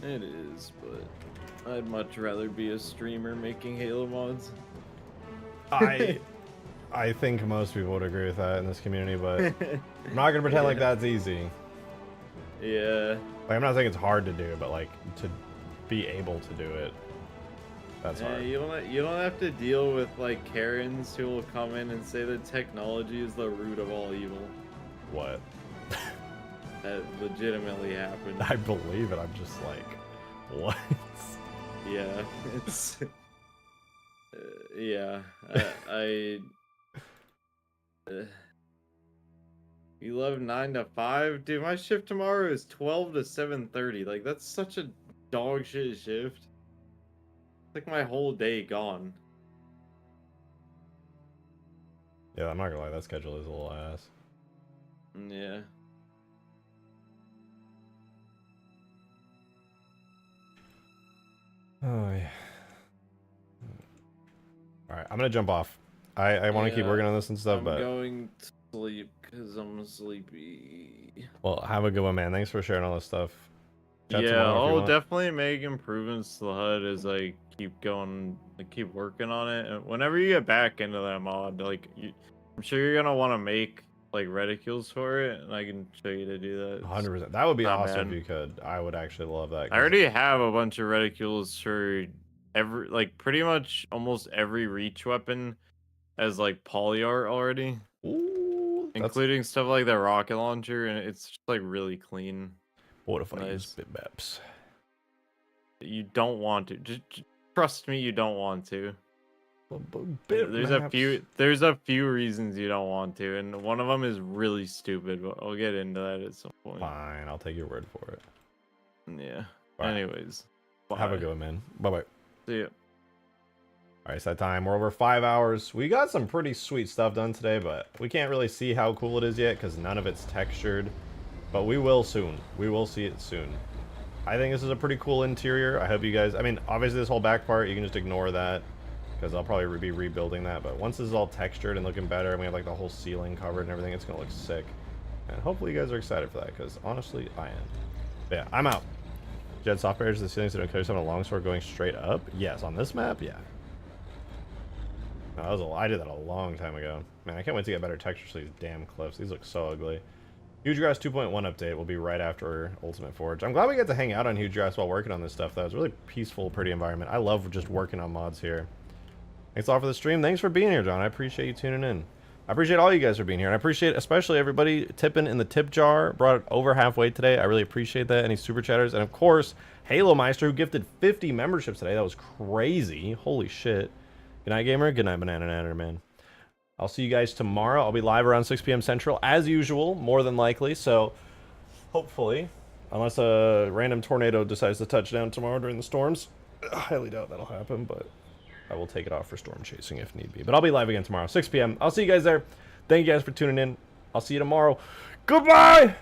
B: It is, but I'd much rather be a streamer making Halo mods.
A: I think most people would agree with that in this community, but I'm not gonna pretend like that's easy.
B: Yeah.
A: Like, I'm not saying it's hard to do, but like to be able to do it, that's hard.
B: You don't have to deal with like Karens who will come in and say that technology is the root of all evil.
A: What?
B: That legitimately happened.
A: I believe it. I'm just like, what?
B: Yeah, it's yeah. You love 9 to 5, dude. My shift tomorrow is 12 to 7:30. Like, that's such a dog shit shift. It's like my whole day gone.
A: Yeah, I'm not gonna lie. That schedule is a little ass.
B: Yeah.
A: Oh yeah. All right, I'm gonna jump off. I want to keep working on this and stuff, but
B: I'm going to sleep because I'm sleepy.
A: Well, have a good one, man. Thanks for sharing all this stuff. Chat
B: Yeah,
A: tomorrow if you
B: I'll
A: want.
B: definitely make improvements to the HUD as I keep going, keep working on it. And whenever you get back into that mod, like, I'm sure you're gonna want to make like reticules for it, and I can show you to do that.
A: 100%. That would be
B: Not
A: awesome
B: bad.
A: if you could. I would actually love that.
B: I already have a bunch of reticules for every, like, pretty much almost every reach weapon as like poly art already.
A: Ooh,
B: including stuff like the rocket launcher, and it's just like really clean.
A: What if I use bitmaps?
B: You don't want to. Just trust me, you don't want to. There's a few reasons you don't want to, and one of them is really stupid, but I'll get into that at some point.
A: Fine, I'll take your word for it.
B: Yeah.
A: Right.
B: Anyways,
A: have a good one, man. Bye-bye.
B: See ya.
A: All right, it's that time. We're over 5 hours. We got some pretty sweet stuff done today, but we can't really see how cool it is yet because none of it's textured. But we will soon. We will see it soon. I think this is a pretty cool interior. I hope you guys... I mean, obviously this whole back part, you can just ignore that. Because I'll probably be rebuilding that. But once this is all textured and looking better, and we have like the whole ceiling covered and everything, it's going to look sick. And hopefully you guys are excited for that. Because honestly, I am. But yeah, I'm out. Jet soft barriers to the ceiling so don't kill yourself on a longsword going straight up. Yes, on this map, yeah. No, that was I did that a long time ago. Man, I can't wait to get better textures for these damn cliffs. These look so ugly. Huge Grass 2.1 update will be right after Ultimate Forge. I'm glad we get to hang out on Huge Grass while working on this stuff, though. It's a really peaceful, pretty environment. I love just working on mods here. Thanks a lot for the stream. Thanks for being here, John. I appreciate you tuning in. I appreciate all you guys for being here. And I appreciate especially everybody tipping in the tip jar. Brought it over halfway today. I really appreciate that. Any super chatters. And of course, Halo Meister, who gifted 50 memberships today. That was crazy. Holy shit. Good night, gamer. Good night, Banana Natter, man. I'll see you guys tomorrow. I'll be live around 6 p.m. Central, as usual, more than likely. So, hopefully, unless a random tornado decides to touch down tomorrow during the storms, I highly doubt that'll happen, but I will take it off for storm chasing if need be. But I'll be live again tomorrow, 6 p.m. I'll see you guys there. Thank you guys for tuning in. I'll see you tomorrow. Goodbye!